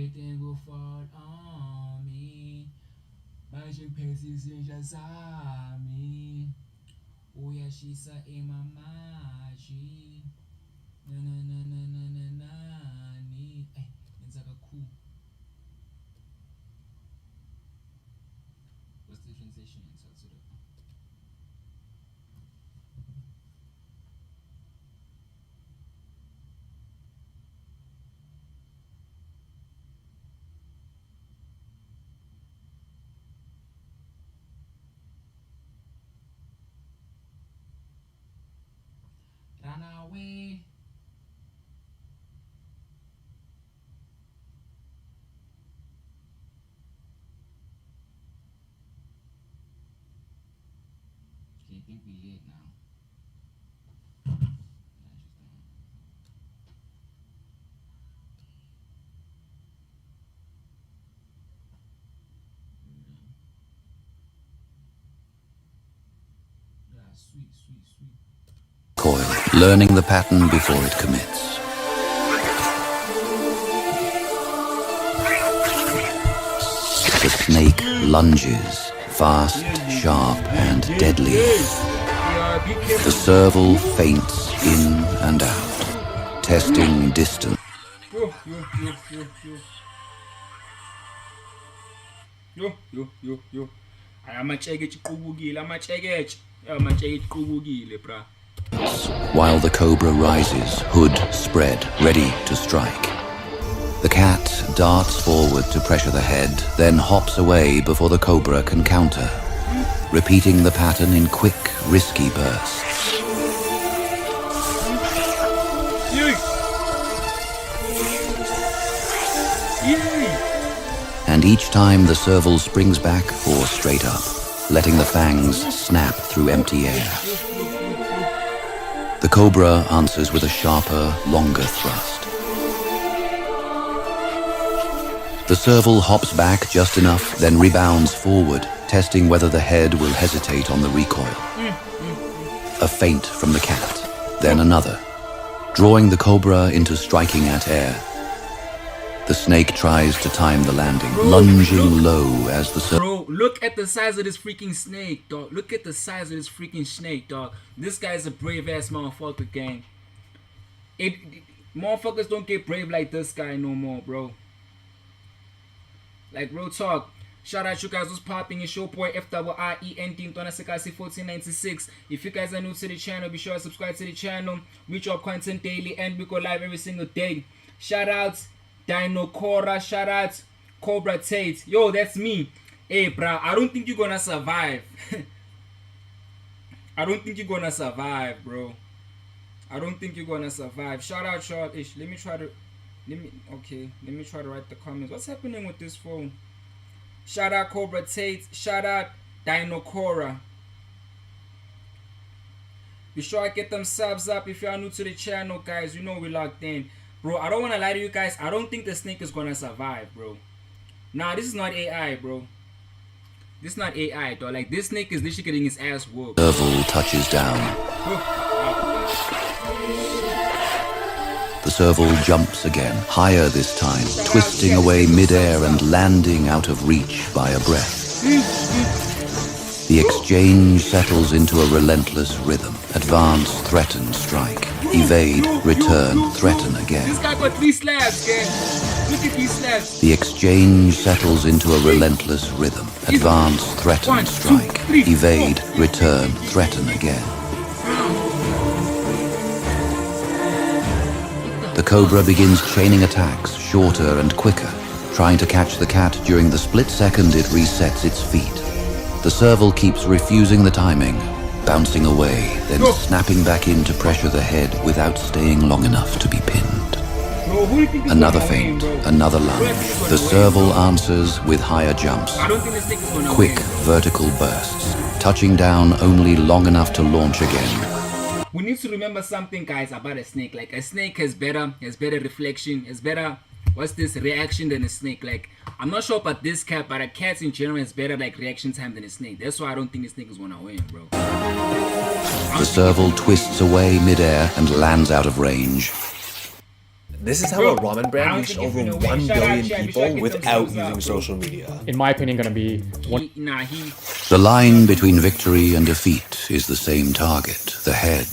everything will fall on me. Magic paces ninja zami. Uyashisa imamaji. Na na na na na na na ni. Yenza kakhulu. What's the transition into it? Run away. Okay, I think we late now. Yeah, sweet. Coil, learning the pattern before it commits. The snake lunges, fast, sharp, and deadly. The serval feints in and out, testing distance. While the cobra rises, hood spread, ready to strike. The cat darts forward to pressure the head, then hops away before the cobra can counter, repeating the pattern in quick, risky bursts. And each time the serval springs back or straight up, letting the fangs snap through empty air. The cobra answers with a sharper, longer thrust. The serval hops back just enough, then rebounds forward, testing whether the head will hesitate on the recoil. A feint from the cat, then another, drawing the cobra into striking at air. The snake tries to time the landing, lunging low as the serval... Bro, look at the size of this freaking snake, dog. Look at the size of this freaking snake, dog. This guy's a brave-ass motherfucker, gang. Motherfuckers don't get brave like this guy no more, bro. Like, real talk. Shout out you guys who's popping. It's your boy FIENT 1496. If you guys are new to the channel, be sure to subscribe to the channel. We drop content daily and we go live every single day. Shout out Dino Cora, shout out Cobra Tate. Yo, that's me. Hey, bruh, I don't think you're gonna survive. I don't think you're gonna survive, bro. I don't think you're gonna survive. Shout out Short-ish. Let me try to write the comments. What's happening with this phone? Shout out Cobra Tate. Shout out Dino Cora. Be sure to get them subs up if you are new to the channel, guys. You know we locked in. Bro, I don't want to lie to you guys. I don't think the snake is going to survive, bro. Nah, this is not AI, bro. This is not AI, though. Like, this snake is literally getting his ass whooped. Serval touches down. The serval jumps again, higher this time, twisting away mid-air and landing out of reach by a breath. The exchange settles into a relentless rhythm. Advance, threaten, strike. Evade, return, threaten again. This guy got 3 slabs, gang. Look at these slabs. The exchange settles into a relentless rhythm. Advance, threaten, strike. Evade, return, threaten again. The cobra begins chaining attacks, shorter and quicker, trying to catch the cat during the split second it resets its feet. The serval keeps refusing the timing, bouncing away, then snapping back in to pressure the head without staying long enough to be pinned. Another feint, another lunge. The serval answers with higher jumps, quick vertical bursts, touching down only long enough to launch again. We need to remember something, guys, about a snake. Like, a snake has better reflection, has better reaction than a snake. Like, I'm not sure about this cat, but a cat in general has better like reaction time than a snake. That's why I don't think a snake is gonna win, bro. The serval twists away midair and lands out of range. This is how Bro, a ramen I brand don't reached think it's over gonna 1 win. Shout out billion Chad, people get without themselves using up, bro. social media. In my opinion, gonna be one. He The line between victory and defeat is the same target, the head,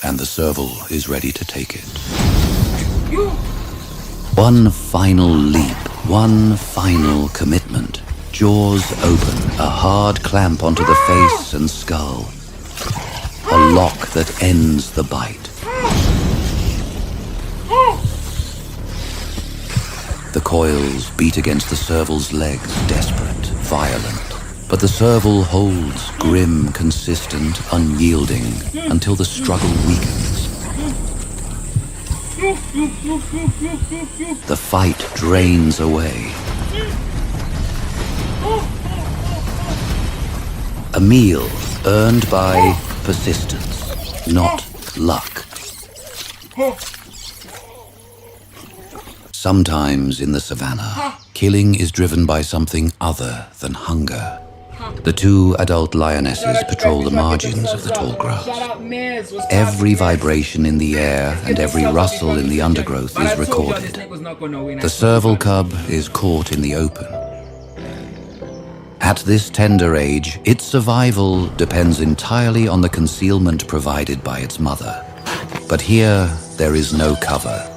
and the serval is ready to take it. you One final leap, one final commitment. Jaws open, a hard clamp onto the face and skull. A lock that ends the bite. The coils beat against the serval's legs, desperate, violent. But the serval holds, grim, consistent, unyielding, until the struggle weakens. The fight drains away. A meal earned by persistence, not luck. Sometimes in the savannah, killing is driven by something other than hunger. The two adult lionesses patrol the margins of the tall grass. Every vibration in the air and every rustle in the undergrowth is recorded. The serval cub is caught in the open. At this tender age, its survival depends entirely on the concealment provided by its mother. But here, there is no cover.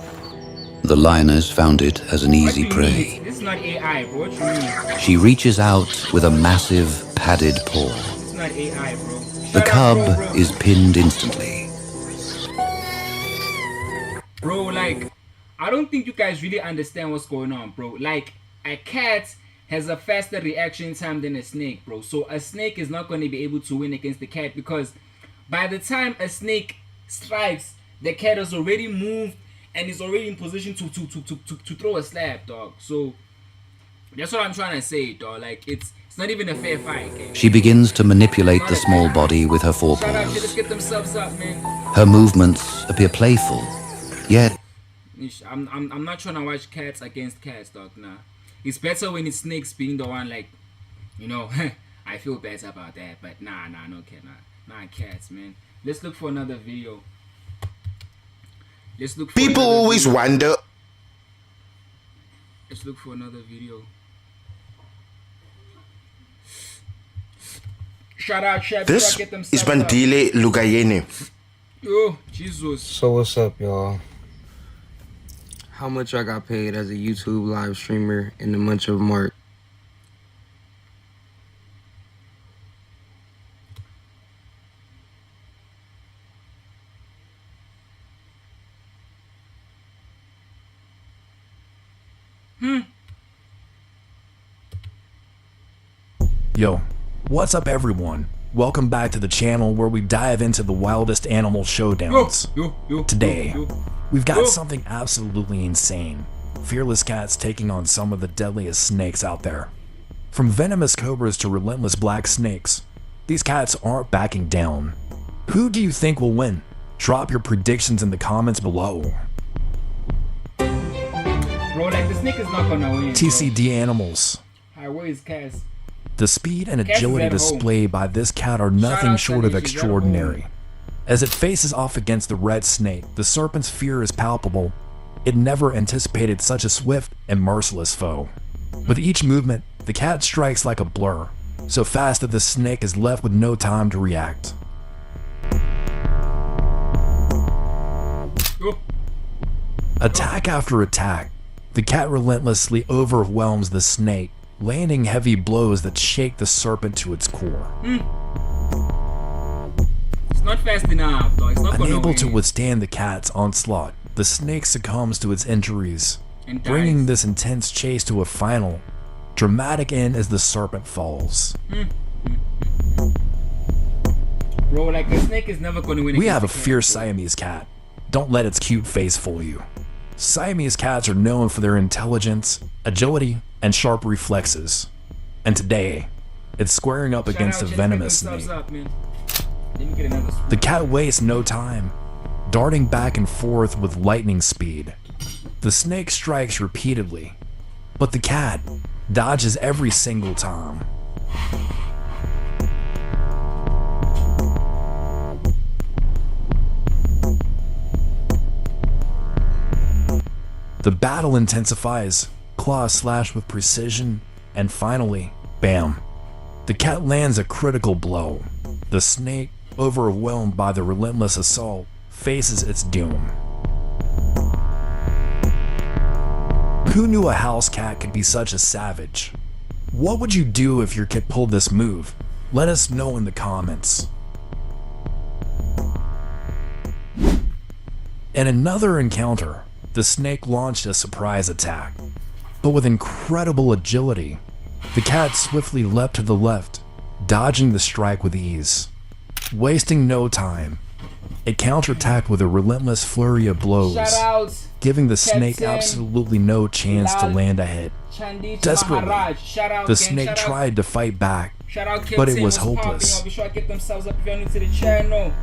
The lioness found it as an easy prey. This is not AI, bro. What you mean? She reaches out with a massive, padded paw. It's not AI, bro. The Shut up, cub bro. is pinned instantly. Bro, like, I don't think you guys really understand what's going on, bro. Like, a cat has a faster reaction time than a snake, bro. So a snake is not going to be able to win against the cat because by the time a snake strikes, the cat has already moved and is already in position to throw a slap, dog. So that's what I'm trying to say, dog. Like, it's not even a fair fight, okay? She begins to manipulate the small body with her Shut up, forepaws. let's get themselves up, man. Her movements appear playful, yet I'm not trying to watch cats against cats, dog. Nah, it's better when it's snakes being the one, like, you know. I feel better about that, but nah, no cat, nah, cats, man. Let's look for another video. Let's look for People another always video. wonder. Let's look for another video. Shout out, Chef. This Get is themselves up. Bandile Lugayene. Yo, Jesus. So what's up, y'all? How much I got paid as a YouTube live streamer in the month of March? Yo, what's up everyone? Welcome back to the channel where we dive into the wildest animal showdowns. Yo. Today, we've Yo. got something absolutely insane. Fearless cats taking on some of the deadliest snakes out there. From venomous cobras to relentless black snakes, these cats aren't backing down. Who do you think will win? Drop your predictions in the comments below. Bro, like, the snake is not gonna win. TCD Animals. Hi, where is Cass? The speed and Cass is agility at home. displayed by this cat are nothing out, short of Sunny, she's at extraordinary. home. As it faces off against the red snake, the serpent's fear is palpable. It never anticipated such a swift and merciless foe. With each movement, the cat strikes like a blur, so fast that the snake is left with no time to react. Yo. Attack after attack, the cat relentlessly overwhelms the snake, landing heavy blows that shake the serpent to its core. It's not fast enough, though. It's not gonna Unable win. to withstand the cat's onslaught, the snake succumbs to its injuries, And bringing dies. this intense chase to a final, dramatic end as the serpent falls. Bro, like, a snake is never gonna win. We against have a the cat, fierce bro. Siamese cat. Don't let its cute face fool you. Siamese cats are known for their intelligence, agility, and sharp reflexes. And today, it's squaring up Shout against a out, Chad, venomous get themselves snake. up, man. Let me get another spoon. The cat wastes no time, darting back and forth with lightning speed. The snake strikes repeatedly, but the cat dodges every single time. The battle intensifies, claws slash with precision, and finally, bam. The cat lands a critical blow. The snake, overwhelmed by the relentless assault, faces its doom. Who knew a house cat could be such a savage? What would you do if your kid pulled this move? Let us know in the comments. In another encounter, the snake launched a surprise attack. But with incredible agility, the cat swiftly leapt to the left, dodging the strike with ease. Wasting no time, it counterattacked with a relentless flurry of blows, Shout out giving the snake Captain absolutely no chance to Lal land a hit. Chandit Desperately, Maharaj. Shout out, the gang. snake Shout out. tried to fight back, Shout out but it Captain, was what's popping, hopeless. y'all. Be sure to get themselves up if you're new to the channel.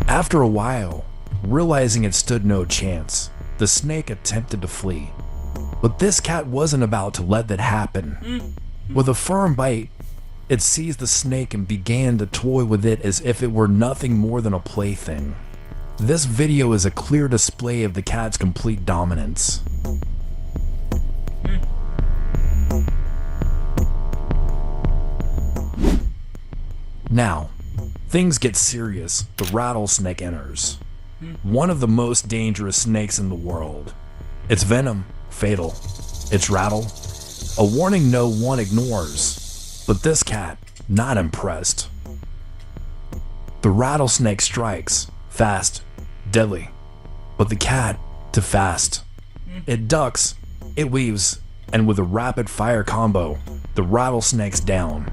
After a while, realizing it stood no chance, the snake attempted to flee. But this cat wasn't about to let that happen. With a firm bite, it seized the snake and began to toy with it as if it were nothing more than a plaything. This video is a clear display of the cat's complete dominance. Now, things get serious. The rattlesnake enters. One of the most dangerous snakes in the world. Its venom, fatal. Its rattle, a warning no one ignores. But this cat, not impressed. The rattlesnake strikes, fast, deadly. But the cat, too fast. It ducks, it weaves, and with a rapid fire combo, the rattlesnake's down.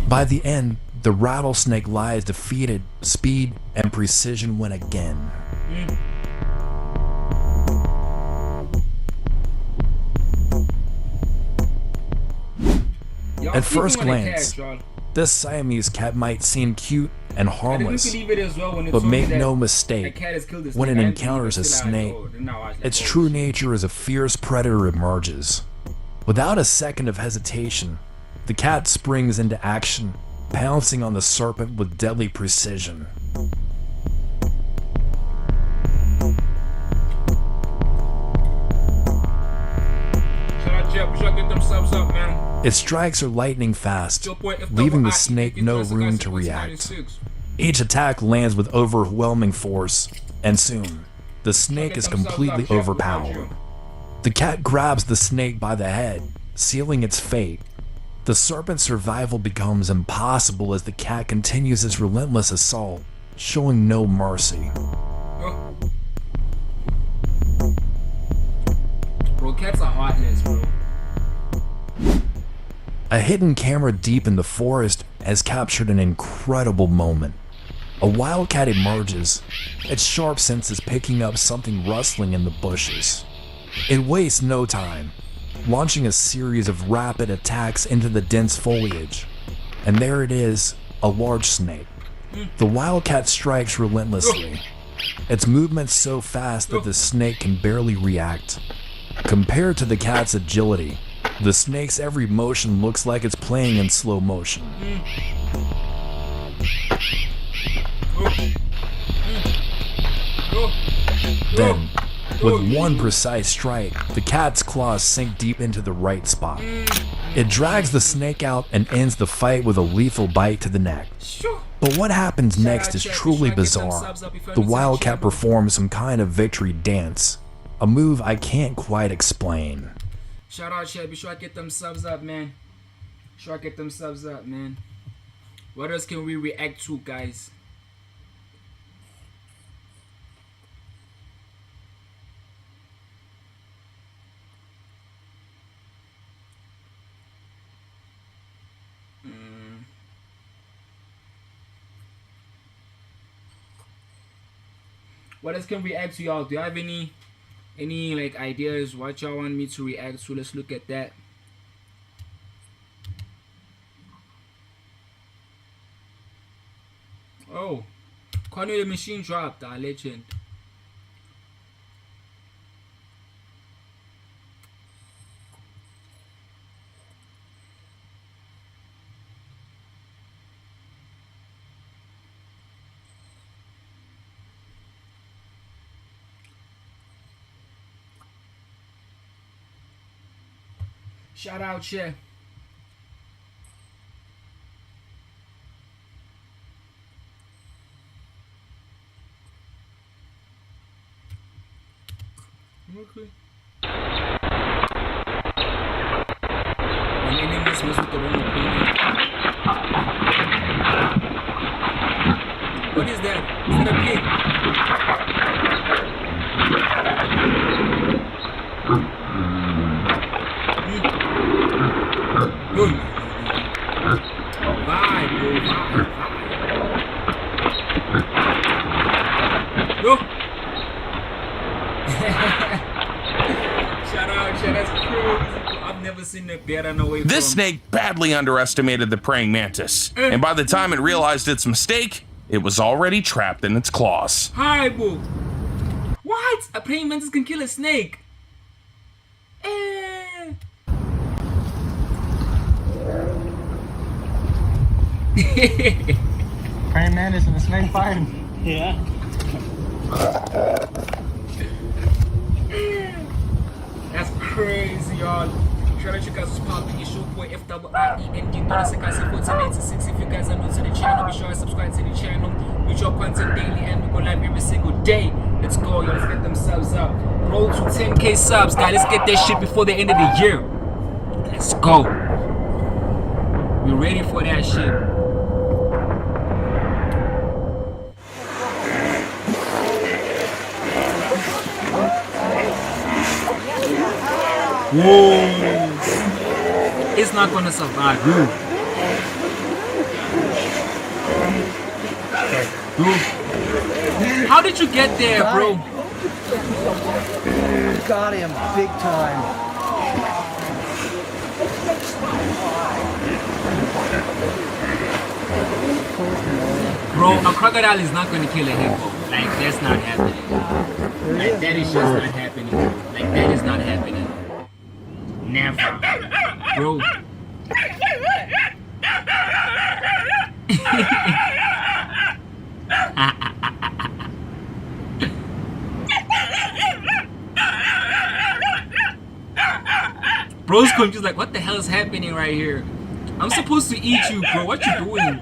By the end, the rattlesnake lies defeated, speed and precision win again. Y'all At speaking first on the glance, cat, y'all. this Siamese cat might seem cute and I didn't harmless, believe it as well when it but told me make that no the mistake, cat has killed this when it snake. I didn't encounters a believe it till I snake, know. Now I was like, its oh, true shit. nature as a fierce predator emerges. Without a second of hesitation, the cat springs into action, pouncing on the serpent with deadly precision. Shout out Jeff, be sure to get them subs up, man. Its strikes are lightning fast, Your boy, F leaving the double I, snake get no to room us, to guys, react. 96. Each attack lands with overwhelming force, and soon, the snake is completely overpowered. The cat grabs the snake by the head, sealing its fate. The serpent's survival becomes impossible as the cat continues its relentless assault, showing no mercy. Oh. Bro, cats are heartless, bro. A hidden camera deep in the forest has captured an incredible moment. A wildcat emerges, its sharp senses picking up something rustling in the bushes. It wastes no time, launching a series of rapid attacks into the dense foliage. And there it is, a large snake. The wildcat strikes relentlessly, its movements so fast that the snake can barely react. Compared to the cat's agility, the snake's every motion looks like it's playing in slow motion. Then, with one precise strike, the cat's claws sink deep into the right spot. It drags the snake out and ends the fight with a lethal bite to the neck. Sure. But what happens next is truly bizarre. The wildcat performs. performs some kind of victory dance, a move I can't quite explain. Shout out, Chad. Be sure to get them subs up, man. Sure to get them subs up, man. What else can we react to, guys? What else can we react to, y'all? Do you have any like ideas what y'all want me to react to? Let's look at that. Oh, Conway the Machine dropped, legend. Shout out, yeah. Okay. When enemies was with the wrong opponent. What is that? Is that a pig? Good. Vibe, bro. Vibe. Yo. Shout out, that's crazy. I've never seen a bear run away This from. snake badly underestimated the praying mantis, and by the time it realized its mistake, it was already trapped in its claws. Hi, boo. What? A praying mantis can kill a snake? Eh. Praying mantis and the snake fighting. Yeah. That's crazy, y'all. Shout out you guys who's popping your show boy FIEND 1496. If you guys are new to the channel, be sure to subscribe to the channel. We drop content daily and we go live every single day. Let's go, y'all. Let's get them subs up. Roll to 10K subs, guys. Let's get that shit before the end of the year. Let's go. We're ready for that shit. Whoa! It's not gonna survive, dude. How did you get there, bro? Got him big time. Bro, a crocodile is not gonna kill a hippo. Like, that's not happening. Like, that is just not happening. Like, that is not happening. Never. Bro. Bro's confused, like, what the hell is happening right here? I'm supposed to eat you, bro. What you doing?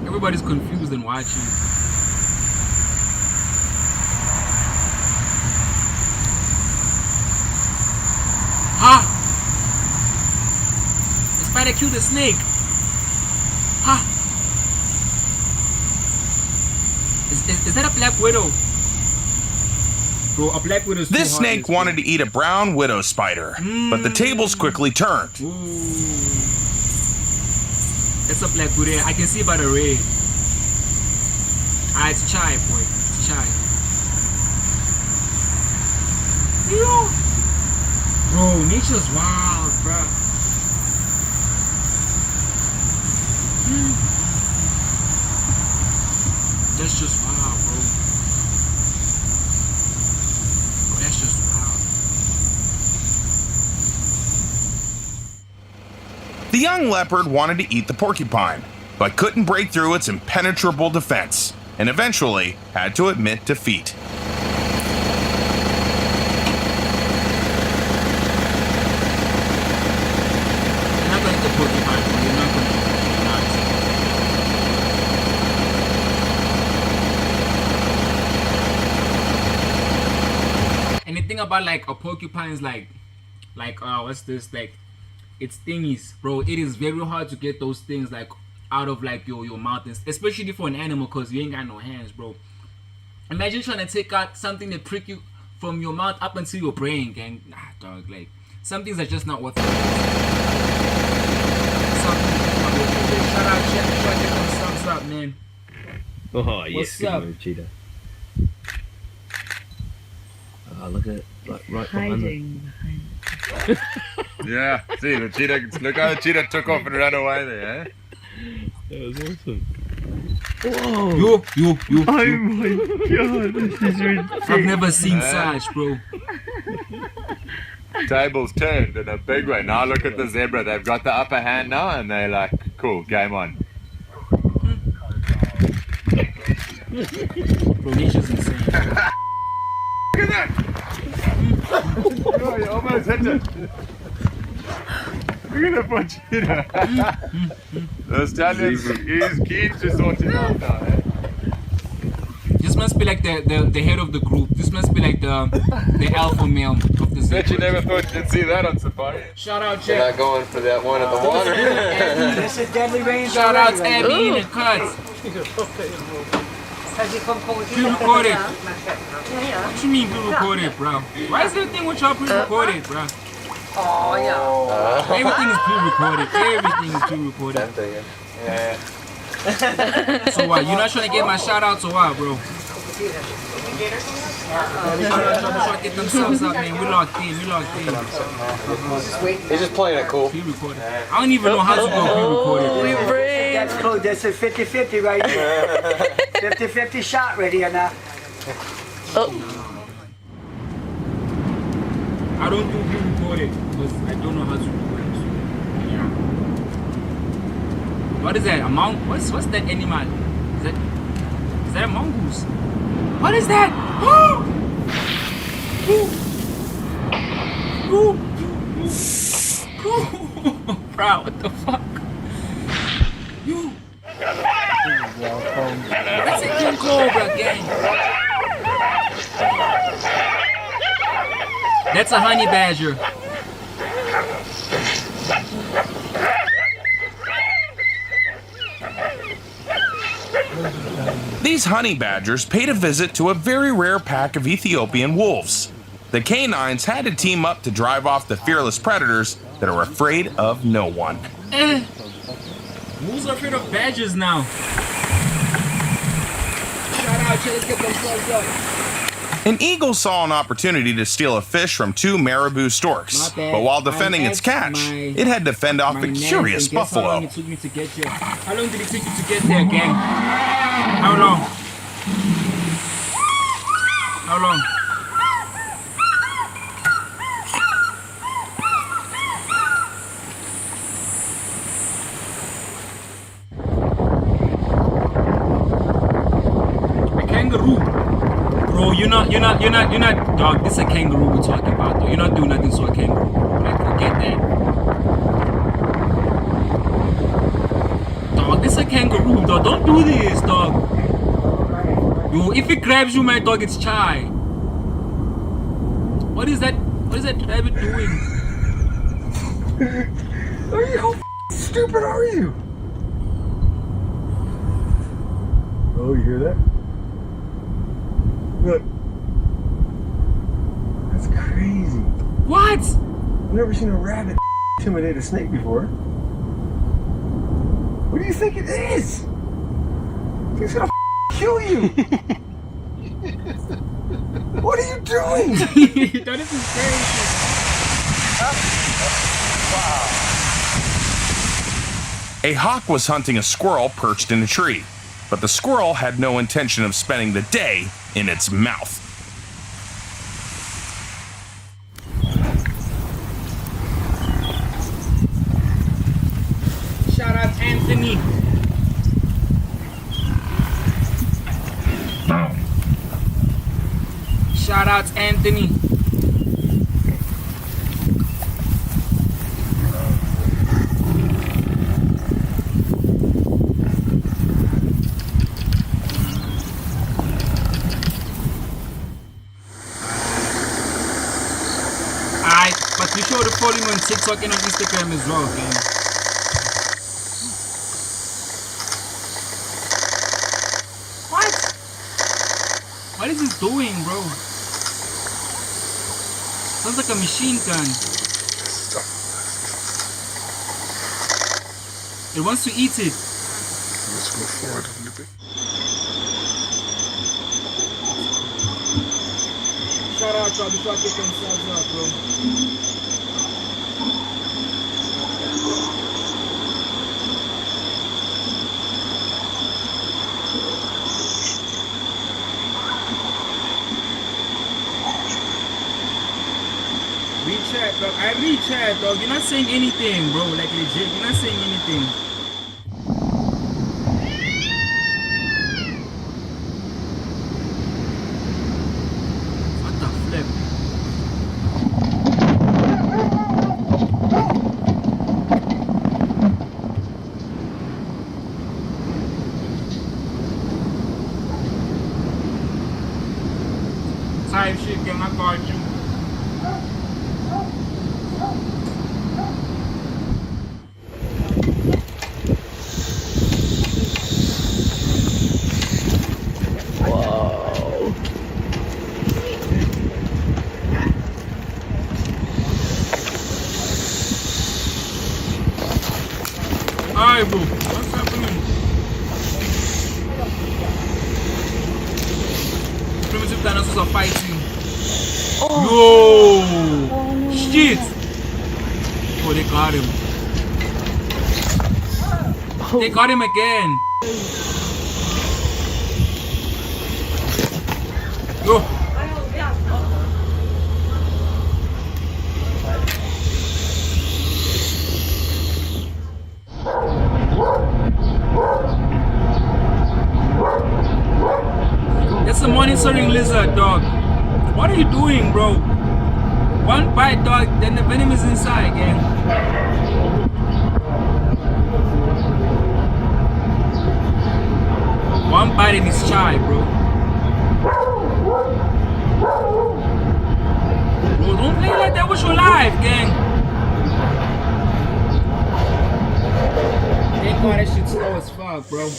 Everybody's confused and watching. Ha! The spider killed the snake. Ha! Is that a black widow? Bro, a black widow is too This hard snake to wanted to eat a brown widow spider, but the tables quickly turned. Ooh. It's a black widow. I can see by the red. Ah, it's chai, boy. It's chai. Yo! Bro, nature's wild, bro. That's just wild, bro. Bro, that's just wild. The young leopard wanted to eat the porcupine, but couldn't break through its impenetrable defense, and eventually had to admit defeat. You're not going to porcupine, bro. You're not going to. And the thing about like a porcupine is like what's this, like it's thingies, bro. It is very hard to get those things like out of like your mouth, especially for an animal, because you ain't got no hands, bro. Imagine trying to take out something that prick you from your mouth up until your brain, gang. Nah, dog, like some things are just not worth it. Shout out, Chef. Try to get them thumbs up, man. Oh, yes, What's good up? move, Cheetah. Look at right behind them. Yeah, see the cheetah. Look how the cheetah took off and ran away there. Eh? That was awesome. Yo. Oh my god, this is ridiculous. I've never seen such, bro. Tables turned in a big way. Now look at the zebra. They've got the upper hand now, and they're like, "Cool, game on." Bro, nature's insane. Look at that! Oh, you almost hit it. Look at the pochino. The stallion is keen to sort it out now. Eh? This must be like the head of the group. This must be like the alpha male of the Bet you zebra. never thought you'd see that on safari. Shout out, They're Jack. not going for that one at the water. This is deadly range. Shout out to Abby in the cuts. Pre-recorded. What you mean pre-recorded, bro? Why is everything with y'all pre-recorded, bro? Oh, yeah. Everything is pre-recorded. Everything is pre-recorded. Yeah. So what? You're not trying to get my shout outs or what, bro? Trying to get themselves up, man. We locked in. He's just playing it cool. Pre-recorded. I don't even know how to go pre-recorded, bro. That's cool. That's a 50-50 right here. 50-50 shot right here now. I don't do pre-recorded because I don't know how to do it. Yeah. What is that? A monk? What's that animal? Is that a mongoose? What is that? Oh! Bro, what the fuck? You. That's a king cobra, gang. That's a honey badger. These honey badgers paid a visit to a very rare pack of Ethiopian wolves. The canines had to team up to drive off the fearless predators that are afraid of no one. Wolves are afraid of badgers now. Shout out, let's get themselves up. An eagle saw an opportunity to steal a fish from two marabou storks, My bad. but while defending its catch, it had to fend off a curious How long buffalo. it took me to get here? How long did it take you to get there, gang? How long? How long? A kangaroo. Bro, you're not, dog, this is a kangaroo we're talking about, though. You're not doing nothing to a kangaroo. Like, forget that. Dog, this is a kangaroo, dog. Don't do this, dog. Yo, if it grabs you, my dog, it's chai. What is that rabbit doing? How stupid are you? Oh, you hear that? Look. That's crazy. What? I've never seen a rabbit intimidate a snake before. What do you think it is? It's gonna kill you. What are you doing? That is crazy. A hawk was hunting a squirrel perched in a tree, but the squirrel had no intention of spending the day in its mouth. Shout out Anthony. Shout out Anthony. Alright, but be sure to follow him on TikTok and on Instagram as well, gang. What is this doing, bro? Sounds like a machine gun. It wants to eat it. Let's go forward a little bit. Shout out, y'all, before I get themselves up, bro. Rechat, dog. I rechat, dog. You're not saying anything, bro. Like legit, you're not saying anything. What the flip? Alright, bro. What's happening? Primitive dinosaurs are fighting. Yo! Shit! Oh, they got him. They got him again. Yo! It's a monitoring lizard, dog. What are you doing, bro? One bite, dog, then the venom is inside, gang. One bite and it's shy, bro. Bro, don't play like that with your life, gang. Thank God that shit's slow as fuck, bro.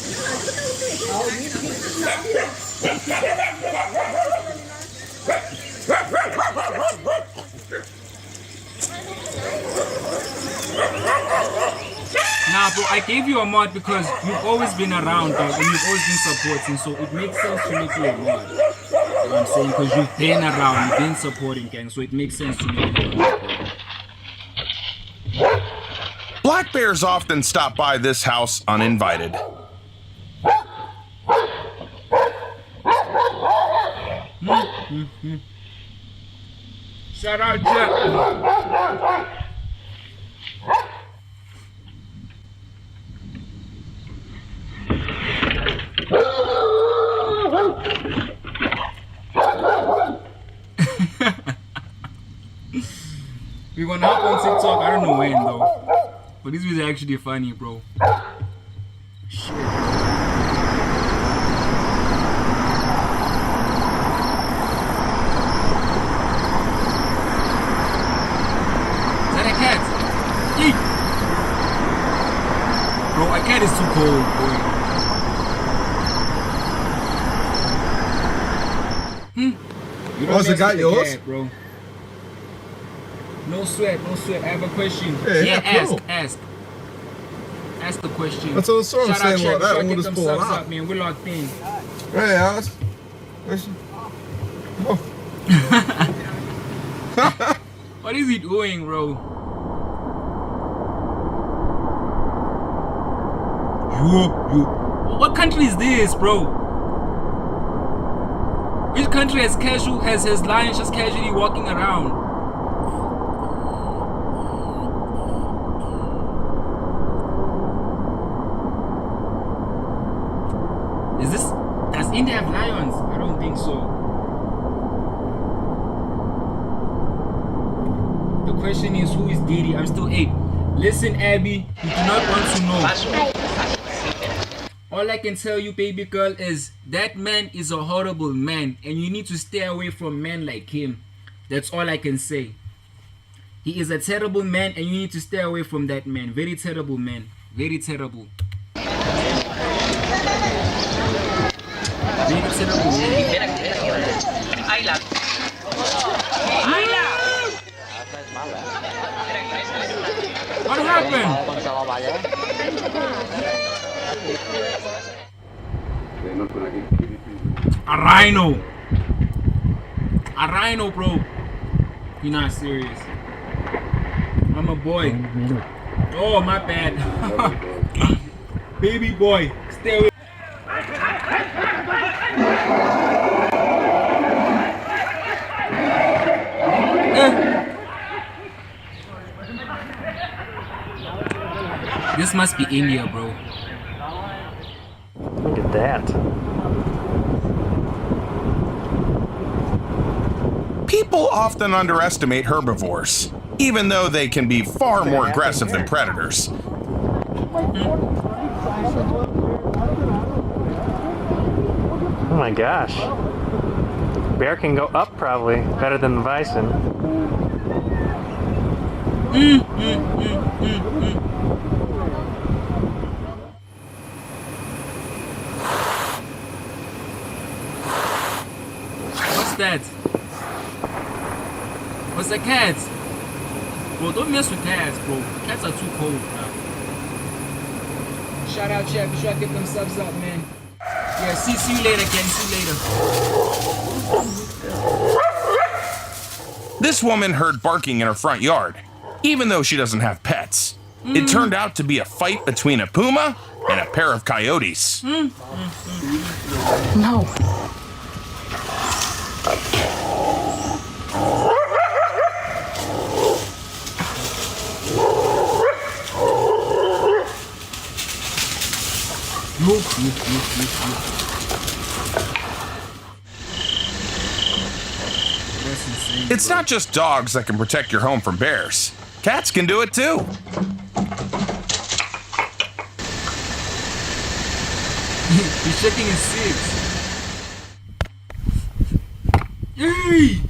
Nah, bro, I gave you a mod because you've always been around, dog, and you've always been supporting, so it makes sense to make you a mod. You know what I'm saying? Because you've been around, you've been supporting, gang, so it makes sense to make you a mod, bro. Black bears often stop by this house uninvited. Shout out, Jeff. We're gonna hop on TikTok, I don't know when though. But this was actually funny, bro. Shit. Is that a cat? Eek! Bro, a cat is too cold, boy. You don't What's it mess got with the yours? cat, bro. No sweat, no sweat. I have a question. Yeah, cool. Ask. Ask the question. That's what I'm saying. Shout out, Saying Check. about that. Sure, What get is them pulling subs out? up, man. We're locked in. Hey, Alice. Listen. Oh. What is he doing, bro? What country is this, bro? Which country has lions just casually walking around? Does India have lions? I don't think so. The question is, who is Diddy? I'm still 8. Listen, Abby, you do not want to know. All I can tell you, baby girl, is that man is a horrible man, and you need to stay away from men like him. That's all I can say. He is a terrible man, and you need to stay away from that man. Very terrible man. Very terrible. Very terrible. What happened? A rhino. A rhino, bro. You're not serious. I'm a boy. Oh, my bad. Baby boy. Stay away. This must be India, bro. Look at that. People often underestimate herbivores, even though they can be far more aggressive than predators. Oh my gosh. Bear can go up probably better than the bison. What's that? What's the cats? Bro, don't mess with cats, bro. Cats are too cold, bro. Shout out, chat. Be sure to give them subs up, man. Yeah, see you later, Ken. See you later. This woman heard barking in her front yard, even though she doesn't have pets. It turned out to be a fight between a puma and a pair of coyotes. No. It's not just dogs that can protect your home from bears. Cats can do it too. He's shaking his six. Hey!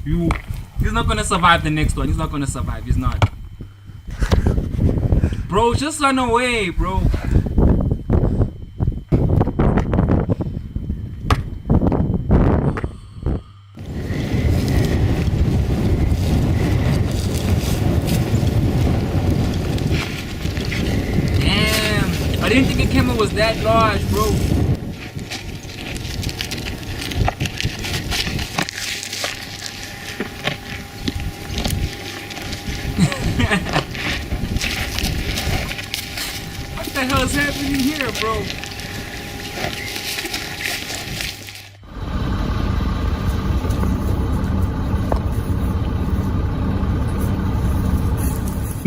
You. He's not gonna survive the next one. He's not gonna survive. He's not. Bro, just run away, bro. I didn't think a camera was that large, bro. What the hell is happening here, bro?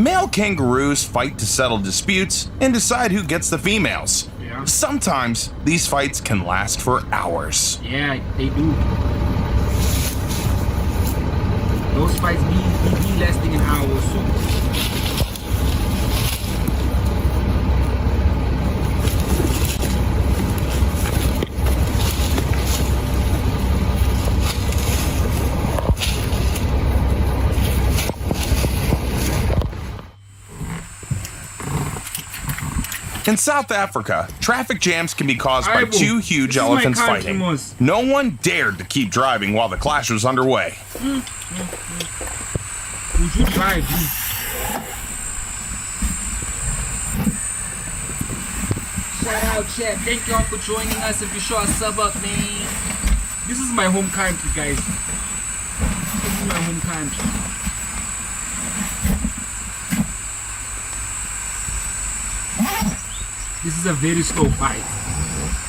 Male kangaroos fight to settle disputes and decide who gets the females. Yeah. Sometimes these fights can last for hours. Yeah, they do. Those fights be lasting an hour or so. In South Africa, traffic jams can be caused by Aibo, two huge this is my elephants country, fighting. Mos. No one dared to keep driving while the clash was underway. Would you drive, dude? Shout out, chat. Thank y'all for joining us. If you show a sub up, man. This is my home country, guys. This is my home country. This is a very slow fight.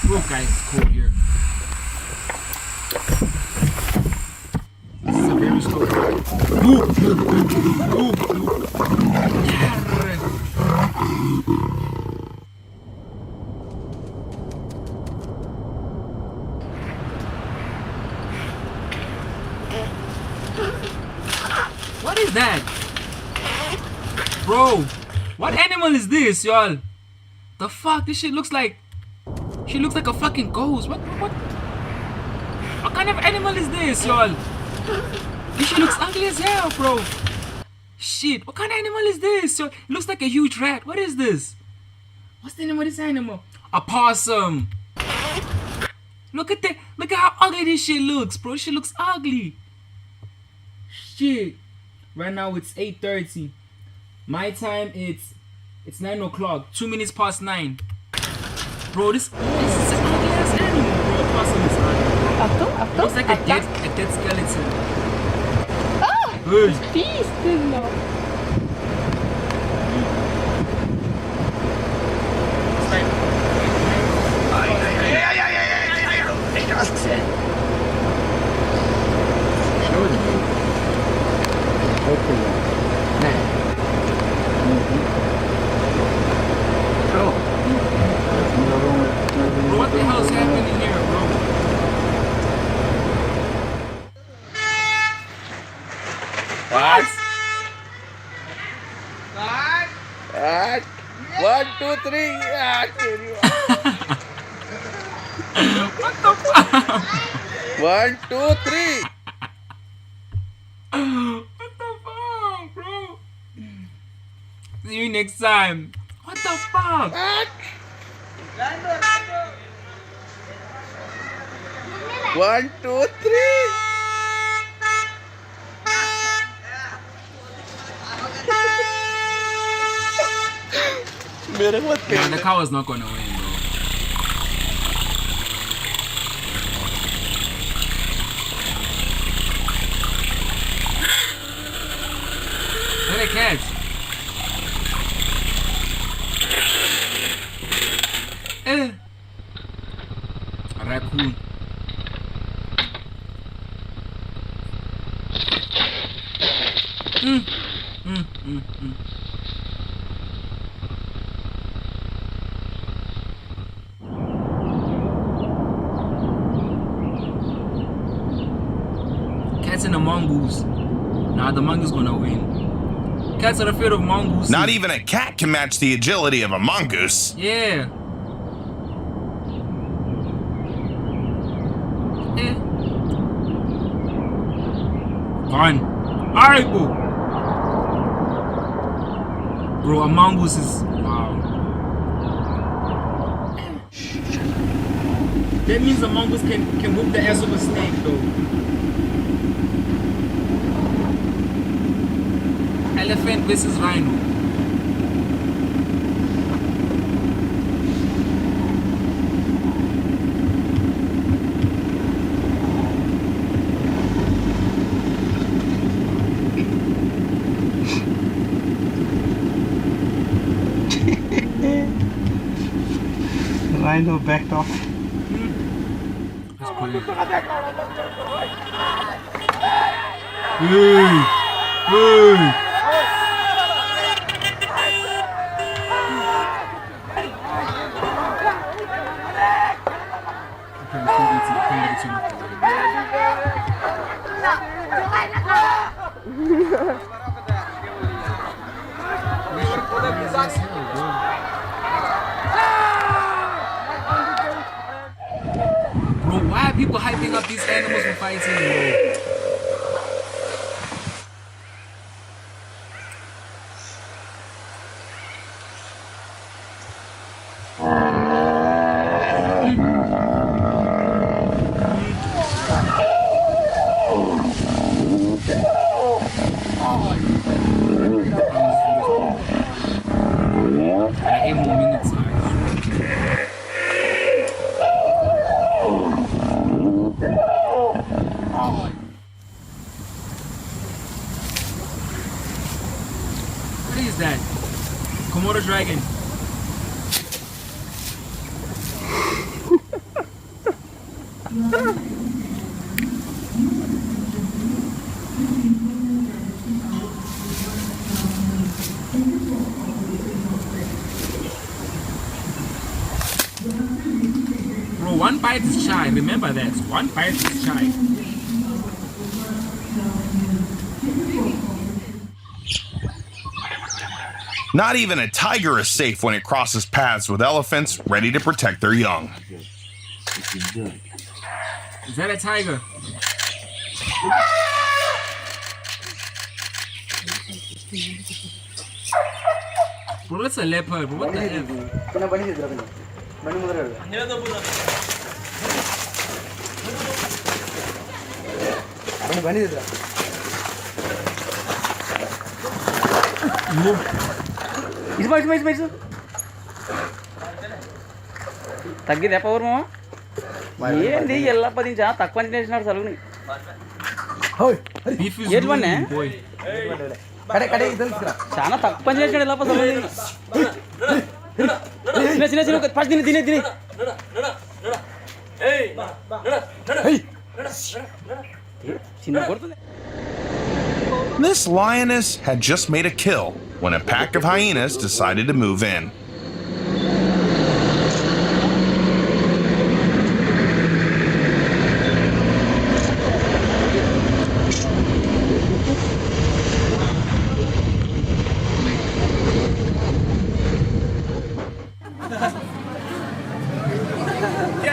Bro, guys, it's cold here. This is a very slow fight. What is that? Bro, what animal is this, y'all? The fuck? This shit looks like... She looks like a fucking ghost. What kind of animal is this, y'all? This shit looks ugly as hell, bro. Shit, what kind of animal is this, y'all? It looks like a huge rat. What is this? What's the name of this animal? A possum. Look at that. Look at how ugly this shit looks, bro. This shit looks ugly. Shit. Right now it's 8:30. My time it's 9 o'clock. 2 minutes past 9. Bro, this is an ugly ass animal, bro. A possum is ugly. It looks like a dead skeleton. Hey. Spistelo. It's like... Bro, what the hell is happening here, bro? What? One, two, three. What the fuck? 1, 2, 3. What the fuck, bro? See you next time. What the fuck? 1, 2, 3. मेरे मत Yeah, the cow is not gonna win, bro. Look at the cats. A raccoon. Cats and the mongoose. Nah, the mongoose gonna win. Cats are afraid of mongooses. Not even a cat can match the agility of a mongoose. Yeah. Gone. Alright, bro. Bro, a mongoose is. Wow. That means a mongoose can whoop the ass of a snake, though. Elephant versus rhino. Rhino backed off. That's cool. Hey! Hey! Bro, why are people hyping up these animals for fighting, bro? I 8 more minutes. What is that? Komodo dragon. Bro, one bite is shy. Remember that. One bite is shy. Not even a tiger is safe when it crosses paths with elephants ready to protect their young. Is that a tiger? Bro, that's a leopard. Bro, what the F? తగ్గిదే power మామ ఏంది ఎల్ల 10 నిమిషాలు తక్కువ చేసినాడు సలుగుని Beef is ఏట్వన్నే ruined, boy. చాలా తక్కువ పని చేసినాడు ఎలా సలుగుని చిన్న చిన్న ఫస్ట్ తినే తినే చిన్న కొడుతుంది. This lioness had just made a kill when a pack of hyenas decided to move in.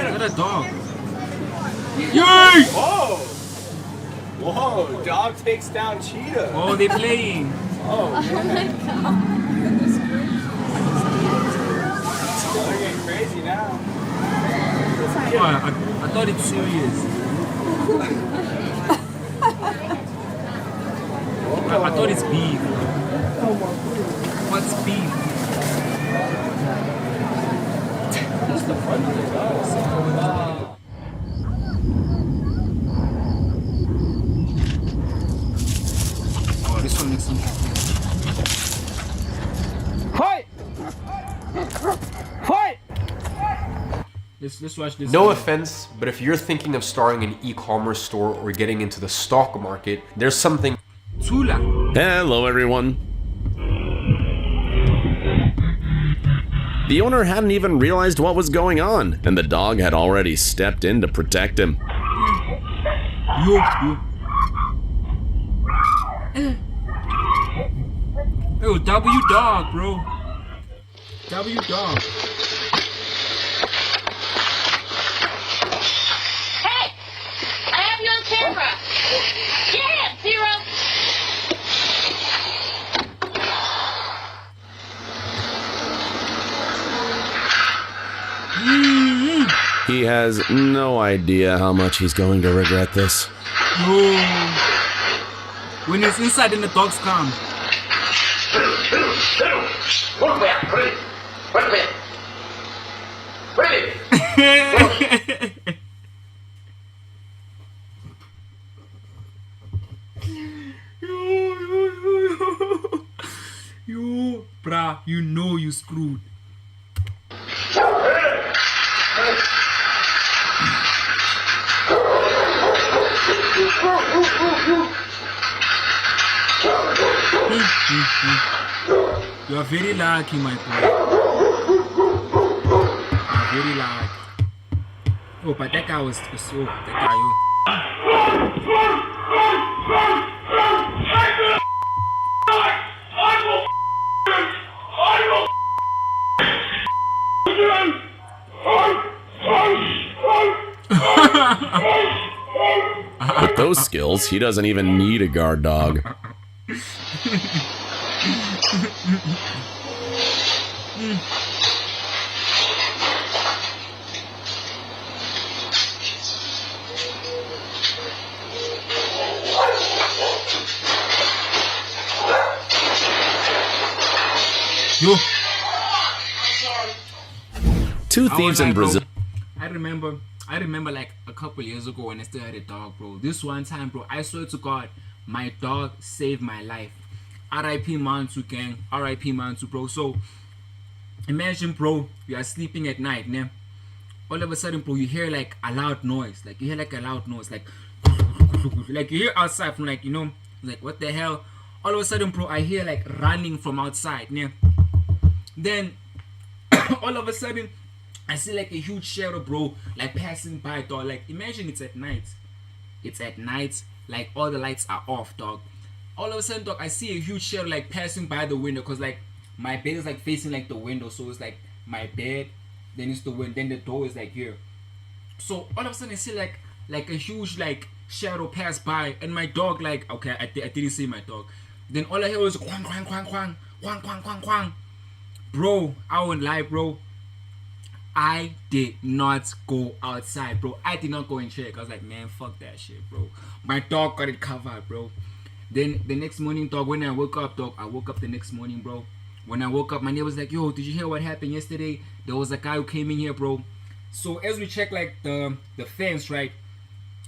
Look at a dog. Yay! Oh, dog takes down cheetah. Oh, they playing. Oh, man. They're getting crazy now. Oh, I thought it's serious. I thought it's beef. What's beef? That's the fun of it, dog. Oh, this one makes some. Fight! Fight! Let's watch this. No offense, but if you're thinking of starting an e-commerce store or getting into the stock market, there's something. Tula. Hello, everyone. The owner hadn't even realized what was going on, and the dog had already stepped in to protect him. Yo. Yo, W dog, bro. W dog. Hey! I have you on camera! Yeah, Zero! He has no idea how much he's going to regret this. Yo. When it's inside, then the dogs come. Yo, bruh, you know you screwed. You are very lucky, my boy. You are very lucky. Oh, but that guy was so. That guy, With those skills, he doesn't even need a guard dog. Yo. Two thieves in Brazil. I remember like a couple years ago when I still had a dog, bro. This one time, bro, I swear to God, my dog saved my life. R.I.P. Mantu, gang. R.I.P. Mantu, bro. So, imagine, bro, you are sleeping at night, né? All of a sudden, bro, you hear like a loud noise. Like, you hear like a loud noise. Like you hear outside from like, you know, like, what the hell? All of a sudden, bro, I hear like running from outside, né? Then, all of a sudden, I see like a huge shadow, bro, like passing by, dog. Like, imagine it's at night. It's at night, like all the lights are off, dog. All of a sudden, dog, I see a huge shadow like passing by the window, cause like my bed is like facing like the window, so it's like my bed, then it's the window, then the door is like here. So all of a sudden, I see like a huge like shadow pass by, and my dog like, okay, I didn't see my dog. Then all I hear was quang quang quang quang quang quang quang quang. Bro, I won't lie, bro. I did not go outside, bro. I did not go and check. I was like, man, fuck that shit, bro. My dog got it covered, bro. Then the next morning, dog, when I woke up, dog, I woke up the next morning, bro. When I woke up, my neighbor was like, yo, did you hear what happened yesterday? There was a guy who came in here, bro. So as we check like the fence, right?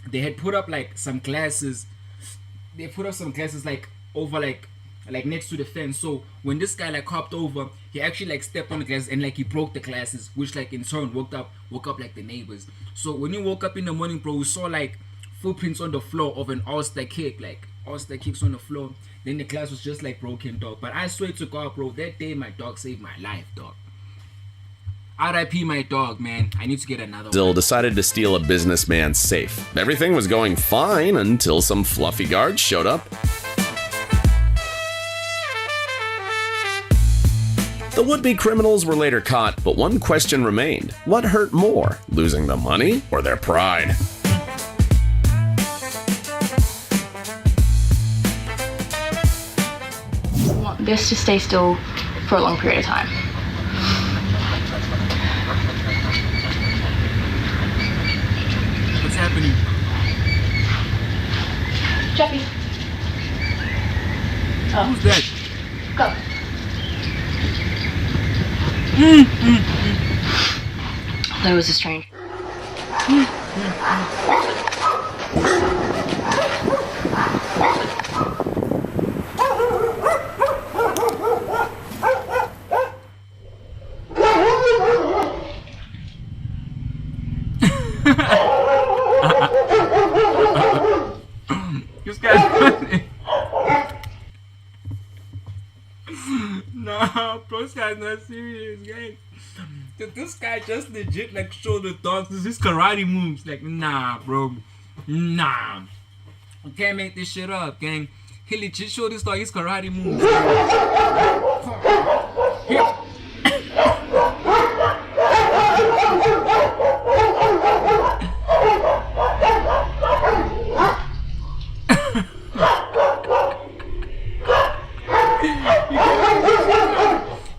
They had put up like some glasses. They put up some glasses like over like next to the fence. So when this guy like hopped over, he actually like stepped on the glasses and like he broke the glasses, which like in turn woke up like the neighbors. So when he woke up in the morning, bro, we saw like footprints on the floor of an all-star kick, like all-star kicks on the floor. Then the glass was just like broken, dog. But I swear to God, bro, that day my dog saved my life, dog. R.I.P. my dog, man. I need to get another Still one. decided to steal a businessman's safe. Everything was going fine until some fluffy guards showed up. The would-be criminals were later caught, but one question remained. What hurt more, losing the money or their pride? best to stay still for a long period of time. What's happening? Jeffy. Oh. Who's that? Go. I thought it was a strange. This guy's nah, bro, this guy's not serious, guys. This guy just legit like show the dogs his karate moves. Like, nah, bro, nah. You can't make this shit up, gang. He legit showed this dog his karate moves.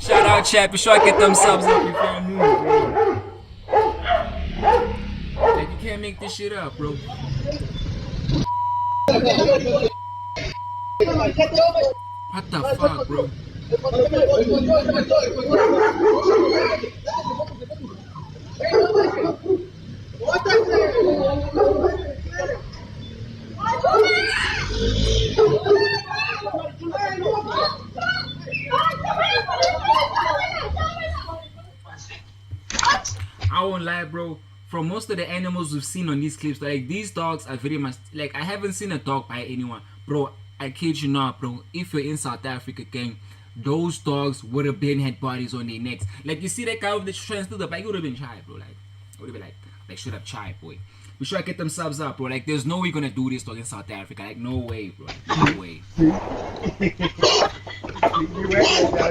Shout out, chat. Be sure I get them subs up. You can't move, bro. Like, you can't make this shit up, bro. What the fuck, bro? I won't lie, bro. From most of the animals we've seen on these clips, like these dogs are very much like I haven't seen a dog bite anyone, bro. I kid you not, bro. If you're in South Africa, gang, those dogs would have been had bodies on their necks. Like you see that guy with the trans to the bike, would have been shy, bro. Like would have been like should have tried, boy. We should get them subs up, bro. Like there's no way you're gonna do this dog in South Africa. Like no way, bro. Like, no way.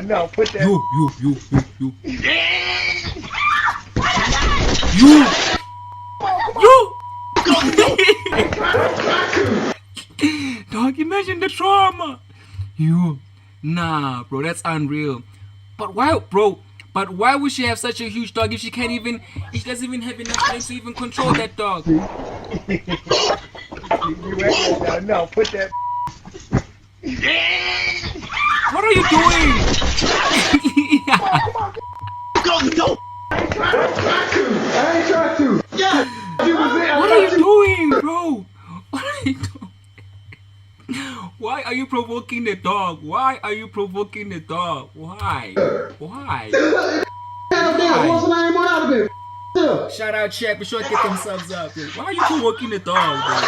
No, put that. You. Dog, imagine the trauma. Nah, bro, that's unreal. But why, bro? But why would she have such a huge dog if she can't even, if she doesn't even have enough time to even control that dog? No, put that. What are you doing? I ain't trying to. Yeah. What are you doing, bro? What are you doing? Why are you provoking the dog? Why are you provoking the dog? Why? Why? Shout out, chat. Be sure to get them subs up. Bro. Why are you provoking the dog, bro?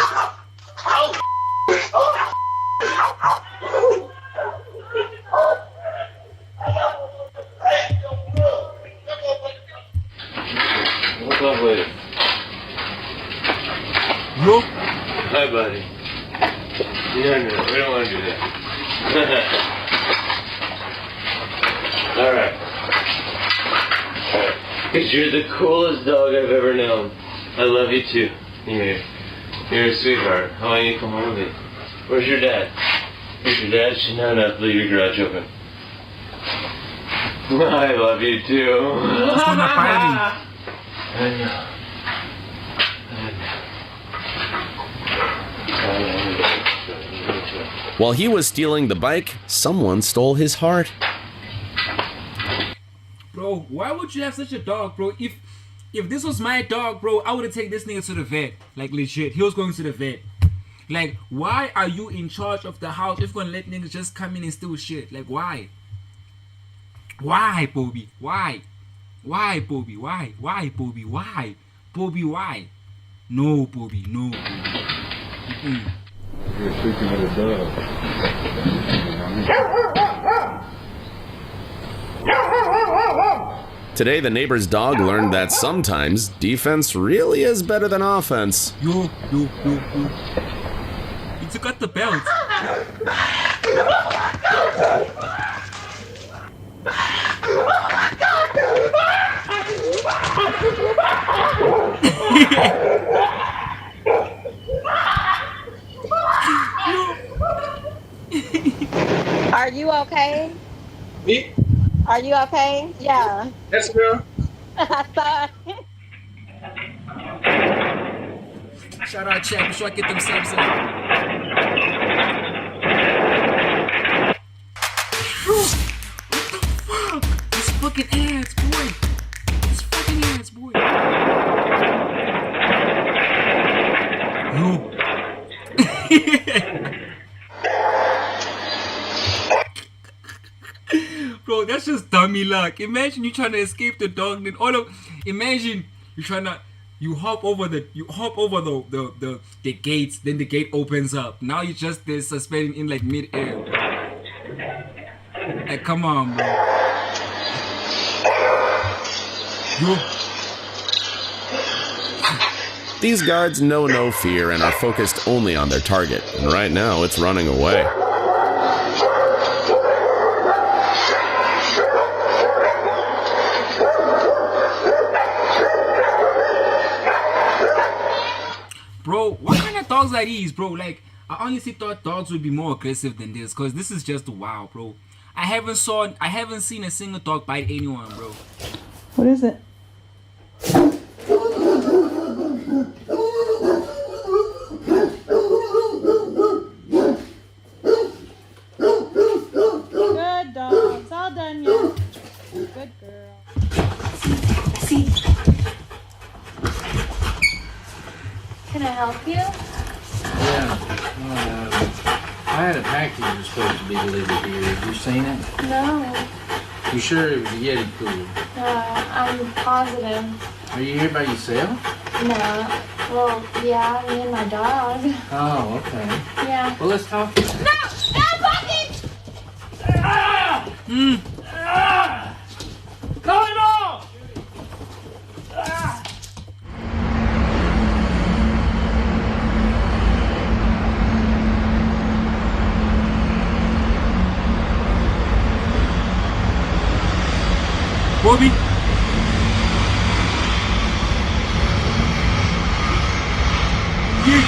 What's up with it? Yo? Hi, buddy. No, we don't want to do that. Alright. Because you're the coolest dog I've ever known. I love you too. You're a sweetheart. How about you come home with me? Where's your dad? Where's your dad? She's not enough to leave your garage open. I love you too. What's going on, fighting? I know. While he was stealing the bike, someone stole his heart. Bro, why would you have such a dog, bro? If this was my dog, bro, I would have taken this nigga to the vet. Like, legit. He was going to the vet. Like, why are you in charge of the house if you're gonna let niggas just come in and steal shit? Like, why? Why, Bobby? Why? Why, Bobby? Why? Why, Bobby? Why? Bobby, why? No, Bobby. No, Bobby. You're speaking of the dog. Today, the neighbor's dog learned that sometimes defense really is better than offense. Yo. You took out the belt. Are you okay? Me? Are you okay? Yeah. Yes, girl. I thought. Shout out chat. Be sure I get them subs up. Bro, what the fuck? This fucking ads, boy. This fucking ads, boy. Yo. Bro, that's just dummy luck. Imagine you trying to escape the dog, then imagine you trying to hop over the gates, then the gate opens up. Now you just there suspending in like mid-air. Like, come on, bro. Yo. These guards know no fear and are focused only on their target, and right now it's running away. Bro, what kind of dogs are these, bro? Like, I honestly thought dogs would be more aggressive than this, cause this is just wow, bro. I haven't seen a single dog bite anyone, bro. What is it? Good dogs. All done yet. Good girl. See. Can I help you? Yeah. I had a package that was supposed to be delivered here. Have you seen it? No. You sure it was a Yeti pool? I'm positive. Are you here by yourself? No. Well, yeah, me and my dog. Oh, okay. Yeah. Well, let's talk. No! No, bucket! Come on! Bobby. Yeah.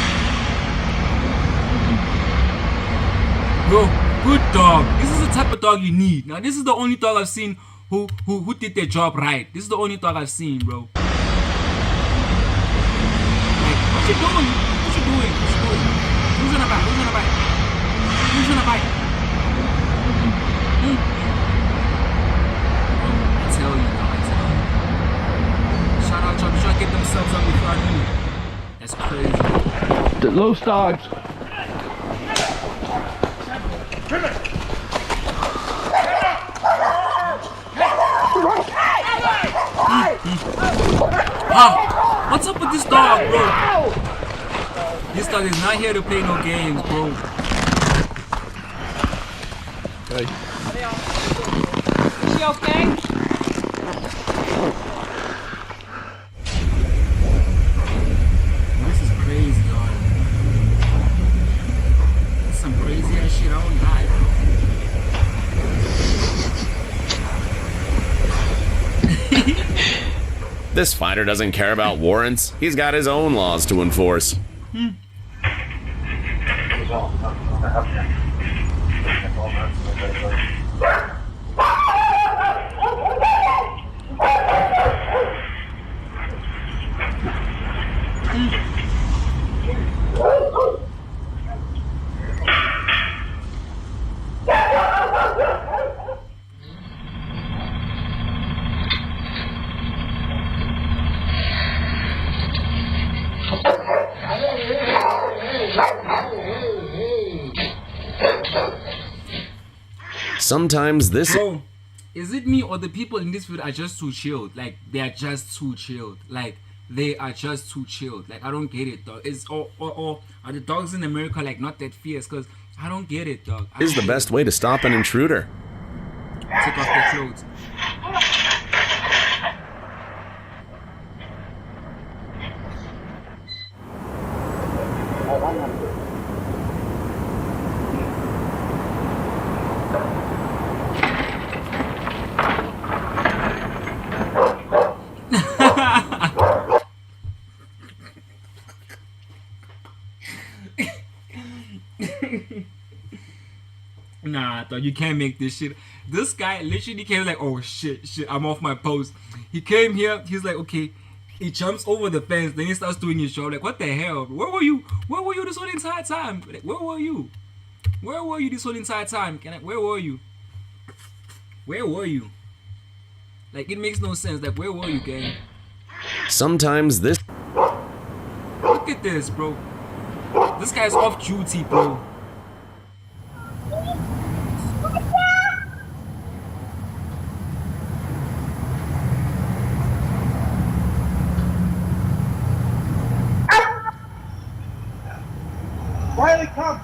Bro, good dog. This is the type of dog you need. Now, this is the only dog I've seen who did their job right. This is the only dog I've seen, bro. Like, what you doing? What you doing? What you doing? Who's gonna bite? Who's gonna bite? Who's gonna bite? I tell you, dog. I tell you. Shout out, y'all. Be sure to get themselves up before I do. That's crazy. The loose dogs. What's up with this dog, bro? This dog is not here to play no games, bro. Hey. Is she okay? This is crazy, dog. This is some crazy ass shit. I don't die, bro. This fighter doesn't care about warrants. He's got his own laws to enforce. Sometimes this... Bro, is it me or the people in this video are just too chilled? Like, they are just too chilled. Like, they are just too chilled. Like, I don't get it, dog. It's or are the dogs in America like not that fierce? Cause I don't get it, dog. is the best way to stop an intruder. Take off their clothes. Nah, dog, you can't make this shit. This guy literally came like, oh shit, I'm off my post. He came here, he's like, okay. He jumps over the fence, then he starts doing his show. Like, what the hell? Where were you? Where were you this whole entire time? Like, where were you? Where were you this whole entire time? Where were you? Where were you? Like, it makes no sense. Like, where were you, gang? Sometimes this. Look at this, bro. This guy's off duty, bro. Riley, come.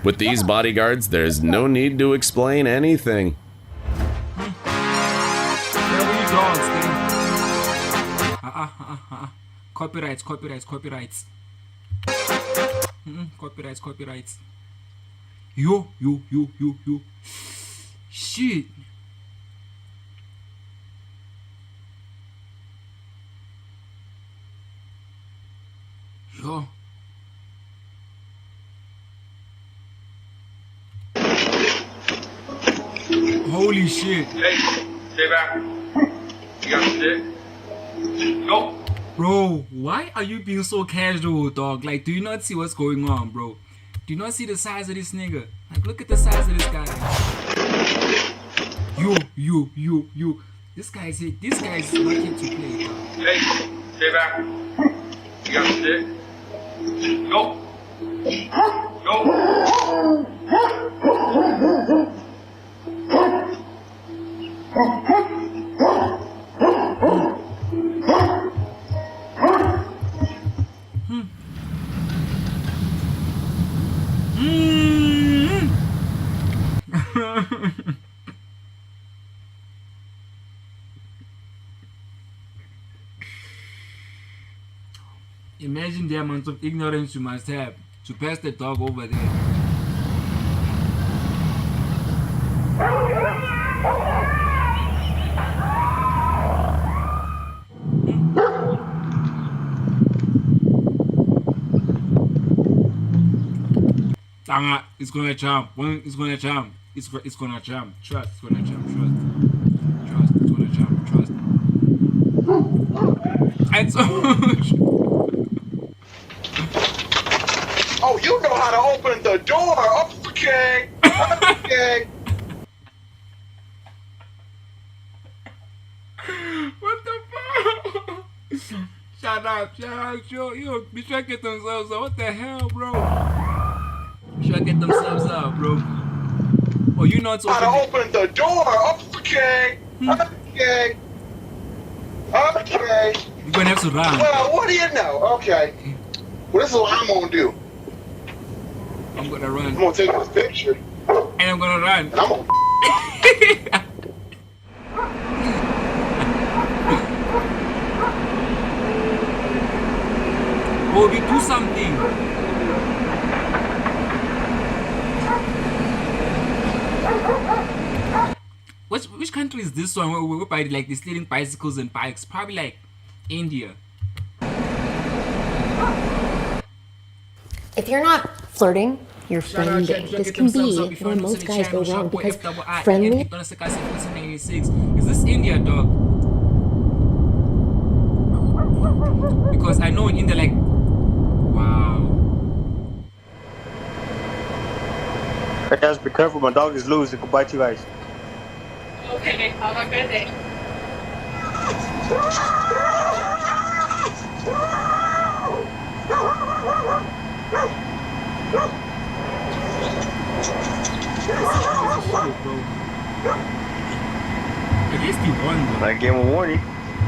With these bodyguards, there's no need to explain anything. Where were you, dogs, gang? Copyrights. Copyrights. Yo. Shit. Yo. Holy shit. Hey, stay back. You got shit? Go. Bro, why are you being so casual, dog? Like, do you not see what's going on, bro? Do you not see the size of this nigga? Like, look at the size of this guy. Yo. This guy's not here to play, dog. Hey, stay back. You got shit? Go. Imagine the amount of ignorance you must have to pass the dog over there. It's gonna jump. It's gonna jump. It's gonna jump. Trust. It's gonna jump. Trust. It's gonna jump. Trust. And so. Oh, you know how to open the door. Okay. What the fuck? Shout out. Yo, be sure to get themselves up. What the hell, bro? Be sure to get themselves up, bro. Oh, you know how to open the door. Okay. You're gonna have to run. Well, what do you know? Okay. Well, this is what I'm gonna do. I'm gonna run. I'm gonna take this picture. And I'm gonna run. And I'm gonna Bobby, do something. Which country is this one where like they're stealing bicycles and bikes? Probably like India. If you're not flirting, you're friending. This can be where most guys go wrong because friendly. Is this India, dog? Because I know in India, like, wow. Hey guys, be careful. My dog is loose. It could bite you guys. Okay, have a good day. At least he won, though. I gave him a warning.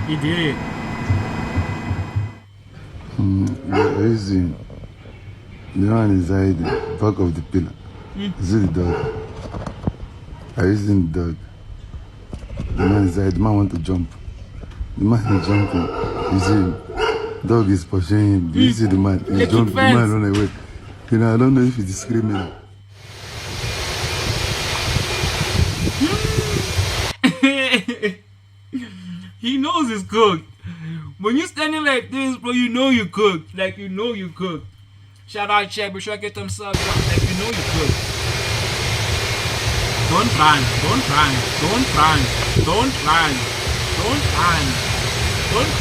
He did. Easy. The one inside the back of the pillar. Is it the dog? I using the dog. The man inside, the man want to jump. The man is jumping. You see, dog is pushing him. Do you see the man? He's jumping. The man run away. You know, I don't know if he's screaming. He knows he's cooked. When you're standing like this, bro, you know you cooked. Like, you know you cooked. Shout out, Chad. Be sure to get them subs up. Like, you know you cooked. Don't run. Don't run. Don't run. Don't run. Don't run. Don't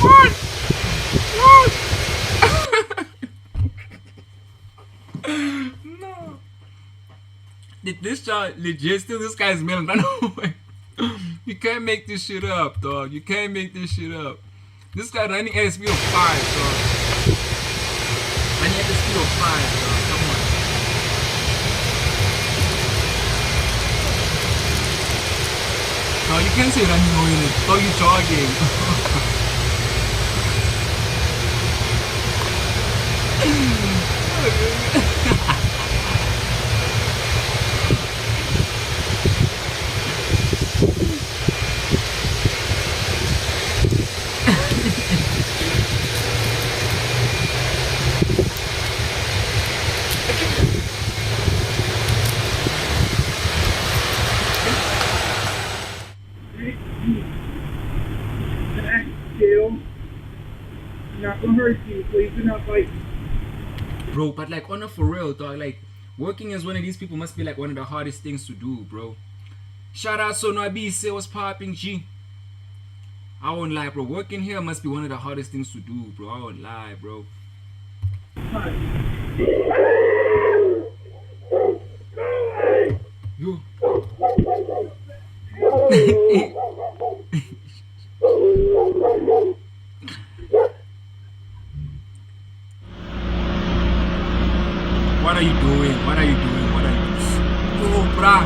What? What? No. Did this child legit steal this guy's mail and run away? You can't make this shit up, dog. You can't make this shit up. This guy running at the speed of 5, dog. Running at the speed of 5, dog. Come on. No, you can't say running away in it. Dog, you jogging. Not gonna hurt you. Please do not bite. Bro, but like on a for real, dog, like working as one of these people must be like one of the hardest things to do, bro. Shout out Sonabi, say what's popping, G. I won't lie, bro. Working here must be one of the hardest things to do, bro. I won't lie, bro. Yo. What are you doing? What are you doing? What are you doing? Yo, bruh.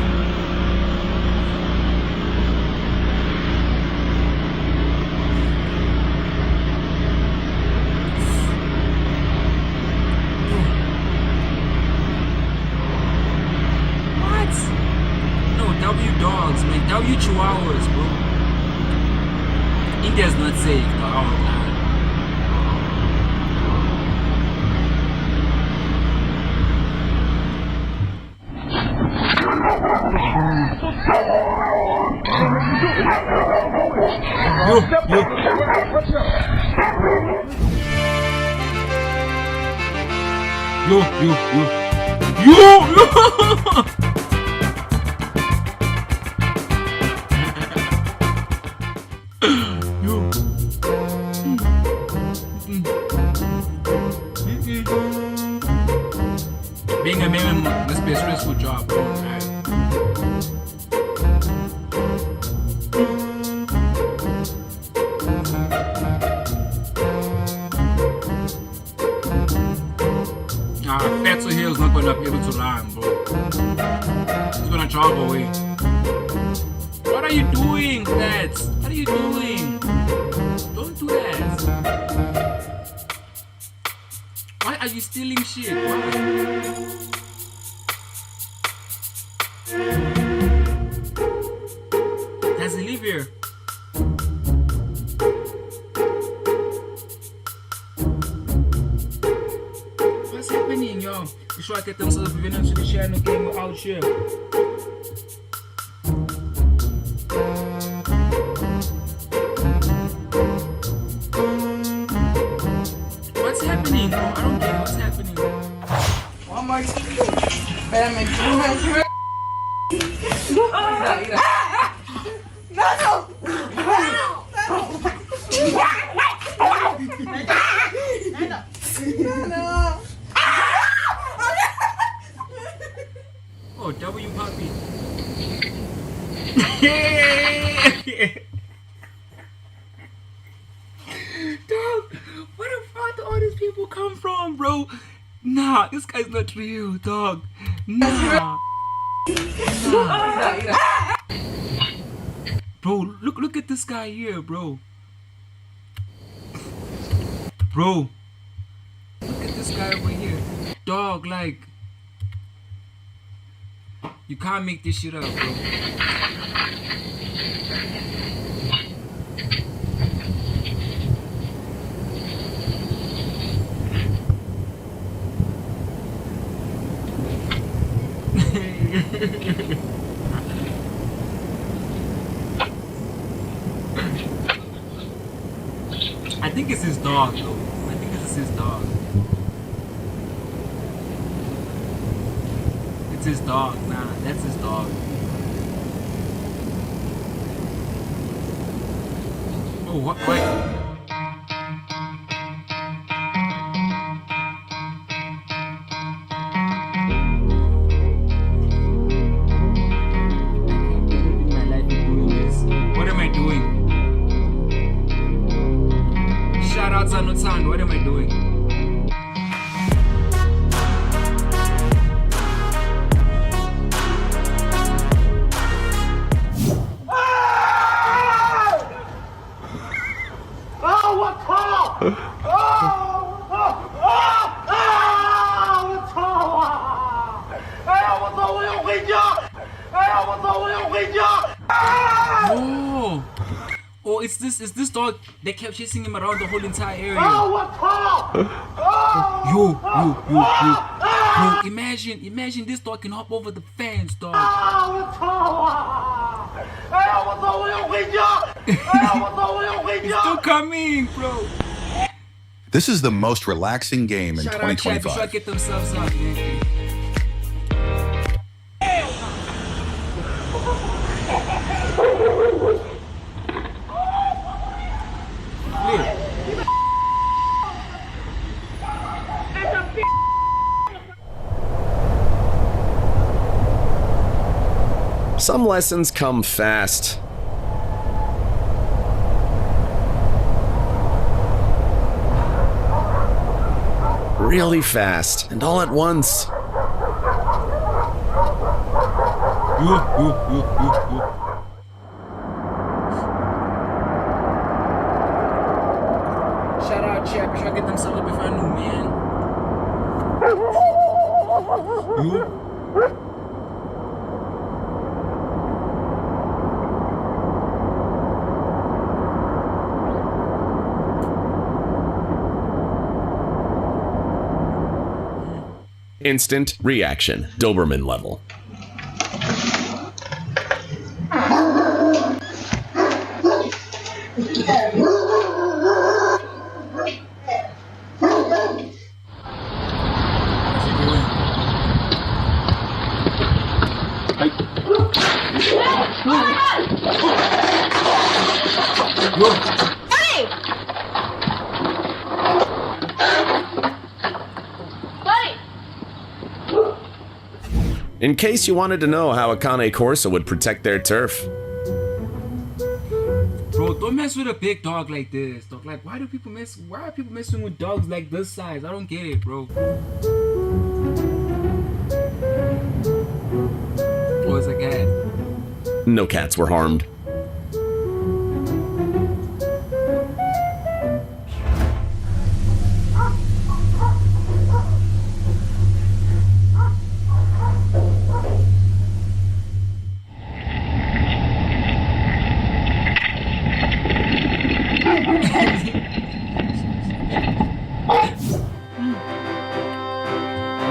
What? No, W dogs, man. W chihuahuas, bro. India's not safe, dog. I won't lie. Yo. Being a man must be a stressful job, bro. Fatso here is not gonna be able to run, bro. He's gonna jog away. What are you doing, Fats? What are you doing? Don't do that. Why are you stealing shit? Why? Does he live here? What's happening, yo? You sure I get themselves moving into the channel game out here? What's happening, bro? I don't get what's happening. One more time. Better make 200. Oh, W puppy. Dog, where the fuck do all these people come from, bro? Nah, this guy's not real, dog. Nah. Bro, look at this guy here, bro. Bro, look at this guy over here. Dog, like, you can't make this shit up, bro. I think it's his dog though. I think this is his dog. It's his dog. Nah, that's his dog. Oh, what? Wait. What am I doing? Oh, what call? Oh! Oh, it's this dog. They kept chasing him around the whole entire area. Oh, what call? Yo, imagine this dog can hop over the fence, dog. It's still coming, bro. This is the most relaxing game in Shout out chat, be sure to 2025. get themselves up, man. Some lessons come fast. Really fast, and all at once. Shout out chat, be sure to get themselves up before I knew, man. Instant reaction, Doberman level. In case you wanted to know how a Cane Corso would protect their turf. Bro, don't mess with a big dog like this, dog. Like, why are people messing with dogs like this size? I don't get it, bro. Oh, it's a cat. No cats were harmed.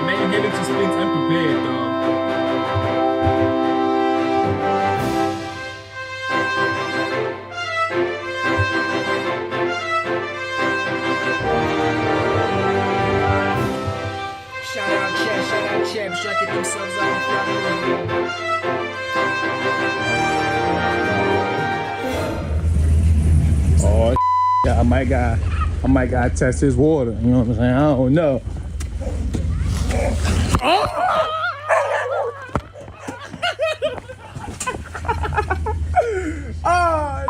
Man, heading to Springs unprepared, dog. Shout out chat, be sure to get themselves out in front of Oh, I might gotta test his water. You know what I'm saying? I don't know. Oh,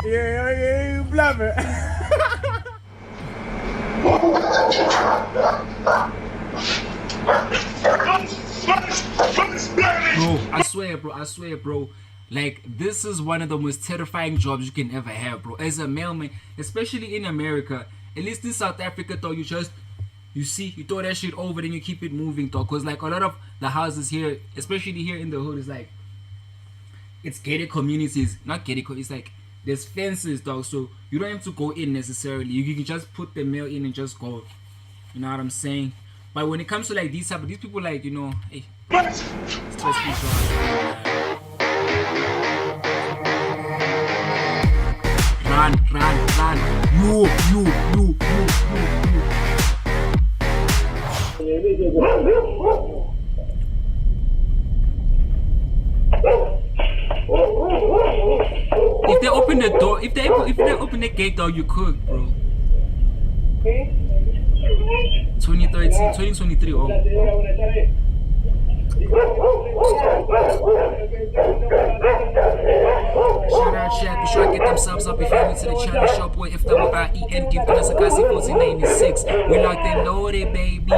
yeah, you bluffing. Bro, I swear, bro. Like, this is one of the most terrifying jobs you can ever have, bro. As a mailman, especially in America. At least in South Africa, though, you throw that shit over, then you keep it moving, though. Because, like, a lot of the houses here, especially here in the hood, is like, it's gated communities. Not gated, it's like, there's fences, dog. So, you don't have to go in necessarily. You can just put the mail in and just go. You know what I'm saying? But when it comes to, like, these people, like, you know, hey, Run. You. If they open the door, if they open the gate, though, you could, bro. 2023. Oh. Shout out chat, be sure to get themselves up if you're new to the channel. Shop boy FWIEN Team Tona Sakasi 1496. We locked and loaded, baby.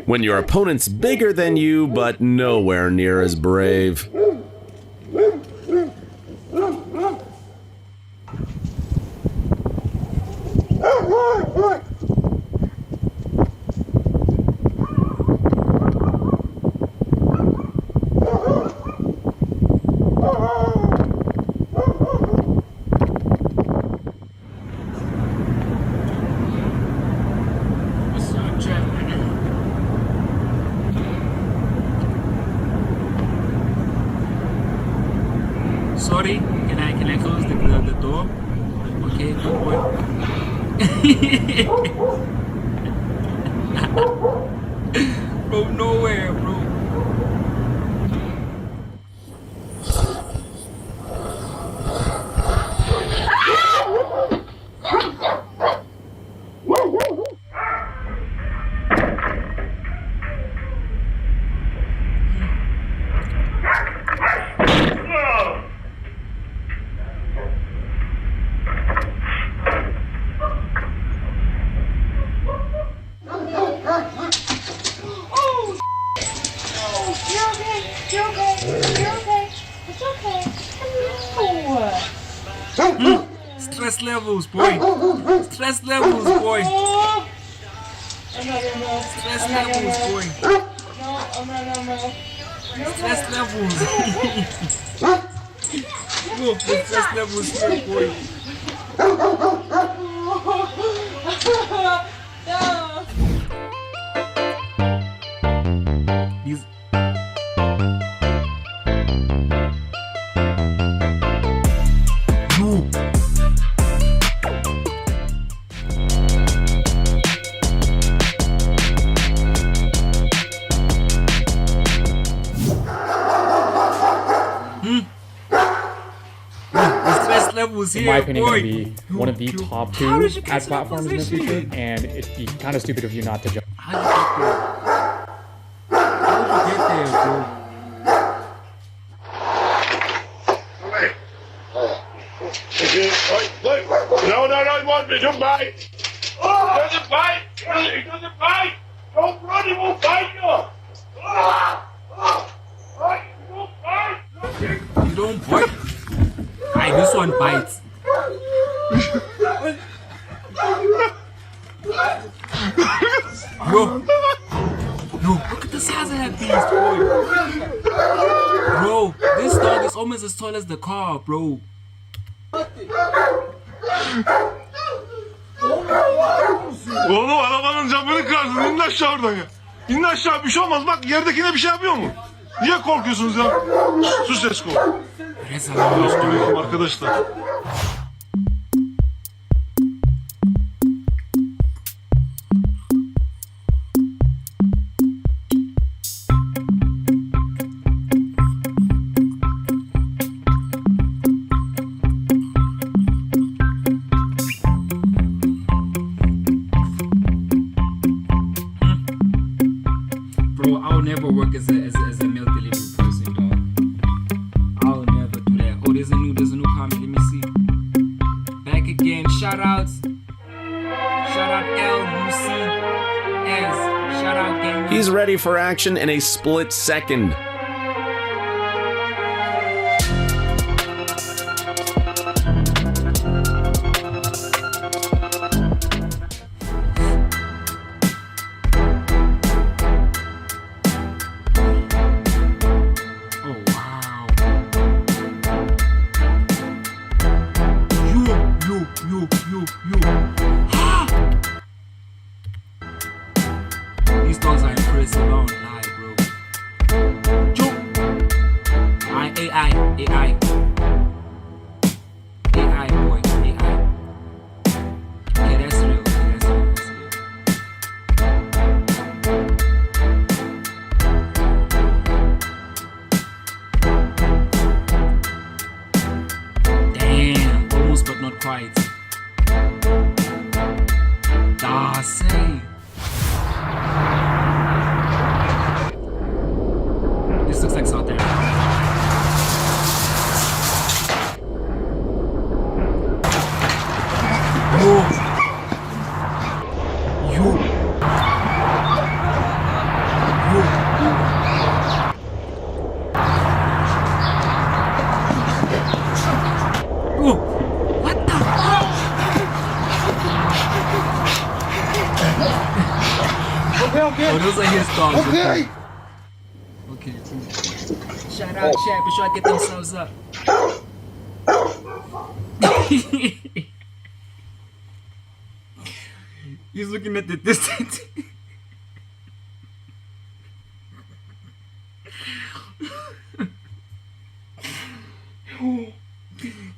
When your opponent's bigger than you, but nowhere near as brave. Sorry, can I close the door? Okay, good boy. From nowhere, bro. Stress levels, boy. Stress levels, boy. Stress levels, boy. Stress levels. Look, the stress levels here, boy. These. Levels in here, my opinion, boy. going to be one of the top 2 ad platforms in the future, and it'd be kind of stupid of you not to jump. How did you get there, bro? No, he won't be. Don't bite. Oh, he doesn't bite. He doesn't bite. Don't run, he won't bite you. You don't bite. Aye, this one bites. Bro, look at the size of that beast, boy. Bro, this dog is almost as tall as the car, bro. Oğlum arabanın camını kırdın. İn aşağı oradan ya. İn aşağı, bir şey olmaz. Bak yerdekine bir şey yapıyor mu? Niye korkuyorsunuz ya? Sus Esko. Arkadaşlar. Bro, I'll never work as a milk delivery person, dog. I'll never do that. Oh, there's a new comment. Let me see. Back again. Shout out LUCS. Shout out gang. He's ready for action in a split second. a long lie, bro. Joke. AI, boy, AI. Yeah, that's real. Damn, almost but not quite. Say. This looks like South Africa. What the fuck? Okay. Oh, those are his dogs. Okay. Okay. Shout out, chat. Be sure to get themselves up. He's looking at the distance.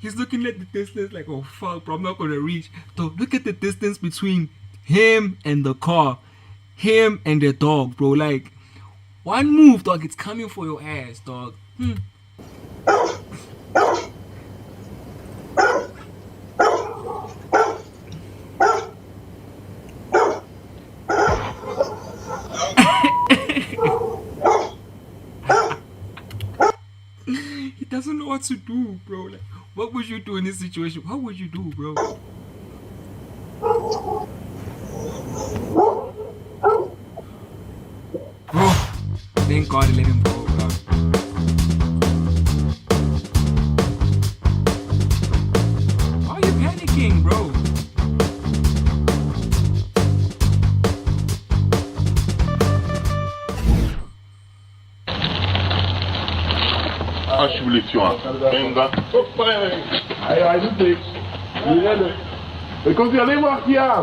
He's looking at the distance like, oh fuck, bro, I'm not gonna reach. So look at the distance between him and the car, him and the dog, bro. Like, one move, dog, it's coming for your ass, dog. He doesn't know what to do, bro. Like, what would you do in this situation? What would you do, bro? Bro, thank God he let him go, bro. Why are you panicking, bro? Venga. Aí, não tem. Eu consegui nem maquiar.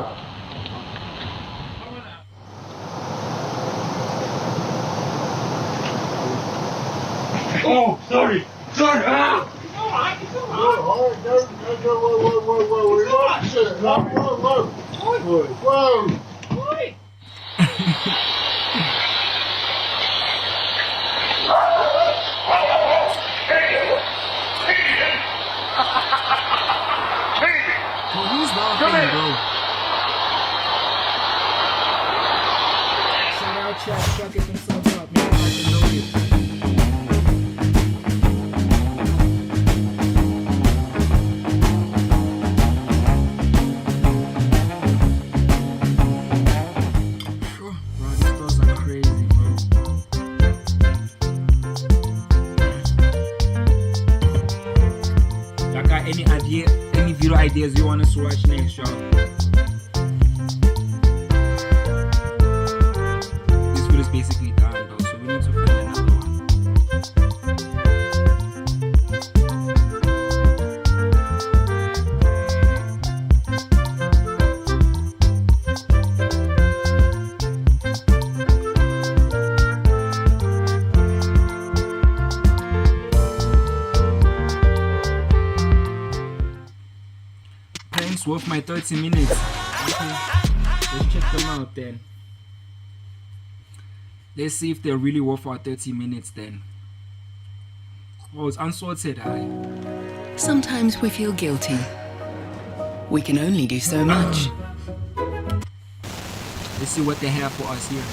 Oh, sorry. Sorry. Ah! Who's laughing, bro? Shout out, chat. Try to get themselves up, man. I can know it. Bro, these dogs are crazy, bro. Y'all got any idea? Any video ideas you want us to watch next, y'all? This video is basically done, though, so we need to find another one. Pranks worth my 30 minutes. Okay. Let's check them out then. Let's see if they're really worth our 30 minutes then. Oh, it's unsorted. Hi. Sometimes we feel guilty. We can only do so much. Let's see what they have for us here.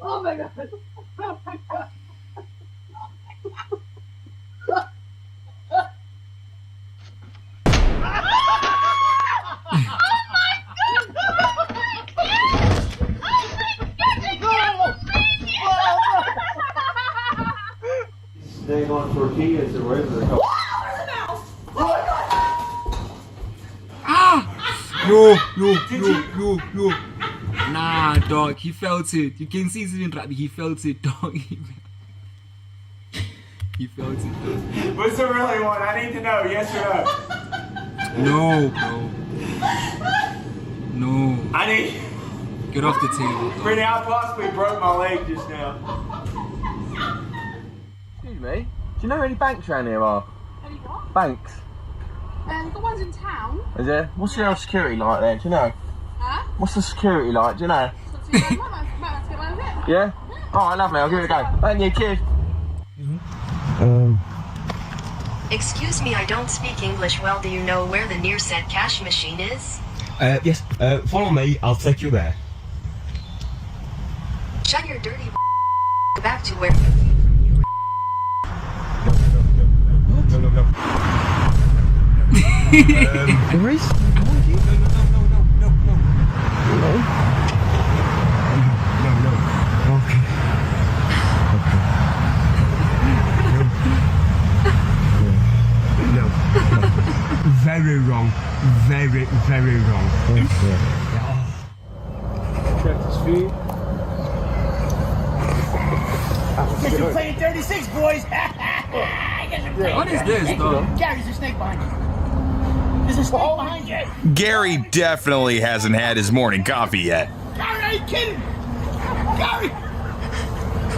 Oh my god. Oh my god. Staying on tortillas or whatever they're called. Ah! Yo. Nah, dog, he felt it. You can see he's in rugby. He felt it, dog. He felt it, dog. What's the really one? I need to know. Yes or no? No, bro. No. I need. Get off the table. Brittany, I possibly broke my leg just now. Excuse me. Do you know where any banks around here are? Any what? Banks. The ones in town. Is there? What's your security like there? Do you know? Huh? What's the security like? Do you know? Not too bad. Might have to get one of it. Yeah? Alright, lovely. I'll give it a go. Thank you. Cheers. Excuse me, I don't speak English well. Do you know where the near said cash machine is? Yes. Follow me. I'll take you there. Shut your dirty back to where Maurice? Very wrong. Very, very wrong. Check his feet. You're playing 36, boys. What is this, though? Gary, there's a snake behind you. There's a snake behind you. Gary definitely hasn't had his morning coffee yet. Gary, are you kidding? Gary!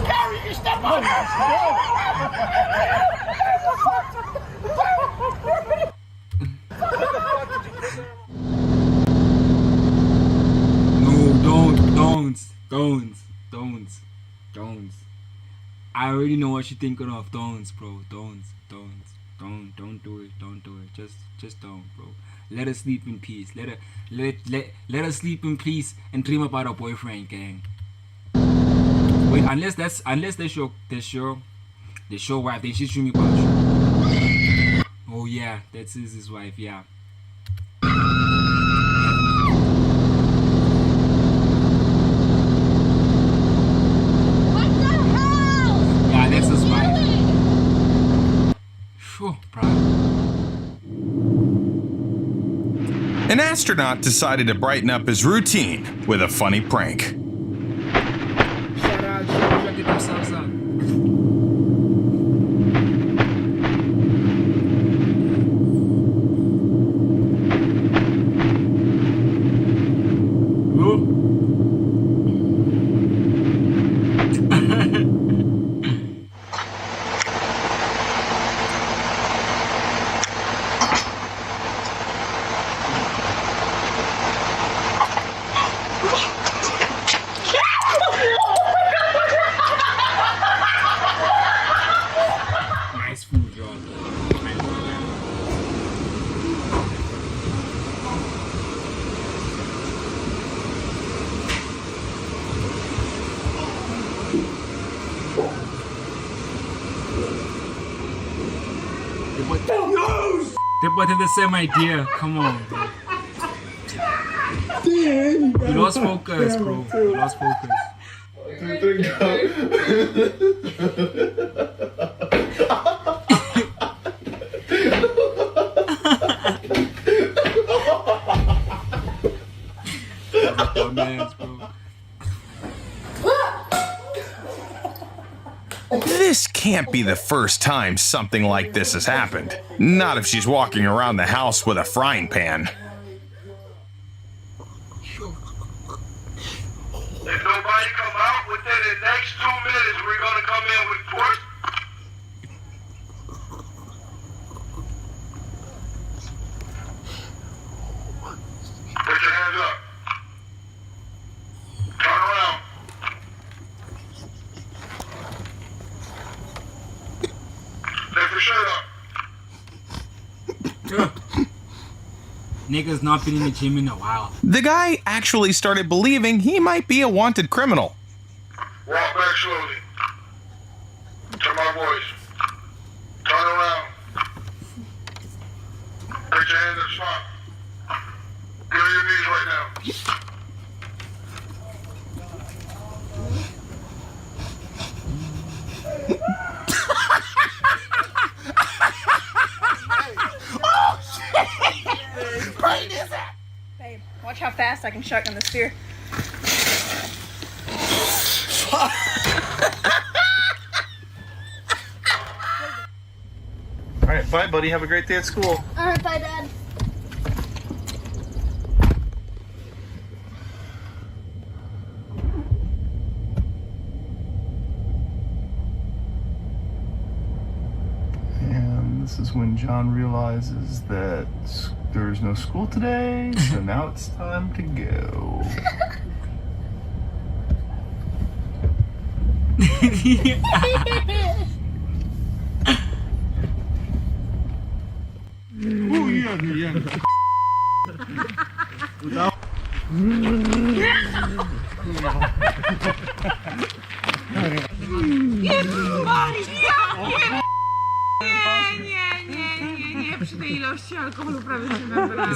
Gary, you step on me! No, don't. I already know what you're thinking of. Don't, bro. Don't do it. Just don't, bro. Let her sleep in peace. Let her sleep in peace and dream about her boyfriend, gang. Wait, unless that's your wife, then she's dreaming about you. Oh yeah, that's his wife, yeah. Yeah, that's his wife. Phew, bro. An astronaut decided to brighten up his routine with a funny prank. Shout out, Joe, get themselves up. Nice food, John. They both have the same idea. Come on, bro. You lost focus, bro. You lost focus. This can't be the first time something like this has happened. Not if she's walking around the house with a frying pan. If nobody come out within the next 2 minutes, we're gonna come in with force. Put your hands up. Turn around. Lift your shirt up. Niggas not been in the gym in a while. The guy actually started believing he might be a wanted criminal. Walk back slowly. To my voice. Turn around. Put your hands up spot. Get on your knees right now. Oh, shit! Brain is that? Babe, watch how fast I can shotgun the spear. All right, bye, buddy. Have a great day at school. All right, bye, Dad. this is when John realizes that there's no school today, so now it's time to go. Oh, yeah. This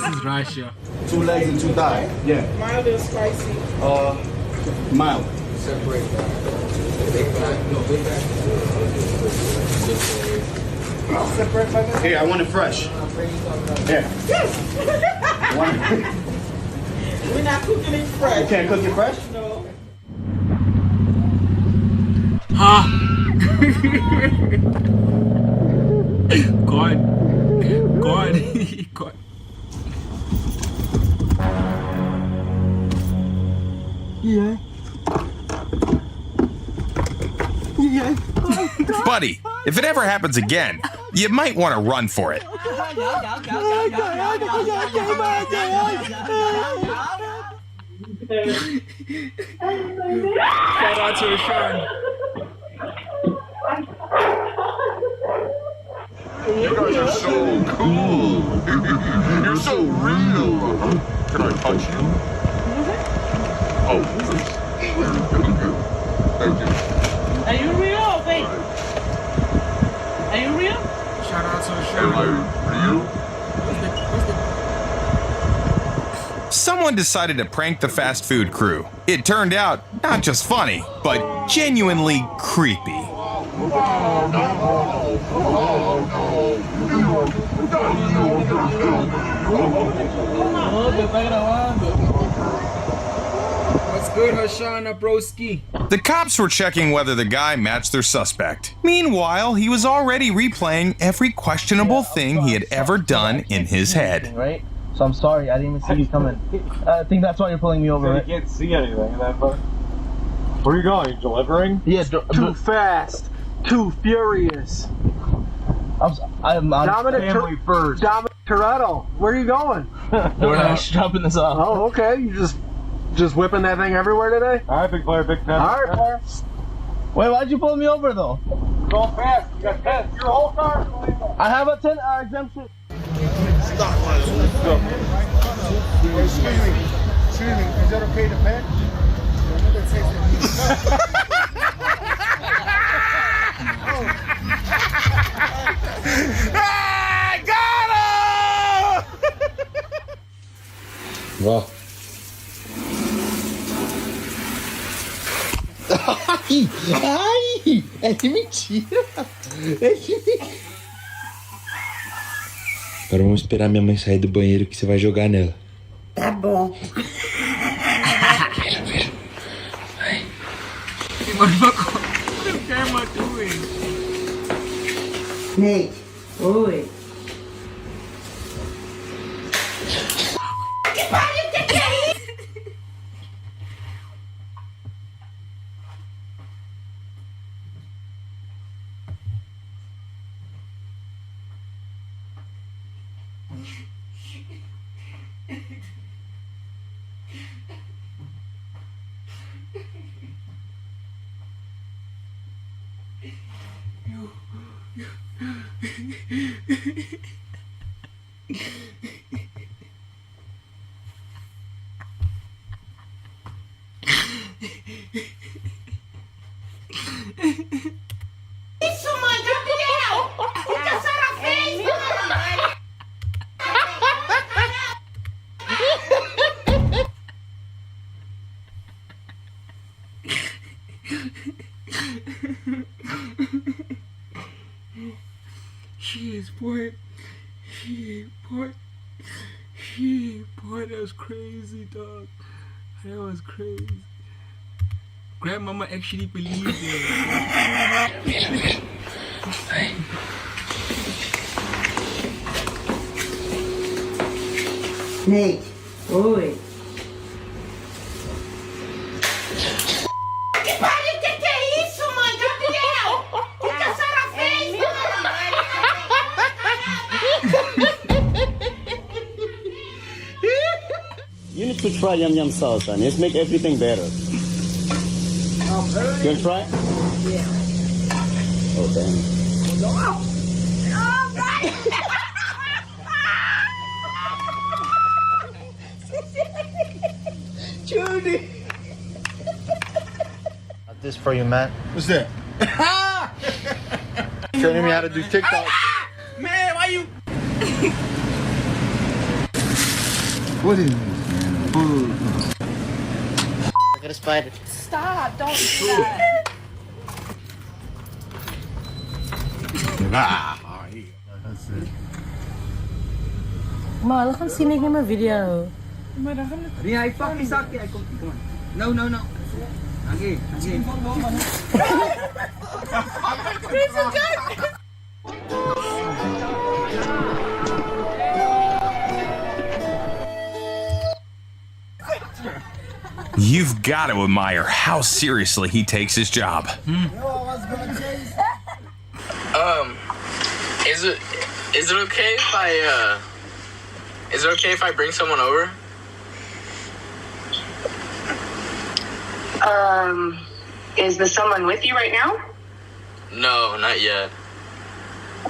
is Russia. 2 legs and 2 thighs. Yeah. Mild or spicy? Mild. Separate that. Big fat? No, big fat. Separate by Here, I want it fresh. Here. We're not cooking it fresh. You can't cook it fresh? No. Huh? God. Yeah. Buddy, if it ever happens again, you might want to run for it. Shout out to Sean. You guys are so cool. You're so real. Can I touch you? Oh, please. Thank you. Are you real or fake? Are you real? Shout out to Am I real? Someone decided to prank the fast food crew. It turned out not just funny, but genuinely creepy. What's good, Hashana Broski? The cops were checking whether the guy matched their suspect. Meanwhile, he was already replaying every questionable thing he had ever done in his head. Right? So I'm sorry, I didn't even see you coming. I think that's why you're pulling me over, right? You can't see anything in that part. Where are you going? Delivering? Yeah, Too fast. Too furious. I'm Family first. Dominic Toretto, where are you going? We're not dropping this off. Oh, okay. You just whipping that thing everywhere today? All right, big player, big pen. All right, player. Wait, why'd you pull me over though? Go fast. You got 10. Your whole car. I have a 10 exemption. Stop. Let's go. Excuse me. Is that okay to pet? Wow. Ai! É de mentira! É de mentira! Agora vamos esperar minha mãe sair do banheiro que você vai jogar nela. Tá bom. Vira. Vai. What the camera doing? Nate. Oi. Que pariu, que é isso? Isso, mãe, Gabriel! O que a senhora fez, mãe? Shit, boy, that was crazy, dog. That was crazy. Grandmama actually believed it. Vira. Vai. Nate. Oi. Que pariu, que é isso, mãe? Gabriel! O que a senhora fez, mãe? to try yum yum sauce, and it make everything better. You want to try? Yeah. Oh, damn. Judy. This for you, man. What's that? Training me how to do TikTok. Man, why you? What is this, man? I got a spider. Stop! Don't do that. That's it. Ma, we gaan sinig niya my video. Yeah, I fucking suck it. Come on. No. Again. You've got to admire how seriously he takes his job. Is it okay if I bring someone over? Is the someone with you right now? No, not yet.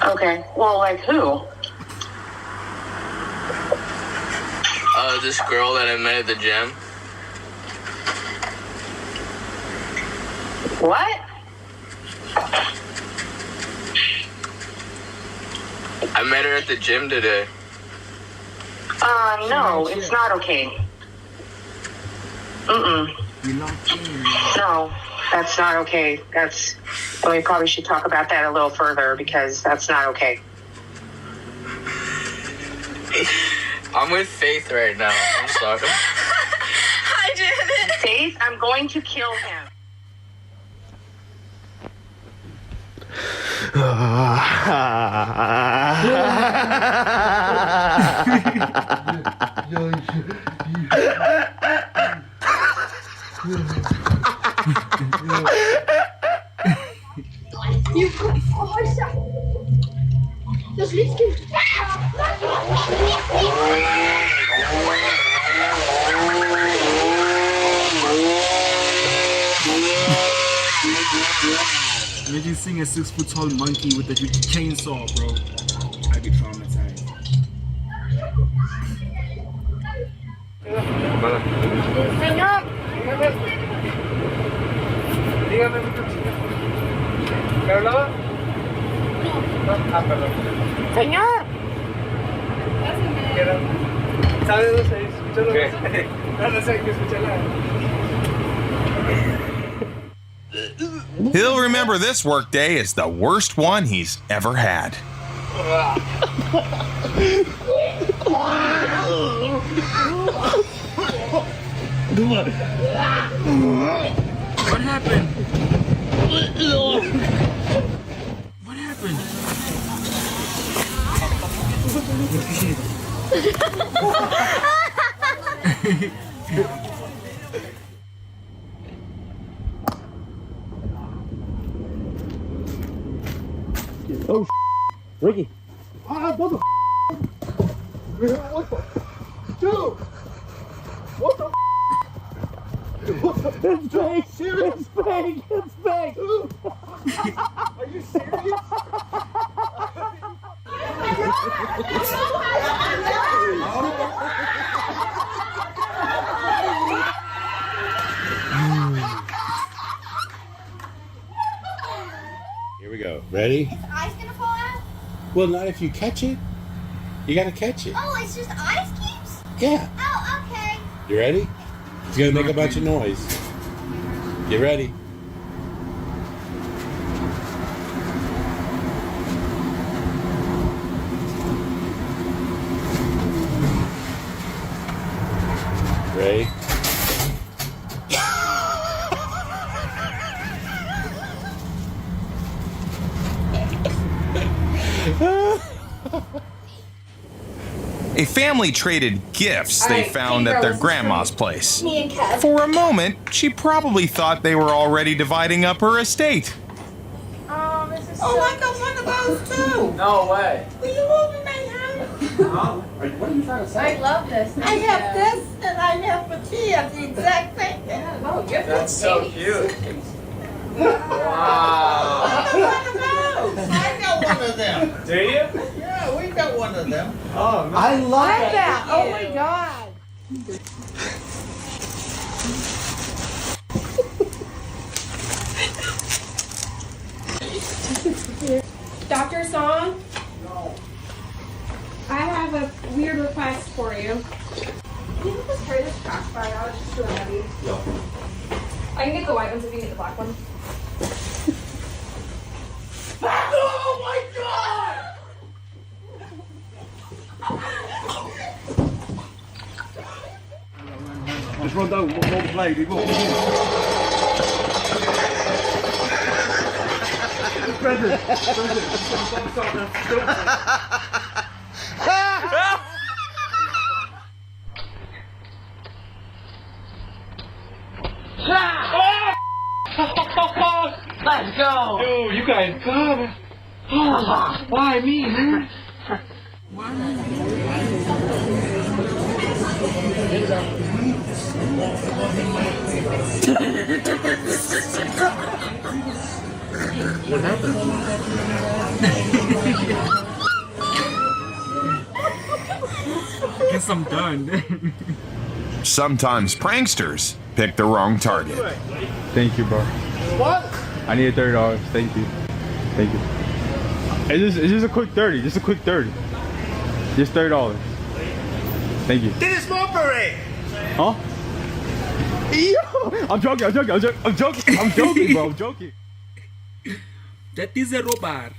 Okay. Well, like who? This girl that I met at the gym. What? I met her at the gym today. No, it's not okay. No, that's not okay. Well, we probably should talk about that a little further because that's not okay. I'm with Faith right now. I'm sorry. I did it. Faith, I'm going to kill him. Das Lichtskind. Imagine seeing a 6-foot-tall monkey with a chainsaw, bro. I'd be traumatized. Señor. Dígame, ¿me hablaba? Perdón. Señor. ¿Sabe dónde se escuchó lo que? No sé qué escucharla. He'll remember this workday as the worst one he's ever had. What happened? What happened? Oh, Ricky. Ah, what the What the? Dude! What the? It's fake! It's fake! It's fake! Are you serious? Here we go. Ready? Is the ice gonna fall out? Well, not if you catch it. You gotta catch it. Oh, it's just ice cubes? Yeah. Oh, okay. You ready? It's gonna make a bunch of noise. Get ready. Ready? A family traded gifts they found at their grandma's place. Me and Kev. For a moment, she probably thought they were already dividing up her estate. Oh, this is I got one of those too. No way. Will you move me, man? What are you trying to say? I love this. I have this and I have the tea at the exact same time. Oh, you're That's so cute. Wow. I got one of them. Do you? Yeah, we got one of them. Oh, man. I love Like that. that. Oh my god. Dr. Song? No. I have a weird request for you. Can you just carry this trash bag out? It's just really heavy. Yeah. I can get the white ones if you can get the black one. Oh my god! Just run down, roll the blade, he will. Brendan, Let's go. Yo, you guys got it. Oh, why me, man? What happened? Guess I'm done. Sometimes pranksters pick the wrong target. Thank you, bro. What? I need $30. Thank you. Thank you. It's just a quick 30. Just a quick 30. Just $30. Thank you. This is more parade. Huh? Yo! I'm joking, bro. I'm joking. That is a robber.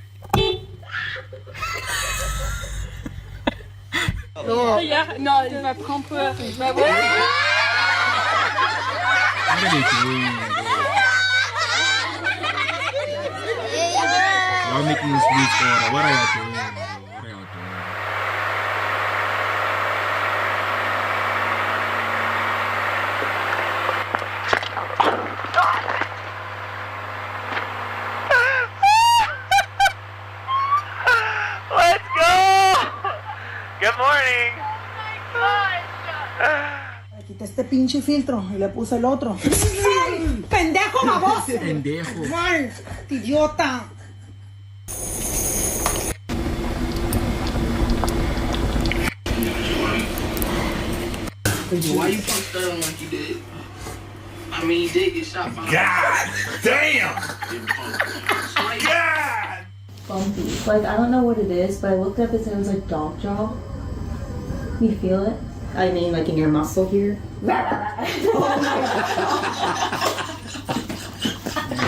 Yeah, non, il m'a prend peur. Bah ouais. What are you doing? Y'all making this weird order. What are y'all doing? What are y'all doing? Let's go. Good morning. Le quité este pinche filtro y le puse el otro. ¡Pendejo baboso! Pendejo. ¡Mal! ¡Idiota! Why you fucked that up like you did? I mean, you did get shot by God damn! God! Bumpy. Like, I don't know what it is, but I looked up and said it was like dog jaw. You feel it? I mean, like in your muscle here.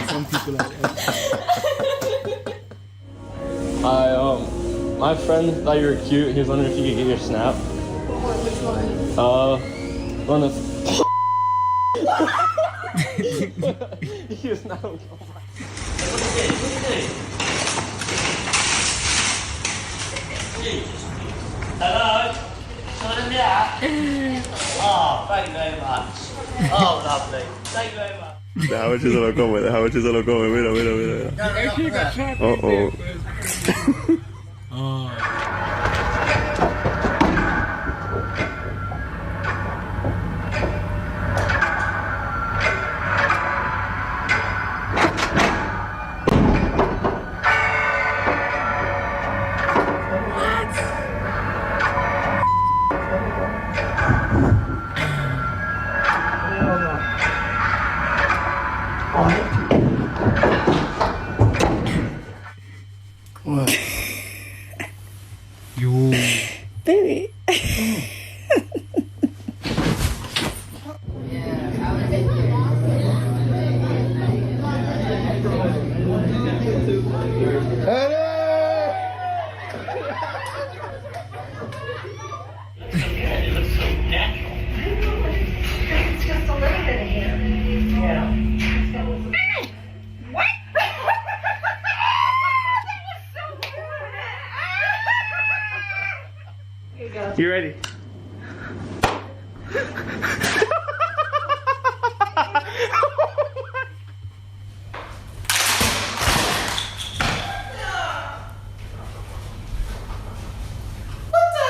Some people are My friend thought you were cute. He was wondering if you could get your snap. Which one? One of. He was not okay. Hello? Someone there? Oh, thank you very much. Oh, lovely. Thank you very much. Déjame si se lo come, mira, mira. What? Yo. Baby. It's just a little bit of hair. Yeah. What? Here you go. You ready? What the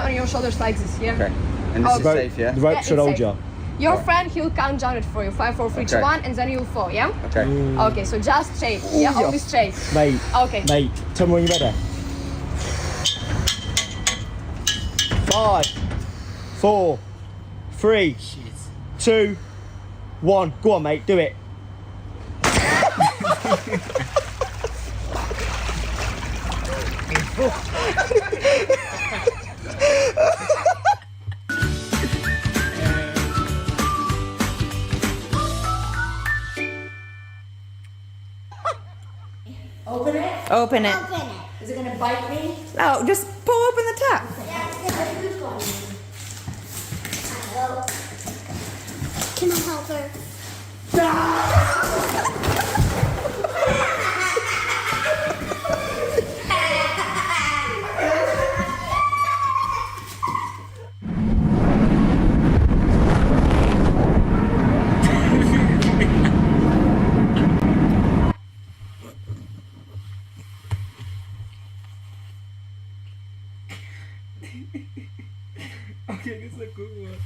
on your shoulders like this, yeah? Okay. And this is safe, yeah? The rope Yeah, should it's hold safe. you. Your friend, he'll count down it for you. 5, 4, 3, 2, Okay. 1, and then you'll fall, yeah? Okay. Okay, so just straight. Yeah, yeah. only straight. Mate. Okay. Mate, tell me when you're ready. 5, 4, 3, 2, 1. Go on, mate. Do it. Open it. Open it. Is it gonna bite me? No, just pull open the top. Can I help her? Okay, this is a good one.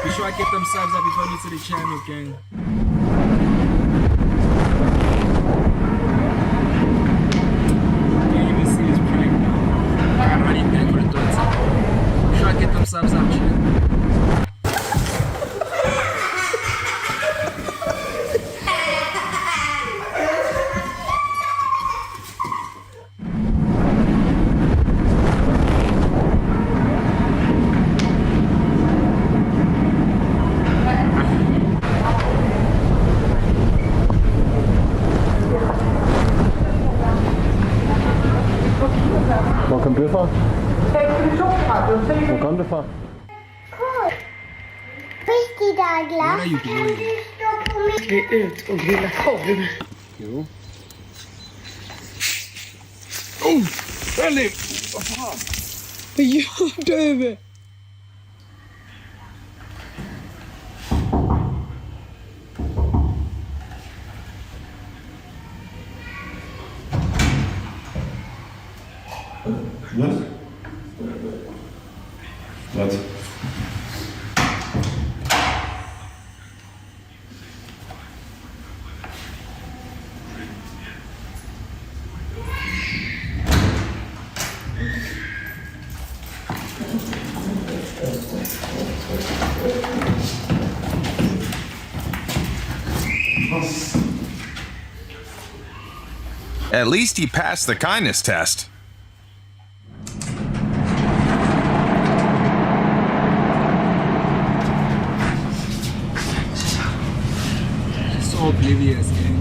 Be sure I get them subs up before you to the channel, gang. Can't even see this prank now. I gotta run it back for the third time. Be sure I get them subs up, chat. Welcome to far. Welcome to far. What are you doing? Ut och grilla korv. Jo. Oh! Ellie! Vad fan? Vad gör du? What? What? At least he passed the kindness test. So oblivious, gang.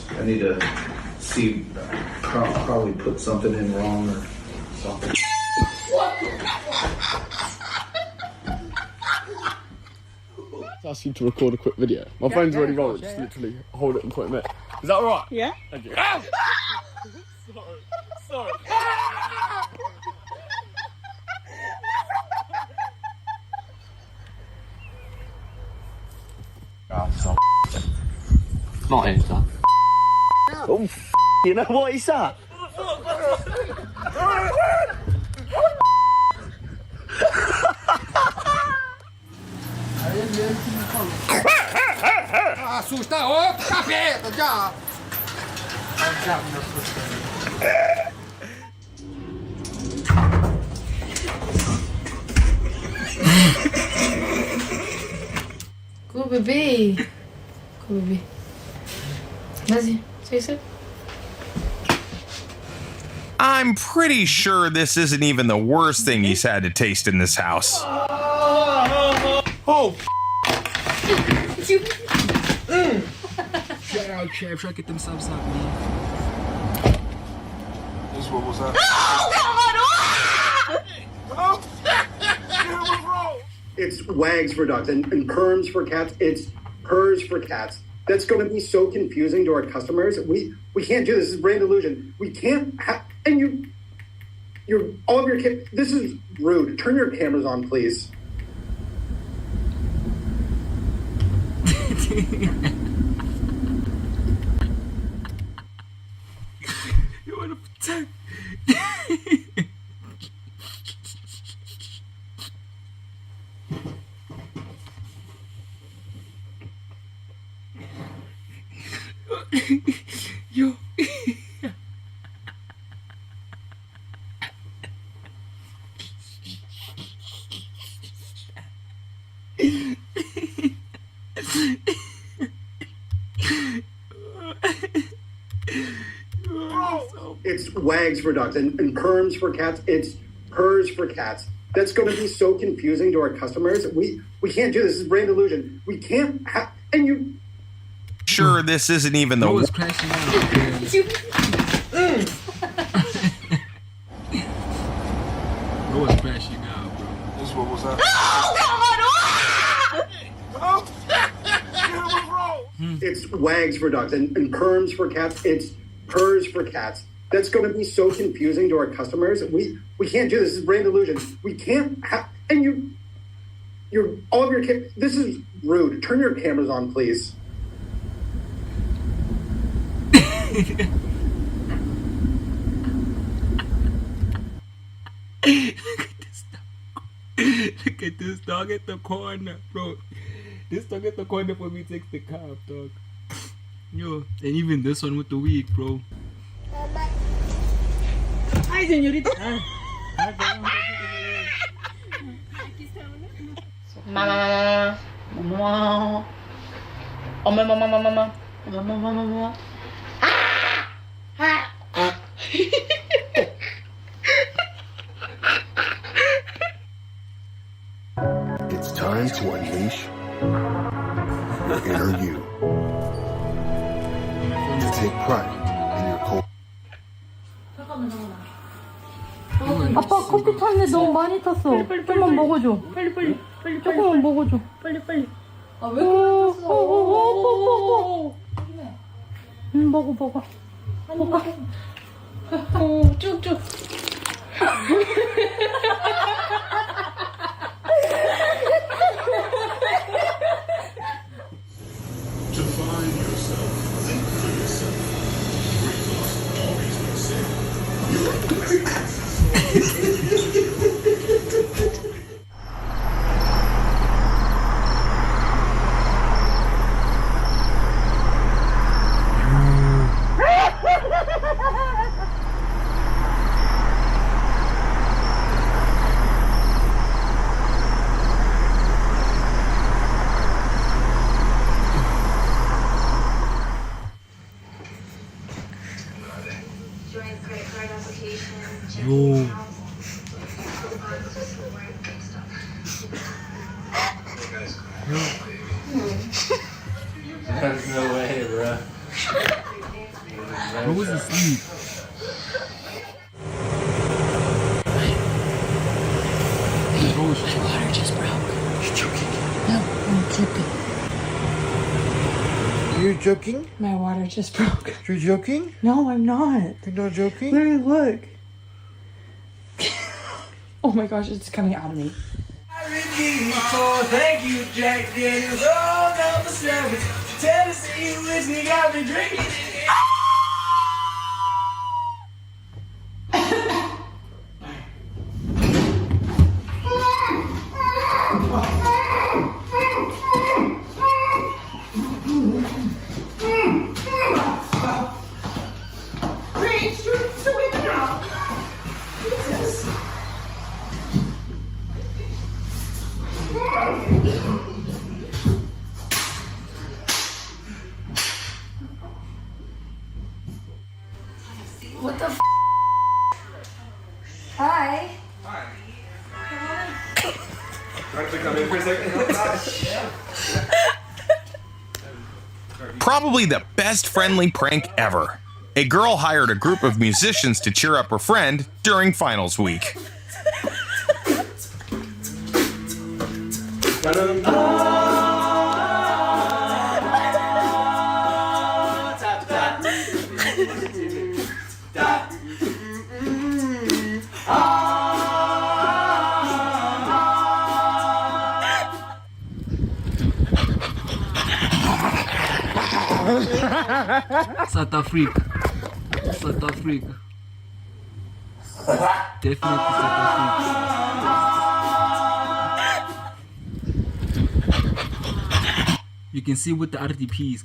I need to see, probably put something in wrong or something. Ask you to record a quick video. My phone's already rolling, just literally hold it and put it in. Is that alright? Yeah. Thank you. Ah! Sorry. Not here, son. Oh, you know what he said? assusta outro capeta, já. Go, bebê. Go, bebê. Vas-y, c'est ça. I'm pretty sure this isn't even the worst thing he's had to taste in this house. Oh, Shout out, Trev. Try to get them subs up, man. This what was that? It's wags for dogs and perms for cats. It's purrs for cats. That's going to be so confusing to our customers. We can't do this. This is brand illusion. We can't have, and you're all of your kids. This is rude. Turn your cameras on, please. You want to protect? Yo. It's wags for dogs and perms for cats. It's purrs for cats. That's going to be so confusing to our customers. We can't do this. This is brand illusion. We can't have, and you. Sure, this isn't even the Noah's crashing out. Noah's crashing out, bro. This what was that? It's wags for dogs and perms for cats. It's purrs for cats. That's going to be so confusing to our customers. We can't do this. This is brand illusion. We can't have, and you're all of your kids. This is rude. Turn your cameras on, please. Look at this dog at the corner, bro. This dog at the corner for me takes the cop, dog. Yo, and even this one with the week, bro. Hi, señorita. Mama. Mama. Oh, mama. Mama. It's time to unleash your inner you. To take pride in your culture. 아빠 커피 탔는데 너무 많이 탔어. 좀만 먹어줘. 빨리. 조금만 먹어줘. 빨리. 아, 왜 이렇게 탔어? 먹어. 쭉쭉. Yo. There's no way, bro. Bro was asleep. My water just broke. You're joking. No, I'm joking. You're joking? My water just broke. You're joking? No, I'm not. You're not joking? Literally, look. Oh my gosh, it's coming out of me. Thank you, Jack Daniels. Oh, number 7. Tennessee whiskey got me drinking. What the f? Hi. Probably the best friendly prank ever. A girl hired a group of musicians to cheer up her friend during finals week. South Africa. South Africa. Definitely South Africa. You can see with the RDPs.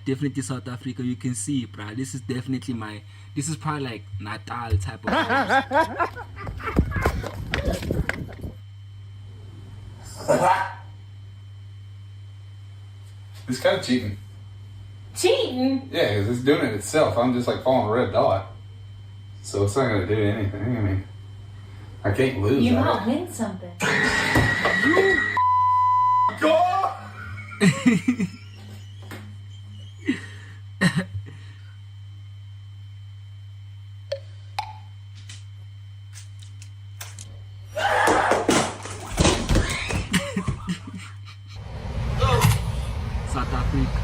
Definitely South Africa. You can see, bruh. This is definitely this is probably like Natal type of It's kind of cheating. Cheating? Yeah, because it's doing it itself. I'm just like following a red dot. So it's not going to do anything. I mean, I can't lose. You right? might win something. God! South Africa.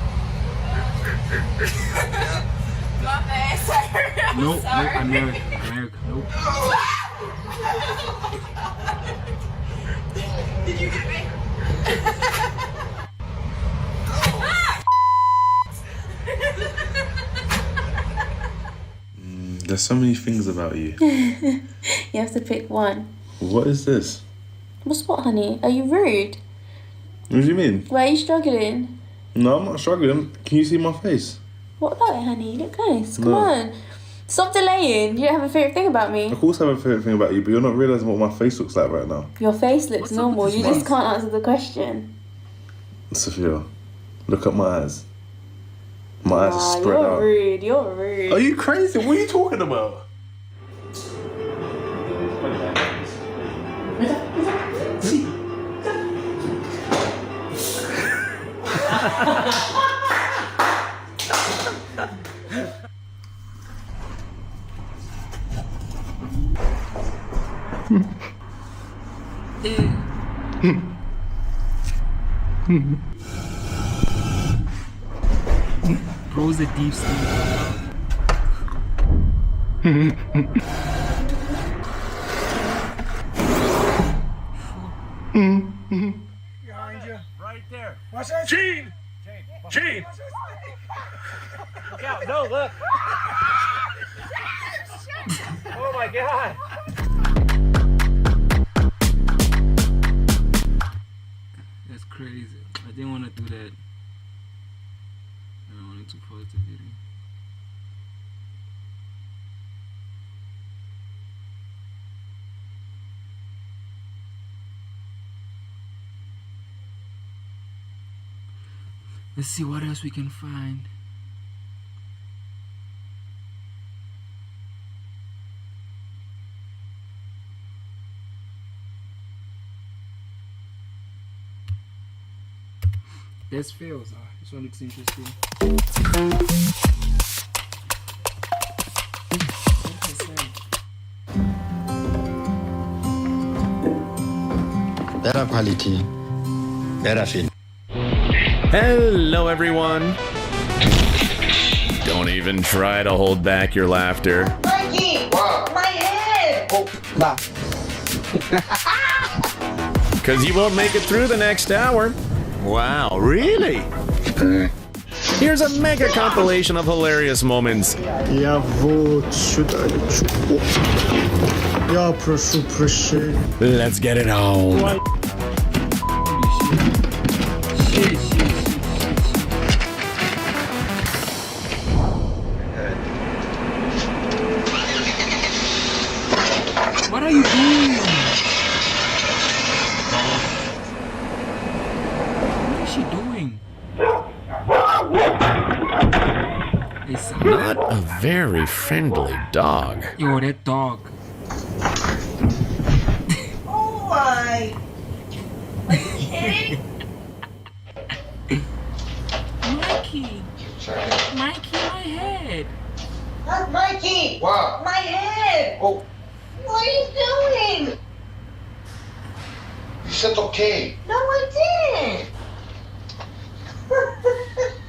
Nope, nope, America, nope. Did you get me? There's so many things about you. You have to pick one. What is this? What's what, honey? Are you rude? What do you mean? Why are you struggling? No, I'm not struggling. Can you see my face? What about it, honey? You look nice. Come No. on. Stop delaying. You don't have a favourite thing about me. Of course I have a favourite thing about you, but you're not realising what my face looks like right now. Your face looks What's up normal. with You this just face? can't answer the question. Sophia, look at my eyes. My eyes are spread You're out. rude. You're rude. Are you crazy? What are you talking about? Bro's a deep sleep. Right there. Watch that. Gene! Gene! Look out. No, look. Oh my God. That's crazy. I didn't want to do that. I wanted to pause the video. Let's see what else we can find. Best fails. This one looks interesting. Better quality, better feel. Hello, everyone. Don't even try to hold back your laughter. Mikey! My head! Because you won't make it through the next hour. Wow, really? Here's a mega compilation of hilarious moments. Let's get it on. What are you doing? What is she doing? Hey, Not a very friendly dog. Yo, that dog. Oh my. Are you kidding? Mikey. Mikey, my head. Not Mikey. Wow. My head. Oh, What are you doing? you said okay. No, I didn't.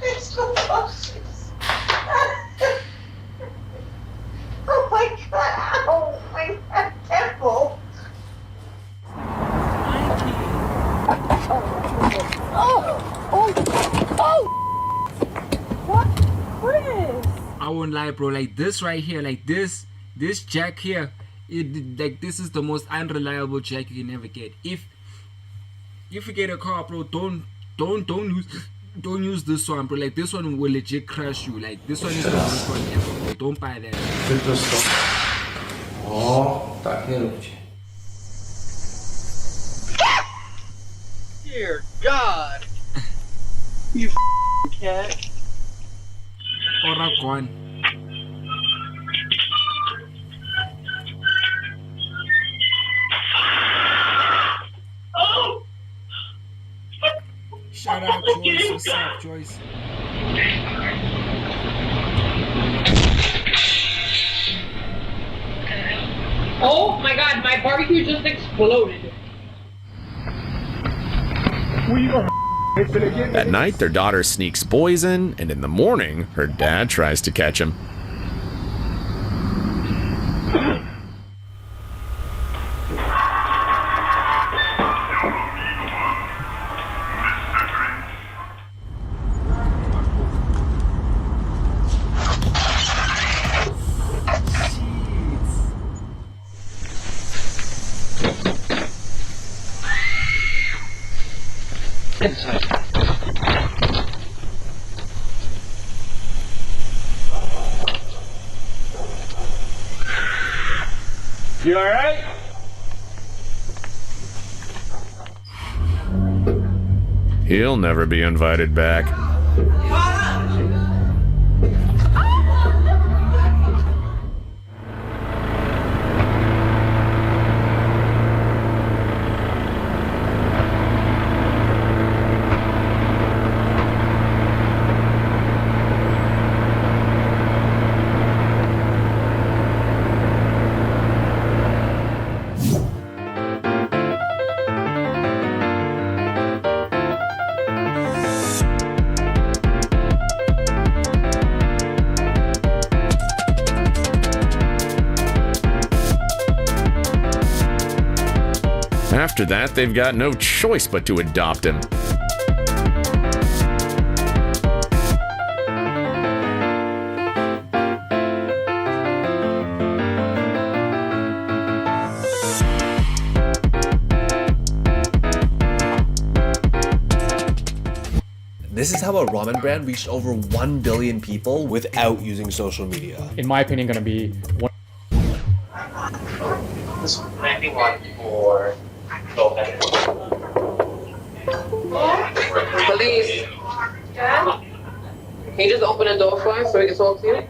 It's so nauseous. Oh my god. Ow. My temple. What is? I won't lie, bro. Like this right here, like this jack here, like this is the most unreliable jack you can ever get. If you get a car, bro, don't use this one, bro. Like this one will legit crash you. Like this one is the worst one ever, bro. Don't buy that. Oh, tak nie róbcie. Dear God. You cat. Oragon. Oh! Shout out Joyce. What's up, Joyce? Oh my god, my barbecue just exploded. At night, their daughter sneaks boys in, and in the morning, her dad tries to catch him. You alright? He'll never be invited back. After that, they've got no choice but to adopt him. This is how a ramen brand reached over 1 billion people without using social media. In my opinion, gonna be one. This might be one for Police. Can you just open the door for us so we can talk to you?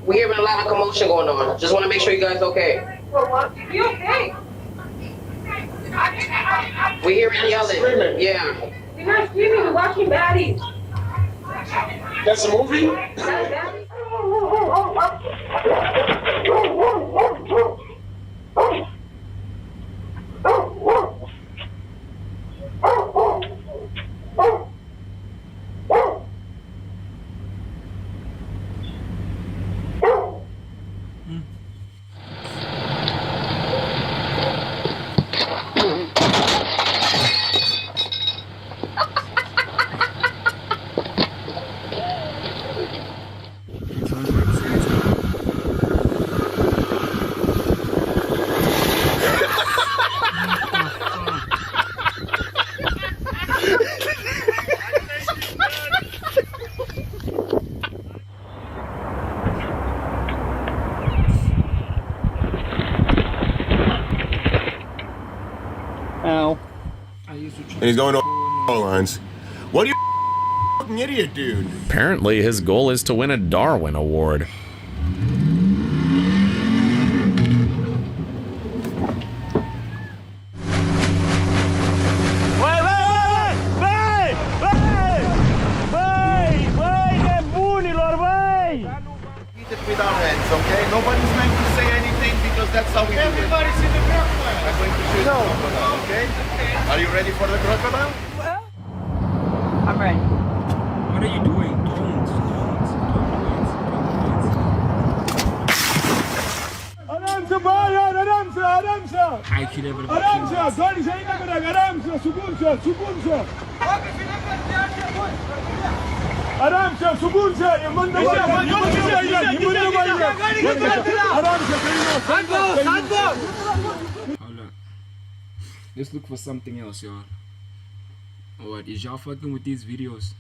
We're hearing a lot of commotion going on. Just want to make sure you guys okay. You okay? We're hearing yelling. Yeah. You're not screaming, we're watching baddies. That's a movie? Ow. And he's going to lines. What do you idiot, dude. Apparently, his goal is to win a Darwin Award. With our hands, okay? Nobody's meant to say anything because that's how we do it. Everybody's in the crocodile. I'm going to shoot the crocodile, okay? Are you ready for the crocodile? I'm ready. What are you doing? Let's look for something else, y'all. Oh, what is y'all fucking with these videos?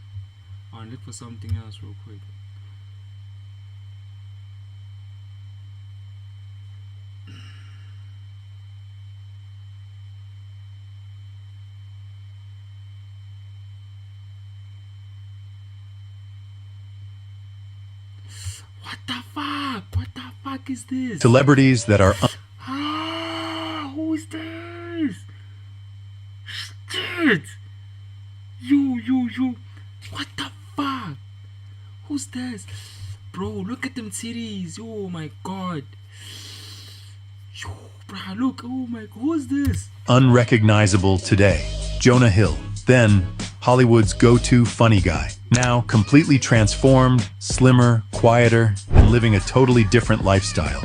Alright, look for something else real quick. What the fuck? What the fuck is this? Celebrities that are Who is this? Shit! You. What the fuck? Who's this? Bro, look at them titties. Oh my god. Yo, bro, look. Oh my god. Who's this? unrecognizable today. Jonah Hill, then Hollywood's go-to funny guy, now completely transformed, slimmer, quieter, and living a totally different lifestyle.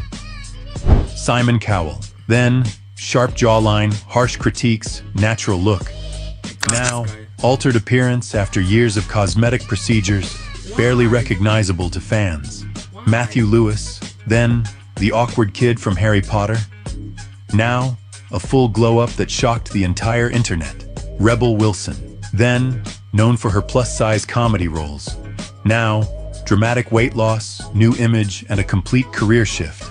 Simon Cowell, then sharp jawline, harsh critiques, natural look. Now, altered appearance after years of cosmetic procedures, barely recognizable to fans. Matthew Lewis, then the awkward kid from Harry Potter. Now, a full glow-up that shocked the entire internet. Rebel Wilson, then known for her plus-size comedy roles. Now, dramatic weight loss, new image, and a complete career shift.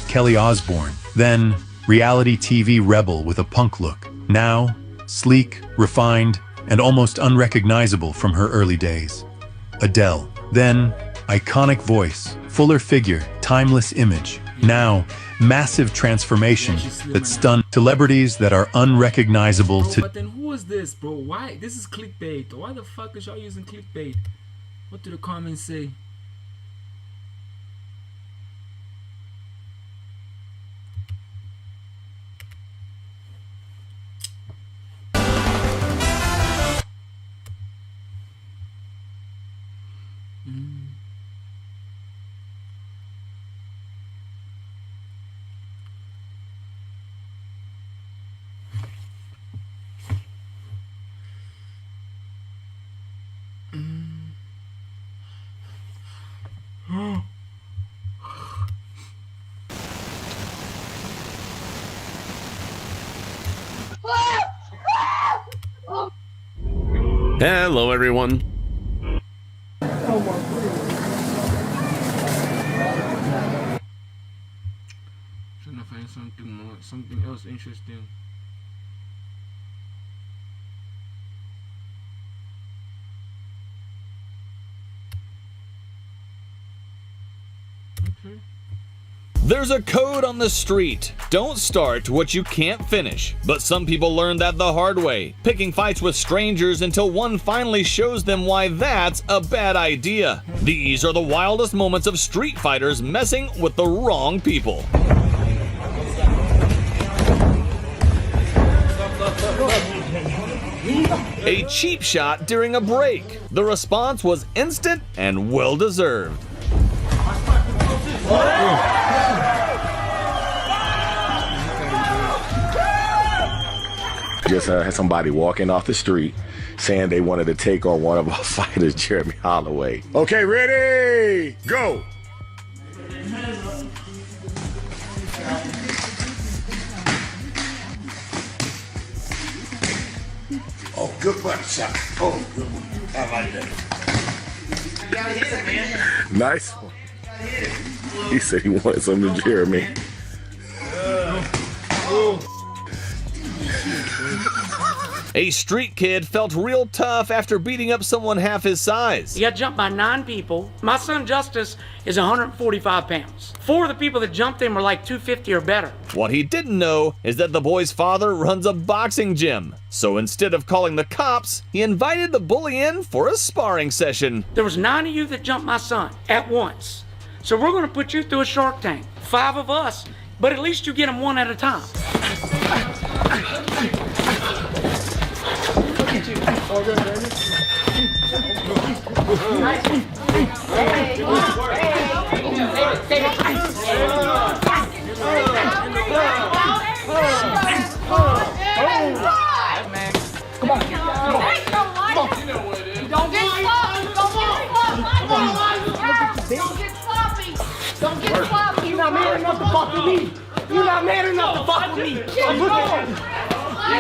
Kelly Osbourne, then reality TV rebel with a punk look. Now, sleek, refined, and almost unrecognizable from her early days. Adele, then iconic voice, fuller figure, timeless image. Now, massive transformation that stunned celebrities that are unrecognizable Bro, to. but then who is this, bro? Why? This is clickbait. Why the fuck is y'all using clickbait? What do the comments say? Hello, everyone. Trying to find something else interesting. Okay. There's a code on the street. Don't start what you can't finish. But some people learn that the hard way, picking fights with strangers until one finally shows them why that's a bad idea. These are the wildest moments of street fighters messing with the wrong people. A cheap shot during a break. The response was instant and well-deserved. Just had somebody walking off the street saying they wanted to take on one of our fighters, Jeremy Holloway. Okay, ready, go. Oh, good butt shot. Oh, good one. I like that. You gotta hit it, man. Nice one. He said he wanted some of Jeremy. A street kid felt real tough after beating up someone half his size. He got jumped by 9 people. My son Justice is 145 pounds. 4 of the people that jumped him were like 250 or better. What he didn't know is that the boy's father runs a boxing gym. So instead of calling the cops, he invited the bully in for a sparring session. There was 9 of you that jumped my son at once. So we're gonna put you through a shark tank. 5 of us, but at least you get them 1 at a time. Don't get sloppy. You're not man enough to fuck with me. You're not man enough to fuck with me. Look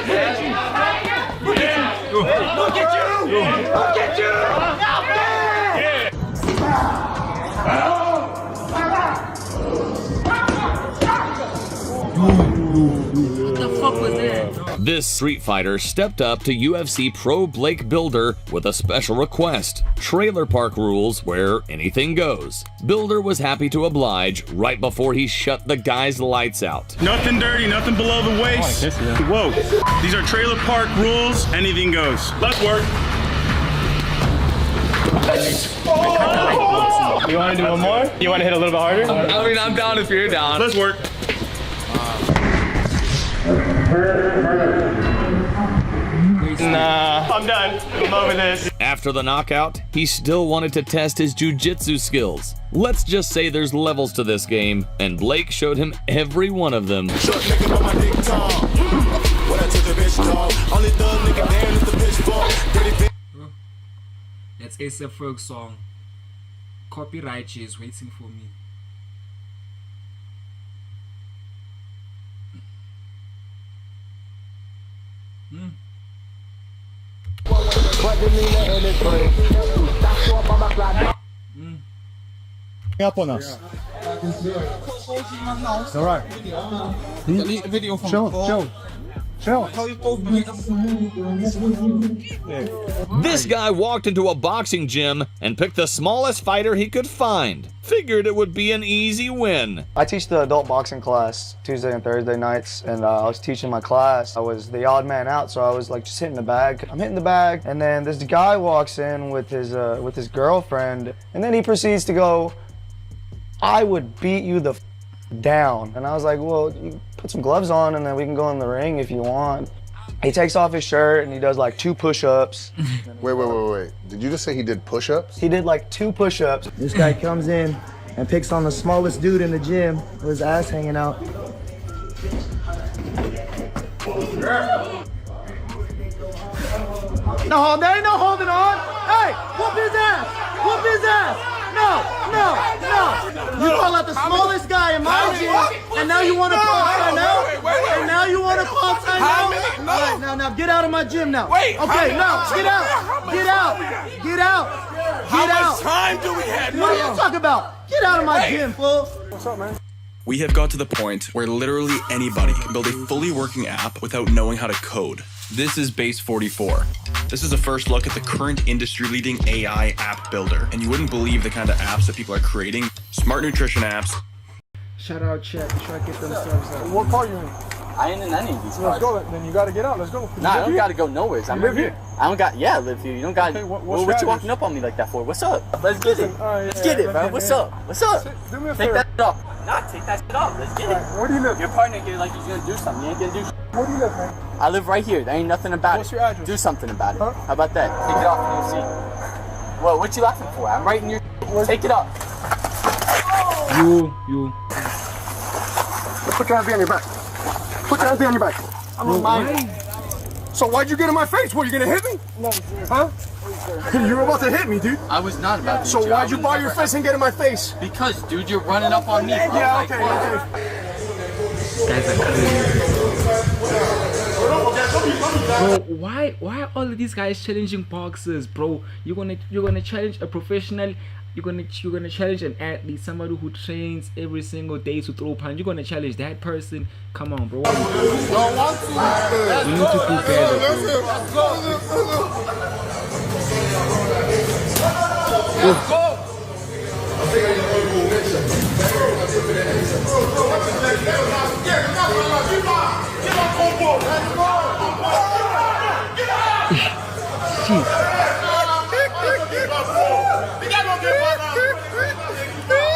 at you. Look at you. Look at you. Look at you. What the fuck was that? This street fighter stepped up to UFC pro Blake Builder with a special request: trailer park rules where anything goes. Builder was happy to oblige right before he shut the guy's lights out. Nothing dirty, nothing below the waist. Whoa. These are trailer park rules. Anything goes. Let's work. You want to do one more? You want to hit a little bit harder? I mean, I'm down if you're down. Let's work. Nah, I'm done. I'm over this. After the knockout, he still wanted to test his jiu-jitsu skills. Let's just say there's levels to this game, and Blake showed him every one of them. That's A$AP Ferg song. Copyright is waiting for me. Up on us. It's all right. Delete the video from Chill. This guy walked into a boxing gym and picked the smallest fighter he could find. Figured it would be an easy win. I teach the adult boxing class Tuesday and Thursday nights, and I was teaching my class. I was the odd man out, so I was like just hitting the bag. I'm hitting the bag, and then this guy walks in with his girlfriend, and then he proceeds to go, "I would beat you the down." And I was like, well, you put some gloves on and then we can go in the ring if you want. He takes off his shirt and he does like 2 push-ups. Wait. Did you just say he did push-ups? He did like 2 push-ups. This guy comes in and picks on the smallest dude in the gym with his ass hanging out. No, there ain't no holding on. Hey, whoop his ass. Whoop his ass. No. You call out the smallest guy in my gym, and now you want to pop sign out? And now you want to pop sign out? All right, now get out of my gym now. Wait. Okay, no, get out. How much time do we have? What are you talking about? Get out of my gym, fool. What's up, man? We have got to the point where literally anybody can build a fully working app without knowing how to code. This is Base 44. This is a first look at the current industry-leading AI app builder, and you wouldn't believe the kind of apps that people are creating. Smart nutrition apps. Shout out, Chet. Try to get themselves out. What part you in? I ain't in any of these Let's go. Then you gotta get out. Let's go. Nah, I don't gotta go nowhere. I'm live right here. I don't got. Yeah, I live here. You don't got. Okay, what you address? walking up on me like that for? What's up? Let's get it. Let's get it, bro. What's up? What's up? Do me a Take favor. that shit off. Nah, take that shit off. Let's get it. Where do you live? Your partner here like he's gonna do something. You ain't gonna do shit. Where do you live, man? I live right here. There ain't nothing about What's it. your address? Do something about it. How about that? Take it off and you'll see. Well, what you laughing for? I'm right in your. Take it off. You. Put your hands behind your back. Put your hands behind your back. I'm on mine. So why'd you get in my face? What, you gonna hit me? No, sir. Huh? You were about to hit me, dude. I was not about to. So why'd you bar your fist and get in my face? Because, dude, you're running up on me. Bro. Yeah, okay. Guys are crazy. Bro, why are all of these guys challenging boxers, bro? You're gonna challenge a professional. You're gonna challenge an athlete, somebody who trains every single day to throw punch. You're gonna challenge that person. Come on, bro. What are you doing? We need to do better, bro.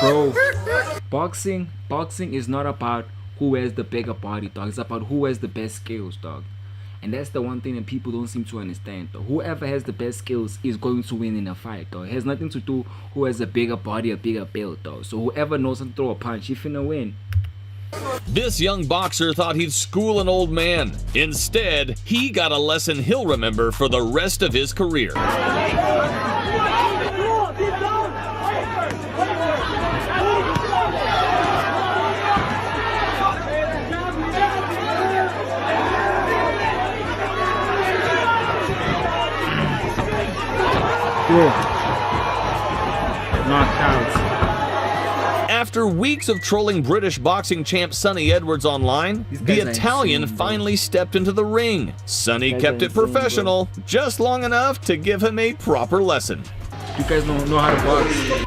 Bro, boxing is not about who has the bigger body, dog. It's about who has the best skills, dog. And that's the one thing that people don't seem to understand, though. Whoever has the best skills is going to win in a fight, though. It has nothing to do who has a bigger body, a bigger build, though. So whoever knows how to throw a punch, he finna win. This young boxer thought he'd school an old man. Instead, he got a lesson he'll remember for the rest of his career. After weeks of trolling British boxing champ Sonny Edwards online, the Italian finally stepped into the ring. Sonny kept it professional, just long enough to give him a proper lesson. You guys don't know how to box.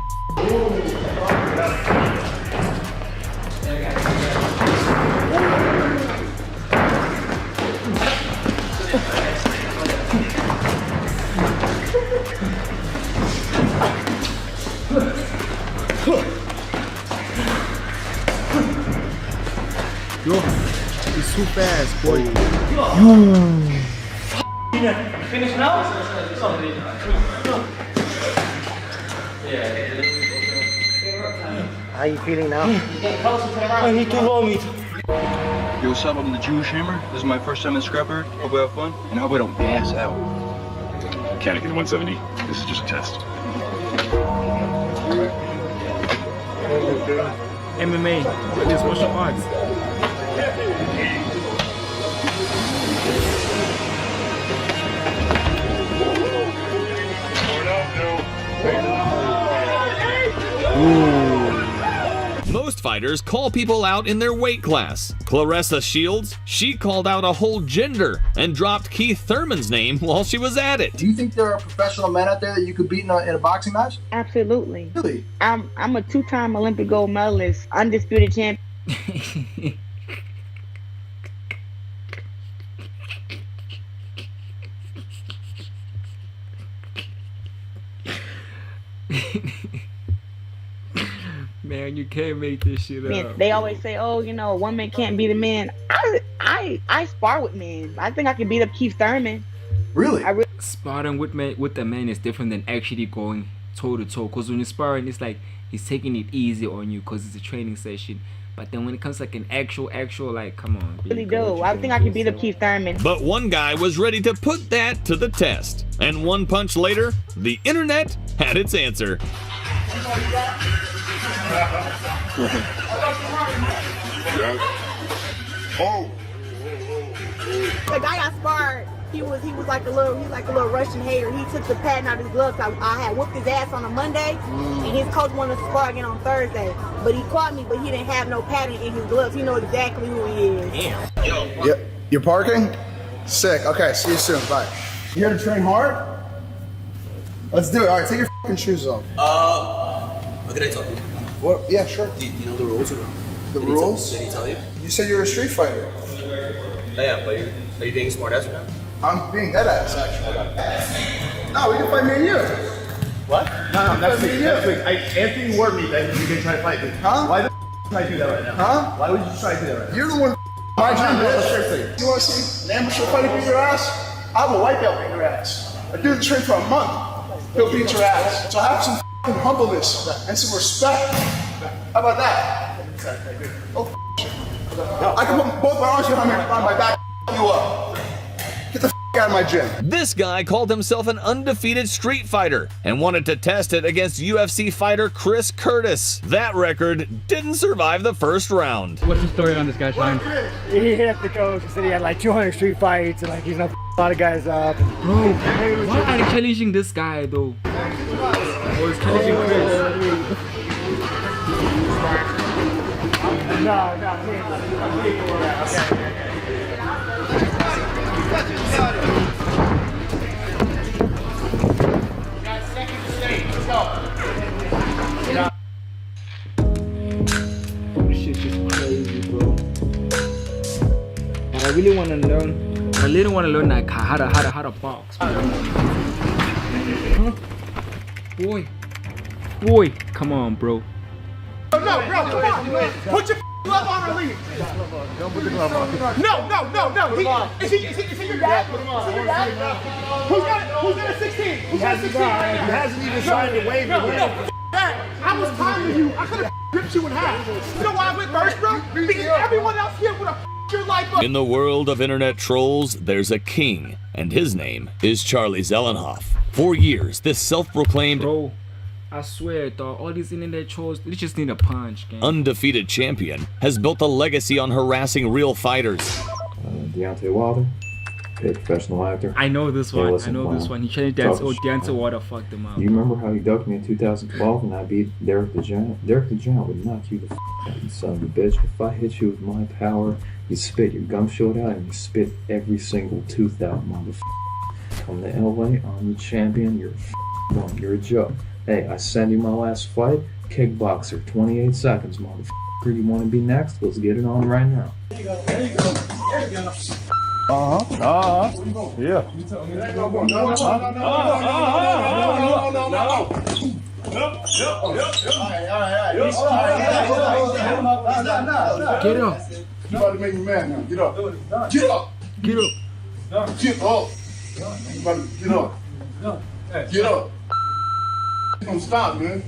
Yo, it's too fast, boy. You finished now? How you feeling now? I need to vomit. Yo, what's up? I'm the Jewish Hammer. This is my first time in Scrapper. Hope we have fun, and I hope I don't pass out. Cannikin 170. This is just a test. MMA, this martial arts. Most fighters call people out in their weight class. Claressa Shields, she called out a whole gender and dropped Keith Thurman's name while she was at it. Do you think there are professional men out there that you could beat in a boxing match? Absolutely. Really? I'm a 2-time Olympic gold medalist, undisputed champion. Man, you can't make this shit up. They always say, "Oh, you know, one man can't beat a man." I spar with men. I think I can beat up Keith Thurman. Really? Sparring with the man is different than actually going toe to toe. Cause when you're sparring, it's like he's taking it easy on you, cause it's a training session. But then when it comes to like an actual, like, come on. Really do. I think I can beat up Keith Thurman. But one guy was ready to put that to the test. And one punch later, the internet had its answer. The guy I sparred, he was like a little Russian hater. He took the patent out of his gloves. I had whooped his ass on a Monday, and his coach wanted to spar again on Thursday. But he caught me, but he didn't have no patent in his gloves. He know exactly who he is. Damn. Yep. You're parking? Sick. Okay, see you soon. Bye. You here to train hard? Let's do it. All right, take your fucking shoes off. What did I tell you? What? Yeah, sure. Do you know the rules or no? The rules? Did he tell you? You said you're a street fighter. Oh, yeah, but are you being a smart ass or not? I'm being dead ass, actually. No, we can fight me and you. What? No, next week. Anthony warned me that you can try to fight me. Huh? Why the try to do that right now? Huh? Why would you try to do that right now? You're the one. My time, bitch. You want to see an amateur fighter beat your ass? I have a white belt beat your ass. I do the train for a month. He'll beat your ass. So have some humbleness and some respect. How about that? Oh, shit. I can put both my arms behind my back and you up. Get the out of my gym. This guy called himself an undefeated street fighter and wanted to test it against UFC fighter Chris Curtis. That record didn't survive the first round. What's the story on this guy, Shine? He hit up the coach and said he had like 200 street fights and like he's gonna a lot of guys up. Bro, why are you challenging this guy though? Or is challenging Chris? This shit's just crazy, bro. And I really want to learn. I really want to learn like how to box. Huh? Boy, come on, bro. No, bro, come on. Put your glove on or leave. Don't put the glove on. No. Is he your dad? Put him on. Is he your dad? Who's got a 16? Who's got a 16? He hasn't even signed the waiver. No, that. I was timing you. I could have ripped you in half. You know why I went first, bro? Because everyone else here would have your life up. In the world of internet trolls, there's a king, and his name is Charlie Zellenhoff. For years, this self-proclaimed bro, I swear, dog, all these internet trolls, they just need a punch, gang. Undefeated champion has built a legacy on harassing real fighters. Deontay Wilder, a professional actor. I know this one. Listen, I know this one. He changed dance. Oh, Deontay Wilder fucked him up. You remember how you ducked me in 2012 and I beat Derek the Giant? Derek the Giant would knock you the out, you son of a bitch. If I hit you with my power, you spit your gum shield out and you spit every single tooth out, motherfucker. Come to LA, I'm the champion. You're a you're a joke. Hey, I send you my last fight. Kickboxer, 28 seconds, motherfucker. You want to be next? Let's get it on right now. There you go. There you go. Yeah. Get up. You about to make me mad now. Get up. Get up. Get up. Get up. You about to get up. Get up. It's gonna stop, man.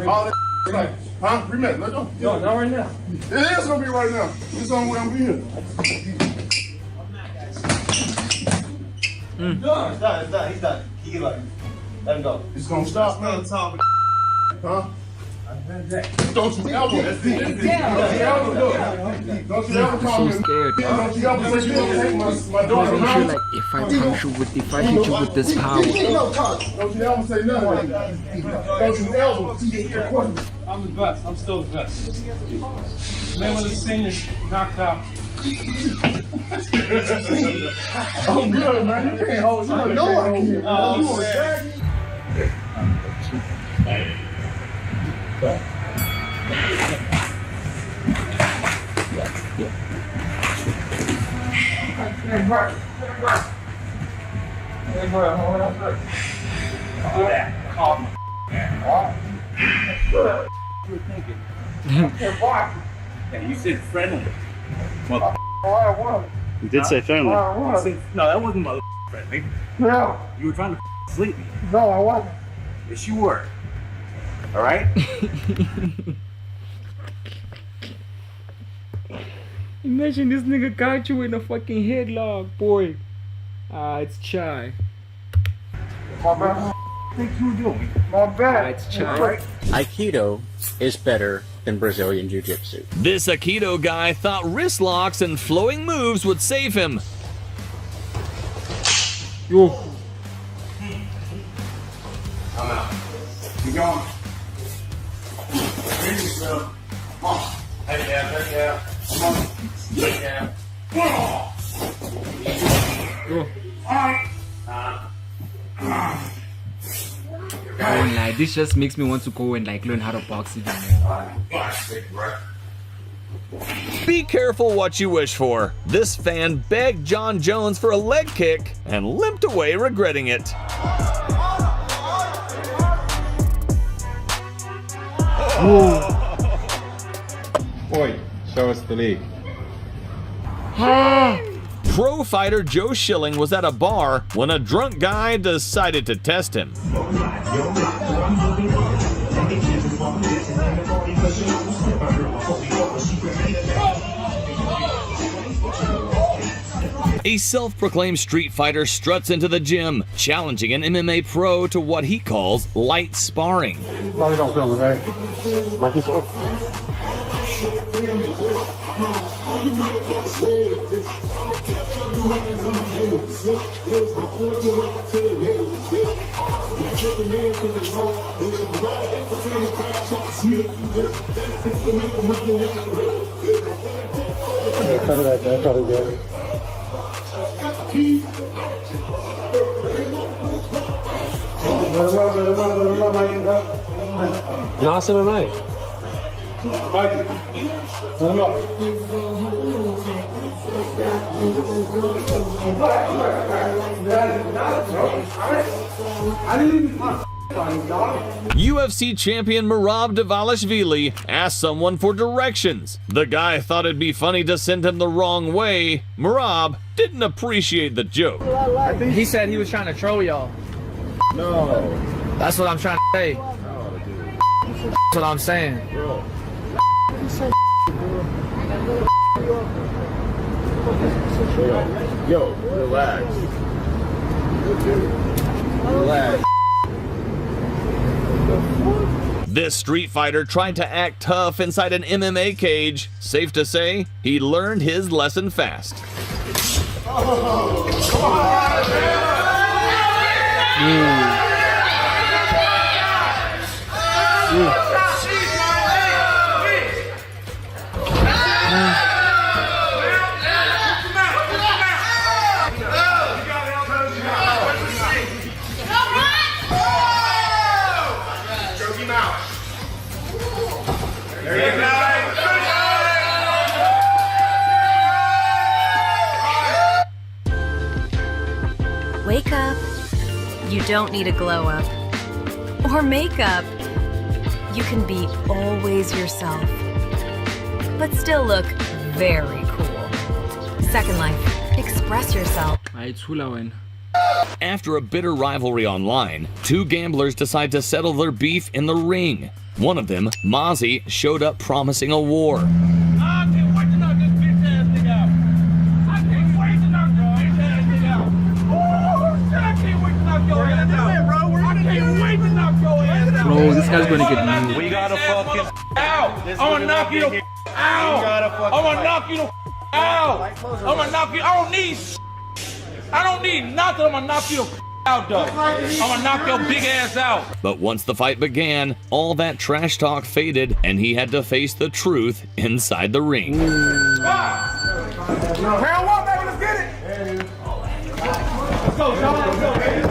All that like, huh? Remember, let's go. No, not right now. It is gonna be right now. It's on where I'm here. He's done. He's done. He can let him go. It's gonna stop, man. Huh? Don't you ever. Don't you ever call me. So scared. Don't you ever say you don't take my daughter. I feel like if I hit you with this power. Don't you ever say nothing like that. Don't you ever. I'm the best. I'm still the best. Man was a senior, knocked out. I'm good, man. You can't hold me. No, I can't. Oh, man. You said friendly. You did say friendly. No, that wasn't friendly. No. You were trying to sleep me. No, I wasn't. Yes, you were. All right? Imagine this nigga got you in a fucking headlock, boy. It's Chai. My bad. What think you were doing? My bad. It's Chai. Aikido is better than Brazilian Jiu-Jitsu. This Aikido guy thought wrist locks and flowing moves would save him. Yo. I'm out. You going? Come on. Hey, yeah. Come on. Yeah. Yo. Alright. Oh, like, this just makes me want to go and like learn how to box even more. Be careful what you wish for. This fan begged John Jones for a leg kick and limped away regretting it. Boy, show us the league. Pro fighter Joe Schilling was at a bar when a drunk guy decided to test him. A self-proclaimed street fighter struts into the gym, challenging an MMA pro to what he calls light sparring. No, don't film it, right? Cut it right there, cut it there. No, it's MMA. UFC champion Merab Dvalishvili asked someone for directions. The guy thought it'd be funny to send him the wrong way. Merab didn't appreciate the joke. He said he was trying to troll y'all. No. That's what I'm trying to say. That's what I'm saying. Yo, relax. Relax. This street fighter tried to act tough inside an MMA cage. Safe to say, he learned his lesson fast. Wake up. You don't need a glow up or makeup. You can be always yourself, but still look very cool. Second Life. Express yourself. After a bitter rivalry online, two gamblers decide to settle their beef in the ring. One of them, Mozzie, showed up promising a war. Bro, this guy's gonna get moved. We gotta fucking out. I'm gonna knock you the out. I'm gonna knock you the out. I'm gonna knock you. I don't need nothing. I'm gonna knock you the out, though. I'm gonna knock your big ass out. But once the fight began, all that trash talk faded, and he had to face the truth inside the ring. Round one, baby, let's get it. Let's go, Sean. Let's go, baby.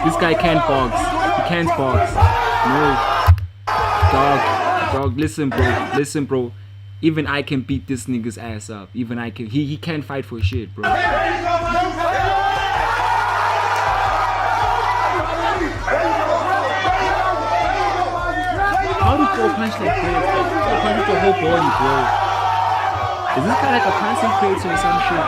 This guy can't box. He can't box. No. Dog, listen, bro. Even I can beat this nigga's ass up. Even I can. He can't fight for shit, bro. How do you punch like this? Like, punch your whole body, bro. Is this guy like a content creator or some shit?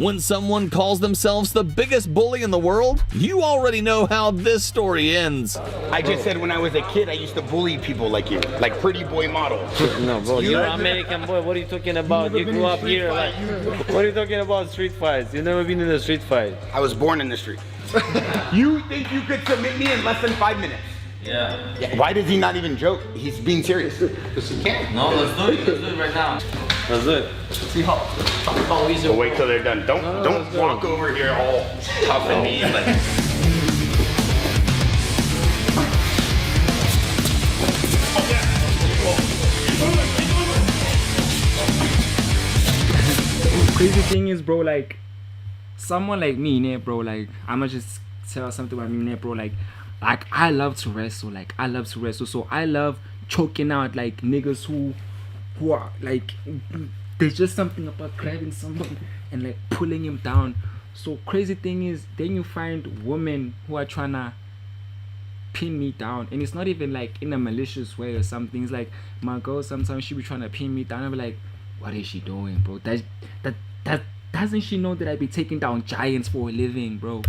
When someone calls themselves the biggest bully in the world, you already know how this story ends. I just said when I was a kid, I used to bully people like you, like pretty boy models. No, bro, you're an American boy. What are you talking about? You grew up here. Like, what are you talking about street fights? You've never been in a street fight. I was born in the street. You think you could submit me in less than 5 minutes? Yeah. Why does he not even joke? He's being serious. Because he can't. No, let's do it. Let's do it right now. Let's do it. See how easy. We'll wait till they're done. Don't walk over here all tough and mean. Like. Crazy thing is, bro, like someone like me, né, bro, like I'ma just tell something about me, né, bro, like I love to wrestle, so I love choking out like niggas who are like, there's just something about grabbing someone and like pulling him down. So crazy thing is, then you find women who are trying to pin me down, and it's not even like in a malicious way or something. It's like my girl sometimes she be trying to pin me down. I'm like, what is she doing, bro? That doesn't she know that I be taking down giants for a living, bro?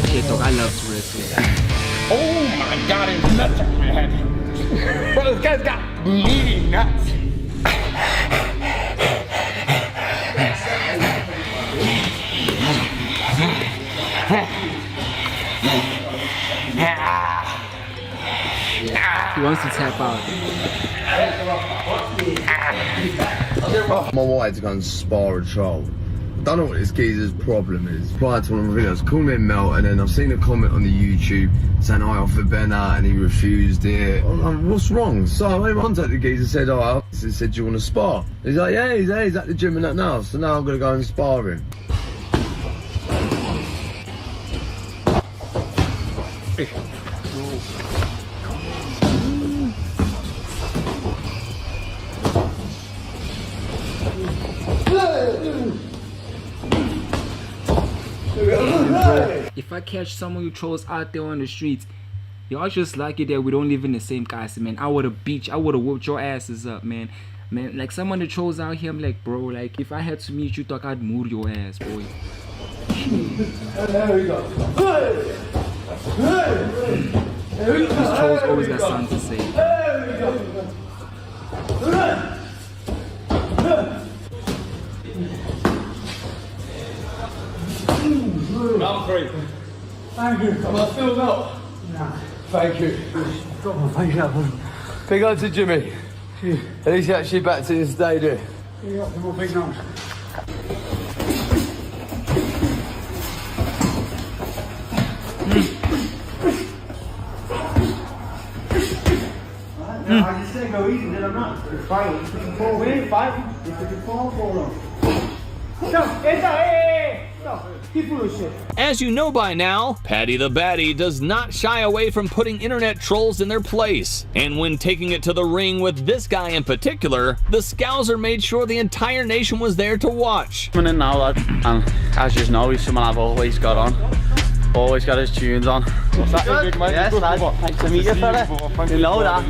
Shit, dog, I love to wrestle. Oh my God, his nuts are mad. Bro, this guy's got meaty nuts. He wants to tap out. My wife's gone spar a troll. I don't know what this geezer's problem is. Prior to one of my videos, called me Mel, and then I've seen a comment on the YouTube saying I offered Ben out and he refused it. What's wrong? So I went and contacted the geezer, said, oh, he said, do you want to spar? He's like, yeah, he's at the gym and that now. So now I'm going to go and spar him. If I catch someone who trolls out there on the streets, y'all just like it that we don't live in the same castle, man. I would've whooped your asses up, man. Man, like some of the trolls out here, I'm like, bro, like if I had to meet you, talk, I'd move your ass, boy. There we go. These trolls always got something to say. There we go. I'm crazy. Thank you. Am I filled up? Nah. Thank you. Thank you. Big up to Jimmy. At least he actually back to this day, dude. You got some more big numbers. I just said go easy, then I'm not. We're fighting. If we can fall, we ain't fighting. If we can fall on. No, hey! No, keep full of shit. As you know by now, Patty the Batty does not shy away from putting internet trolls in their place. And when taking it to the ring with this guy in particular, the Scouser made sure the entire nation was there to watch. Coming in now, lad, and as you know, he's someone I've always got on. Always got his tunes on. What's that, big mate? Yes, lad. Nice to meet you, fella. You know that.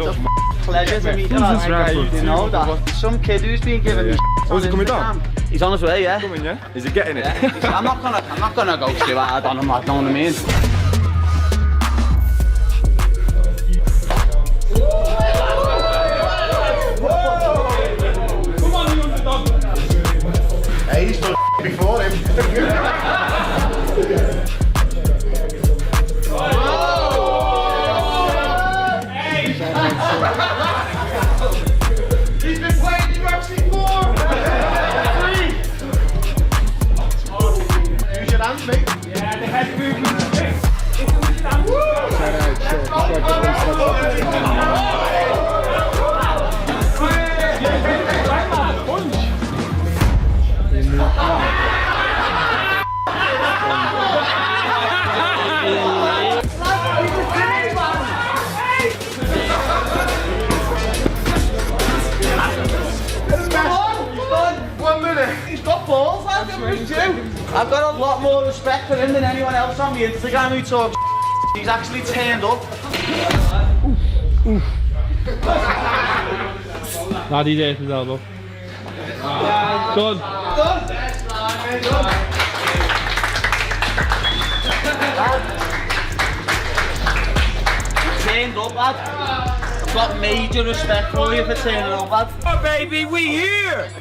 Pleasure to meet you, lad. You know that. Some kid who's been giving me Oh, is he coming down? He's on his way, yeah. Coming, yeah? Is he getting it? Yeah. I'm not gonna go too hard on him, like, know what I mean? Hey, he's done before him. He's been playing UFC 4! Use your hands, mate. Yeah, they had to move with the stick. He's got balls, lad, I've got a lot more respect for him than anyone else on the Instagram who talks. He's actually turned up. Nah, DJ his elbow. Done. Turned up, lad. I've got major respect for you for turning up, lad. Oh, baby, we here!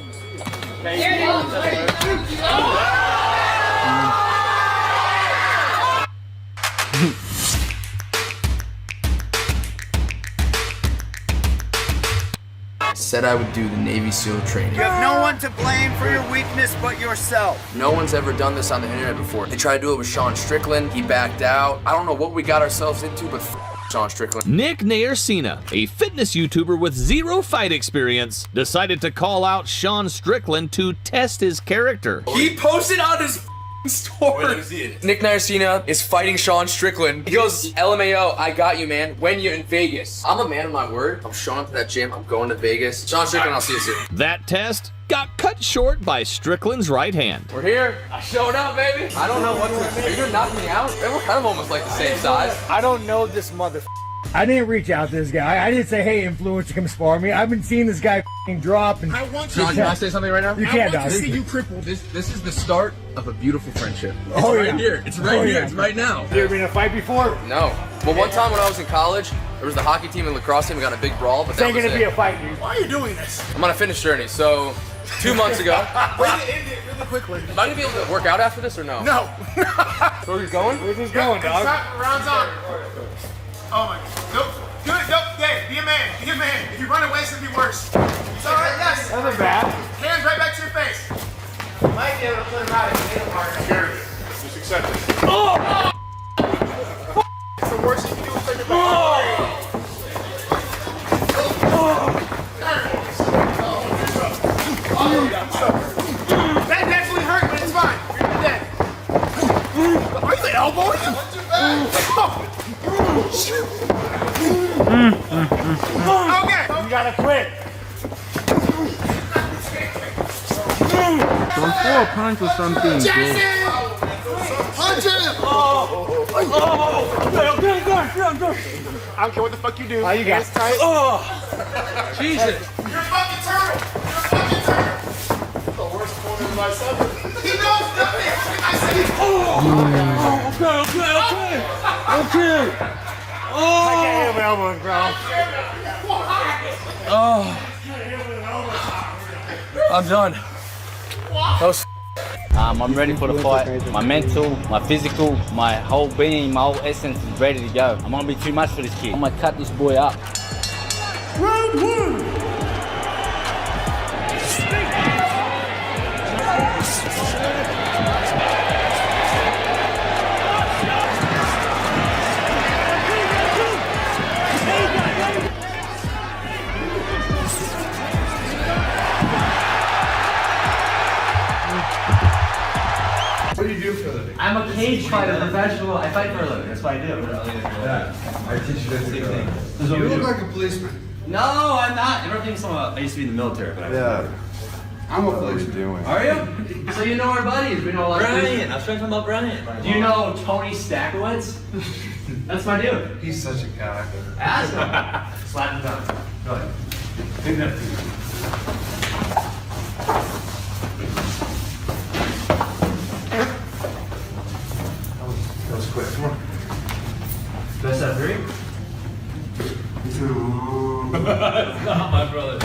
Said I would do the Navy SEAL training. You have no one to blame for your weakness but yourself. No one's ever done this on the internet before. They tried to do it with Sean Strickland. He backed out. I don't know what we got ourselves into, but Sean Strickland. Nick Nayarcina, a fitness YouTuber with zero fight experience, decided to call out Sean Strickland to test his character. He posted on his story. Nick Nayarcina is fighting Sean Strickland. He goes, LMAO, I got you, man, when you're in Vegas. I'm a man of my word. I'm showing up to that gym. I'm going to Vegas. Sean Strickland, I'll see you soon. That test got cut short by Strickland's right hand. We're here. I showed up, baby. I don't know what to expect. Are you gonna knock me out? We're kind of almost like the same size. I don't know this mother. I didn't reach out to this guy. I didn't say, hey, influencer, come spar me. I've been seeing this guy f***ing drop. And I want to. Can I say something right now? You can't, dog. See you crippled. This is the start of a beautiful friendship. It's Oh, right yeah. here. It's right Oh, here. yeah. It's right now. You ever been in a fight before? No. Well, one time when I was in college, there was the hockey team and lacrosse team. We got in a big brawl, but This that ain't was gonna it. be a fight, dude. Why are you doing this? I'm on a fitness journey, so 2 months ago. Way to end it really quickly. Am I gonna be able to work out after this or no? No. So he's going? Where's this going, dog? Rounds on. Oh my God. Nope. Do it. Nope. Dave, be a man. Be a man. If you run away, it's gonna be worse. It's all right. Yes. That wasn't bad. Hands right back to your face. You might be able to put him out if you hit him hard. Just accept it. Oh! It's the worst you can do is take it back. That definitely hurt, but it's fine. You're dead. Are you elbowing him? Okay. You gotta quit. Don't throw a punch or something, bro. Punch him! Okay, go. I don't care what the fuck you do. How you got? Hands tight. Jesus. You're a fucking turtle. You're a fucking turtle. The worst corner of my son. He knows nothing. I said he's Okay. I can't hit my elbows, bro. I'm done. That was I'm ready for the fight. My mental, my physical, my whole being, my whole essence is ready to go. I'm gonna be too much for this kid. I'm gonna cut this boy up. round one. What do you do for a living? I'm a cage fighter, professional. I fight for a living. That's what I do. I teach you the same thing. You look like a policeman. No, I'm not. Everything's I used to be in the military, but I'm a policeman. Are you? So you know our buddies. We know a lot of Brian, I was trying to talk about Brian. Do you know Tony Stackowitz? That's my dude. He's such a guy. Ask him. Slap him down. Go ahead. Take that. That was quick. Come on. Best out of three? It's not my brother.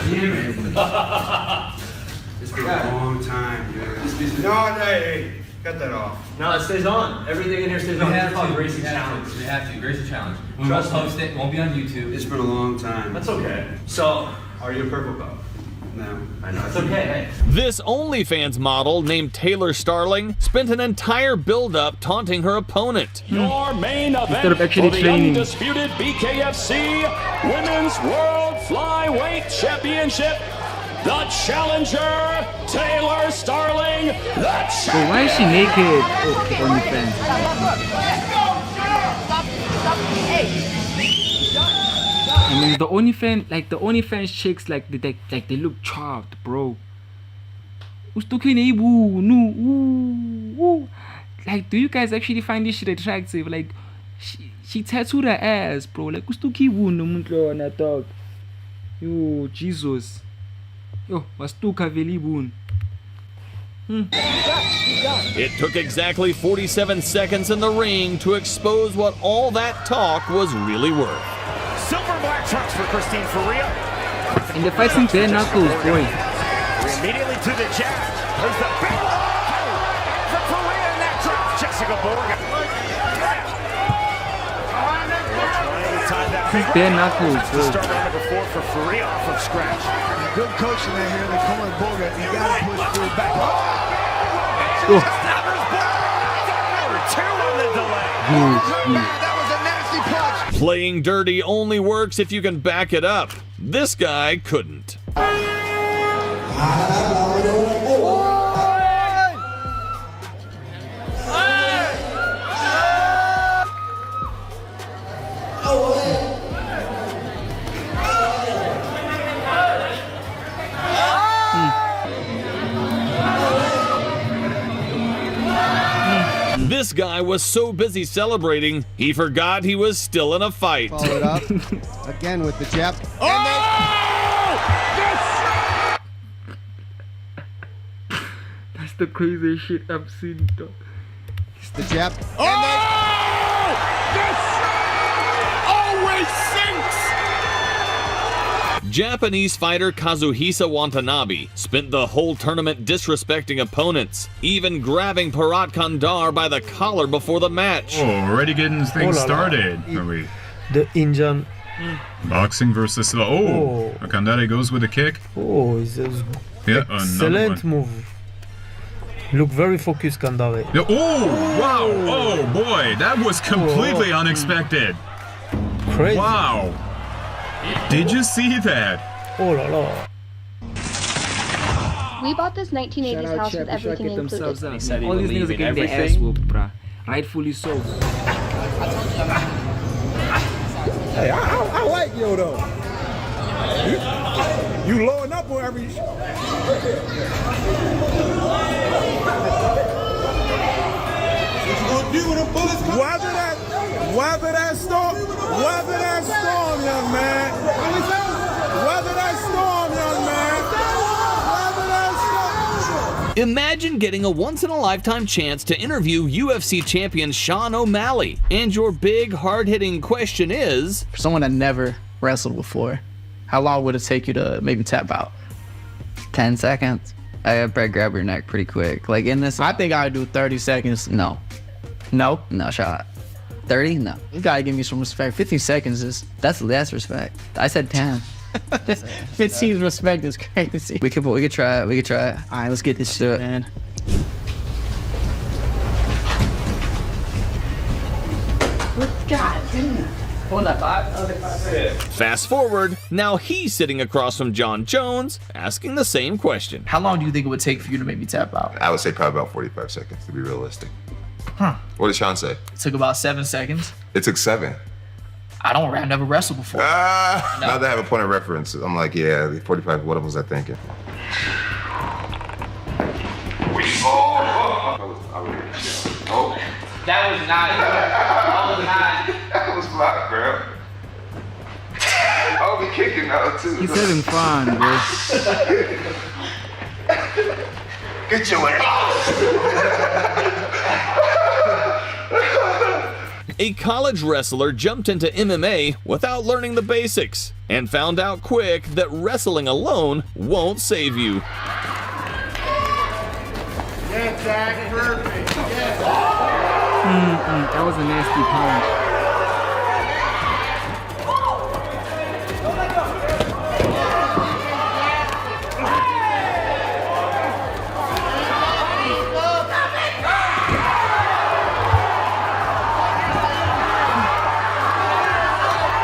It's been a long time, dude. No, hey, cut that off. No, it stays on. Everything in here stays on. It's called Gracie Challenge. We have to. Gracie Challenge. Trust host it. Won't be on YouTube. It's been a long time. That's okay. So, are you a purple belt? No. I know. It's okay. Hey. This OnlyFans model named Taylor Starling spent an entire build-up taunting her opponent. Your main event Instead of actually for the training. undisputed BKFC Women's World Flyweight Championship. The challenger, Taylor Starling. The But why is she naked? Oh, OnlyFans. I mean, the OnlyFans chicks, like they look chopped, bro. Like, do you guys actually find this shit attractive? Like, she tattooed her ass, bro. Like, dog. Yo, Jesus. Yo, wastuka veli bun. It took exactly 47 seconds in the ring to expose what all that talk was really worth. Silver black trunks for Christine Faria. And they're fighting bare knuckles, boy. Immediately to the jab. There's the big one for Faria, and that drops Jessica Borg. Bare knuckles, bro. Start round number 4 for Faria from scratch. Good coaching in here. They're calling Boga. You gotta push through back. Go. Number 2 on the delay. That was a nasty punch. Playing dirty only works if you can back it up. This guy couldn't. This guy was so busy celebrating, he forgot he was still in a fight. Follow it up again with the jab. That's the craziest shit I've seen, dog. It's the jab. Always sinks! Japanese fighter Kazuhisa Watanabe spent the whole tournament disrespecting opponents, even grabbing Parat Kandar by the collar before the match. Oh, already getting things started, are we? The Indian. Boxing versus... Kandare goes with a kick. Oh, it's excellent move. Look very focused, Kandare. Oh, wow. Oh, boy. That was completely unexpected. Crazy. Wow. Did you see that? Oh, la la. We bought this 1980s house with everything included. All these niggas are getting their ass whooped, bruh. Rightfully so. Hey, I like yo though. You loading up on every. Weather that storm, young man. Weather that storm, young man. Weather that storm. Imagine getting a once-in-a-lifetime chance to interview UFC champion Sean O'Malley. And your big, hard-hitting question is... For someone that never wrestled before, how long would it take you to maybe tap out? 10 seconds. I probably grab your neck pretty quick. Like in this, I think I would do 30 seconds. No. No? No shot. 30? No. You gotta give me some respect. 15 seconds that's respect. I said 10. 15 respect is crazy. We could try it. All right, let's get this shit, man. Fast forward, now he's sitting across from John Jones, asking the same question. How long do you think it would take for you to maybe tap out? I would say probably about 45 seconds to be realistic. Huh. What did Sean say? It took about 7 seconds. It took 7. I've never wrestled before. Now that I have a point of reference, I'm like, yeah, 45, what was I thinking? That was not. That was blocked, bro. I'll be kicking out too. He's having fun, bro. Get your ass. A college wrestler jumped into MMA without learning the basics and found out quick that wrestling alone won't save you. Yeah, Jack, perfect. Yeah. That was a nasty punch.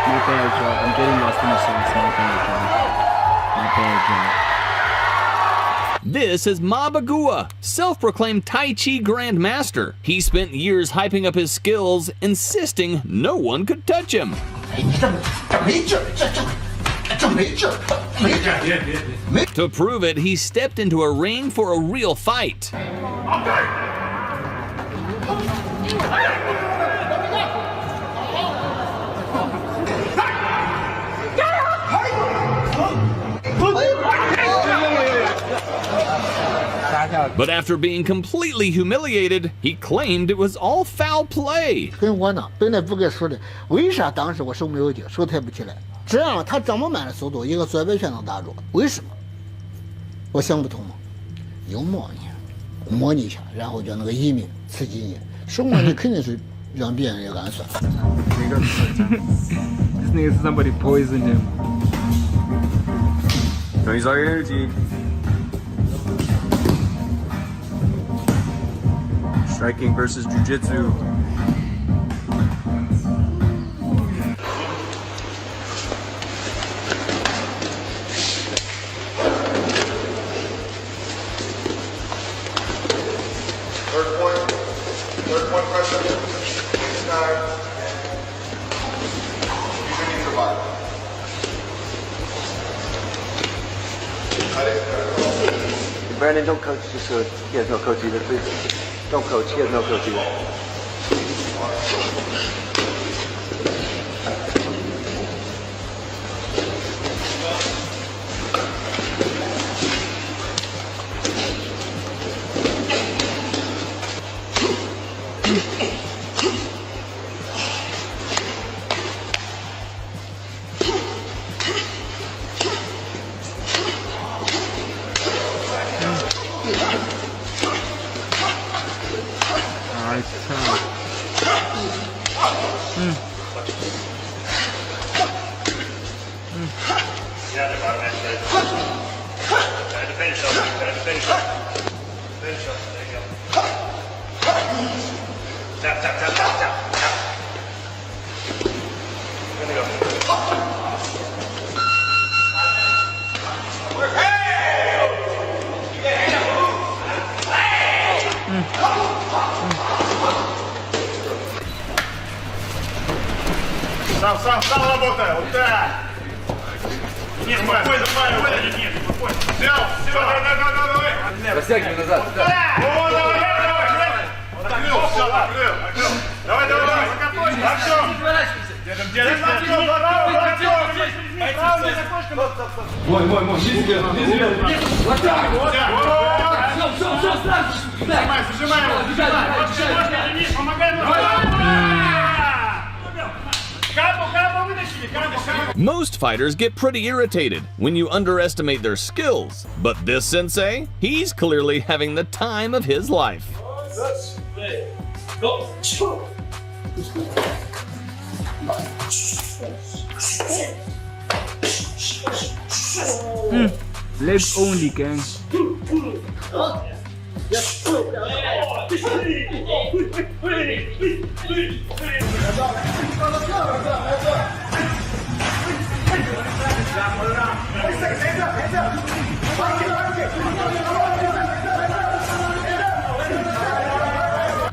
My bad, Joe. I'm getting lost in the sauce. My bad, Joe. This is Mabagua, self-proclaimed Tai Chi Grandmaster. He spent years hyping up his skills, insisting no one could touch him. To prove it, he stepped into a ring for a real fight. But after being completely humiliated, he claimed it was all foul play. 跟我呢，本来不该说的，为啥当时我手没有劲，手抬不起来？这样他这么慢的速度，一个左边拳能打住，为什么？我想不通嘛。有模拟，模拟一下，然后叫那个移民刺激你，手模拟肯定是让别人也暗算。This nigga, somebody poisoned him. No, he's all your energy. Striking versus jiu-jitsu. Third point pressure. Time. You can use the body. Brandon, don't coach, just he has no coach either, please. Don't coach, he has no coach either. Сам работай, вот так. Нет, спокойно, нет, спокойно. Взял, давай. Растягивай назад. О, давай. Накрыл, все, накрыл. Давай. Мой. Вот так. Все, сразу. Зажимай его. Помогай. Most fighters get pretty irritated when you underestimate their skills, but this sensei, he's clearly having the time of his life. Legs only, gang.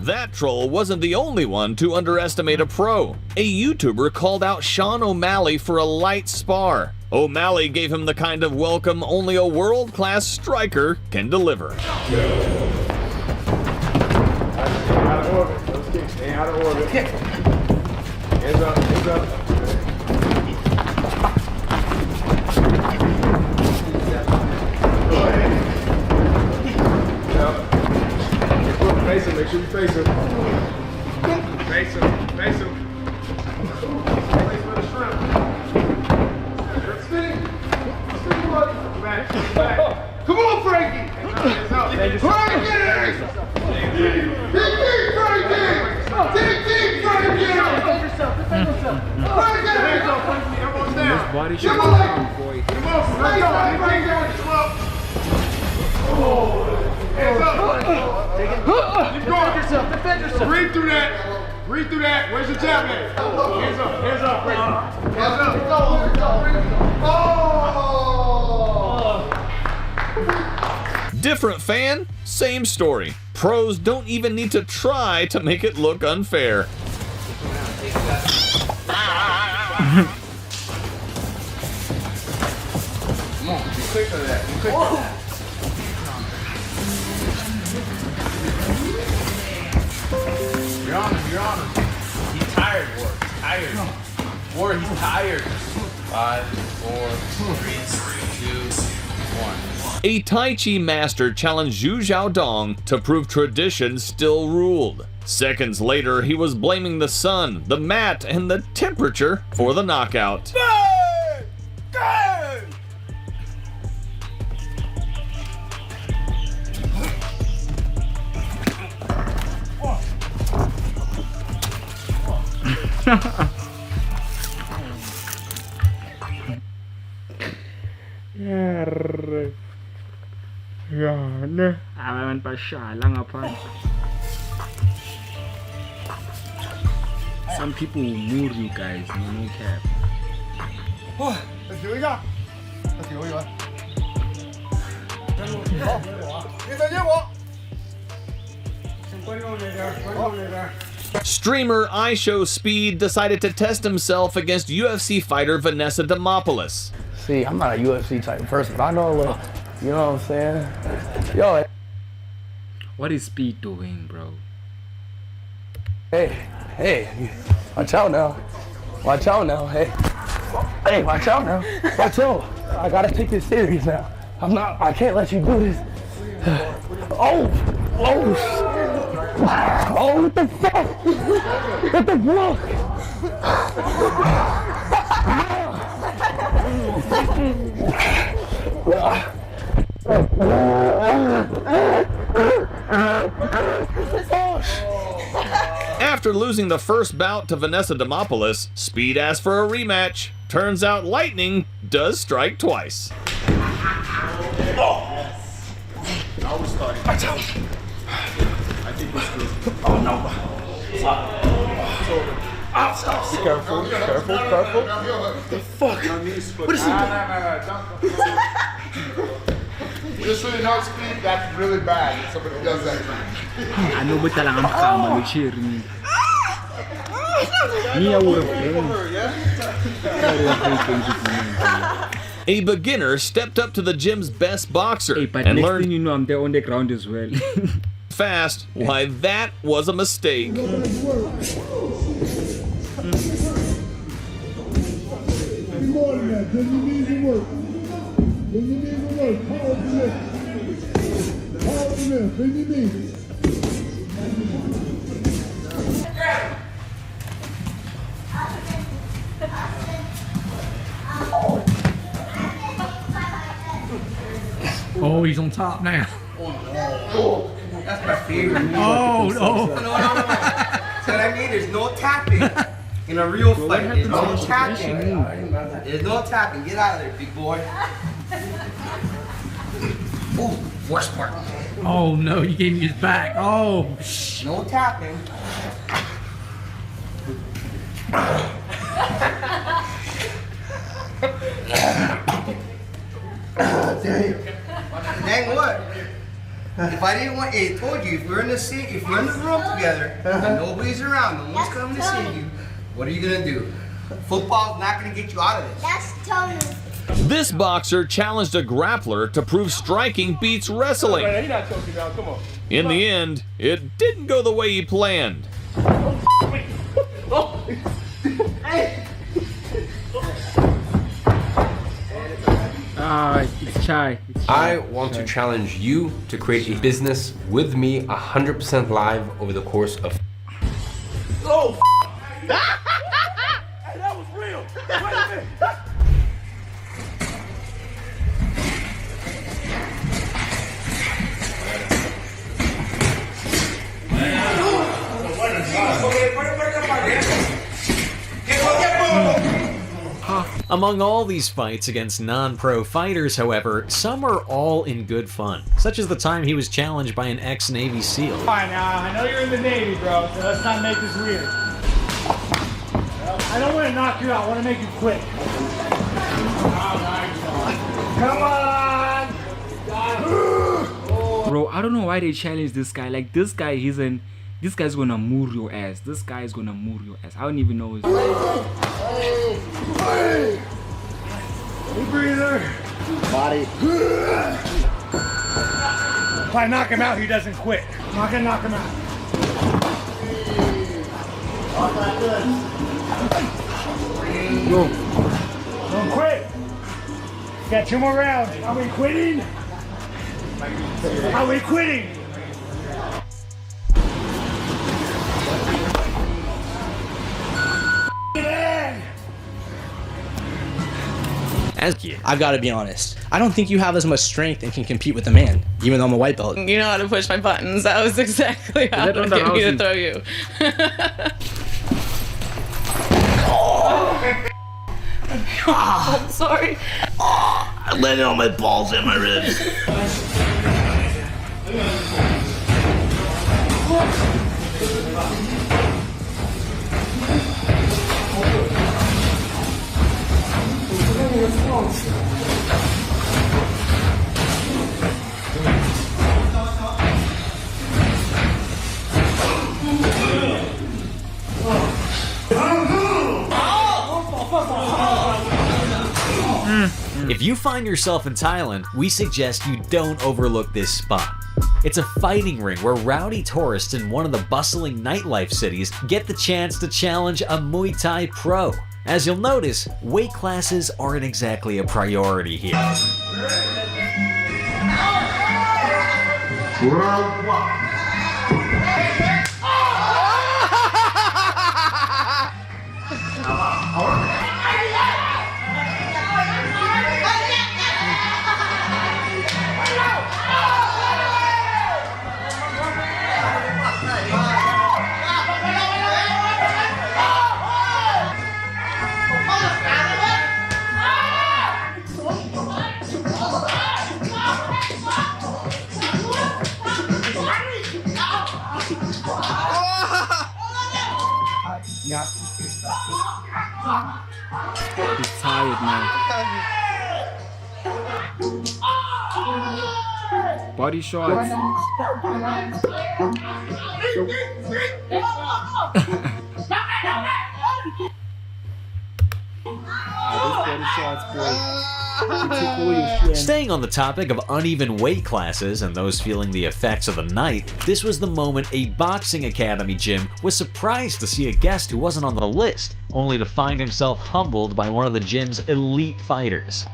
That troll wasn't the only one to underestimate a pro. A YouTuber called out Sean O'Malley for a light spar. O'Malley gave him the kind of welcome only a world-class striker can deliver. Out of orbit. Those kicks stay out of orbit. Hands up, hands up. Go ahead. Face him, make sure you face him. Face him, face him. Face for the shrimp. Spinning. Spinning, buddy. Back. Come on, Frankie. Hands up. Frankie! This body shot down, boy. Come on, defend yourself. Read through that. Read through that. Where's your tablet? Hands up. Hands up, Frankie. Hands up. Different fan, same story. Pros don't even need to try to make it look unfair. Come on, be quick on that. Be quick on that. You're on him, you're on him. He's tired, Ward. He's tired. Ward, he's tired. 5, 4, 3, 2, 1. A Tai Chi master challenged Zhu Xiaodong to prove tradition still ruled. Seconds later, he was blaming the sun, the mat, and the temperature for the knockout. Man pashala ngaphandle. Some people will move you guys, no cap. Streamer iShowSpeed decided to test himself against UFC fighter Vanessa Demopoulos. See, I'm not a UFC type person, but I know a little, you know what I'm saying? Yo. What is Speed doing, bro? Hey, watch out now. Watch out now, hey, watch out now. Watch out. I gotta take this serious now. I can't let you do this. Oh, what the fuck? What the fuck? After losing the first bout to Vanessa Demopoulos, Speed asked for a rematch. Turns out lightning does strike twice. Watch out. I think it's good. Oh no. Stop. Be careful. The fuck? What is he doing? Just so you know, Speed, that's really bad if somebody does that. Ano ba talagang makama with Sherry? A beginner stepped up to the gym's best boxer But and next learned thing you know, I'm there on the ground as well. fast why that was a mistake. Good morning, man. Then you need to work. Power to lift. Then you need it. Oh, he's on top now. Oh, that's my favorite. Oh, no. So what I mean, there's no tapping in a real fight. There's no tapping. There's no tapping. Get out of there, big boy. Oh, worst part. Oh, no, you gave me his back. Oh. No tapping. Dang what? If I didn't want, I told you, if we're in the room together and nobody's around, no one's coming to see you, what are you gonna do? Football's not gonna get you out of this. That's Tony. This boxer challenged a grappler to prove striking beats wrestling. In the end, it didn't go the way he planned. It's Chai. I want to challenge you to create a business with me 100% live over the course of. Oh, hey, that was real. Wait a minute. Among all these fights against non-pro fighters, however, some are all in good fun, such as the time he was challenged by an ex-Navy SEAL. Fine, now I know you're in the Navy, bro, so let's not make this weird. I don't want to knock you out, I want to make you quit. Come on! Bro, I don't know why they challenge this guy. Like, this guy, this guy's gonna move your ass. This guy is gonna move your ass. I don't even know his name. Hey, breather. Body. If I knock him out, he doesn't quit. I'm not gonna knock him out. Go. Don't quit. Got 2 more rounds. Are we quitting? Are we quitting? I've got to be honest. I don't think you have as much strength and can compete with a man, even though I'm a white belt. You know how to push my buttons. That was exactly how to get me to throw you. I'm sorry. I landed on my balls and my ribs. If you find yourself in Thailand, we suggest you don't overlook this spot. It's a fighting ring where rowdy tourists in one of the bustling nightlife cities get the chance to challenge a Muay Thai pro. As you'll notice, weight classes aren't exactly a priority here. Yeah. He's tired now. Body shots. Staying on the topic of uneven weight classes and those feeling the effects of the night, this was the moment a boxing academy gym was surprised to see a guest who wasn't on the list, only to find himself humbled by one of the gym's elite fighters.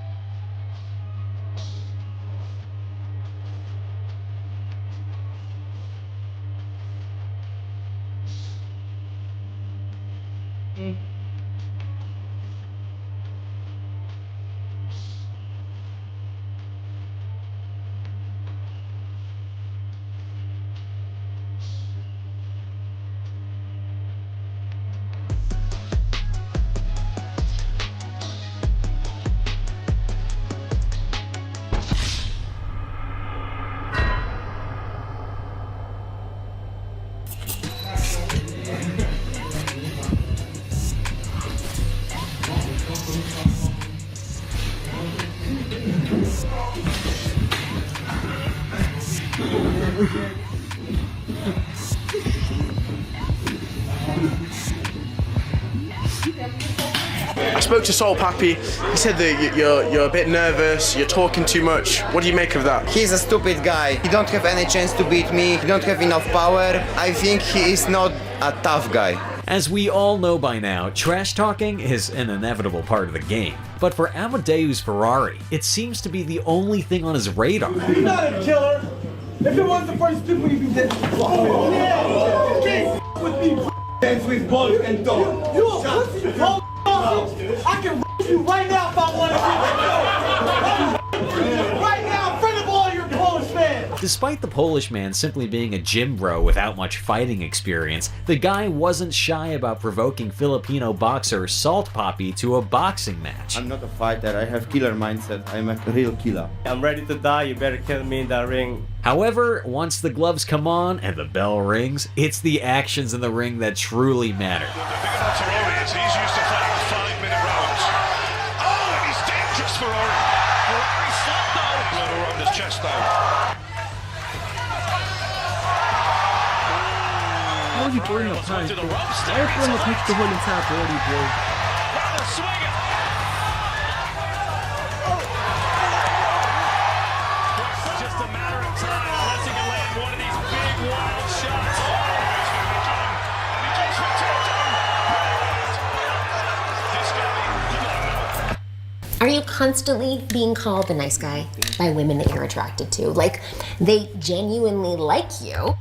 I spoke to Sol Papi. He said that you're a bit nervous, you're talking too much. What do you make of that? He's a stupid guy. He don't have any chance to beat me. He don't have enough power. I think he is not a tough guy. As we all know by now, trash talking is an inevitable part of the game. But for Amadeus Ferrari, it seems to be the only thing on his radar. You're not a killer. If it was the first people you'd be dead. Yeah. You can't with me. Dance with bugs and dogs. You a pussy, you I can you right now if I want to. Right now in front of all your Polish fans. Despite the Polish man simply being a gym bro without much fighting experience, the guy wasn't shy about provoking Filipino boxer Salt Papi to a boxing match. I'm not a fighter, I have killer mindset, I'm a real killer. I'm ready to die, you better kill me in that ring. However, once the gloves come on and the bell rings, it's the actions in the ring that truly matter. He's used to fighting 5-minute rounds. Oh, and he's dangerous, Ferrari. Ferrari flat now. Blood around his chest now. How is he throwing a punch? Why are you throwing a punch the whole entire body, bro? Just a matter of time unless he can land one of these big wild shots. Are you constantly being called the nice guy by women that you're attracted to? Like, they genuinely like you.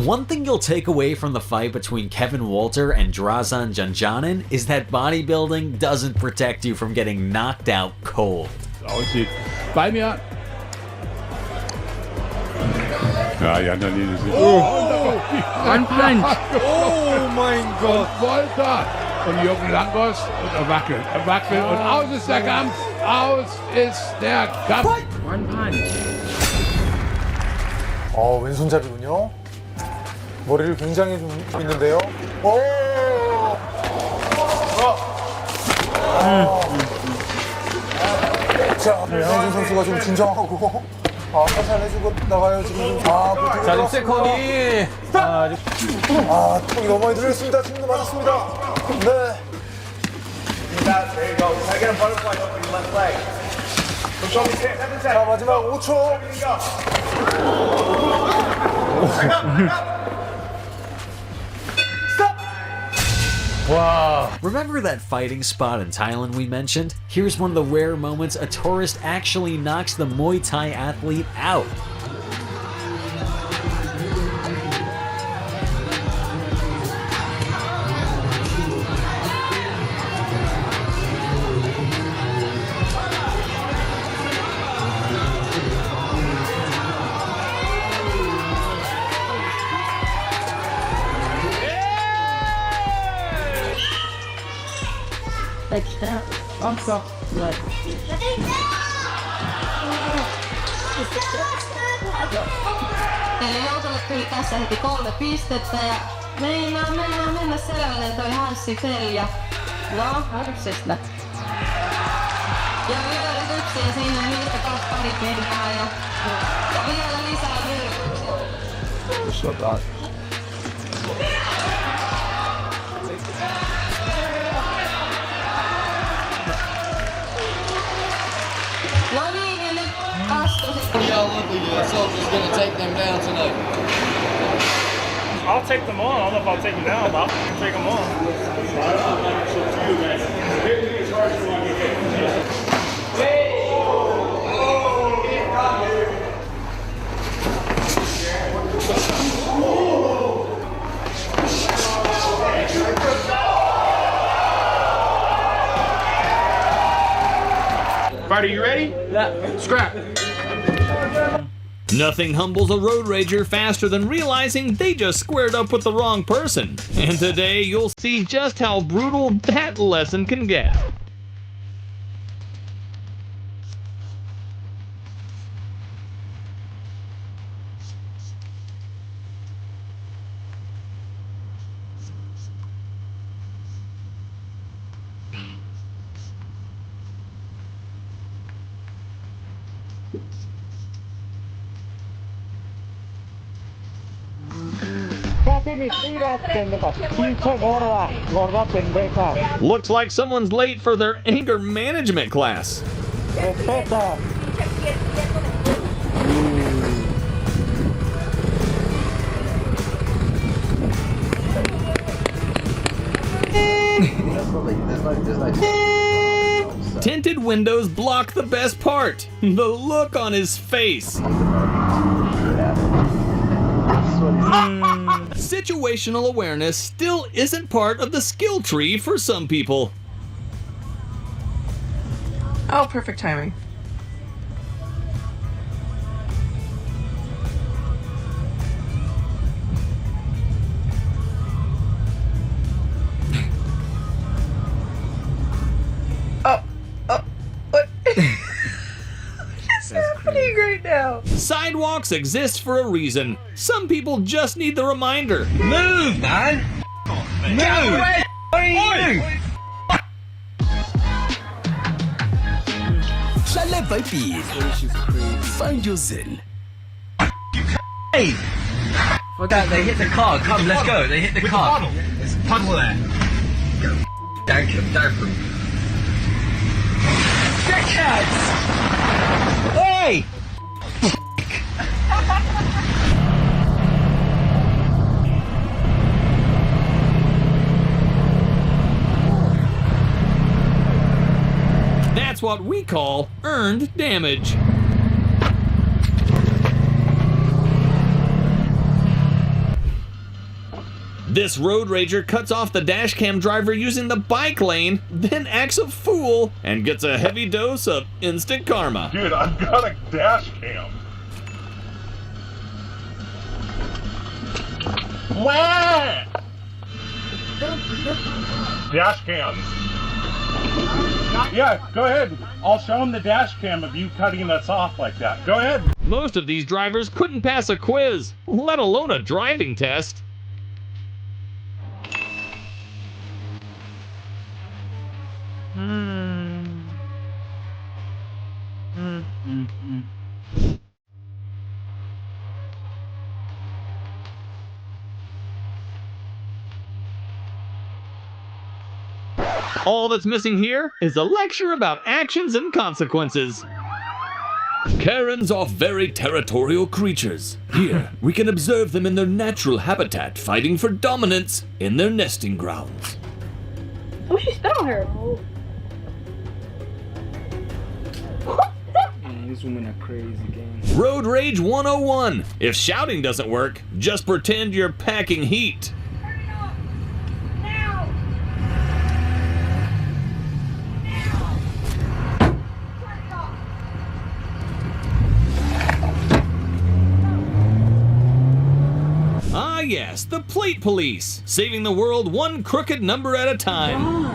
One thing you'll take away from the fight between Kevin Walter and Drazan Janjanin is that bodybuilding doesn't protect you from getting knocked out cold. Aussieht. Bei mir. Ja, die anderen Linie sind. One punch. Oh mein Gott. Walter. Und Jürgen Langos und er wackelt und aus ist der Kampf, aus ist der Kampf. One punch. 왼손잡이군요. 머리를 굉장히 좀 있는데요. 오! 자, 양현준 선수가 좀 진정하고 살살해주고 나가요 지금. 자, 지금 세컨이 턱이 너무 많이 들어있습니다. 지금도 맞았습니다. 네. There you go. Try to get a butterfly over your left leg. 자, 마지막 5초. Wow. Remember that fighting spot in Thailand we mentioned? Here's one of the rare moments a tourist actually knocks the Muay Thai athlete out. Eli joutunut kyllä tässä heti 3 pistettä ja meinaa mennä selvälle toi Hanssi Felja. No, Hanssista. Ja vyörytyksiä sinne niistä taas pari kertaa ja vielä lisää vyörytyksiä. No niin, ja nyt astu sitten. Y'all look at you, Soldier's gonna take them down tonight. I'll take them on. I don't know if I'll take them down, but I'll take them on. Fighter, you ready? Yeah. Scrap. Nothing humbles a road rager faster than realizing they just squared up with the wrong person. And today you'll see just how brutal that lesson can get. Looks like someone's late for their anger management class. Tinted windows block the best part, the look on his face. Situational awareness still isn't part of the skill tree for some people. Oh, perfect timing. Happening right now. Sidewalks exist for a reason. Some people just need the reminder. Move, man! Move! What are you doing? Chalet by Bean. Find your zen. Hey! They hit the car. Come, let's go. They hit the car. There's a puddle there. Dank him, dank him. Dickheads! Hey! That's what we call earned damage. This road rager cuts off the dashcam driver using the bike lane, then acts a fool and gets a heavy dose of instant karma. Dude, I've got a dash cam. Wah! Dash cam. Yeah, go ahead. I'll show him the dash cam of you cutting us off like that. Go ahead. Most of these drivers couldn't pass a quiz, let alone a driving test. All that's missing here is a lecture about actions and consequences. Karens are very territorial creatures. Here, we can observe them in their natural habitat, fighting for dominance in their nesting grounds. Oh, she spit on her. Man, these women are crazy, gang. Road Rage 101. If shouting doesn't work, just pretend you're packing heat. Ah yes, the plate police, saving the world one crooked number at a time.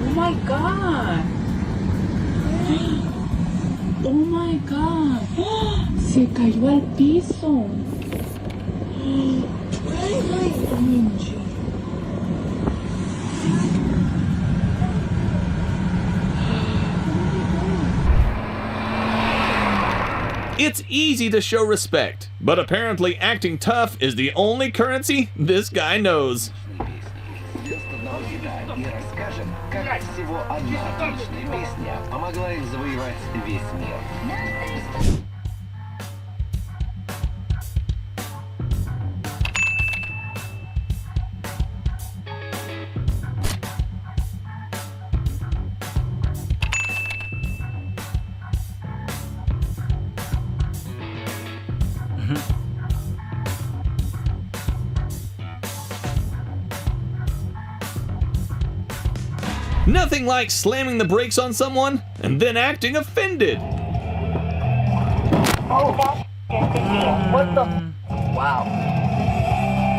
Oh my god. Oh my god. Se cayó al piso. It's easy to show respect, but apparently acting tough is the only currency this guy knows. Как всего одна отличная песня помогла им завоевать весь мир. Nothing like slamming the brakes on someone and then acting offended. Oh, what the? Wow.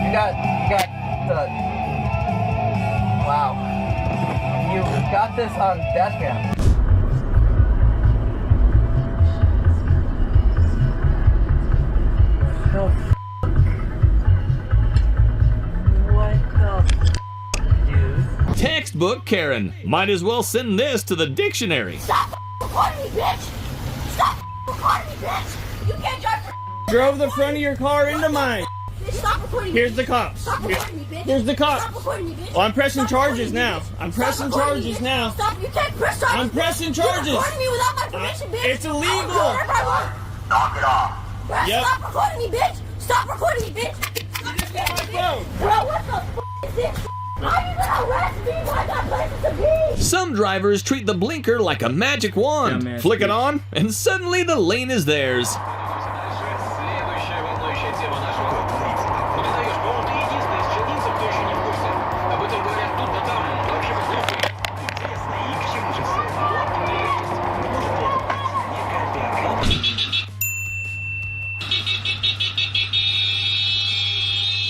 You got the. Wow. You got this on death cam. Textbook Karen. Might as well send this to the dictionary. Stop recording me, bitch! Stop recording me, bitch! You can't drive. Drove the front of your car into mine. Stop recording me. Here's the cops. Stop recording me, bitch. Here's the cops. Stop recording me, bitch. Well, I'm pressing Stop charges recording me, now. bitch. I'm Stop pressing recording me, charges bitch. now. Stop! You can't press charges. I'm pressing You're charges. recording me without my permission, bitch. It's illegal. I will do whatever I want. Knock it off. Bro, Yep. Stop recording me, bitch. Stop recording me, bitch. Bro, what the f*** is this? How are you gonna arrest me when I got places to be? Some drivers treat the blinker like a magic wand. Flick it on, and suddenly the lane is theirs. Следующая волнующая тема нашего блица. Наблюдаешь, по-моему, ты единственный из чернинцев, кто еще не в курсе. Об этом говорят тут да там. Вообще послушай. Интересно, и к чему же все это?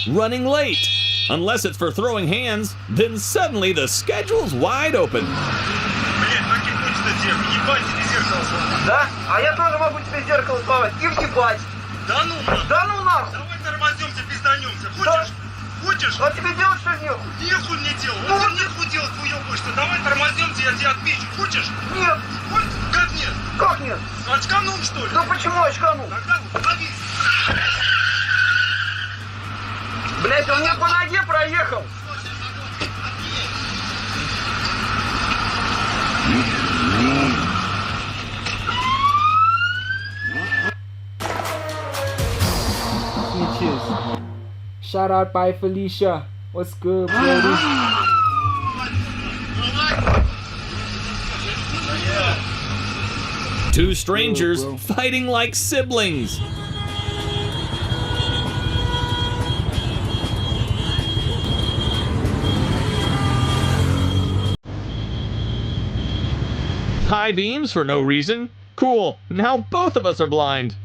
Running late. Unless it's for throwing hands, then suddenly the schedule's wide open. Да? А я тоже могу тебе зеркало сломать и въебать. Да ну нахуй. Да ну нахуй. Давай тормоземся, пизданемся. Хочешь? Хочешь? А тебе делать что нехуй? Нехуй мне делать. Вот тебе нехуй делать, хуёбышься. Давай тормоземся, я тебя отмечу. Хочешь? Нет. Как нет? Как нет? Очканул, что ли? Ну почему очканул? Тогда лови. Блять, он мне по ноге проехал. Snitches. Shout out by Felicia. What's good, brody? Two strangers fighting like siblings. High beams for no reason. Cool. Now both of us are blind.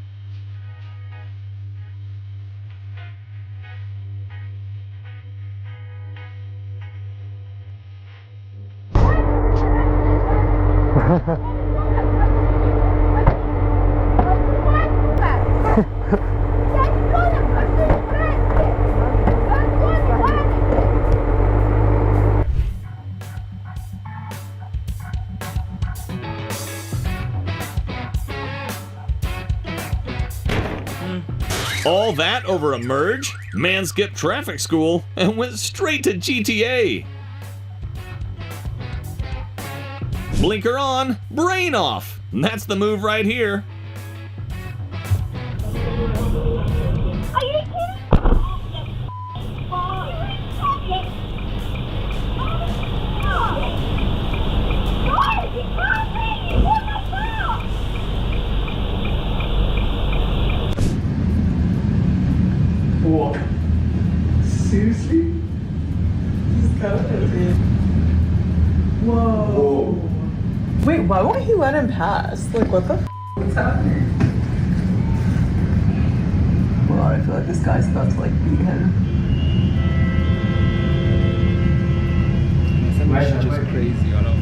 All that over a merge? Man skipped traffic school and went straight to GTA. Blinker on, brain off. That's the move right here. What? Seriously? He's got it. Whoa. Wait, why won't he let him pass? Like, what the f is happening? Well, I feel like this guy's about to, like, beat him. It's just crazy all over.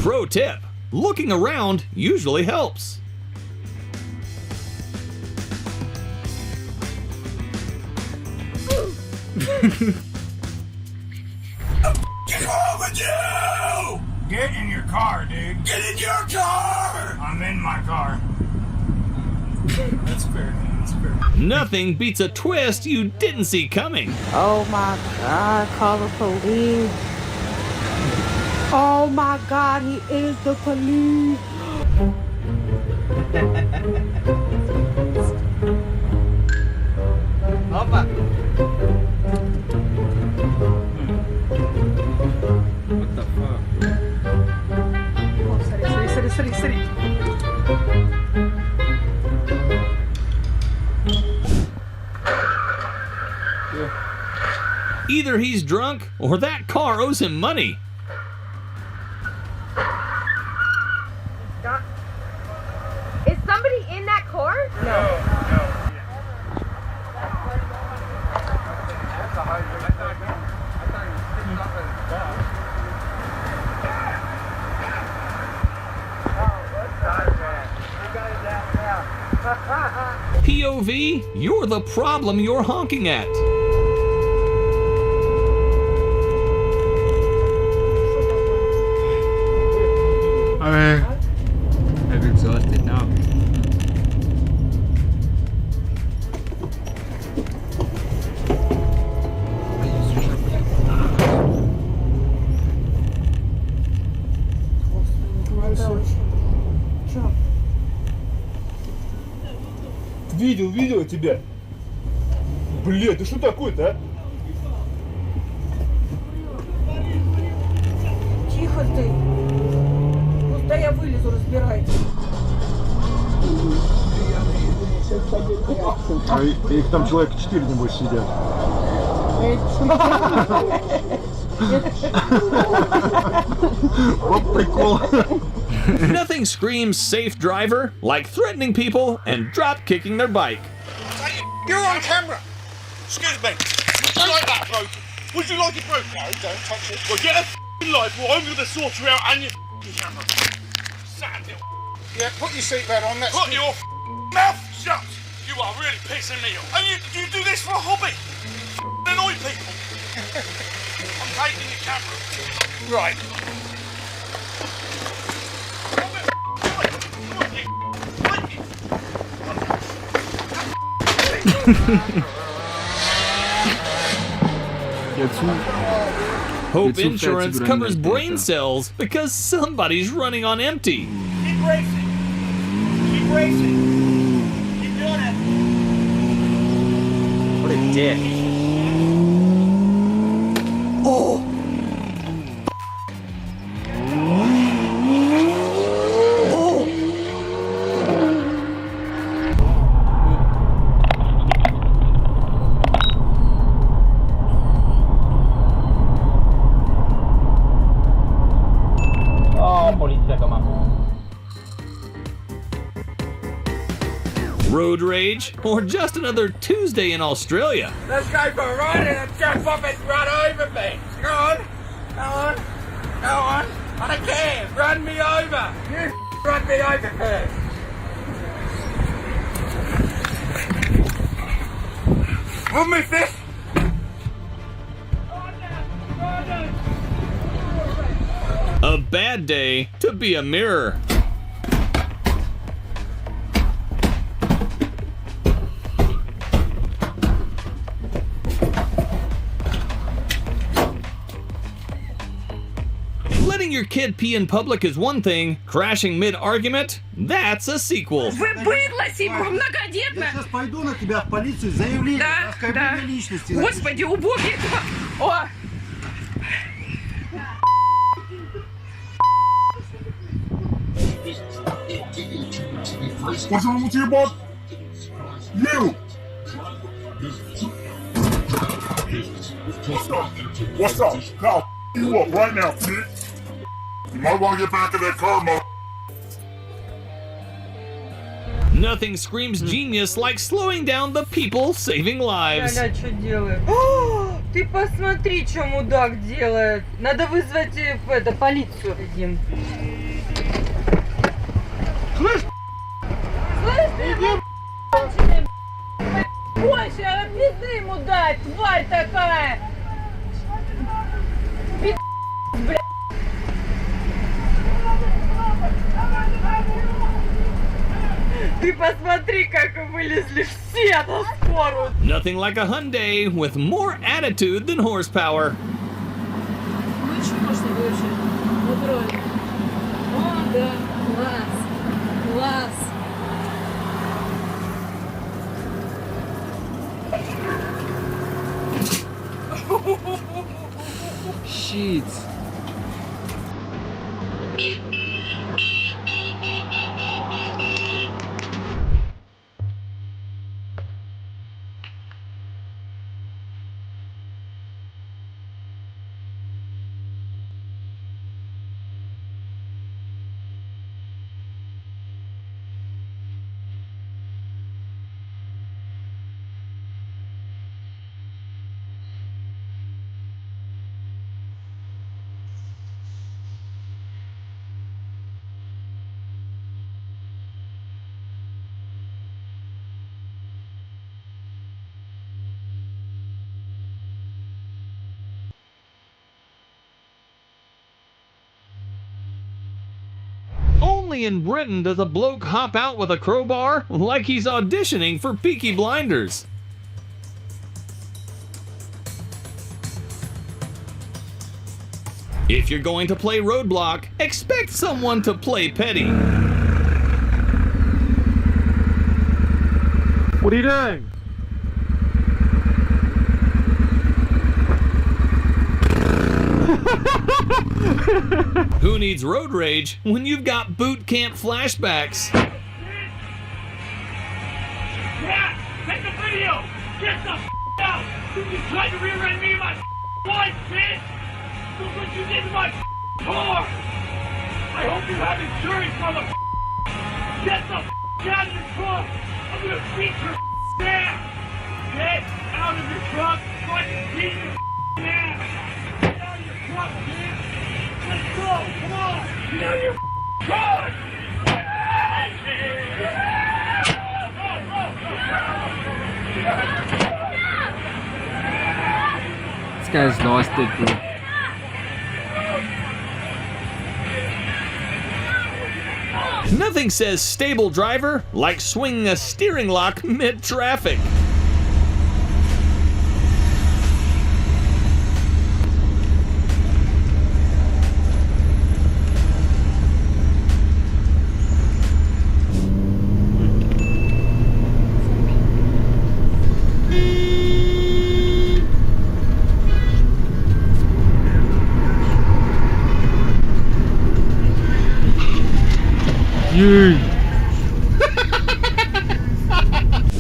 Pro tip, looking around usually helps. What's wrong with you? Get in your car, dude. Get in your car! I'm in my car. That's fair. That's fair. Nothing beats a twist you didn't see coming. Oh my God, call the police. Oh my God, he is the police. Opa. What the fuck? Oh, city. Either he's drunk or that car owes him money. Is somebody in that car? POV, you're the problem you're honking at. I'm exhausted now. Видел тебя. Блин, ты что такое-то, а? Тихо ты. Куда я вылезу, разбирайтесь. А их там человека 4, небось, сидят. Вот прикол. Nothing screams safe driver like threatening people and drop kicking their bike. You're on camera. Excuse me. Would you like that broken? Would you like it broken? No, don't touch it. Well, get a f***ing life or I'm going to sort you out and your f***ing camera. Sad little. Yeah, put your seatbelt on. That's put your f***ing mouth shut. You are really pissing me off. And you do this for a hobby? F***ing annoy people. I'm taking your camera. Right. Hope Insurance covers brain cells because somebody's running on empty. Keep racing. Keep racing. Keep doing it. What a dick. Oh. Road rage, or just another Tuesday in Australia. Let's go for a ride and a jump off and run over me. Go on. Go on. Go on. I don't care. Run me over. You run me over first. Move me, fish. A bad day to be a mirror. your kid pee in public is one thing, crashing mid-argument, that's a sequel. Вы быдло себе многодетно! Я сейчас пойду на тебя в полицию, заявление Да, за оскорбление личности. Господи, убогий! О! What's wrong with you, bud? You! What's up? I'll you up right now, kid. You might want to get back in that car, mother. Nothing screams genius like slowing down the people saving lives. Ля-ля, что делает? О, ты посмотри, что мудак делает. Надо вызвать полицию. Слышь, ты конченый, больше, а пизды ему дай, тварь такая! Блядь! Ты посмотри, как вылезли все на скорую! Nothing like a Hyundai with more attitude than horsepower. Очень можно вообще. Попробуй. О, да, класс. Класс. Shit. Only in Britain does a bloke hop out with a crowbar like he's auditioning for Peaky Blinders. If you're going to play Roadblock, expect someone to play petty. What are you doing? Who needs road rage when you've got boot camp flashbacks? Yeah, take the video! Get the out! You tried to rear-end me and my wife, bitch! Look what you did to my car! I hope you have insurance, mother. Get the out of your truck! I'm gonna beat your ass! Get out of your truck so I can beat your ass! Get out of your truck, kid! Let's go! Come on! Get out of your truck! This guy's lost it, bro. Nothing says stable driver like swinging a steering lock mid-traffic.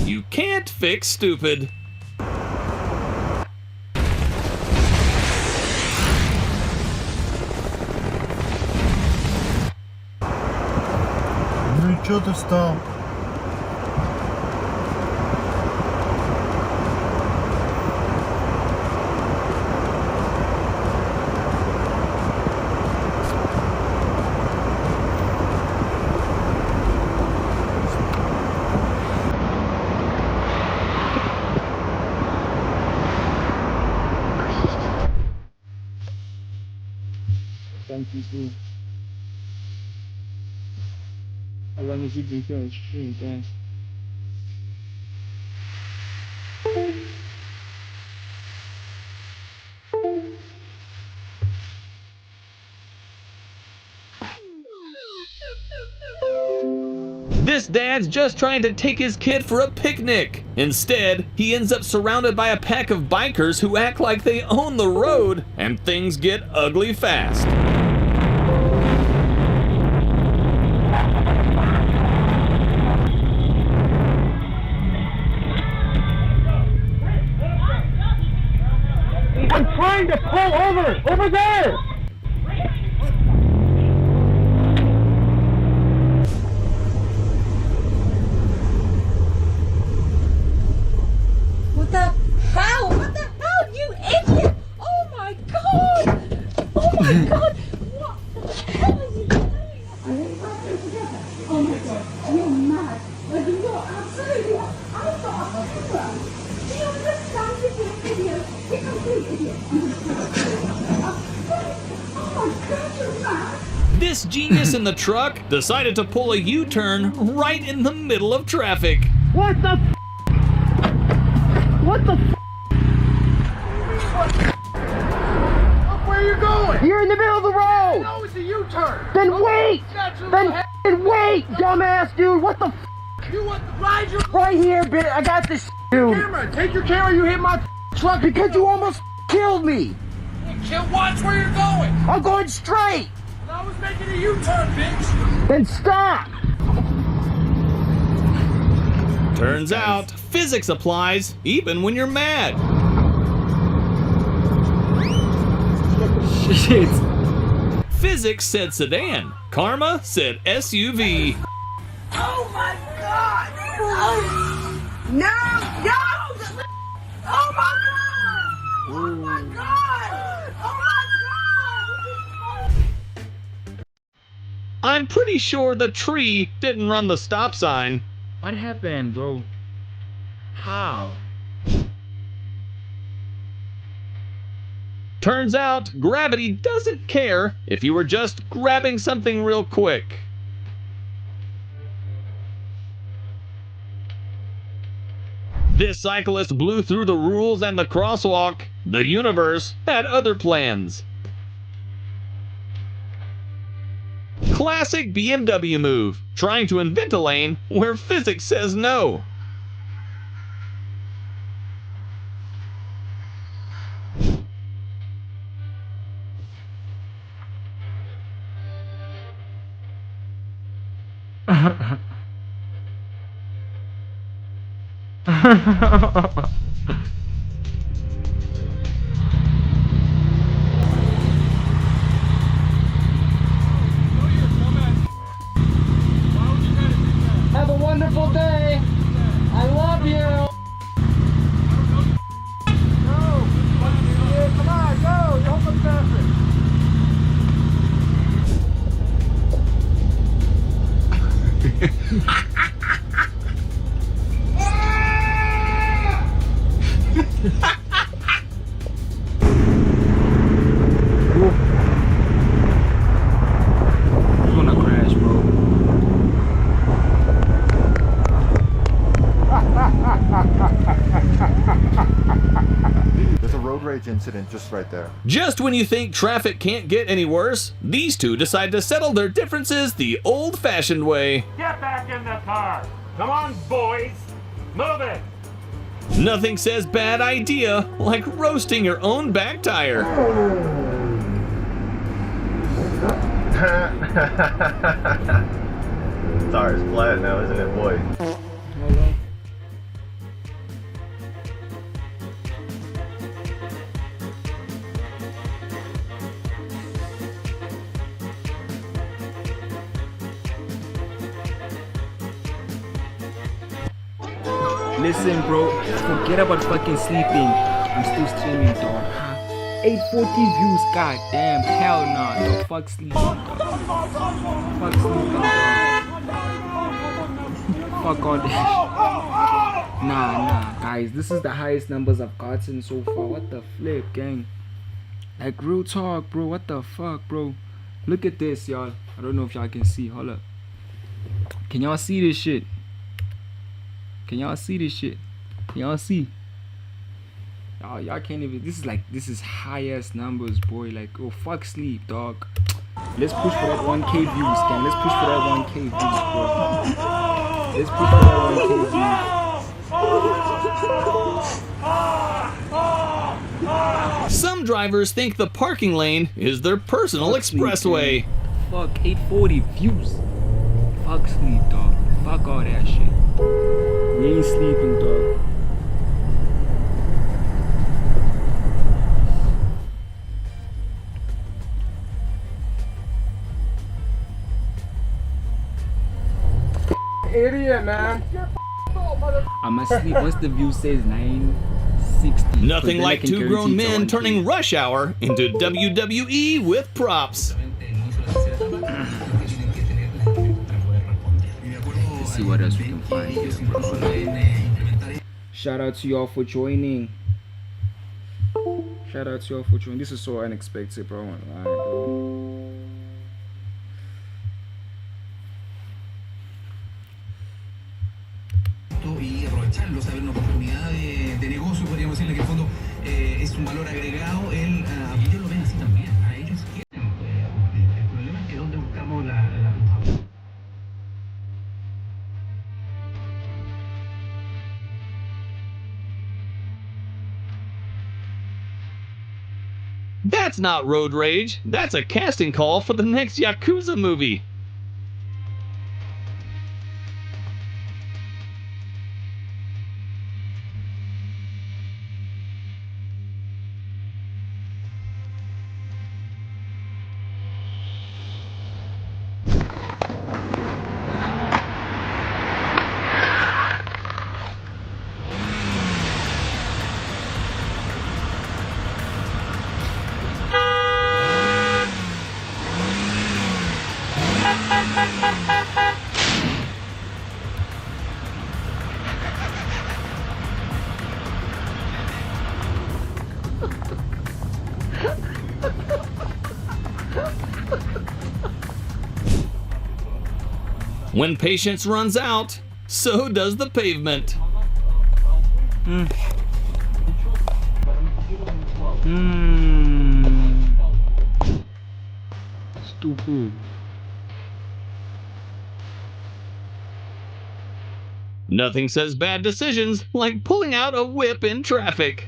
You can't fix stupid. Ну и чё ты встал? Thank you, too. As long as you can kill it, thanks. This dad's just trying to take his kid for a picnic. Instead, he ends up surrounded by a pack of bikers who act like they own the road, and things get ugly fast. I'm trying to pull over there! What the hell? What the hell, you idiot? Oh my god! Oh my god! What the hell is he doing? Oh my god, you're mad. Like, you're absolutely out of control. Do you understand that you're an idiot? You're a complete idiot. Oh my god, you're mad. This genius in the truck decided to pull a U-turn right in the middle of traffic. What the f? What the f? Where are you going? You're in the middle of the road! No, it's a U-turn! Then wait! Then wait, dumbass dude! What the f? You want to ride your... Right here, bitch! I got this dude! Camera! Take your camera, you hit my truck because you almost killed me! Watch where you're going! I'm going straight! I was making a U-turn, bitch! Then stop! Turns out, physics applies even when you're mad. Shit. Physics said sedan. Karma said SUV. Oh my god! No! No! Oh my god! Oh my god! Oh my god! I'm pretty sure the tree didn't run the stop sign. What happened, bro? How? Turns out, gravity doesn't care if you were just grabbing something real quick. This cyclist blew through the rules and the crosswalk. The universe had other plans. Classic BMW move, trying to invent a lane where physics says no. Have a wonderful day. I love you. Go. Come on, go. You're home traffic. You're gonna crash, bro. There's a road rage incident just right there. Just when you think traffic can't get any worse, these two decide to settle their differences the old-fashioned way. Get back in the car. Come on, boys. Move it. Nothing says bad idea like roasting your own back tire. Tire's flat now, isn't it, boy? Listen, bro, forget about fucking sleeping. I'm still streaming, dog. 840 views, god damn, hell nah, dog. Fuck sleeping, dog. Fuck sleeping, dog. Fuck all this. Nah, guys, this is the highest numbers I've gotten so far. What the flip, gang? Like, real talk, bro. What the fuck, bro? Look at this, y'all. I don't know if y'all can see. Hold up. Can y'all see this shit? Can y'all see this shit? Can y'all see? Y'all can't even. This is highest numbers, boy. Like, oh, fuck sleep, dog. Let's push for that 1K views, gang. Let's push for that 1K views, bro. Let's put that 1 kg. Some drivers think the parking lane is their personal expressway. Fuck 840 views. Fuck sleep, dog. Fuck all that shit. We ain't sleeping, dog. Idiot, man. I'ma sleep. What's the view says? 960. Nothing like two grown men turning Rush Hour into WWE with props. Let's see what else we can find here. Shout out to y'all for joining. Shout out to y'all for joining. This is so unexpected, bro. Alright, bro. Y aprovecharlo, saber una oportunidad de negocio, podríamos decirle que en el fondo es un valor agregado. Ellos lo ven así también, a ellos quieren. El problema es que donde buscamos la That's not road rage, that's a casting call for the next Yakuza movie. When patience runs out, so does the pavement. Stupid. Nothing says bad decisions like pulling out a whip in traffic.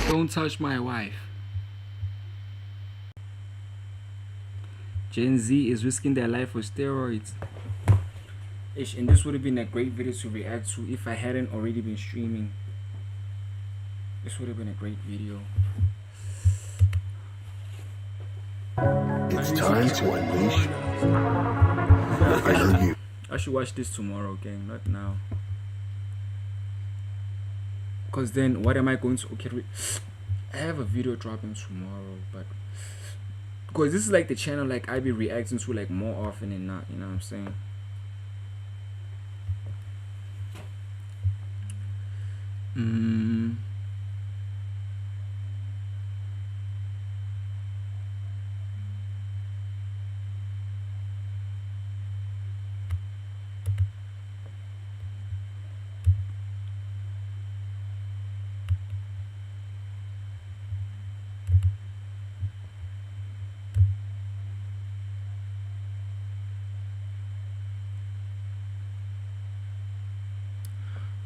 Don't touch my wife. Gen Z is risking their life for steroids. And this would have been a great video to react to if I hadn't already been streaming. This would have been a great video. It's time to unleash the inner you. I should watch this tomorrow, gang, not now. Because then what am I going to... Okay, I have a video dropping tomorrow, but... Because this is like the channel like I be reacting to like more often than not, you know what I'm saying?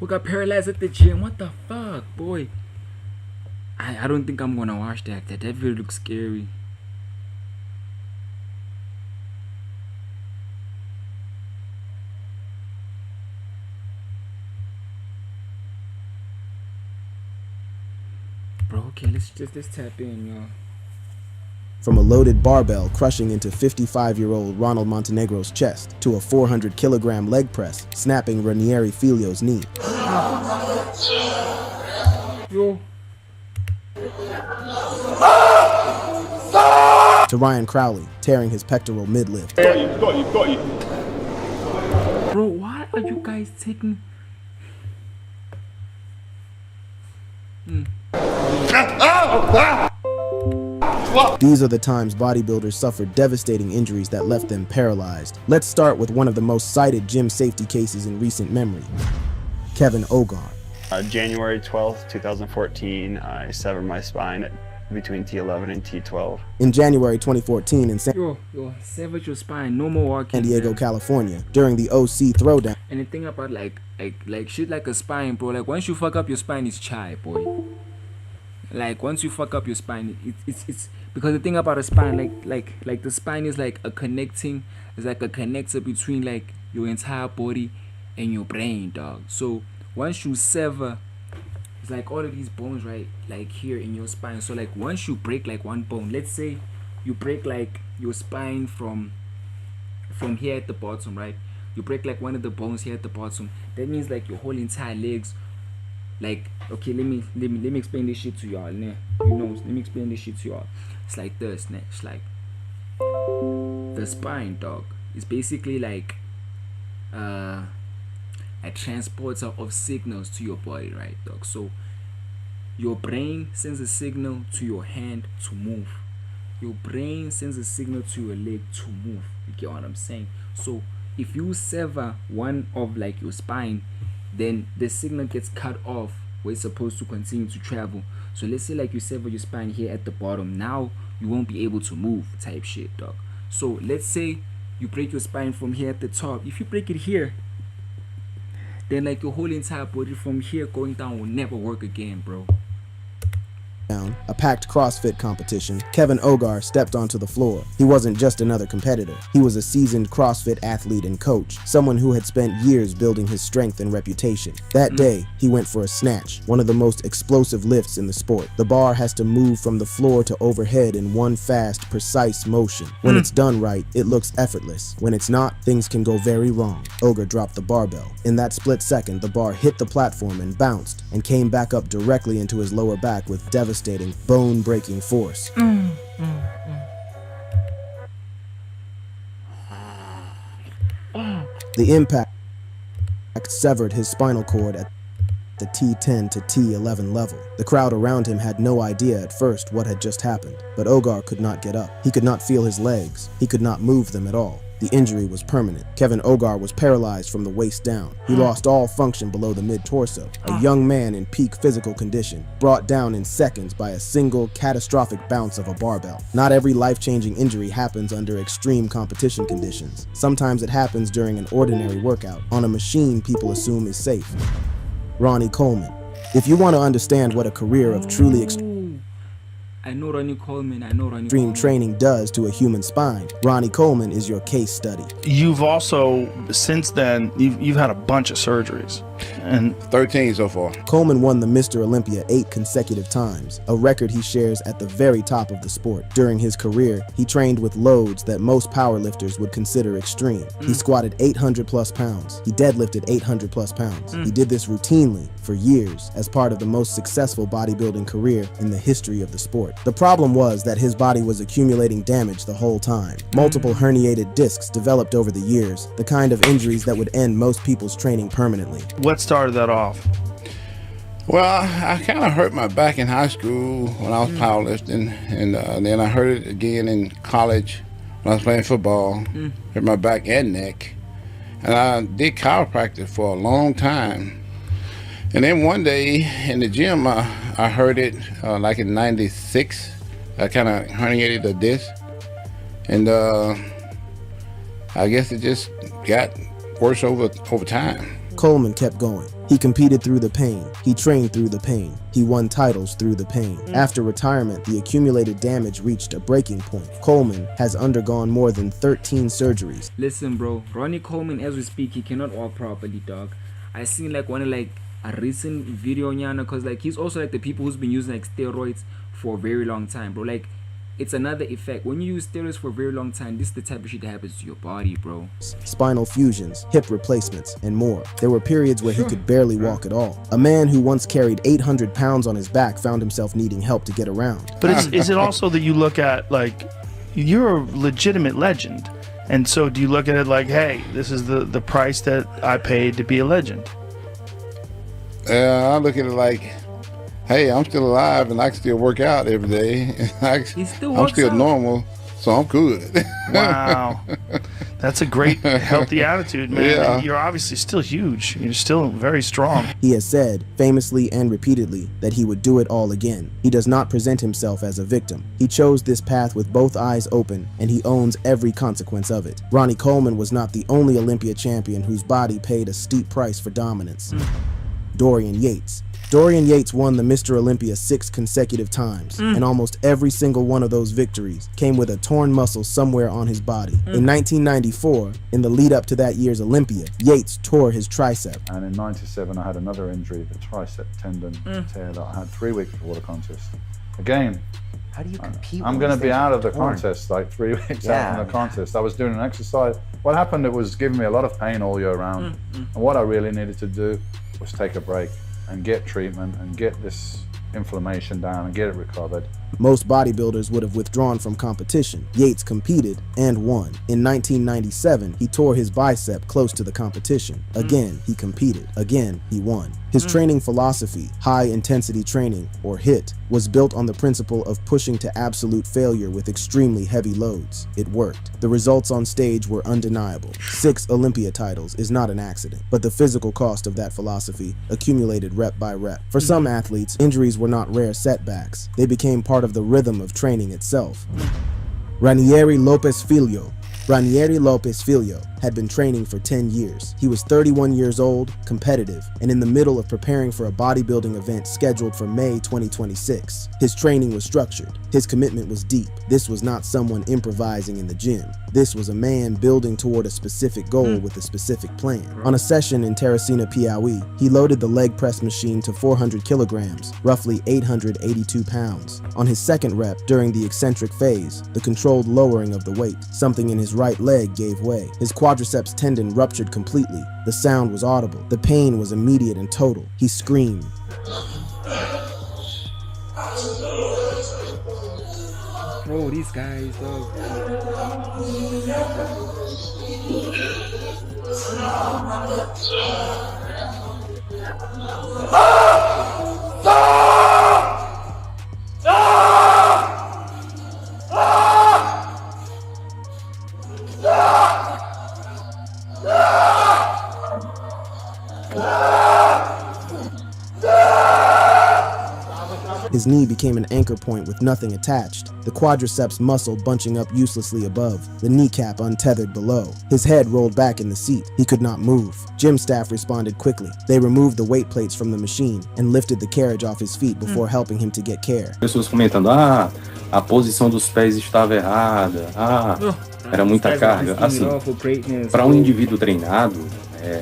Who got paralyzed at the gym? What the fuck, boy? I don't think I'm gonna watch that. That video looks scary. Bro, okay, let's tap in, y'all. From a loaded barbell crushing into 55-year-old Ronald Montenegro's chest to a 400-kilogram leg press snapping Ranieri Filio's knee. Yo. to Ryan Crowley, tearing his pectoral midlift. Got you. Bro, why are you guys taking... These are the times bodybuilders suffered devastating injuries that left them paralyzed. Let's start with one of the most cited gym safety cases in recent memory, Kevin Ogar. January 12th, 2014, I severed my spine between T11 and T12. In January 2014 in Yo, severed your spine, no more walking. San Diego, California, during the OC throwdown. And the thing about like shit like a spine, bro, like once you fuck up your spine, it's chai, boy. Like once you fuck up your spine, it's because the thing about a spine, like the spine is like a connecting, it's like a connector between like your entire body and your brain, dog. So once you sever, it's like all of these bones, right, like here in your spine. So like once you break like one bone, let's say you break like your spine from here at the bottom, right, you break like one of the bones here at the bottom, that means like your whole entire legs, like, okay, let me explain this shit to y'all, nah. You know, let me explain this shit to y'all. It's like this, nah. It's like the spine, dog, is basically like a transporter of signals to your body, right, dog? So your brain sends a signal to your hand to move. Your brain sends a signal to your leg to move. You get what I'm saying? So if you sever one of like your spine, then the signal gets cut off where it's supposed to continue to travel. So let's say like you sever your spine here at the bottom, now you won't be able to move, type shit, dog. So let's say you break your spine from here at the top. If you break it here, then like your whole entire body from here going down will never work again, bro. A packed CrossFit competition, Kevin Ogar stepped onto the floor. He wasn't just another competitor. He was a seasoned CrossFit athlete and coach, someone who had spent years building his strength and reputation. That day, he went for a snatch, one of the most explosive lifts in the sport. The bar has to move from the floor to overhead in one fast, precise motion. When it's done right, it looks effortless. When it's not, things can go very wrong. Ogar dropped the barbell. In that split second, the bar hit the platform and bounced, and came back up directly into his lower back with devastating, bone-breaking force. The impact severed his spinal cord at the T10 to T11 level. The crowd around him had no idea at first what had just happened, but Ogar could not get up. He could not feel his legs. He could not move them at all. The injury was permanent. Kevin Ogar was paralyzed from the waist down. He lost all function below the mid-torso. A young man in peak physical condition, brought down in seconds by a single catastrophic bounce of a barbell. Not every life-changing injury happens under extreme competition conditions. Sometimes it happens during an ordinary workout, on a machine people assume is safe. Ronnie Coleman. If you want to understand what a career of truly I know Ronnie Coleman. I know Ronnie extreme Coleman. training does to a human spine, Ronnie Coleman is your case study. You've also, since then, you've had a bunch of surgeries. And 13 so far. Coleman won the Mr. Olympia 8 consecutive times, a record he shares at the very top of the sport. During his career, he trained with loads that most powerlifters would consider extreme. He squatted 800 plus pounds. He deadlifted 800 plus pounds. He did this routinely for years as part of the most successful bodybuilding career in the history of the sport. The problem was that his body was accumulating damage the whole time. Multiple herniated discs developed over the years, the kind of injuries that would end most people's training permanently. What started that off? Well, I kind of hurt my back in high school when I was powerlifting, and then I hurt it again in college when I was playing football. Hurt my back and neck, and I did chiropractic for a long time. And then one day in the gym, I hurt it like in '96. I kind of herniated a disc, and I guess it just got worse over time. Coleman kept going. He competed through the pain. He trained through the pain. He won titles through the pain. After retirement, the accumulated damage reached a breaking point. Coleman has undergone more than 13 surgeries. Listen, bro, Ronnie Coleman, as we speak, he cannot walk properly, dog. I seen like one of like a recent video on Yana, cause like he's also like the people who's been using like steroids for a very long time, bro. Like it's another effect. When you use steroids for a very long time, this is the type of shit that happens to your body, bro. Spinal fusions, hip replacements, and more. There were periods where he could barely walk at all. A man who once carried 800 pounds on his back found himself needing help to get around. But is it also that you look at, like, you're a legitimate legend, and so do you look at it like, hey, this is the price that I paid to be a legend? I look at it like, hey, I'm still alive and I can still work out every day. I'm still normal, so I'm good. Wow. That's a great, healthy attitude, man. Yeah. You're obviously still huge. You're still very strong. He has said, famously and repeatedly, that he would do it all again. He does not present himself as a victim. He chose this path with both eyes open, and he owns every consequence of it. Ronnie Coleman was not the only Olympia champion whose body paid a steep price for dominance. Dorian Yates. Dorian Yates won the Mr. Olympia 6 consecutive times, and almost every single one of those victories came with a torn muscle somewhere on his body. In 1994, in the lead up to that year's Olympia, Yates tore his tricep. And in 97, I had another injury, the tricep tendon tear that I had 3 weeks before the contest. Again, how do you compete? I'm going to be out of the contest, like 3 weeks out from the contest. I was doing an exercise. What happened, it was giving me a lot of pain all year round. And what I really needed to do was take a break and get treatment and get this inflammation down and get it recovered. Most bodybuilders would have withdrawn from competition. Yates competed and won. In 1997, he tore his bicep close to the competition. Again, he competed. Again, he won. His training philosophy, high intensity training, or HIIT, was built on the principle of pushing to absolute failure with extremely heavy loads. It worked. The results on stage were undeniable. 6 Olympia titles is not an accident, but the physical cost of that philosophy accumulated rep by rep. For some athletes, injuries were not rare setbacks. They became part of the rhythm of training itself. Ranieri Lopez Filho. Ranieri Lopez Filho had been training for 10 years. He was 31 years old, competitive, and in the middle of preparing for a bodybuilding event scheduled for May 2026. His training was structured. His commitment was deep. This was not someone improvising in the gym. This was a man building toward a specific goal with a specific plan. On a session in Teresina, Piauí, he loaded the leg press machine to 400 kilograms, roughly 882 pounds. On his second rep, during the eccentric phase, the controlled lowering of the weight, something in his right leg gave way. His quadriceps tendon ruptured completely. The sound was audible. The pain was immediate and total. He screamed. Bro, these guys, dog. His knee became an anchor point with nothing attached, the quadriceps muscle bunching up uselessly above, the kneecap untethered below. His head rolled back in the seat. He could not move. Gym staff responded quickly. They removed the weight plates from the machine and lifted the carriage off his feet before helping him to get care. Pessoas comentando, a posição dos pés estava errada, era muita carga. Assim, para indivíduo treinado,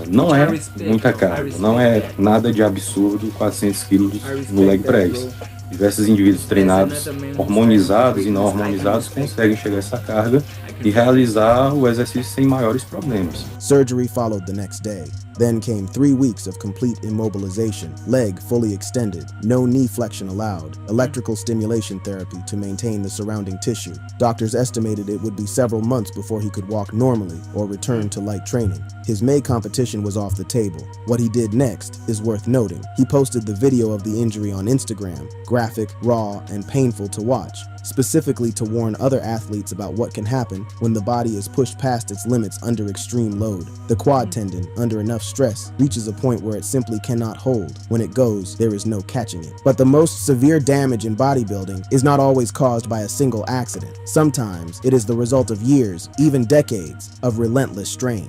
não é muita carga, não é nada de absurdo 400 quilos no leg press. Diversos indivíduos treinados, hormonizados e não hormonizados conseguem chegar a essa carga e realizar o exercício sem maiores problemas. Surgery followed the next day. Then came 3 weeks of complete immobilization, leg fully extended, no knee flexion allowed, electrical stimulation therapy to maintain the surrounding tissue. Doctors estimated it would be several months before he could walk normally or return to light training. His May competition was off the table. What he did next is worth noting. He posted the video of the injury on Instagram, graphic, raw, and painful to watch, specifically to warn other athletes about what can happen when the body is pushed past its limits under extreme load. The quad tendon, under enough stress, reaches a point where it simply cannot hold. When it goes, there is no catching it. But the most severe damage in bodybuilding is not always caused by a single accident. Sometimes it is the result of years, even decades, of relentless strain.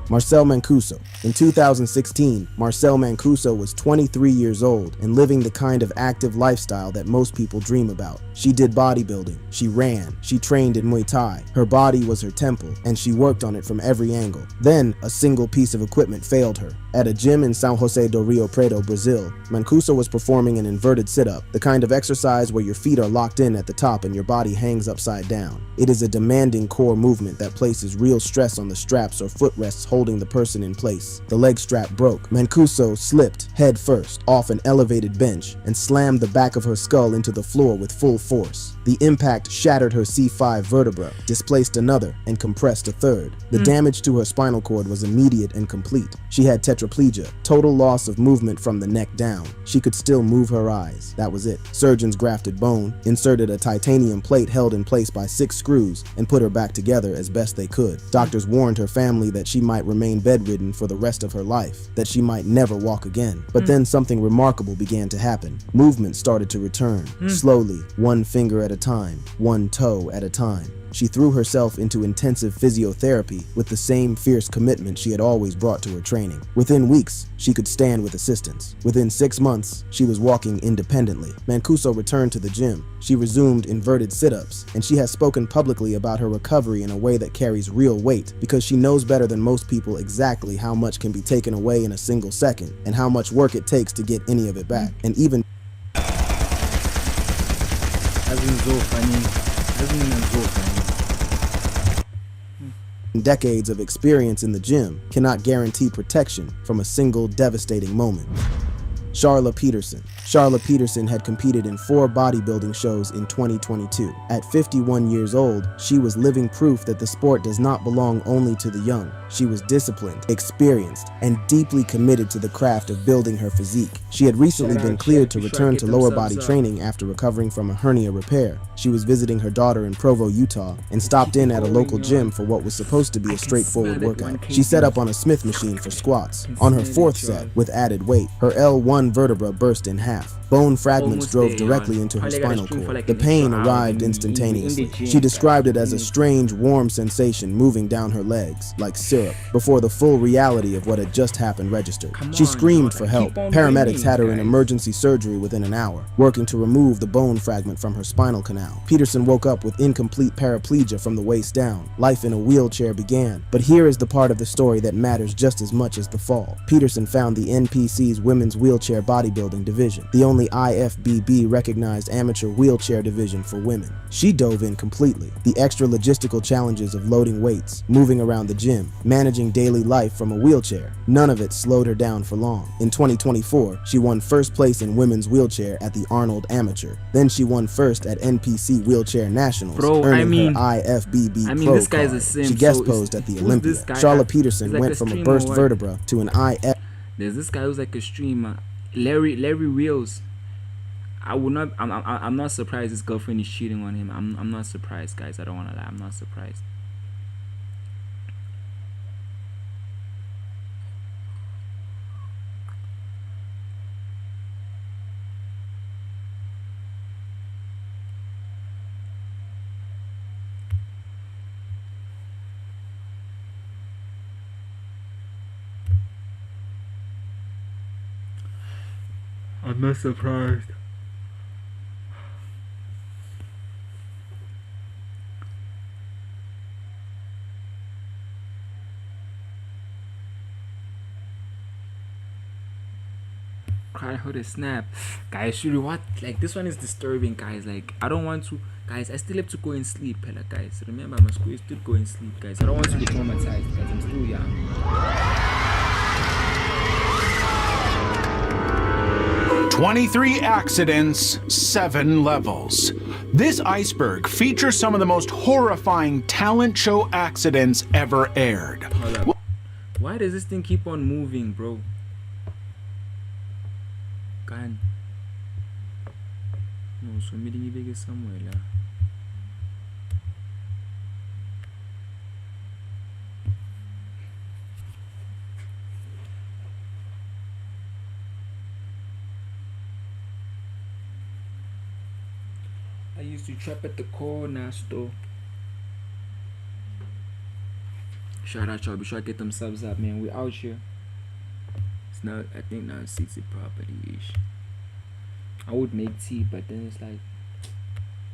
Marcel Mancuso. In 2016, Marcel Mancuso was 23 years old and living the kind of active lifestyle that most people dream about. She did bodybuilding, she ran, she trained in Muay Thai. Her body was her temple, and she worked on it from every angle. Then, a single piece of equipment failed her. At a gym in São José do Rio Preto, Brazil, Mancuso was performing an inverted sit-up, the kind of exercise where your feet are locked in at the top and your body hangs upside down. It is a demanding core movement that places real stress on the straps or footrests holding the person in place. The leg strap broke. Mancuso slipped head first off an elevated bench and slammed the back of her skull into the floor with full force. The impact shattered her C5 vertebra, displaced another, and compressed a third. The damage to her spinal cord was immediate and complete. She had tetraplegia, total loss of movement from the neck down. She could still move her eyes. That was it. Surgeons grafted bone, inserted a titanium plate held in place by 6 screws, and put her back together as best they could. Doctors warned her family that she might remain bedridden for the rest of her life, that she might never walk again. But then something remarkable began to happen. Movement started to return, slowly, one finger at a time, one toe at a time. She threw herself into intensive physiotherapy with the same fierce commitment she had always brought to her training. Within weeks, she could stand with assistance. Within 6 months, she was walking independently. Mancuso returned to the gym. She resumed inverted sit-ups, and she has spoken publicly about her recovery in a way that carries real weight, because she knows better than most people exactly how much can be taken away in a single second, and how much work it takes to get any of it back. And even decades of experience in the gym cannot guarantee protection from a single devastating moment. Sharla Peterson. Sharla Peterson had competed in 4 bodybuilding shows in 2022. At 51 years old, she was living proof that the sport does not belong only to the young. She was disciplined, experienced, and deeply committed to the craft of building her physique. She had recently been cleared to return to lower body training after recovering from a hernia repair. She was visiting her daughter in Provo, Utah, and stopped in at a local gym for what was supposed to be a straightforward workout. She set up on a Smith machine for squats. On her 4th set, with added weight, her L1 vertebra burst in half. Bone fragments drove directly into her spinal cord. The pain arrived instantaneously. She described it as a strange, warm sensation moving down her legs, like syrup, before the full reality of what had just happened registered. She screamed for help. Paramedics had her in emergency surgery within an hour, working to remove the bone fragment from her spinal canal. Peterson woke up with incomplete paraplegia from the waist down. Life in a wheelchair began. But here is the part of the story that matters just as much as the fall. Peterson found the NPC's women's wheelchair bodybuilding division, the only IFBB recognized amateur wheelchair division for women. She dove in completely. The extra logistical challenges of loading weights, moving around the gym, managing daily life from a wheelchair, none of it slowed her down for long. In 2024, she won first place in women's wheelchair at the Arnold Amateur. Then she won first at NPC Wheelchair Nationals, earning her IFBB Pro this guy's card. a sim, She guest so posed at the Olympia. Sharla Peterson like went from a burst vertebra to an IF. There's this guy who's like a streamer, Larry Wheels. I'm not surprised his girlfriend is cheating on him. I'm not surprised, guys. I don't want to lie. I'm not surprised. I'm not surprised. Cry how they snap. Guys, really, what? Like, this one is disturbing, guys. Like, I don't want to. Guys, I still have to go and sleep, guys. Remember, I'm still go and sleep, guys. I don't want to be traumatized, guys. I'm still young. 23 accidents, 7 levels. This iceberg features some of the most horrifying talent show accidents ever aired. Why does this thing keep on moving, bro? God. No, so meeting you big somewhere, lah. I used to trap at the corner store. Shout out, y'all. Be sure to get them subs up, man. We out here. It's not, I think now it's 60 property-ish. I would make tea, but then it's like...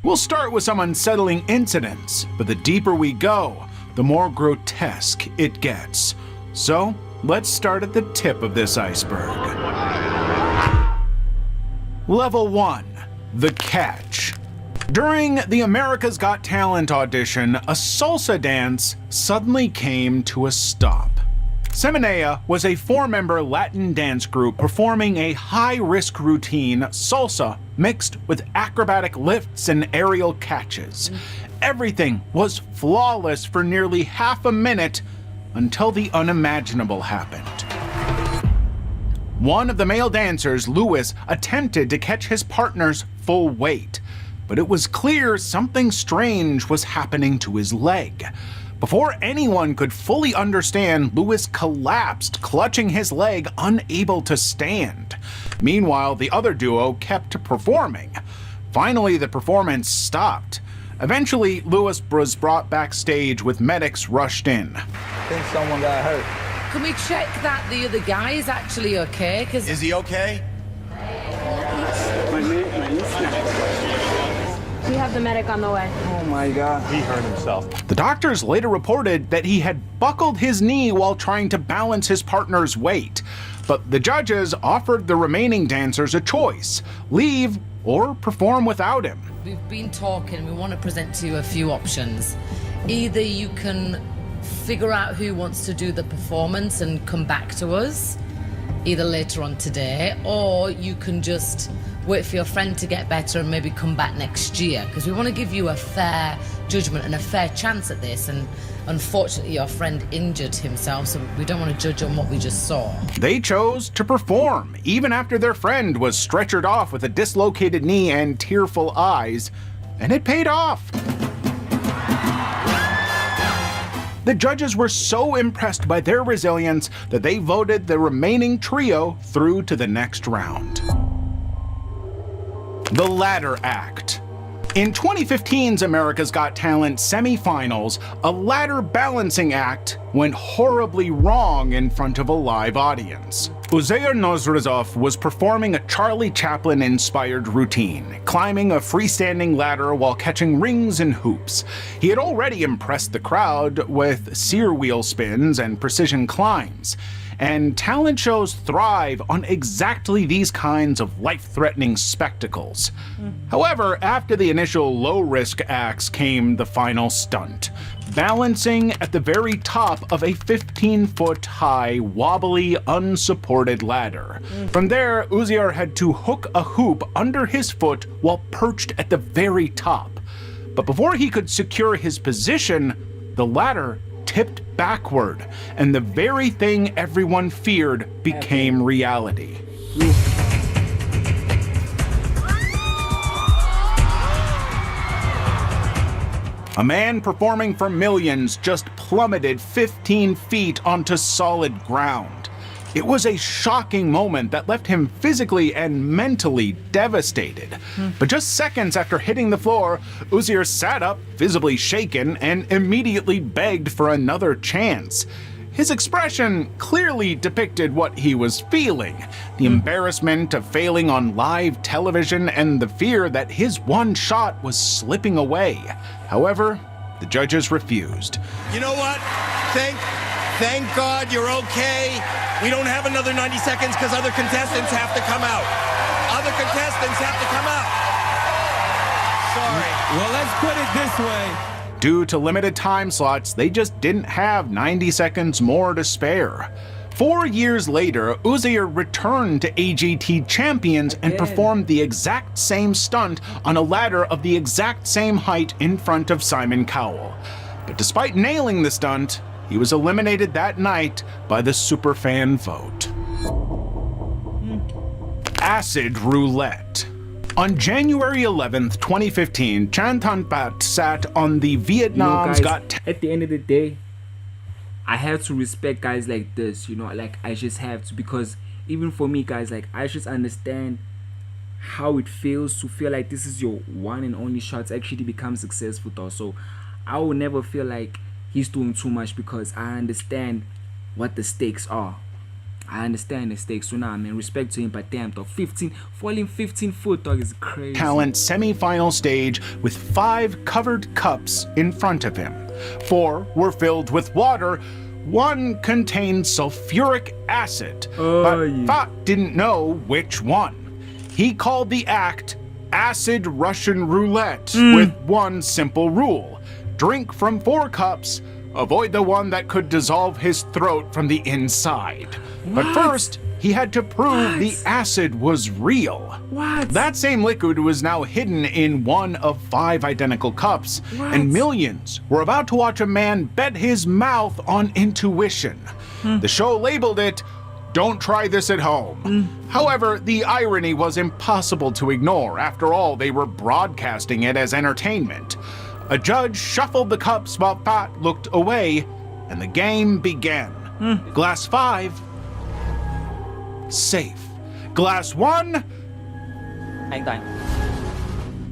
We'll start with some unsettling incidents, but the deeper we go, the more grotesque it gets. So, let's start at the tip of this iceberg. Level 1, the catch. During the America's Got Talent audition, a salsa dance suddenly came to a stop. Semenea was a 4-member Latin dance group performing a high-risk routine, salsa, mixed with acrobatic lifts and aerial catches. Everything was flawless for nearly half a minute until the unimaginable happened. One of the male dancers, Louis, attempted to catch his partner's full weight, but it was clear something strange was happening to his leg. Before anyone could fully understand, Louis collapsed, clutching his leg, unable to stand. Meanwhile, the other duo kept performing. Finally, the performance stopped. Eventually, Louis was brought backstage with medics rushed in. I think someone got hurt. Can we check that the other guy is actually okay? Is he okay? We have the medic on the way. Oh my God. He hurt himself. The doctors later reported that he had buckled his knee while trying to balance his partner's weight. But the judges offered the remaining dancers a choice: leave or perform without him. We've been talking, we want to present to you a few options. Either you can figure out who wants to do the performance and come back to us, either later on today, or you can just wait for your friend to get better and maybe come back next year, because we want to give you a fair judgment and a fair chance at this. And unfortunately, your friend injured himself, so we don't want to judge on what we just saw. They chose to perform, even after their friend was stretchered off with a dislocated knee and tearful eyes, and it paid off. The judges were so impressed by their resilience that they voted the remaining trio through to the next round. The Ladder Act. In 2015's America's Got Talent semifinals, a ladder balancing act went horribly wrong in front of a live audience. Uzair Nosrazov was performing a Charlie Chaplin-inspired routine, climbing a freestanding ladder while catching rings and hoops. He had already impressed the crowd with sear wheel spins and precision climbs. And talent shows thrive on exactly these kinds of life-threatening spectacles. However, after the initial low-risk acts came the final stunt, balancing at the very top of a 15-foot-high, wobbly, unsupported ladder. From there, Uziar had to hook a hoop under his foot while perched at the very top. But before he could secure his position, the ladder tipped backward, and the very thing everyone feared became reality. A man performing for millions just plummeted 15 feet onto solid ground. It was a shocking moment that left him physically and mentally devastated. But just seconds after hitting the floor, Uziar sat up, visibly shaken, and immediately begged for another chance. His expression clearly depicted what he was feeling: the embarrassment of failing on live television and the fear that his one shot was slipping away. However, the judges refused. You know what? Thank God you're okay. We don't have another 90 seconds because other contestants have to come out. Other contestants have to come out. Sorry. Well, let's put it this way. Due to limited time slots, they just didn't have 90 seconds more to spare. 4 years later, Uziar returned to AGT Champions and performed the exact same stunt on a ladder of the exact same height in front of Simon Cowell. But despite nailing the stunt, he was eliminated that night by the superfan vote. Acid Roulette. On January 11th, 2015, Chan Tan Pat sat on the Vietnam's Got At the end of the day, I have to respect guys like this, you know, like I just have to, because even for me, guys, like I just understand how it feels to feel like this is your one and only shot to actually become successful though. So I will never feel like he's doing too much, because I understand what the stakes are. I understand the stakes. So now, I mean, respect to him, but damn, dog, falling 15 foot, dog, is crazy. Talent semi-final stage with 5 covered cups in front of him. 4 were filled with water, One contained sulfuric acid, but Fat didn't know which one. He called the act acid Russian roulette with one simple rule: drink from 4 cups, avoid the one that could dissolve his throat from the inside. But first, he had to prove the acid was real. That same liquid was now hidden in one of 5 identical cups, and millions were about to watch a man bet his mouth on intuition. The show labeled it, "Don't try this at home." However, the irony was impossible to ignore. After all, they were broadcasting it as entertainment. A judge shuffled the cups while Pat looked away, and the game began. Glass 5, safe. Glass 1,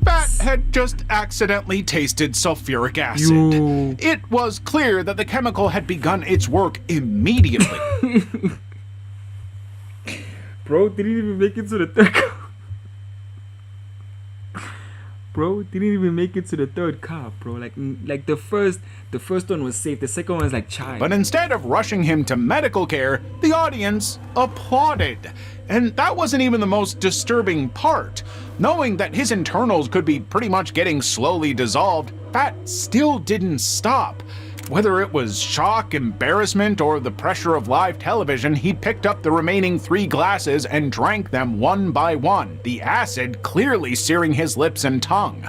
Pat had just accidentally tasted sulfuric acid. It was clear that the chemical had begun its work immediately. Bro didn't even make it to the third cup. Bro didn't even make it to the third cup, bro. Like the first one was safe. The second one was like chai. But instead of rushing him to medical care, the audience applauded. And that wasn't even the most disturbing part. Knowing that his internals could be pretty much getting slowly dissolved, Pat still didn't stop. Whether it was shock, embarrassment, or the pressure of live television, he picked up the remaining 3 glasses and drank them one by one, the acid clearly searing his lips and tongue.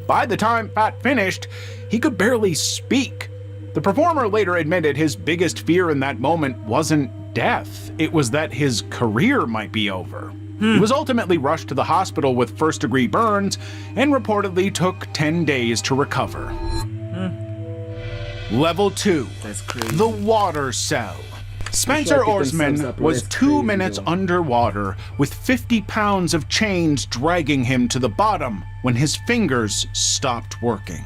By the time Pat finished, he could barely speak. The performer later admitted his biggest fear in that moment wasn't death, it was that his career might be over. He was ultimately rushed to the hospital with first-degree burns and reportedly took 10 days to recover. Level 2, that's crazy. The water cell. Spencer Orsman was 2 minutes underwater with 50 pounds of chains dragging him to the bottom when his fingers stopped working.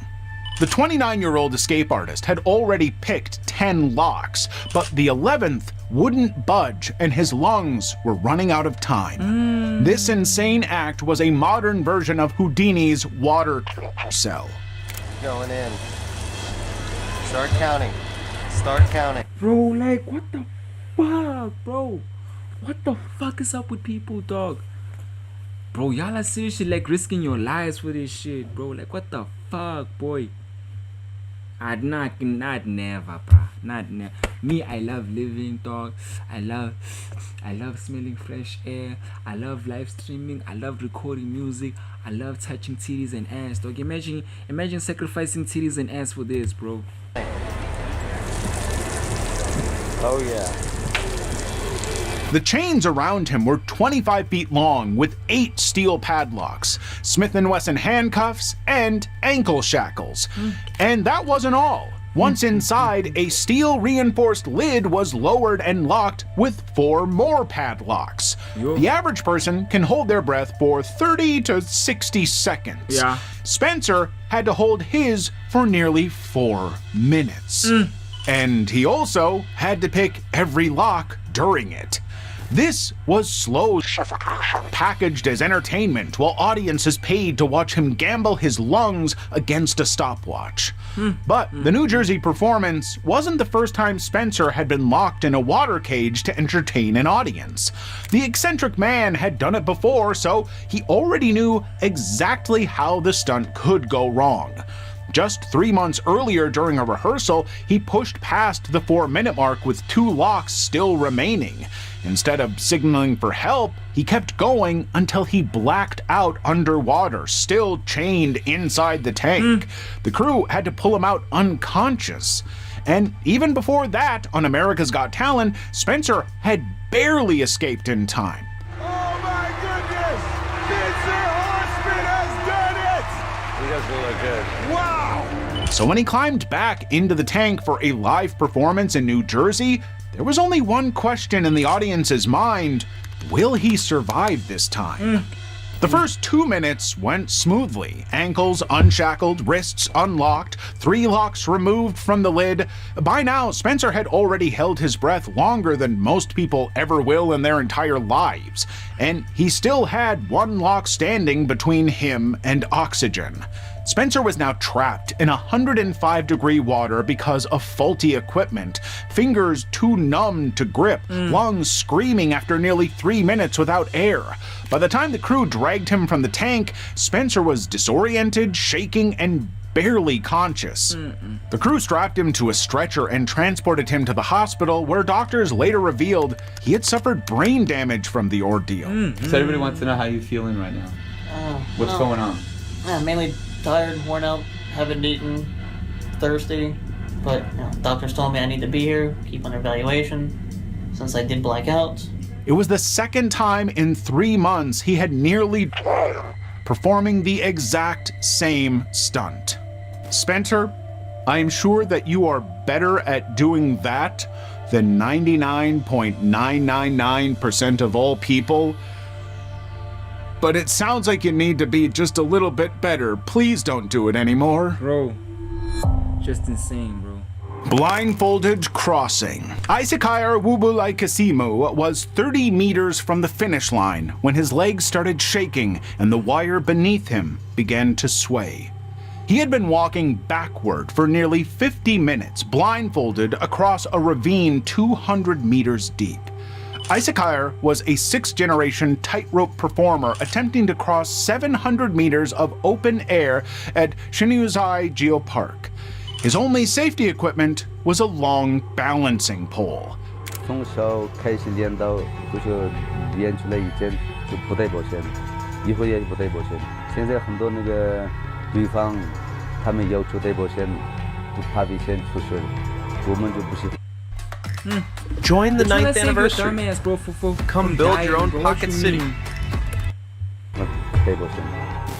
The 29-year-old escape artist had already picked 10 locks, but the 11th wouldn't budge and his lungs were running out of time. This insane act was a modern version of Houdini's water cell. Going in. Start counting. Start counting. Bro, like, what the fuck, bro? What the fuck is up with people, dog? Bro, y'all are seriously, like, risking your lives for this shit, bro. Like, what the fuck, boy? I'd never, bro. Not never. Me, I love living, dog. I love smelling fresh air. I love live streaming. I love recording music. I love touching titties and ass, dog. Imagine sacrificing titties and ass for this, bro. Oh yeah. The chains around him were 25 feet long with 8 steel padlocks, Smith & Wesson handcuffs, and ankle shackles. And that wasn't all. Once inside, a steel-reinforced lid was lowered and locked with 4 more padlocks. The average person can hold their breath for 30 to 60 seconds. Yeah. Spencer had to hold his for nearly 4 minutes. And he also had to pick every lock during it. This was slow packaged as entertainment while audiences paid to watch him gamble his lungs against a stopwatch. But the New Jersey performance wasn't the first time Spencer had been locked in a water cage to entertain an audience. The eccentric man had done it before, so he already knew exactly how the stunt could go wrong. Just 3 months earlier during a rehearsal, he pushed past the 4-minute mark with 2 locks still remaining. Instead of signaling for help, he kept going until he blacked out underwater, still chained inside the tank. The crew had to pull him out unconscious. And even before that, on America's Got Talent, Spencer had barely escaped in time. Oh my goodness! Spencer Orsman has done it! He does look good. Wow! So when he climbed back into the tank for a live performance in New Jersey, there was only one question in the audience's mind: will he survive this time? The first 2 minutes went smoothly. Ankles unshackled, wrists unlocked, 3 locks removed from the lid. By now, Spencer had already held his breath longer than most people ever will in their entire lives, and he still had 1 lock standing between him and oxygen. Spencer was now trapped in 105-degree water because of faulty equipment, fingers too numb to grip, lungs screaming after nearly 3 minutes without air. By the time the crew dragged him from the tank, Spencer was disoriented, shaking, and barely conscious. The crew strapped him to a stretcher and transported him to the hospital, where doctors later revealed he had suffered brain damage from the ordeal. So everybody wants to know how you're feeling right now. What's going on? Mainly tired, worn out, haven't eaten, thirsty, but doctors told me I need to be here, keep under evaluation, since I did black out. It was the second time in 3 months he had nearly performing the exact same stunt. Spencer, I am sure that you are better at doing that than 99.999% of all people, but it sounds like you need to be just a little bit better. Please don't do it anymore. Bro, just insane, bro. Blindfolded crossing. Isakire Wubulaikasimu was 30 meters from the finish line when his legs started shaking and the wire beneath him began to sway. He had been walking backward for nearly 50 minutes, blindfolded across a ravine 200 meters deep. Isakire was a 6th-generation tightrope performer attempting to cross 700 meters of open air at Shinuzai Geopark. His only safety equipment was a long balancing pole. 从小开始练到就是练出来以前就不带保险，以后也不带保险。现在很多那个对方他们要求带保险，不怕危险出事，我们就不是。 Join the 9th anniversary. Dumbass, bro, Come build your own pocket city.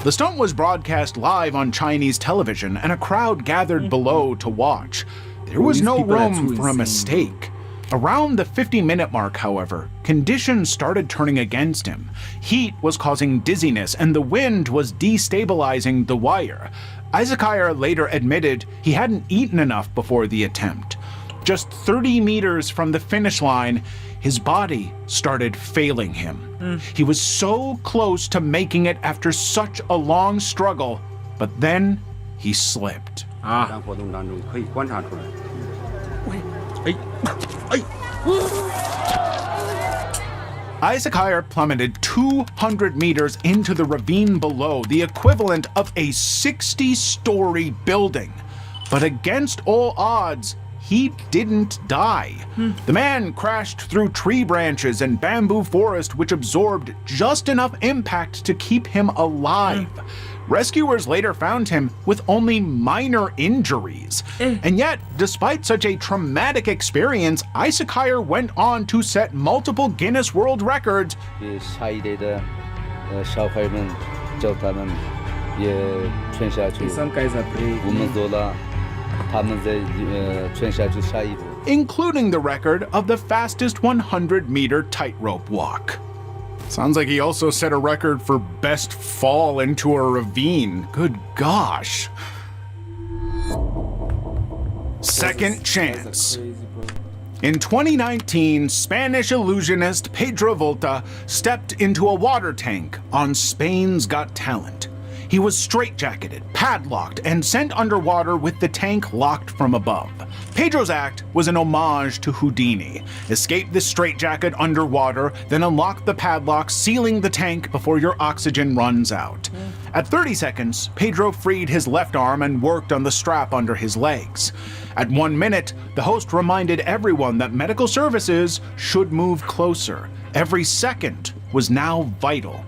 The stunt was broadcast live on Chinese television, and a crowd gathered below to watch. There was no room for a mistake. Around the 50-minute mark, however, conditions started turning against him. Heat was causing dizziness, and the wind was destabilizing the wire. Isakire later admitted he hadn't eaten enough before the attempt. Just 30 meters from the finish line, his body started failing him. He was so close to making it after such a long struggle, but then he slipped. Isakire plummeted 200 meters into the ravine below, the equivalent of a 60-story building. But against all odds, he didn't die. The man crashed through tree branches and bamboo forest, which absorbed just enough impact to keep him alive. Rescuers later found him with only minor injuries. And yet, despite such a traumatic experience, Isakire went on to set multiple Guinness World Records. Some guys are brave. Including the record of the fastest 100-meter tightrope walk. Sounds like he also set a record for best fall into a ravine. Good gosh. Second chance. In 2019, Spanish illusionist Pedro Volta stepped into a water tank on Spain's Got Talent. He was straitjacketed, padlocked, and sent underwater with the tank locked from above. Pedro's act was an homage to Houdini. Escape the straitjacket underwater, then unlock the padlock, sealing the tank before your oxygen runs out. At 30 seconds, Pedro freed his left arm and worked on the strap under his legs. At 1 minute, the host reminded everyone that medical services should move closer. Every second was now vital.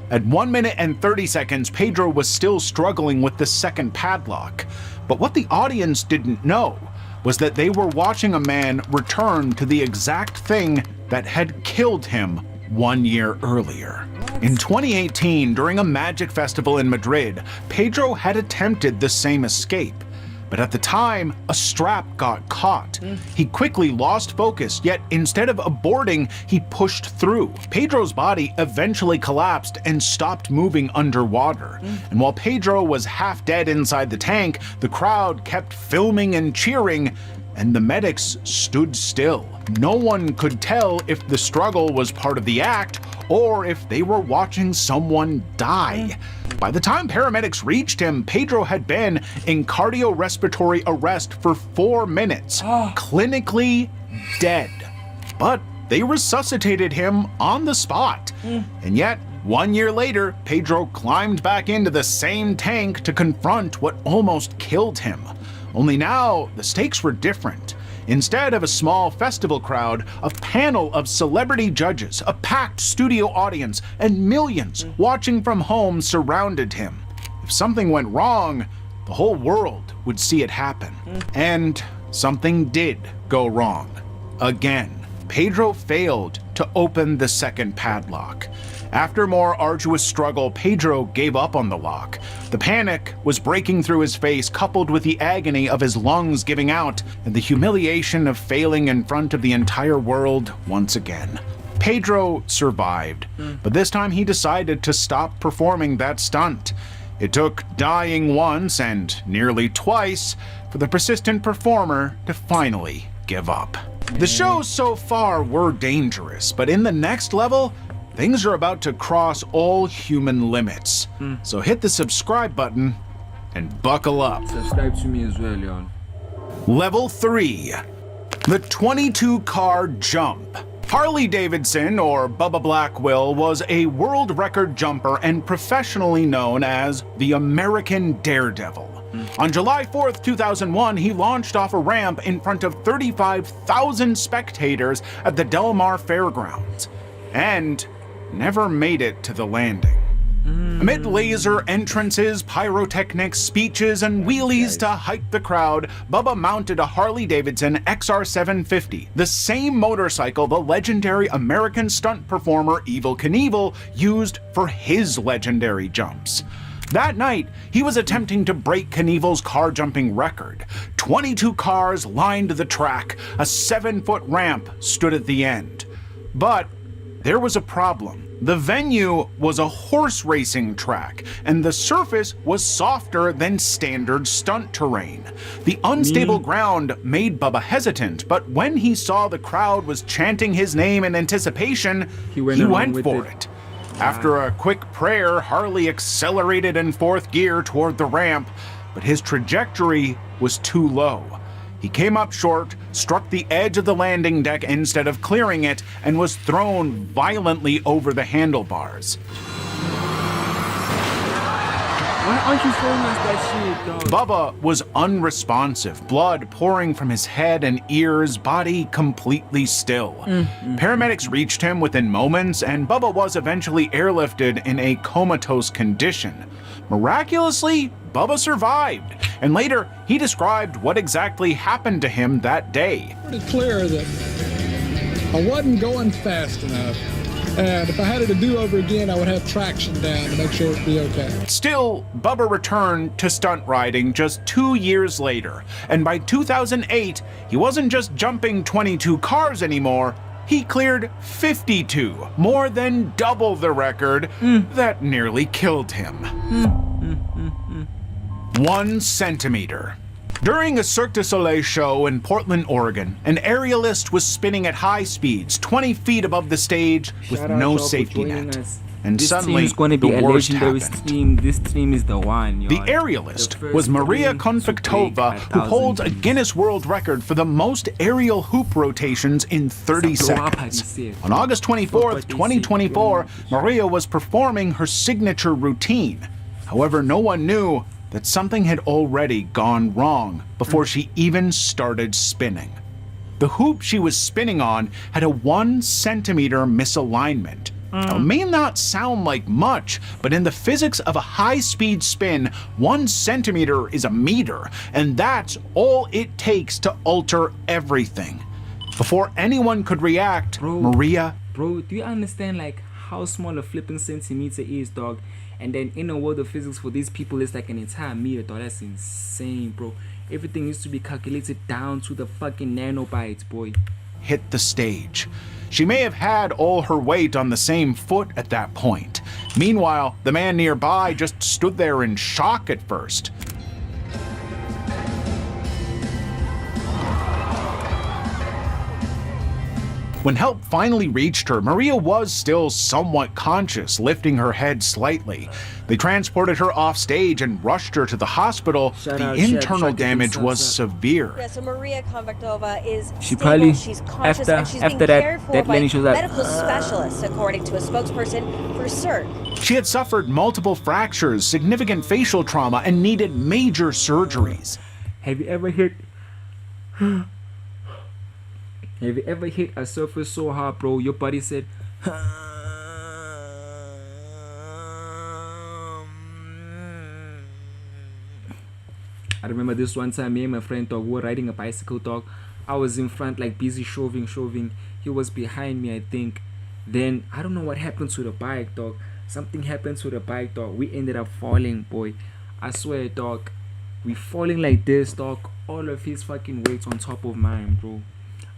At 1 minute and 30 seconds, Pedro was still struggling with the second padlock. But what the audience didn't know was that they were watching a man return to the exact thing that had killed him 1 year earlier. In 2018, during a magic festival in Madrid, Pedro had attempted the same escape. But at the time, a strap got caught. He quickly lost focus, yet instead of aborting, he pushed through. Pedro's body eventually collapsed and stopped moving underwater. And while Pedro was half dead inside the tank, the crowd kept filming and cheering and the medics stood still. No one could tell if the struggle was part of the act or if they were watching someone die. By the time paramedics reached him, Pedro had been in cardiorespiratory arrest for 4 minutes, clinically dead. But they resuscitated him on the spot. And yet, 1 year later, Pedro climbed back into the same tank to confront what almost killed him. Only now, the stakes were different. Instead of a small festival crowd, a panel of celebrity judges, a packed studio audience, and millions watching from home surrounded him. If something went wrong, the whole world would see it happen. And something did go wrong. Again, Pedro failed to open the second padlock. After more arduous struggle, Pedro gave up on the lock. The panic was breaking through his face, coupled with the agony of his lungs giving out and the humiliation of failing in front of the entire world once again. Pedro survived, but this time he decided to stop performing that stunt. It took dying once and nearly twice for the persistent performer to finally give up. The shows so far were dangerous, but in the next level, things are about to cross all human limits. So hit the subscribe button and buckle up. Subscribe to me as well, y'all. Level 3, the 22-car jump. Harley Davidson, or Bubba Blackwell, was a world record jumper and professionally known as the American Daredevil. On July 4th, 2001, he launched off a ramp in front of 35,000 spectators at the Del Mar Fairgrounds, and never made it to the landing. Amid laser entrances, pyrotechnics, speeches, and wheelies to hype the crowd, Bubba mounted a Harley-Davidson XR750, the same motorcycle the legendary American stunt performer Evel Knievel used for his legendary jumps. That night, he was attempting to break Knievel's car jumping record. 22 cars lined the track, a 7-foot ramp stood at the end. But there was a problem. The venue was a horse racing track, and the surface was softer than standard stunt terrain. The unstable ground made Bubba hesitant, but when he saw the crowd was chanting his name in anticipation, he went for it. After a quick prayer, Harley accelerated in 4th gear toward the ramp, but his trajectory was too low. He came up short, struck the edge of the landing deck instead of clearing it, and was thrown violently over the handlebars. Why aren't you showing us that shit, dog? Bubba was unresponsive, blood pouring from his head and ears, body completely still. Paramedics reached him within moments, and Bubba was eventually airlifted in a comatose condition. Miraculously, Bubba survived, and later he described what exactly happened to him that day. Pretty clear that I wasn't going fast enough. And if I had it to do over again, I would have traction down to make sure it'd be okay. Still, Bubba returned to stunt riding just 2 years later, and by 2008, he wasn't just jumping 22 cars anymore, he cleared 52, more than double the record that nearly killed him. 1 centimeter. During a Cirque du Soleil show in Portland, Oregon, an aerialist was spinning at high speeds, 20 feet above the stage with no safety net. And this suddenly, is going to be the a worst legendary happened. stream. This stream is the one, y'all. The aerialist was Maria Konfektova, who holds a Guinness World Record for the most aerial hoop rotations in 30 seconds. On August 24th, 2024, Maria was performing her signature routine. However, no one knew that something had already gone wrong before she even started spinning. The hoop she was spinning on had a 1 centimeter misalignment. Now, it may not sound like much, but in the physics of a high-speed spin, 1 centimeter is a meter, and that's all it takes to alter everything. Before anyone could react, Maria... Bro, do you understand like how small a flipping centimeter is, dog? And then in the world of physics, for these people, it's like an entire meter, dog. That's insane, bro. Everything needs to be calculated down to the fucking nanobytes, boy. Hit the stage. She may have had all her weight on the same foot at that point. Meanwhile, the man nearby just stood there in shock at first. When help finally reached her, Maria was still somewhat conscious, lifting her head slightly. They transported her off stage and rushed her to the hospital. The internal damage was severe. Yeah, so Maria Konvaktova is probably, she's conscious, and she's being after cared for by lady, she was like, medical specialists, according to a spokesperson for CERT. She had suffered multiple fractures, significant facial trauma, and needed major surgeries. Have you ever hit a surface so hard, bro, your body said, I remember this one time, me and my friend dog were riding a bicycle, dog. I was in front, like busy shoving. He was behind me, I think. Then I don't know what happened to the bike, dog. Something happened to the bike, dog. We ended up falling, boy. I swear, dog. We falling like this, dog. All of his fucking weights on top of mine, bro.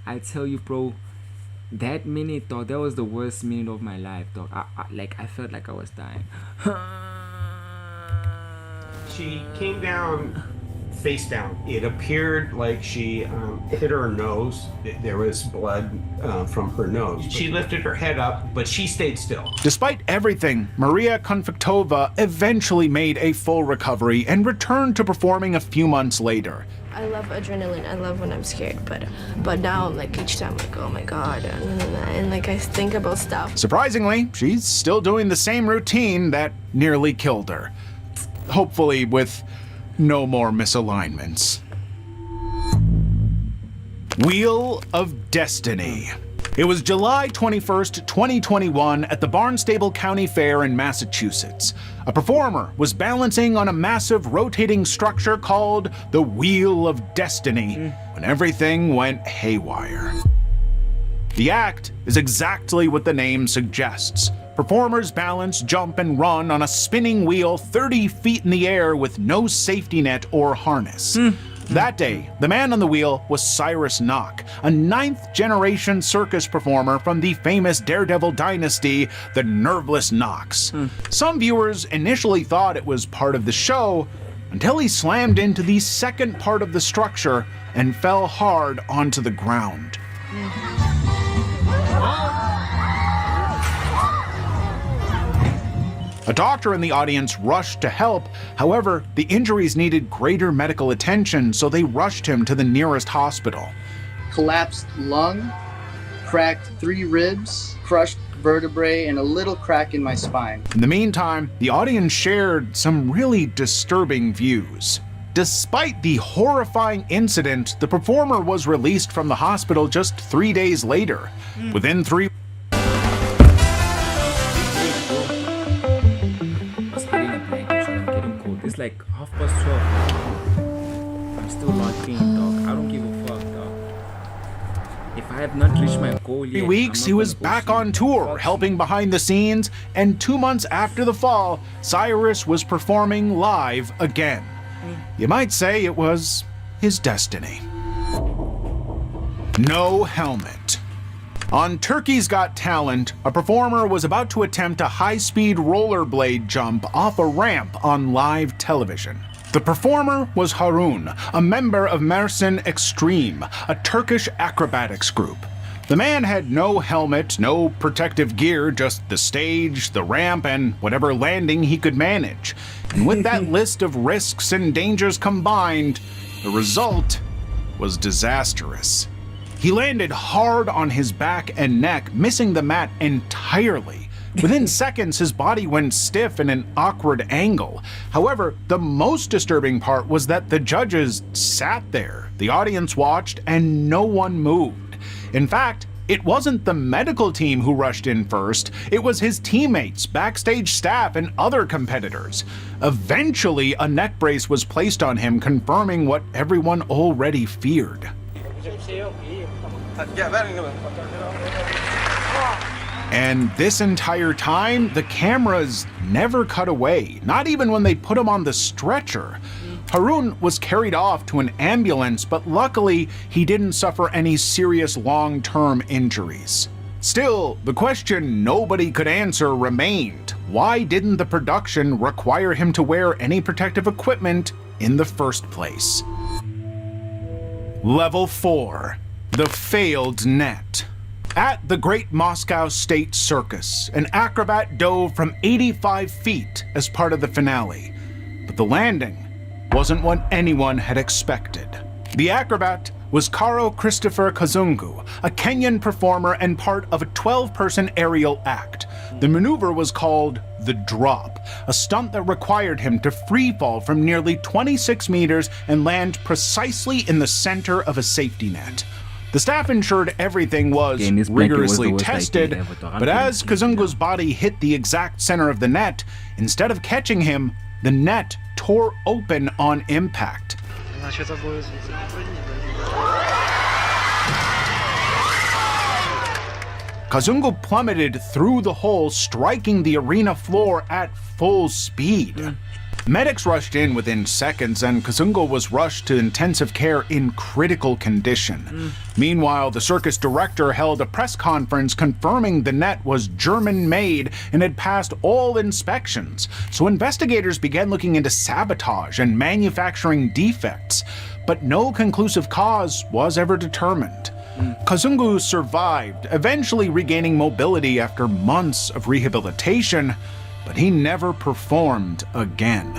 I tell you, bro. That minute, dog. That was the worst minute of my life, dog. I felt like I was dying. She came down face down. It appeared like she hit her nose. There was blood from her nose. She lifted her head up, but she stayed still. Despite everything, Maria Konvaktova eventually made a full recovery and returned to performing a few months later. I love adrenaline. I love when I'm scared, but now like each time I'm like, oh my god, and like I think about stuff. Surprisingly, she's still doing the same routine that nearly killed her. Hopefully with no more misalignments. Wheel of Destiny. It was July 21st, 2021 at the Barnstable County Fair in Massachusetts. A performer was balancing on a massive rotating structure called the Wheel of Destiny when everything went haywire. The act is exactly what the name suggests. Performers balance, jump, and run on a spinning wheel 30 feet in the air with no safety net or harness. That day, the man on the wheel was Cyrus Knock, a 9th-generation circus performer from the famous Daredevil dynasty, the Nerveless Knocks. Some viewers initially thought it was part of the show until he slammed into the second part of the structure and fell hard onto the ground. A doctor in the audience rushed to help. However, the injuries needed greater medical attention, so they rushed him to the nearest hospital. Collapsed lung, cracked 3 ribs, crushed vertebrae, and a little crack in my spine. In the meantime, the audience shared some really disturbing views. Despite the horrifying incident, the performer was released from the hospital just 3 days later. Within 3 It's like 12:30. I'm still locked in, dog. I don't give a fuck, dog. If I have not reached my goal yet, 3 weeks, he was back on tour, helping behind the scenes, and 2 months after the fall, Cyrus was performing live again. You might say it was his destiny. No helmet. On Turkey's Got Talent, a performer was about to attempt a high-speed rollerblade jump off a ramp on live television. The performer was Harun, a member of Mersin Extreme, a Turkish acrobatics group. The man had no helmet, no protective gear, just the stage, the ramp, and whatever landing he could manage. And with that list of risks and dangers combined, the result was disastrous. He landed hard on his back and neck, missing the mat entirely. Within seconds, his body went stiff in an awkward angle. However, the most disturbing part was that the judges sat there, the audience watched, and no one moved. In fact, it wasn't the medical team who rushed in first, it was his teammates, backstage staff, and other competitors. Eventually, a neck brace was placed on him, confirming what everyone already feared. And this entire time, the cameras never cut away, not even when they put him on the stretcher. Harun was carried off to an ambulance, but luckily he didn't suffer any serious long-term injuries. Still, the question nobody could answer remained. Why didn't the production require him to wear any protective equipment in the first place? Level 4. The Failed Net. At the Great Moscow State Circus, an acrobat dove from 85 feet as part of the finale. But the landing wasn't what anyone had expected. The acrobat was Karo Christopher Kazungu, a Kenyan performer and part of a 12-person aerial act. The maneuver was called the drop, a stunt that required him to free fall from nearly 26 meters and land precisely in the center of a safety net. The staff ensured everything was rigorously tested, but as Kazungu's body hit the exact center of the net, instead of catching him, the net tore open on impact. Kazungu plummeted through the hole, striking the arena floor at full speed. Medics rushed in within seconds, and Kazungu was rushed to intensive care in critical condition. Meanwhile, the circus director held a press conference confirming the net was German-made and had passed all inspections. So investigators began looking into sabotage and manufacturing defects, but no conclusive cause was ever determined. Kazungu survived, eventually regaining mobility after months of rehabilitation, but he never performed again.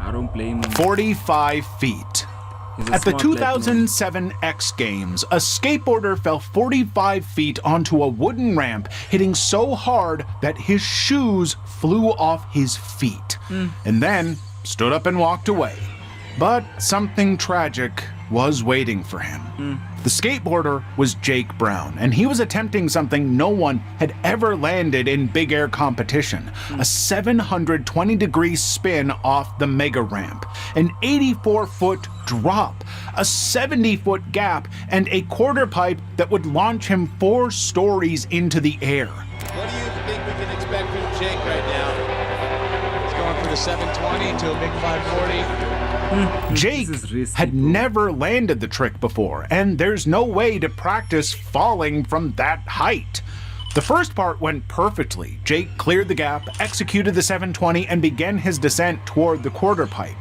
I don't blame him. 45 feet. At the 2007 X Games, a skateboarder fell 45 feet onto a wooden ramp, hitting so hard that his shoes flew off his feet, and then stood up and walked away. But something tragic was waiting for him. The skateboarder was Jake Brown, and he was attempting something no one had ever landed in big air competition, a 720-degree spin off the mega ramp, an 84-foot drop, a 70-foot gap, and a quarter pipe that would launch him 4 stories into the air. What do you think we can expect from Jake right now? He's going from the 720 to a big 540. Jake had never landed the trick before, and there's no way to practice falling from that height. The first part went perfectly. Jake cleared the gap, executed the 720, and began his descent toward the quarter pipe.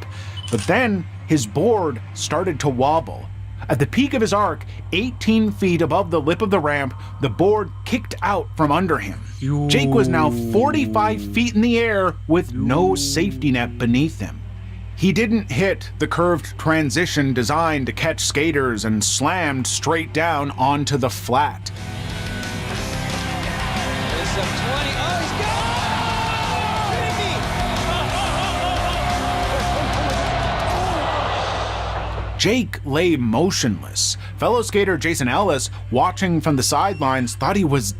But then his board started to wobble. At the peak of his arc, 18 feet above the lip of the ramp, the board kicked out from under him. Jake was now 45 feet in the air with no safety net beneath him. He didn't hit the curved transition designed to catch skaters and slammed straight down onto the flat. Jake lay motionless. Fellow skater Jason Ellis, watching from the sidelines, thought he was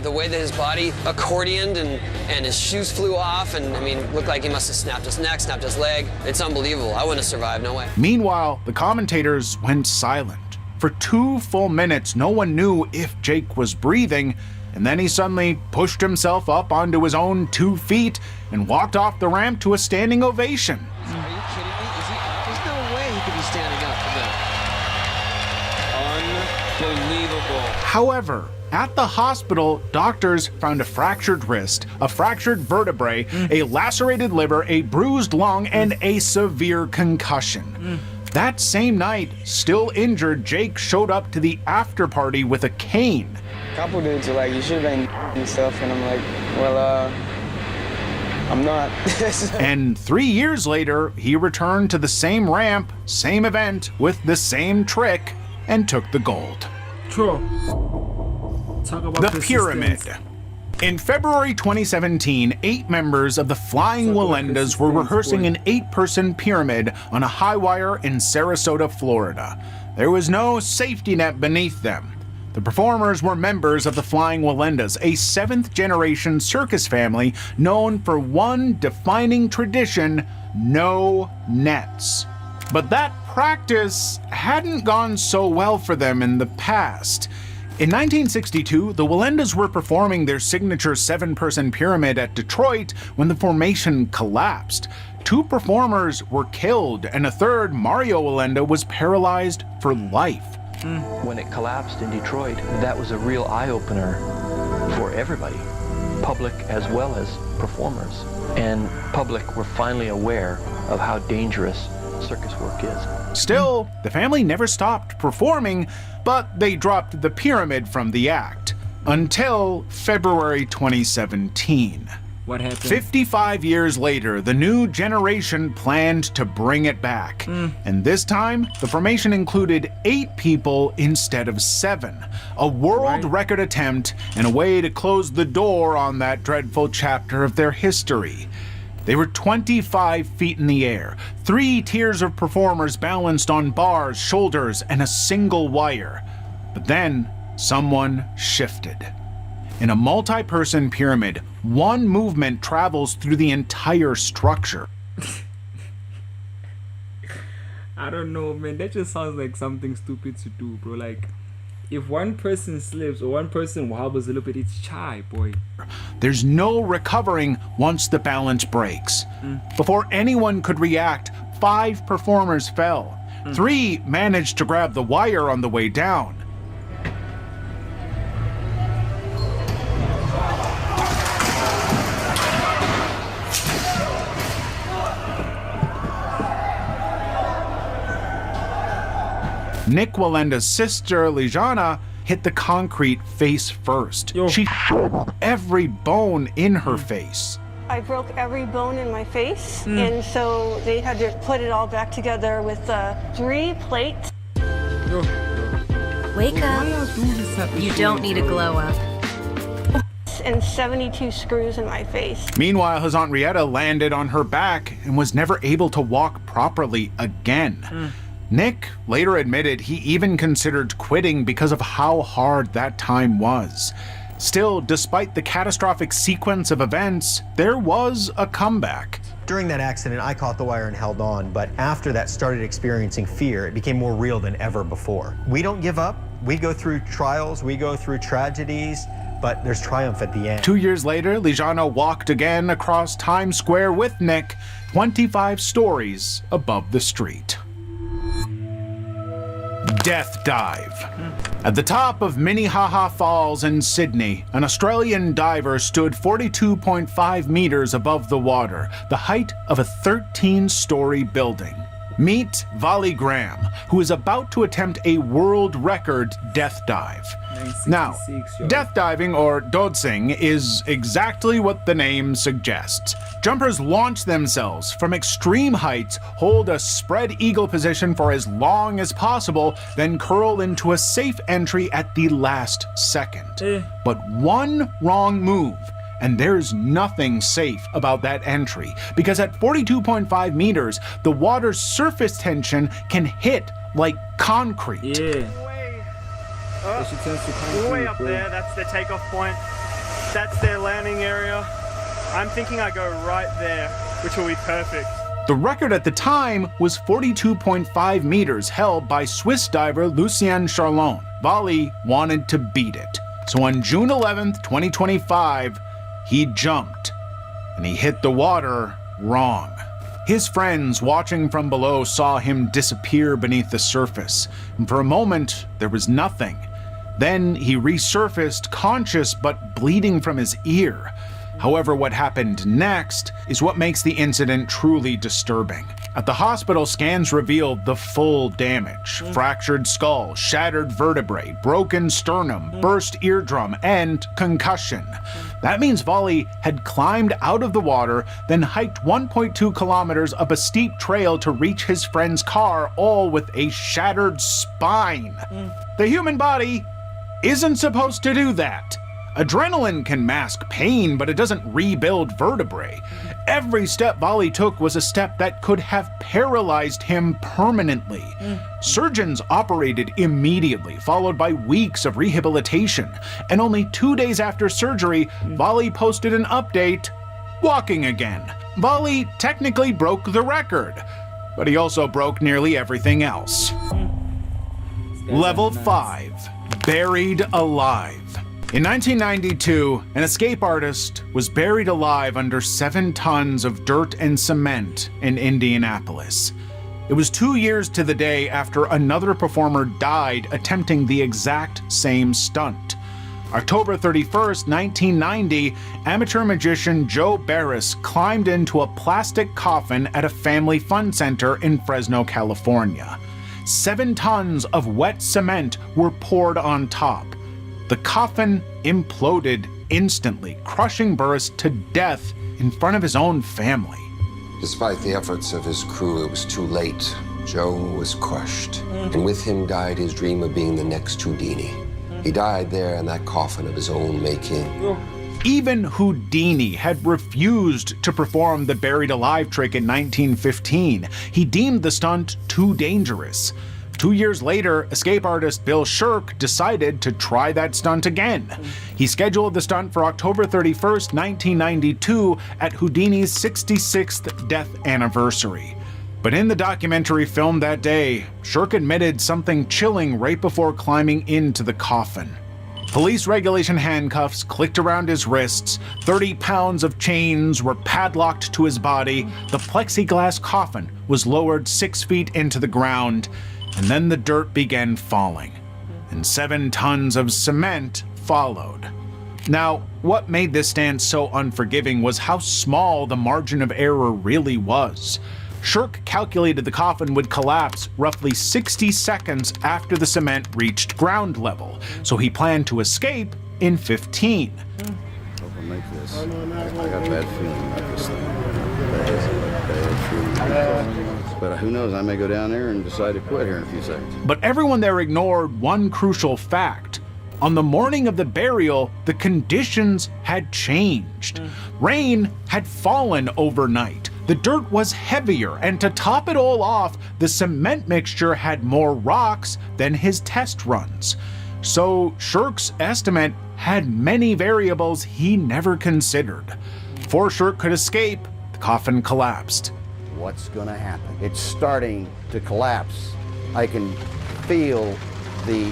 the way that his body accordioned and his shoes flew off, and I mean, looked like he must have snapped his neck, snapped his leg. It's unbelievable. I wouldn't have survived, no way. Meanwhile, the commentators went silent. For 2 full minutes, no one knew if Jake was breathing, and then he suddenly pushed himself up onto his own 2 feet and walked off the ramp to a standing ovation. Are you kidding me? There's no way he could be standing up for that. Unbelievable. However, at the hospital, doctors found a fractured wrist, a fractured vertebrae, a lacerated liver, a bruised lung, and a severe concussion. That same night, still injured, Jake showed up to the after party with a cane. A couple dudes are like, you should have been and stuff, and I'm like, well, I'm not. And 3 years later, he returned to the same ramp, same event, with the same trick, and took the gold. True. Talk about the pyramid. In February 2017, 8 members of the Flying Wallendas were rehearsing an 8-person pyramid on a high wire in Sarasota, Florida. There was no safety net beneath them. The performers were members of the Flying Wallendas, a 7th-generation circus family known for one defining tradition: no nets. But that practice hadn't gone so well for them in the past. In 1962, the Wallendas were performing their signature 7-person pyramid at Detroit when the formation collapsed. 2 performers were killed, and a third, Mario Wallenda, was paralyzed for life. When it collapsed in Detroit, that was a real eye-opener for everybody, public as well as performers. And public were finally aware of how dangerous circus work is. Still, the family never stopped performing, but they dropped the pyramid from the act until February 2017. What happened? 55 years later, the new generation planned to bring it back. And this time, the formation included 8 people instead of 7. A world record attempt and a way to close the door on that dreadful chapter of their history. They were 25 feet in the air, 3 tiers of performers balanced on bars, shoulders, and a single wire. But then, someone shifted. In a multi-person pyramid, one movement travels through the entire structure. I don't know, man. That just sounds like something stupid to do, bro. Like, if one person slips or one person wobbles a little bit, it's chai, boy. There's no recovering once the balance breaks. Before anyone could react, 5 performers fell. 3 managed to grab the wire on the way down. Nick Walenda's sister, Lijana, hit the concrete face first. She shattered every bone in her face. I broke every bone in my face, and so they had to put it all back together with 3 plates. Wake up. You don't need a glow up. And 72 screws in my face. Meanwhile, his Aunt Rietta landed on her back and was never able to walk properly again. Nick later admitted he even considered quitting because of how hard that time was. Still, despite the catastrophic sequence of events, there was a comeback. During that accident, I caught the wire and held on, but after that started experiencing fear. It became more real than ever before. We don't give up. We go through trials, we go through tragedies, but there's triumph at the end. 2 years later, Lijana walked again across Times Square with Nick, 25 stories above the street. Death dive. At the top of Minnehaha Falls in Sydney, an Australian diver stood 42.5 meters above the water, the height of a 13-story building. Meet Vali Graham, who is about to attempt a world record death dive. Now, death diving, or doddsing, is exactly what the name suggests. Jumpers launch themselves from extreme heights, hold a spread eagle position for as long as possible, then curl into a safe entry at the last second. But one wrong move, and there's nothing safe about that entry, because at 42.5 meters, the water's surface tension can hit like concrete. Way up there, that's their takeoff point. That's their landing area. I'm thinking I go right there, which will be perfect. The record at the time was 42.5 meters, held by Swiss diver Lucien Charlon. Vali wanted to beat it. So on June 11th, 2025, he jumped, and he hit the water wrong. His friends watching from below saw him disappear beneath the surface, and for a moment, there was nothing. Then he resurfaced, conscious but bleeding from his ear. However, what happened next is what makes the incident truly disturbing. At the hospital, scans revealed the full damage: fractured skull, shattered vertebrae, broken sternum, burst eardrum, and concussion. That means Vali had climbed out of the water, then hiked 1.2 kilometers up a steep trail to reach his friend's car, all with a shattered spine. The human body isn't supposed to do that. Adrenaline can mask pain, but it doesn't rebuild vertebrae. Every step Vali took was a step that could have paralyzed him permanently. Surgeons operated immediately, followed by weeks of rehabilitation. And only 2 days after surgery, Vali posted an update, walking again. Vali technically broke the record, but he also broke nearly everything else. Level 5, buried alive. In 1992, an escape artist was buried alive under 7 tons of dirt and cement in Indianapolis. It was 2 years to the day after another performer died attempting the exact same stunt. October 31st, 1990, amateur magician Joe Barris climbed into a plastic coffin at a family fun center in Fresno, California. 7 tons of wet cement were poured on top. The coffin imploded instantly, crushing Burris to death in front of his own family. Despite the efforts of his crew, it was too late. Joe was crushed, and with him died his dream of being the next Houdini. He died there in that coffin of his own making. Even Houdini had refused to perform the buried alive trick in 1915. He deemed the stunt too dangerous. 2 years later, escape artist Bill Shirk decided to try that stunt again. He scheduled the stunt for October 31st, 1992 at Houdini's 66th death anniversary. But in the documentary filmed that day, Shirk admitted something chilling right before climbing into the coffin. Police regulation handcuffs clicked around his wrists, 30 pounds of chains were padlocked to his body, the plexiglass coffin was lowered 6 feet into the ground, and then the dirt began falling, and 7 tons of cement followed. Now, what made this stance so unforgiving was how small the margin of error really was. Shirk calculated the coffin would collapse roughly 60 seconds after the cement reached ground level, so he planned to escape in 15. Hope I make this. I got a bad feeling about this thing. Bad feeling. But who knows, I may go down there and decide to quit here in a few seconds. But everyone there ignored one crucial fact. On the morning of the burial, the conditions had changed. Rain had fallen overnight. The dirt was heavier, and to top it all off, the cement mixture had more rocks than his test runs. So Shirk's estimate had many variables he never considered. Before Shirk could escape, the coffin collapsed. What's gonna happen? It's starting to collapse. I can feel the...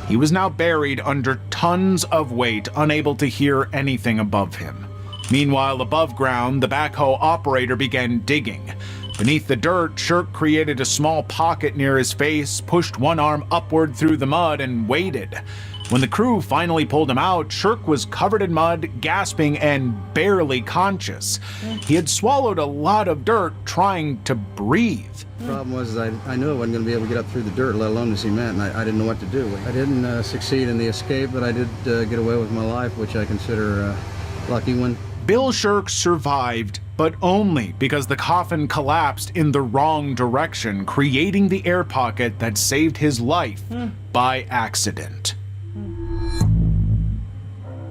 He was now buried under tons of weight, unable to hear anything above him. Meanwhile, above ground, the backhoe operator began digging. Beneath the dirt, Shirk created a small pocket near his face, pushed one arm upward through the mud, and waited. When the crew finally pulled him out, Shirk was covered in mud, gasping, and barely conscious. He had swallowed a lot of dirt trying to breathe. The problem was I knew I wasn't going to be able to get up through the dirt, let alone the cement, and I didn't know what to do. I didn't succeed in the escape, but I did get away with my life, which I consider a lucky one. Bill Shirk survived, but only because the coffin collapsed in the wrong direction, creating the air pocket that saved his life by accident.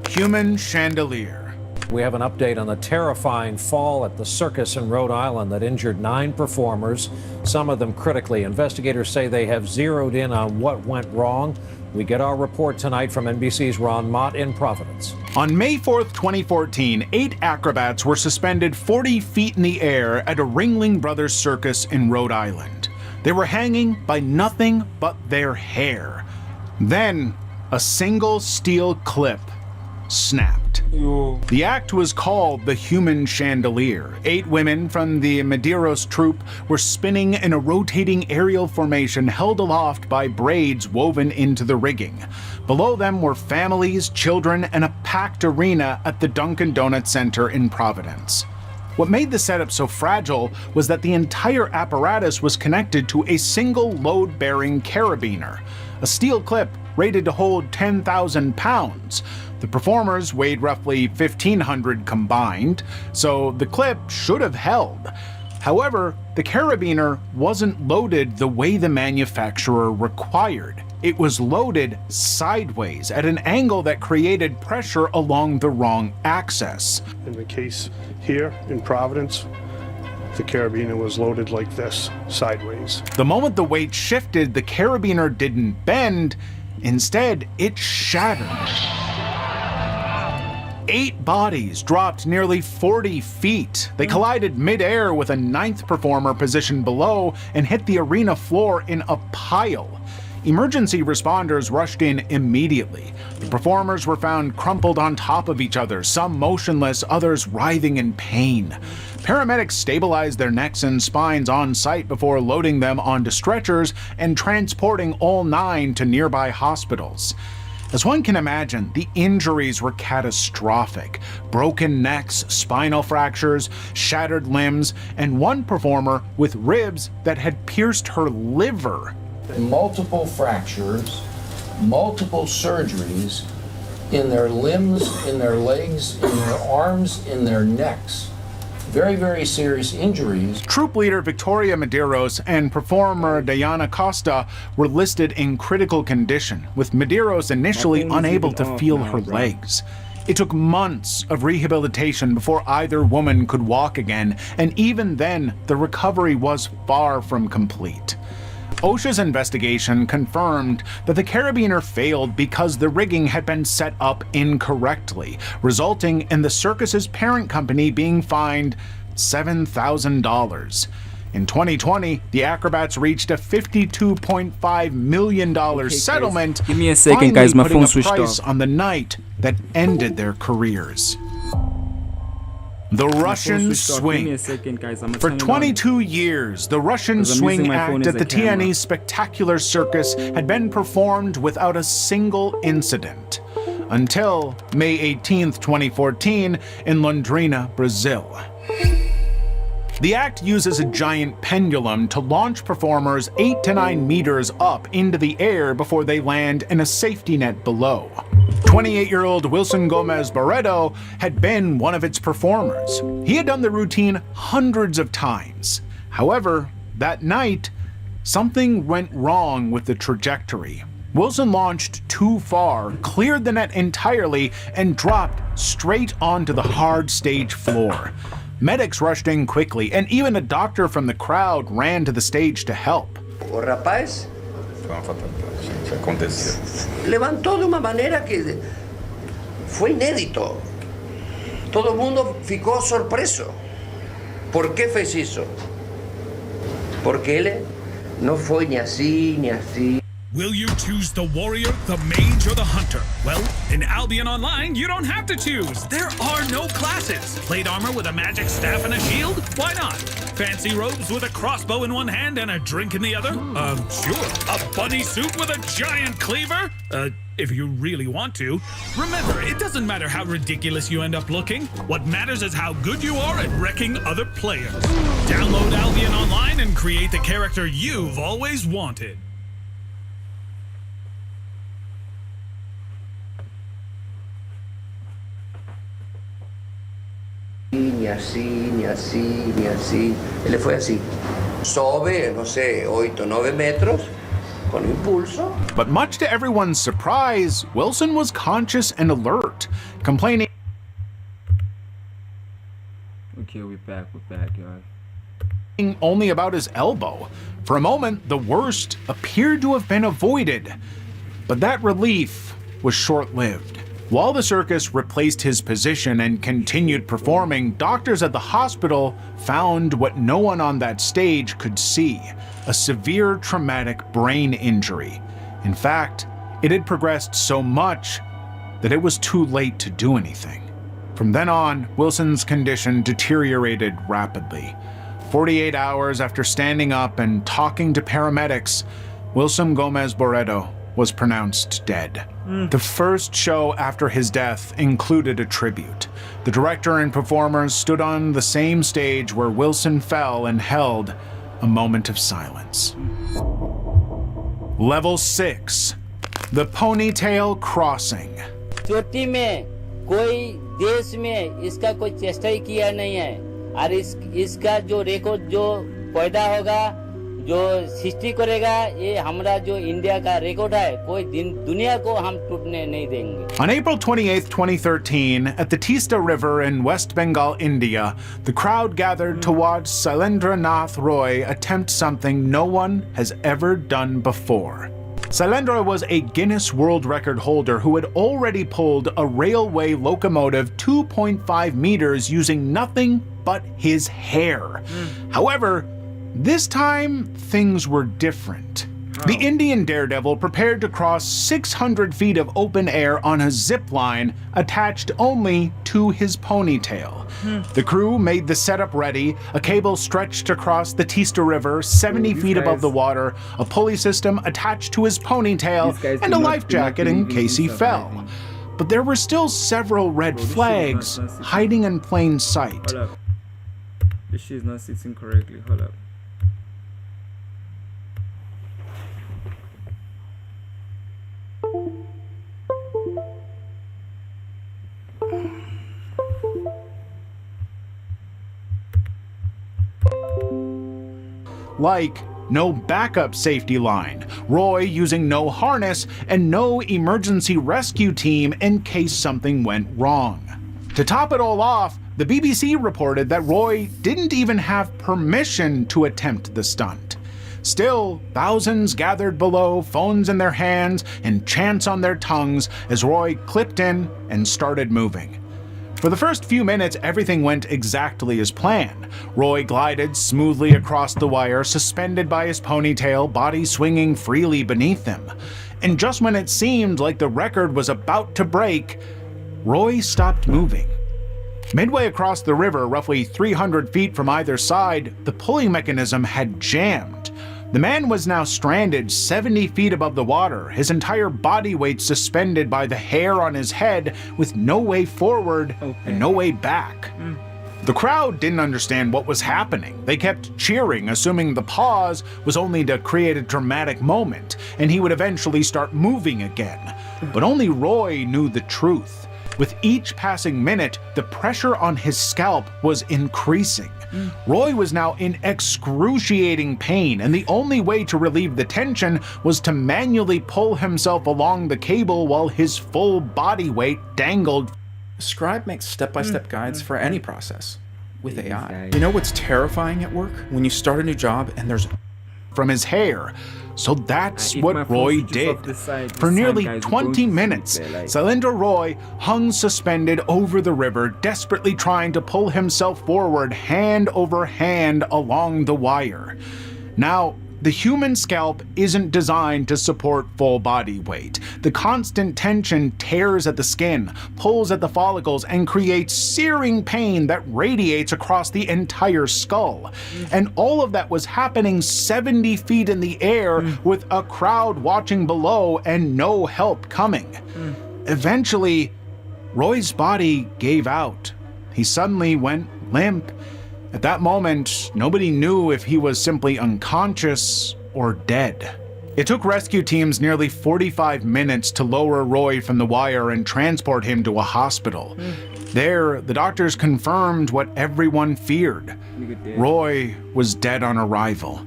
Human chandelier. We have an update on the terrifying fall at the circus in Rhode Island that injured 9 performers, some of them critically. Investigators say they have zeroed in on what went wrong. We get our report tonight from NBC's Ron Mott in Providence. On May 4th, 2014, 8 acrobats were suspended 40 feet in the air at a Ringling Brothers circus in Rhode Island. They were hanging by nothing but their hair. Then, a single steel clip snapped. The act was called the Human Chandelier. 8 women from the Medeiros troupe were spinning in a rotating aerial formation held aloft by braids woven into the rigging. Below them were families, children, and a packed arena at the Dunkin' Donuts Center in Providence. What made the setup so fragile was that the entire apparatus was connected to a single load-bearing carabiner, a steel clip rated to hold 10,000 pounds. The performers weighed roughly 1,500 combined, so the clip should have held. However, the carabiner wasn't loaded the way the manufacturer required. It was loaded sideways at an angle that created pressure along the wrong axis. In the case here in Providence, the carabiner was loaded like this, sideways. The moment the weight shifted, the carabiner didn't bend. Instead, it shattered. 8 bodies dropped nearly 40 feet. They collided mid-air with a 9th performer positioned below and hit the arena floor in a pile. Emergency responders rushed in immediately. The performers were found crumpled on top of each other, some motionless, others writhing in pain. Paramedics stabilized their necks and spines on site before loading them onto stretchers and transporting all 9 to nearby hospitals. As one can imagine, the injuries were catastrophic. Broken necks, spinal fractures, shattered limbs, and one performer with ribs that had pierced her liver. Multiple fractures, multiple surgeries in their limbs, in their legs, in their arms, in their necks. Very, very serious injuries. Troop leader Victoria Medeiros and performer Diana Costa were listed in critical condition, with Medeiros initially unable to feel her legs. It took months of rehabilitation before either woman could walk again, and even then, the recovery was far from complete. OSHA's investigation confirmed that the carabiner failed because the rigging had been set up incorrectly, resulting in the circus's parent company being fined $7,000. In 2020, the acrobats reached a $52.5 million settlement, give me a second, guys. My phone switched price off. on the night that ended their careers. The Russian Swing. For 22 years, the Russian Swing Act at the TNE Spectacular Circus had been performed without a single incident. Until May 18, 2014, in Londrina, Brazil. The act uses a giant pendulum to launch performers 8 to 9 meters up into the air before they land in a safety net below. 28-year-old Wilson Gomez Barreto had been one of its performers. He had done the routine hundreds of times. However, that night, something went wrong with the trajectory. Wilson launched too far, cleared the net entirely, and dropped straight onto the hard stage floor. Medics rushed in quickly, and even a doctor from the crowd ran to the stage to help. O rapaz levantó de uma maneira que foi inédito. Todo mundo ficou surpreso. ¿Por qué fez isso? Porque ele não foi nem assim, nem assim. Will you choose the warrior, the mage, or the hunter? Well, in Albion Online, you don't have to choose. There are no classes. Plate armor with a magic staff and a shield? Why not? Fancy robes with a crossbow in one hand and a drink in the other? Sure. A bunny suit with a giant cleaver? If you really want to. Remember, it doesn't matter how ridiculous you end up looking. What matters is how good you are at wrecking other players. Download Albion Online and create the character you've always wanted. Ni así, ni así, ni así. Ele foi assim. Sobe, não sei, 8, 9 metros, con impulso. But much to everyone's surprise, Wilson was conscious and alert, complaining Okay, we're back, y'all. Only about his elbow. For a moment, the worst appeared to have been avoided, but that relief was short-lived. While the circus replaced his position and continued performing, doctors at the hospital found what no one on that stage could see: a severe traumatic brain injury. In fact, it had progressed so much that it was too late to do anything. From then on, Wilson's condition deteriorated rapidly. 48 hours after standing up and talking to paramedics, Wilson Gomez Barreto was pronounced dead. The first show after his death included a tribute. The director and performers stood on the same stage where Wilson fell and held a moment of silence. Level 6, the Ponytail Crossing. चोटी में कोई देश में इसका कोई चेष्टा ही किया नहीं है और इसका जो रिकॉर्ड जो पैदा होगा जो सृष्टि करेगा ये हमारा जो इंडिया का रिकॉर्ड है कोई दुनिया को हम टूटने नहीं देंगे. On April 28, 2013, at the Teesta River in West Bengal, India, the crowd gathered to watch Sailendra Nath Roy attempt something no one has ever done before. Sailendra was a Guinness World Record holder who had already pulled a railway locomotive 2.5 meters using nothing but his hair. However, this time, things were different. Wow. The Indian daredevil prepared to cross 600 feet of open air on a zip line attached only to his ponytail. The crew made the setup ready, a cable stretched across the Teesta River 70 feet above the water, a pulley system attached to his ponytail, and a life jacket in case he fell. But there were still several red flags hiding in plain sight. Hold up. This shit is not sitting correctly. Hold up. Like no backup safety line, Roy using no harness, and no emergency rescue team in case something went wrong. To top it all off, the BBC reported that Roy didn't even have permission to attempt the stunt. Still, thousands gathered below, phones in their hands and chants on their tongues as Roy clipped in and started moving. For the first few minutes, everything went exactly as planned. Roy glided smoothly across the wire, suspended by his ponytail, body swinging freely beneath him. And just when it seemed like the record was about to break, Roy stopped moving. Midway across the river, roughly 300 feet from either side, the pulley mechanism had jammed. The man was now stranded 70 feet above the water, his entire body weight suspended by the hair on his head, with no way forward and no way back. The crowd didn't understand what was happening. They kept cheering, assuming the pause was only to create a dramatic moment, and he would eventually start moving again. But only Roy knew the truth. With each passing minute, the pressure on his scalp was increasing. Roy was now in excruciating pain, and the only way to relieve the tension was to manually pull himself along the cable while his full body weight dangled. Scribe makes step-by-step guides for any process with AI. You know what's terrifying at work? When you start a new job and there's from his hair. So that's what Roy did. For nearly 20 minutes, Sailendra Roy hung suspended over the river, desperately trying to pull himself forward hand over hand along the wire. Now, the human scalp isn't designed to support full body weight. The constant tension tears at the skin, pulls at the follicles, and creates searing pain that radiates across the entire skull. And all of that was happening 70 feet in the air with a crowd watching below and no help coming. Eventually, Roy's body gave out. He suddenly went limp. At that moment, nobody knew if he was simply unconscious or dead. It took rescue teams nearly 45 minutes to lower Roy from the wire and transport him to a hospital. There, the doctors confirmed what everyone feared. Roy was dead on arrival.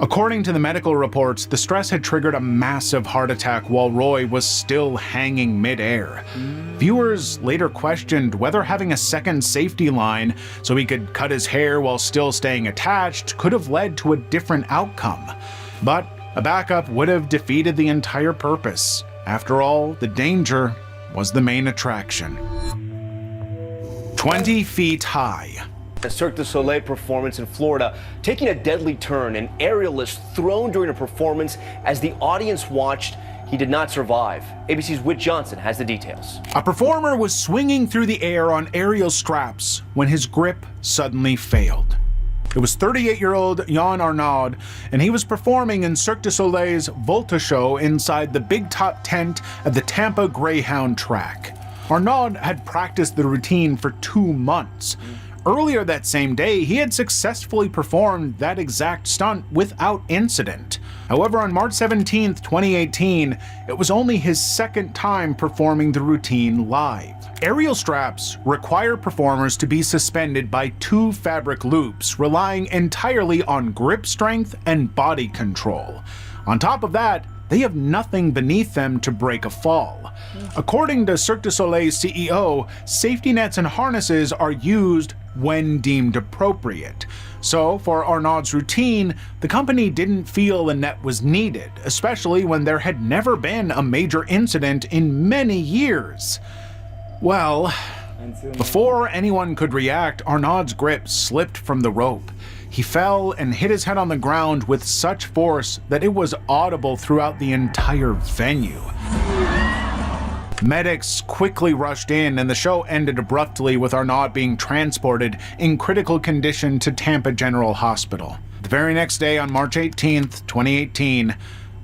According to the medical reports, the stress had triggered a massive heart attack while Roy was still hanging midair. Viewers later questioned whether having a second safety line so he could cut his hair while still staying attached could have led to a different outcome. But a backup would have defeated the entire purpose. After all, the danger was the main attraction. 20 feet high. A Cirque du Soleil performance in Florida taking a deadly turn. An aerialist thrown during a performance. As the audience watched, he did not survive. ABC's Whit Johnson has the details. A performer was swinging through the air on aerial straps when his grip suddenly failed. It was 38-year-old Jan Arnaud, and he was performing in Cirque du Soleil's Volta show inside the big top tent at the Tampa Greyhound track. Arnaud had practiced the routine for 2 months. Earlier that same day, he had successfully performed that exact stunt without incident. However, on March 17, 2018, it was only his second time performing the routine live. Aerial straps require performers to be suspended by 2 fabric loops, relying entirely on grip strength and body control. On top of that, they have nothing beneath them to break a fall. According to Cirque du Soleil's CEO, safety nets and harnesses are used when deemed appropriate. So, for Arnaud's routine, the company didn't feel a net was needed, especially when there had never been a major incident in many years. Well, before anyone could react, Arnaud's grip slipped from the rope. he fell and hit his head on the ground with such force that it was audible throughout the entire venue. Medics quickly rushed in, and the show ended abruptly with Arnaud being transported in critical condition to Tampa General Hospital. The very next day, on March 18th, 2018,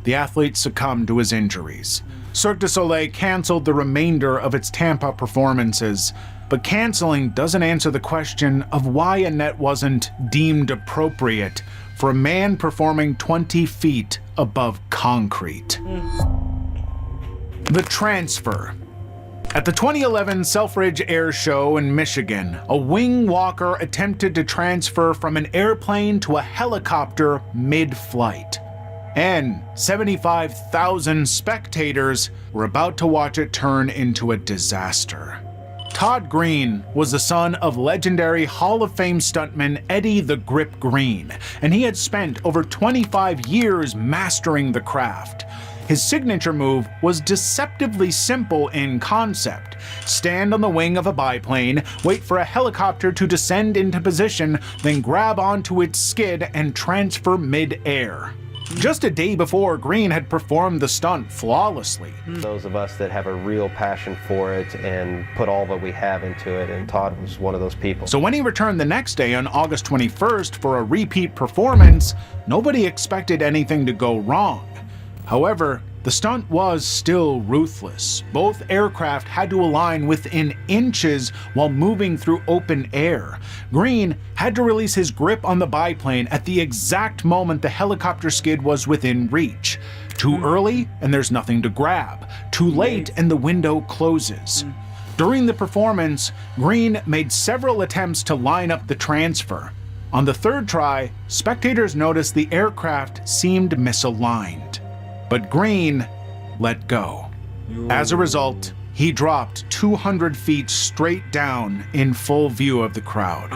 the athlete succumbed to his injuries. Cirque du Soleil canceled the remainder of its Tampa performances, but canceling doesn't answer the question of why Annette wasn't deemed appropriate for a man performing 20 feet above concrete. The transfer. At the 2011 Selfridge Air Show in Michigan, a wing walker attempted to transfer from an airplane to a helicopter mid-flight. And 75,000 spectators were about to watch it turn into a disaster. Todd Green was the son of legendary Hall of Fame stuntman Eddie the Grip Green, and he had spent over 25 years mastering the craft. His signature move was deceptively simple in concept. Stand on the wing of a biplane, wait for a helicopter to descend into position, then grab onto its skid and transfer mid-air. Just a day before, Green had performed the stunt flawlessly. Those of us that have a real passion for it and put all that we have into it, and Todd was one of those people. So when he returned the next day on August 21st for a repeat performance, nobody expected anything to go wrong. However, the stunt was still ruthless. Both aircraft had to align within inches while moving through open air. Green had to release his grip on the biplane at the exact moment the helicopter skid was within reach. Too early, and there's nothing to grab. Too late, and the window closes. During the performance, Green made several attempts to line up the transfer. On the third try, spectators noticed the aircraft seemed misaligned. But Green let go. As a result, he dropped 200 feet straight down in full view of the crowd.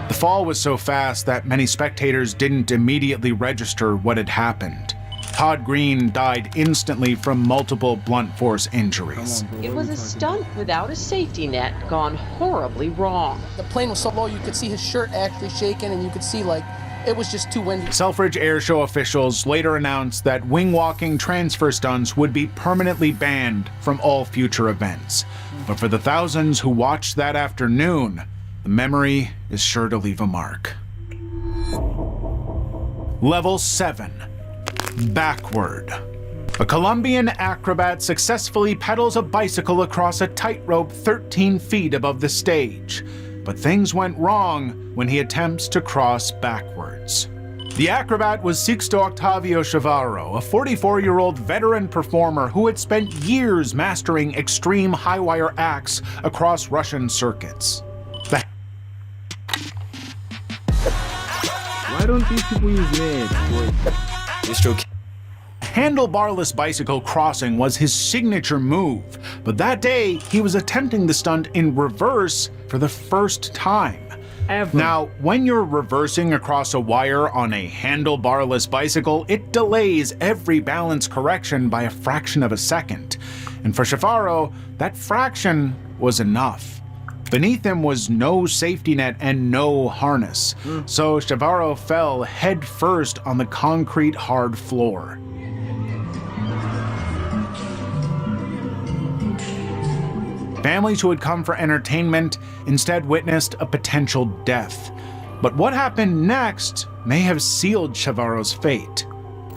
The fall was so fast that many spectators didn't immediately register what had happened. Todd Green died instantly from multiple blunt force injuries. It was a stunt without a safety net gone horribly wrong. The plane was so low you could see his shirt actually shaking, and you could see it was just too windy. Selfridge Air Show officials later announced that wing-walking transfer stunts would be permanently banned from all future events. But for the thousands who watched that afternoon, the memory is sure to leave a mark. Level 7. Backward. A Colombian acrobat successfully pedals a bicycle across a tightrope 13 feet above the stage. But things went wrong when he attempts to cross backwards. The acrobat was Sixto Octavio Chavarro, a 44-year-old veteran performer who had spent years mastering extreme high-wire acts across Russian circuits. Why don't these people use legs, boy? Handlebarless bicycle crossing was his signature move, but that day he was attempting the stunt in reverse for the first time. Now, when you're reversing across a wire on a handlebarless bicycle, it delays every balance correction by a fraction of a second. And for Chavarro, that fraction was enough. Beneath him was no safety net and no harness, so Chavarro fell head first on the concrete hard floor. Families who had come for entertainment instead witnessed a potential death. But what happened next may have sealed Chavarro's fate.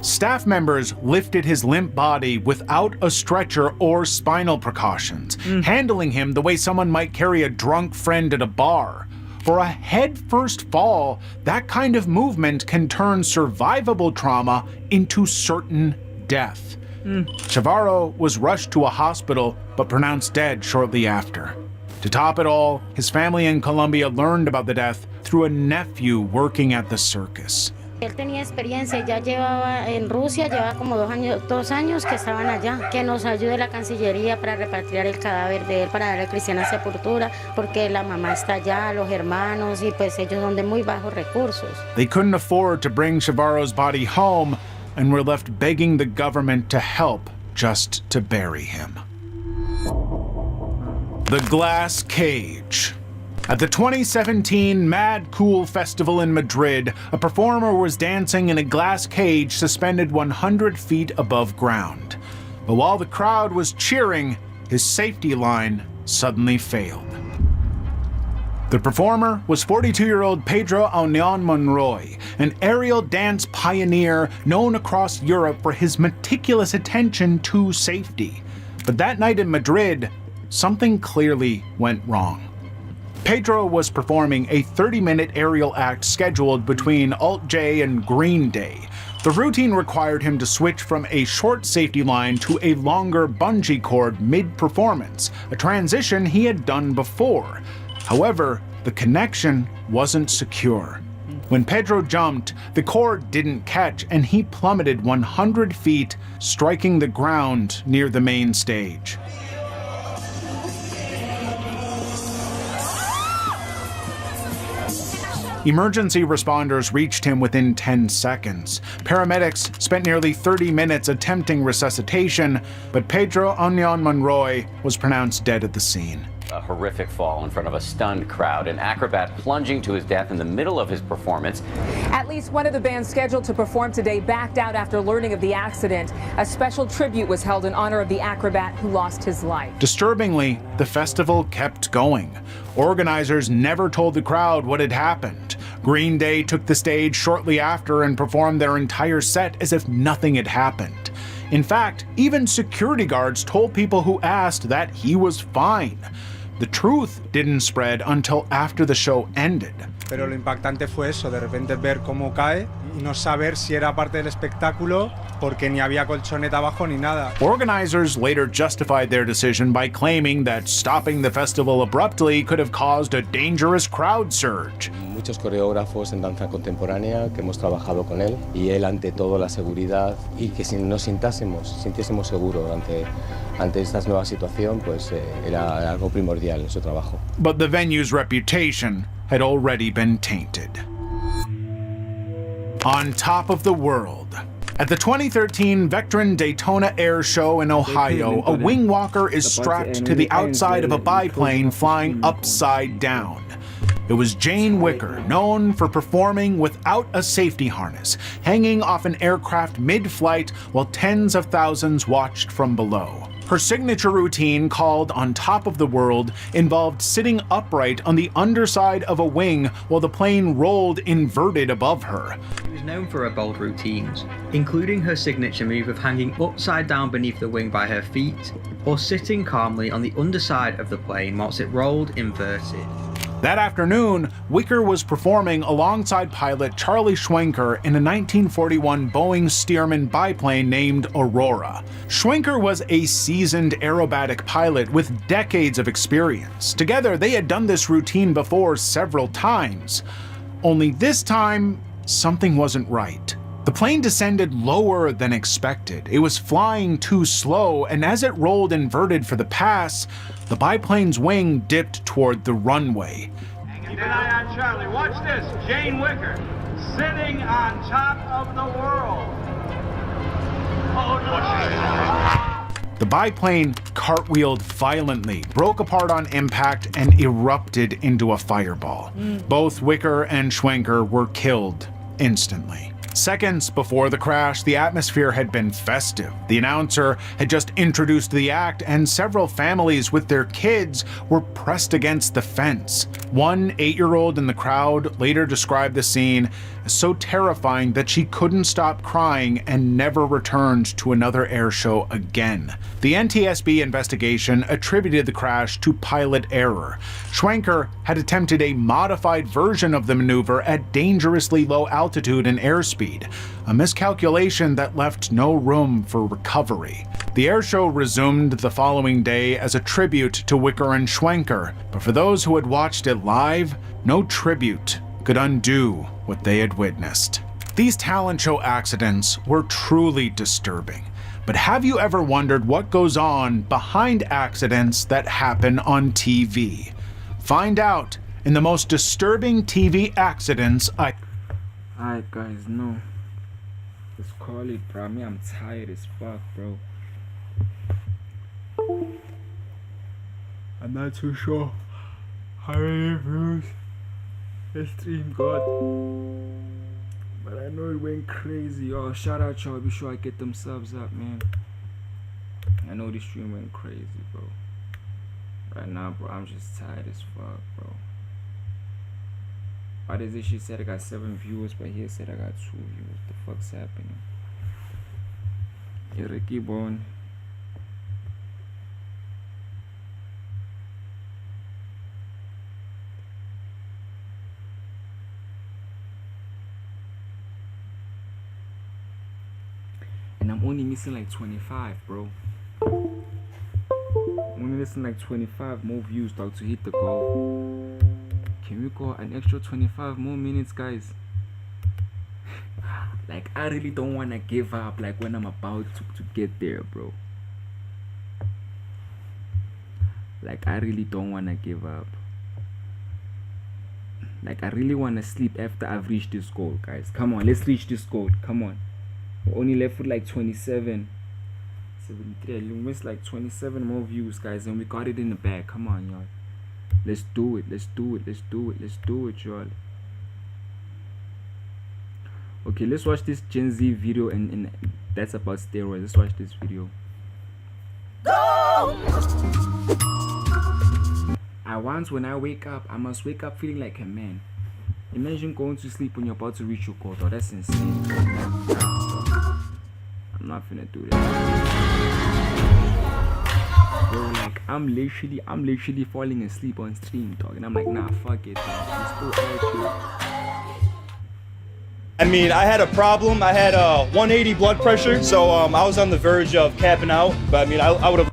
Staff members lifted his limp body without a stretcher or spinal precautions, handling him the way someone might carry a drunk friend at a bar. For a head-first fall, that kind of movement can turn survivable trauma into certain death. Chavarro was rushed to a hospital, but pronounced dead shortly after. To top it all, his family in Colombia learned about the death through a nephew working at the circus. Él tenía experiencia, ya llevaba en Rusia, llevaba como 2 años que estaban allá. Que nos ayude la Cancillería para repatriar el cadáver de él, para darle cristiana sepultura, porque la mamá está allá, los hermanos, y pues ellos son de muy bajos recursos. They couldn't afford to bring Chavarro's body home and were left begging the government to help just to bury him. The Glass Cage. At the 2017 Mad Cool Festival in Madrid, a performer was dancing in a glass cage suspended 100 feet above ground. But while the crowd was cheering, his safety line suddenly failed. The performer was 42-year-old Pedro Aunion Monroy, an aerial dance pioneer known across Europe for his meticulous attention to safety. But that night in Madrid, something clearly went wrong. Pedro was performing a 30-minute aerial act scheduled between Alt J and Green Day. The routine required him to switch from a short safety line to a longer bungee cord mid-performance, a transition he had done before. However, the connection wasn't secure. When Pedro jumped, the cord didn't catch and he plummeted 100 feet, striking the ground near the main stage. Emergency responders reached him within 10 seconds. Paramedics spent nearly 30 minutes attempting resuscitation, but Pedro Aunion Monroy was pronounced dead at the scene. A horrific fall in front of a stunned crowd, an acrobat plunging to his death in the middle of his performance. At least one of the bands scheduled to perform today backed out after learning of the accident. A special tribute was held in honor of the acrobat who lost his life. Disturbingly, the festival kept going. Organizers never told the crowd what had happened. Green Day took the stage shortly after and performed their entire set as if nothing had happened. In fact, even security guards told people who asked that he was fine. The truth didn't spread until after the show ended. Pero lo impactante fue eso, de repente ver cómo cae y no saber si era parte del espectáculo porque ni había colchoneta abajo ni nada. Organizers later justified their decision by claiming that stopping the festival abruptly could have caused a dangerous crowd surge. Muchos coreógrafos en danza contemporánea que hemos trabajado con él y él ante todo la seguridad y que si nos sintiésemos seguros ante esta nueva situación, pues era algo primordial en su trabajo. But the venue's reputation had already been tainted. On top of the world. At the 2013 Vectron Daytona Air Show in Ohio, a wing walker is strapped to the outside of a biplane flying upside down. It was Jane Wicker, known for performing without a safety harness, hanging off an aircraft mid-flight while tens of thousands watched from below. Her signature routine, called On Top of the World, involved sitting upright on the underside of a wing while the plane rolled inverted above her. She was known for her bold routines, including her signature move of hanging upside down beneath the wing by her feet, or sitting calmly on the underside of the plane whilst it rolled inverted. That afternoon, Wicker was performing alongside pilot Charlie Schwenker in a 1941 Boeing Stearman biplane named Aurora. Schwenker was a seasoned aerobatic pilot with decades of experience. Together, they had done this routine before several times. Only this time, something wasn't right. The plane descended lower than expected. It was flying too slow, and as it rolled inverted for the pass, the biplane's wing dipped toward the runway. Keep an eye on Charlie. Watch this. Jane Wicker sitting on top of the world. The biplane cartwheeled violently, broke apart on impact, and erupted into a fireball. Both Wicker and Schwenker were killed instantly. Seconds before the crash, the atmosphere had been festive. The announcer had just introduced the act, and several families with their kids were pressed against the fence. One 8-year-old in the crowd later described the scene as so terrifying that she couldn't stop crying and never returned to another air show again. The NTSB investigation attributed the crash to pilot error. Schwenker had attempted a modified version of the maneuver at dangerously low altitude and airspeed, a miscalculation that left no room for recovery. The airshow resumed the following day as a tribute to Wicker and Schwenker, but for those who had watched it live, no tribute could undo what they had witnessed. These talent show accidents were truly disturbing. But have you ever wondered what goes on behind accidents that happen on TV? Find out in the most disturbing TV accidents Alright guys, no. Let's call it, bro. I'm tired as fuck, bro. I'm not too sure how many views the stream got, but I know it went crazy. Oh, shout out y'all, be sure I get them subs up, man. I know this stream went crazy, bro. Right now, bro, I'm just tired as fuck, bro. Why does this shit said I got 7 viewers, but here said I got 2 viewers? The fuck's happening? Yeah, Ricky Bone. And I'm only missing like 25, bro. I'm only missing like 25 more views, dog, to hit the goal. Can we go an extra 25 more minutes, guys? Like, I really don't want to give up, like, when I'm about to get there, bro. Like, I really don't want to give up. Like, I really want to sleep after I've reached this goal, guys. Come on, let's reach this goal. Come on. We're only left with like 27. 73. We missed like 27 more views, guys, and we got it in the bag. Come on, y'all. Let's do it. Let's do it. Let's do it. Let's do it, y'all. Okay, let's watch this Gen Z video, and that's about steroids. Let's watch this video. When I wake up, I must wake up feeling like a man. Imagine going to sleep when you're about to reach your goal, though. That's insane. I'm not finna do that. Bro, like, I'm literally falling asleep on stream, dog, and I'm like, nah, fuck it, dog. It's still actually. I mean, I had a problem. I had 180 blood pressure, so I was on the verge of capping out. But I mean, I would have.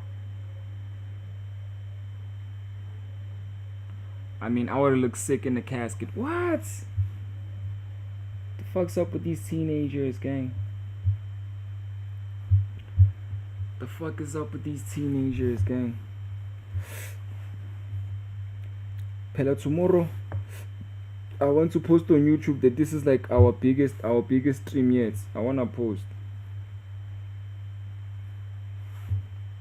I mean, I would have looked sick in the casket. What? The fuck's up with these teenagers, gang? The fuck is up with these teenagers, gang? Pella, tomorrow I want to post on YouTube that this is like our biggest stream yet. I wanna post.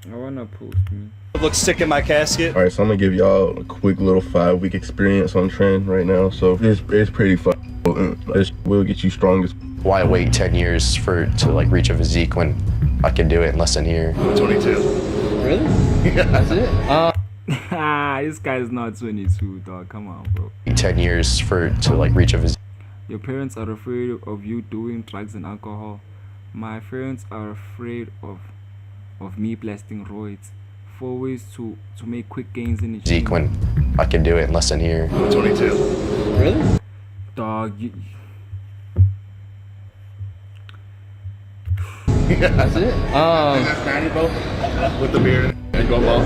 Me. Look sick in my casket. Alright, so I'm gonna give y'all a quick little 5-week experience on Trend right now. So it's pretty fun. It will get you strong as. Why wait 10 years to like reach a physique when I can do it in less than a year? 22. Really? Yeah, that's it. This guy's not 22, dog. Come on, bro. 10 years to like reach a physique. Your parents are afraid of you doing drugs and alcohol. My parents are afraid of me blasting roids. 4 ways to make quick gains in the gym. When I can do it in less than a year. 22. Really? Dog, you. That's it. That's 90, bro. With the beard.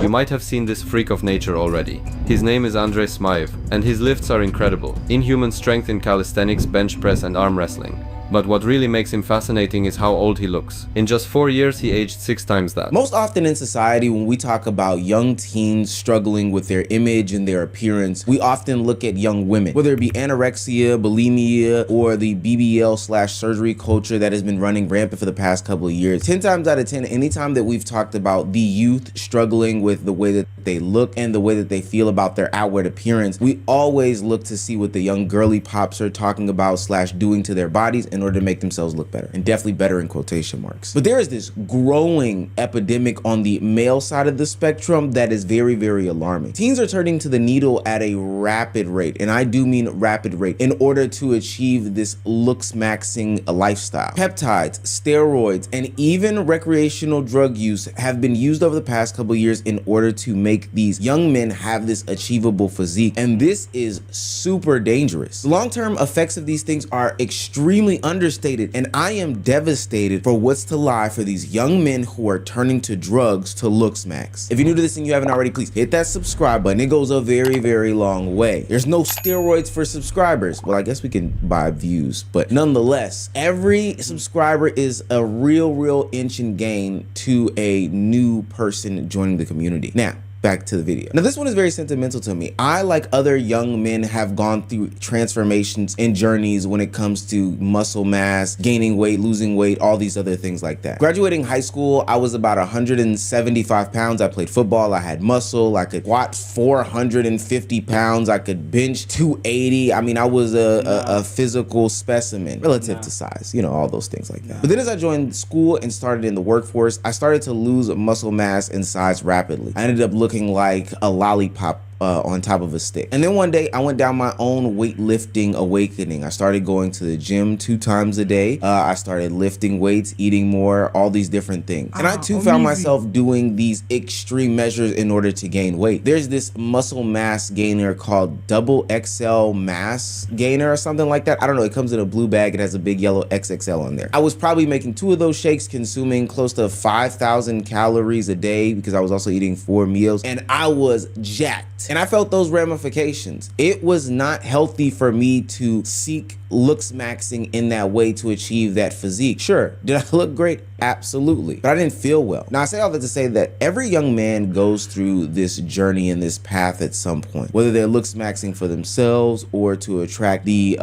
You might have seen this freak of nature already. His name is Andrei Smaev, and his lifts are incredible. Inhuman strength in calisthenics, bench press and arm wrestling. But what really makes him fascinating is how old he looks. In just 4 years, he aged 6 times that. Most often in society, when we talk about young teens struggling with their image and their appearance, we often look at young women, whether it be anorexia, bulimia, or the BBL/surgery culture that has been running rampant for the past couple of years. 10 times out of 10, anytime that we've talked about the youth struggling with the way that they look and the way that they feel about their outward appearance, we always look to see what the young girly pops are talking about / doing to their bodies in order to make themselves look better, and definitely better in quotation marks. But there is this growing epidemic on the male side of the spectrum that is very, very alarming. Teens are turning to the needle at a rapid rate, and I do mean rapid rate, in order to achieve this looks maxing lifestyle. Peptides, steroids, and even recreational drug use have been used over the past couple of years in order to make these young men have this achievable physique, and this is super dangerous. The long-term effects of these things are extremely understated, and I am devastated for what's to lie for these young men who are turning to drugs to looks max. If you're new to this and you haven't already, please hit that subscribe button. It goes a very, very long way. There's no steroids for subscribers. Well, I guess we can buy views, but nonetheless, every subscriber is a real inch and gain to a new person joining the community. Now, back to the video. Now this one is very sentimental to me. I, like other young men, have gone through transformations and journeys when it comes to muscle mass, gaining weight, losing weight, all these other things like that. Graduating high school, I was about 175 pounds. I played football, I had muscle, I could squat 450 pounds, I could bench 280. I mean, I was a physical specimen relative to size, you know, all those things like that. But then as I joined school and started in the workforce, I started to lose muscle mass and size rapidly. I ended up looking like a lollipop on top of a stick. And then one day I went down my own weightlifting awakening. I started going to the gym 2 times a day. I started lifting weights, eating more, all these different things. And I too found myself doing these extreme measures in order to gain weight. There's this muscle mass gainer called Double XL Mass Gainer or something like that. I don't know, it comes in a blue bag. It has a big yellow XXL on there. I was probably making 2 of those shakes, consuming close to 5,000 calories a day because I was also eating 4 meals, and I was jacked. And I felt those ramifications. It was not healthy for me to seek looks maxing in that way to achieve that physique. Sure, did I look great? Absolutely. But I didn't feel well. Now I say all that to say that every young man goes through this journey and this path at some point, whether they're looks maxing for themselves or to attract the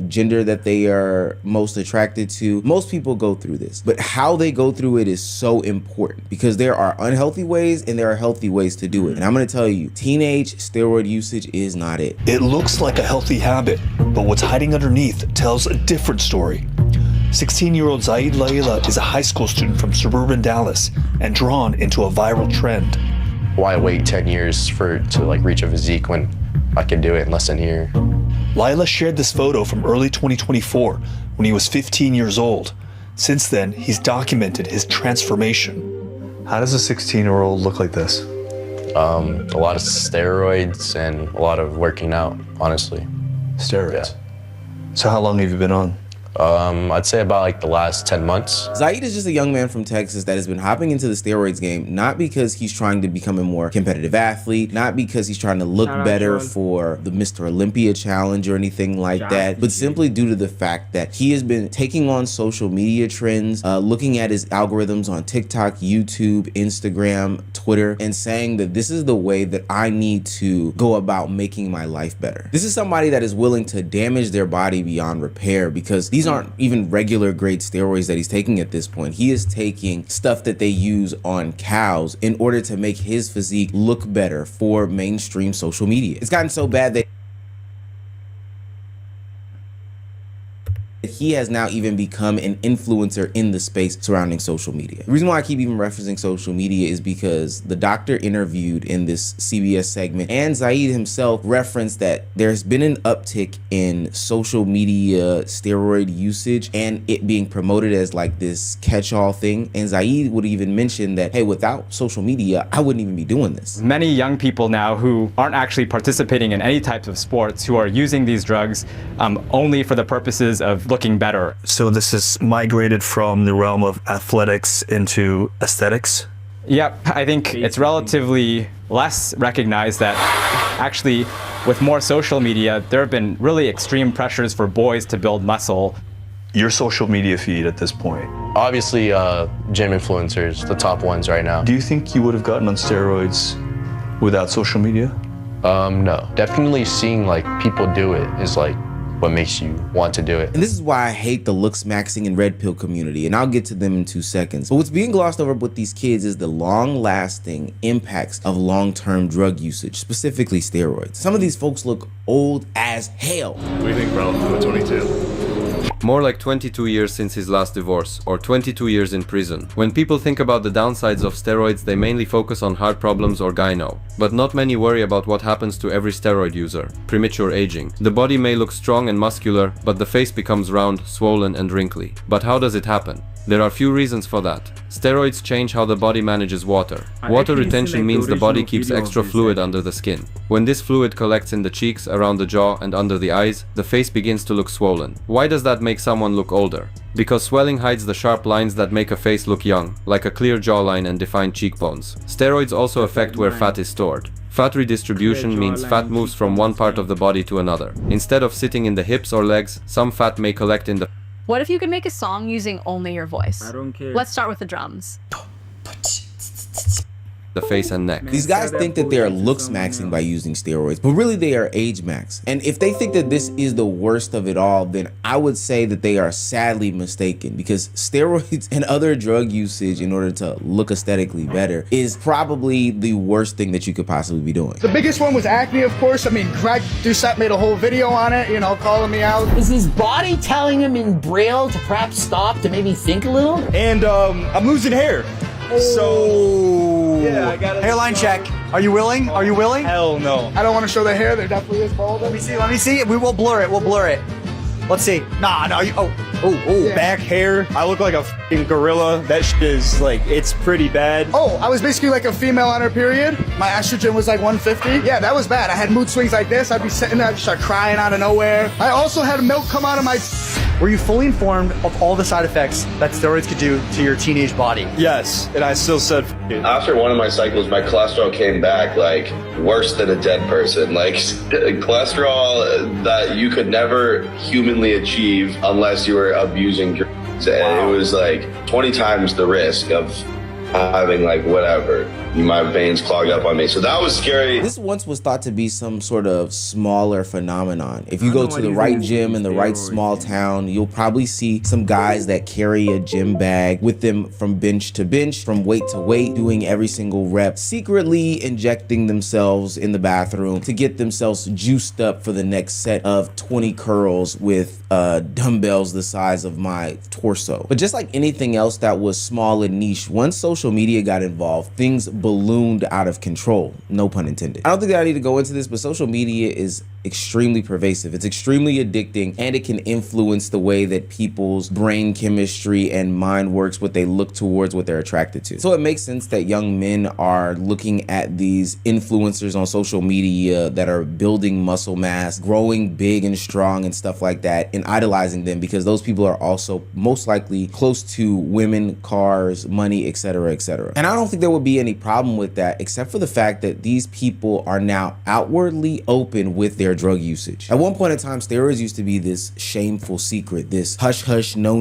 gender that they are most attracted to. Most people go through this, but how they go through it is so important because there are unhealthy ways and there are healthy ways to do it. And I'm gonna tell you, teenage steroid usage is not it. It looks like a healthy habit, but what's hiding underneath tells a different story. 16-year-old Zaid Laila is a high school student from suburban Dallas and drawn into a viral trend. Why wait 10 years to like reach a physique when I can do it in less than a year? Laila shared this photo from early 2024 when he was 15 years old. Since then, he's documented his transformation. How does a 16-year-old look like this? A lot of steroids and a lot of working out, honestly. Steroids? Yeah. So how long have you been on? I'd say about like the last 10 months. Zaid is just a young man from Texas that has been hopping into the steroids game, not because he's trying to become a more competitive athlete, not because he's trying to look better for the Mr. Olympia challenge or anything like that, but simply due to the fact that he has been taking on social media trends, looking at his algorithms on TikTok, YouTube, Instagram, Twitter, and saying that this is the way that I need to go about making my life better. This is somebody that is willing to damage their body beyond repair because these aren't even regular grade steroids that he's taking at this point. He is taking stuff that they use on cows in order to make his physique look better for mainstream social media. It's gotten so bad that he has now even become an influencer in the space surrounding social media. The reason why I keep even referencing social media is because the doctor interviewed in this CBS segment and Zaid himself referenced that there's been an uptick in social media steroid usage and it being promoted as like this catch-all thing. And Zaid would even mention that, hey, without social media, I wouldn't even be doing this. Many young people now who aren't actually participating in any types of sports who are using these drugs only for the purposes of looking better. So this has migrated from the realm of athletics into aesthetics? Yep, I think it's relatively less recognized that actually with more social media, there have been really extreme pressures for boys to build muscle. Your social media feed at this point? Obviously, gym influencers, the top ones right now. Do you think you would have gotten on steroids without social media? No. Definitely seeing like people do it is like what makes you want to do it. And this is why I hate the looks maxing and red pill community, and I'll get to them in 2 seconds. But what's being glossed over with these kids is the long-lasting impacts of long-term drug usage, specifically steroids. Some of these folks look old as hell. What do you think, bro? 22. More like 22 years since his last divorce, or 22 years in prison. When people think about the downsides of steroids, they mainly focus on heart problems or gyno. But not many worry about what happens to every steroid user: premature aging. The body may look strong and muscular, but the face becomes round, swollen and wrinkly. But how does it happen? There are few reasons for that. Steroids change how the body manages water. Water retention means the body keeps extra fluid under the skin. When this fluid collects in the cheeks, around the jaw and under the eyes, the face begins to look swollen. Why does that make someone look older? Because swelling hides the sharp lines that make a face look young, like a clear jawline and defined cheekbones. Steroids also affect where fat is stored. Fat redistribution means fat moves from one part of the body to another. Instead of sitting in the hips or legs, some fat may collect in the... What if you could make a song using only your voice? I don't care. Let's start with the drums. the face and neck. These guys think that they are looks maxing by using steroids, but really they are age max. And if they think that this is the worst of it all, then I would say that they are sadly mistaken, because steroids and other drug usage in order to look aesthetically better is probably the worst thing that you could possibly be doing. The biggest one was acne, of course. I mean, Greg Doucette made a whole video on it, you know, calling me out. Is his body telling him in Braille to perhaps stop, to maybe think a little? And I'm losing hair. So yeah, I got hairline check. Are you willing? Are you willing? Hell no. I don't want to show the hair. There definitely is bald. Let me see. Let me see. We will blur it. We'll blur it. Let's see. Nah, no. Yeah. Back hair. I look like a fucking gorilla. That shit is like, it's pretty bad. Oh, I was basically like a female on her period. My estrogen was like 150. Yeah, that was bad. I had mood swings like this. I'd be sitting there, I'd start crying out of nowhere. I also had milk come out of my... Were you fully informed of all the side effects that steroids could do to your teenage body? Yes, and I still said f it. After one of my cycles, my cholesterol came back like worse than a dead person. Like cholesterol that you could never humanly achieve unless you were abusing drugs. And it was like 20 times the risk of having like whatever. My veins clogged up on me. So that was scary. This once was thought to be some sort of smaller phenomenon. If you go to the right gym in the right small town, you'll probably see some guys that carry a gym bag with them from bench to bench, from weight to weight, doing every single rep, secretly injecting themselves in the bathroom to get themselves juiced up for the next set of 20 curls with dumbbells the size of my torso. But just like anything else that was small and niche, once social media got involved, things ballooned out of control, no pun intended. I don't think that I need to go into this, but social media is extremely pervasive. It's extremely addicting, and it can influence the way that people's brain chemistry and mind works, what they look towards, what they're attracted to. So it makes sense that young men are looking at these influencers on social media that are building muscle mass, growing big and strong and stuff like that, and idolizing them, because those people are also most likely close to women, cars, money, etc., etc. And I don't think there would be any problem with that, except for the fact that these people are now outwardly open with their drug usage. At one point in time, steroids used to be this shameful secret, this hush hush, no,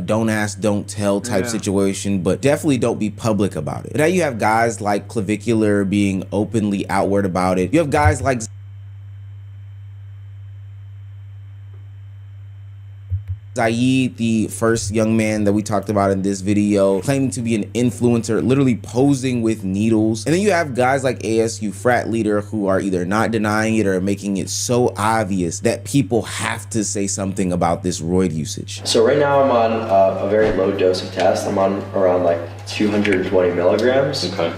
don't ask, don't tell type situation, but definitely don't be public about it. But now you have guys like Clavicular being openly outward about it. You have guys like Zaid, the first young man that we talked about in this video, claiming to be an influencer, literally posing with needles. And then you have guys like ASU frat leader who are either not denying it or making it so obvious that people have to say something about this roid usage. So right now I'm on a very low dose of test. I'm on around like 220 milligrams. Okay.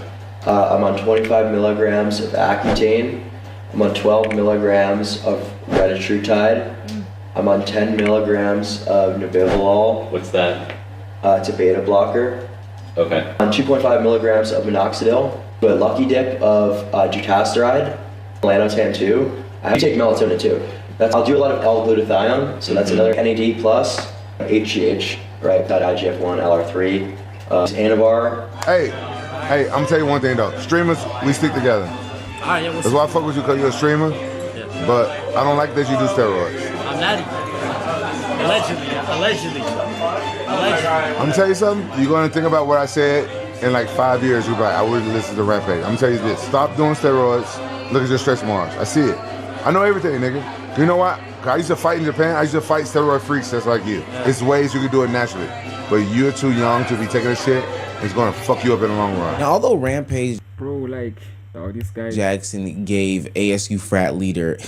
I'm on 25 milligrams of Accutane. I'm on 12 milligrams of retatrutide. I'm on 10 milligrams of Nebivolol. What's that? It's a beta blocker. Okay. On 2.5 milligrams of minoxidil, a lucky dip of dutasteride, melanotan 2. I take melatonin too. I'll do a lot of L-glutathione, so that's another NAD plus, HGH, right? IGF-1, LR3, Anavar. Hey, I'm gonna tell you one thing though. Streamers, we stick together. Alright, yeah, that's why I fuck with you, because you're a streamer. Yeah. But I don't like that you do steroids. I'm not allegedly. I'm gonna tell you something. You're gonna think about what I said in like 5 years. You'll be like, I would listen to Rampage. I'm gonna tell you this: stop doing steroids. Look at your stretch marks. I see it. I know everything, nigga. You know what? I used to fight in Japan. I used to fight steroid freaks just like you. Yeah. It's ways you can do it naturally, but you're too young to be taking this shit. It's gonna fuck you up in the long run. Now, although Rampage, bro, like, this guy Jackson gave ASU frat leader,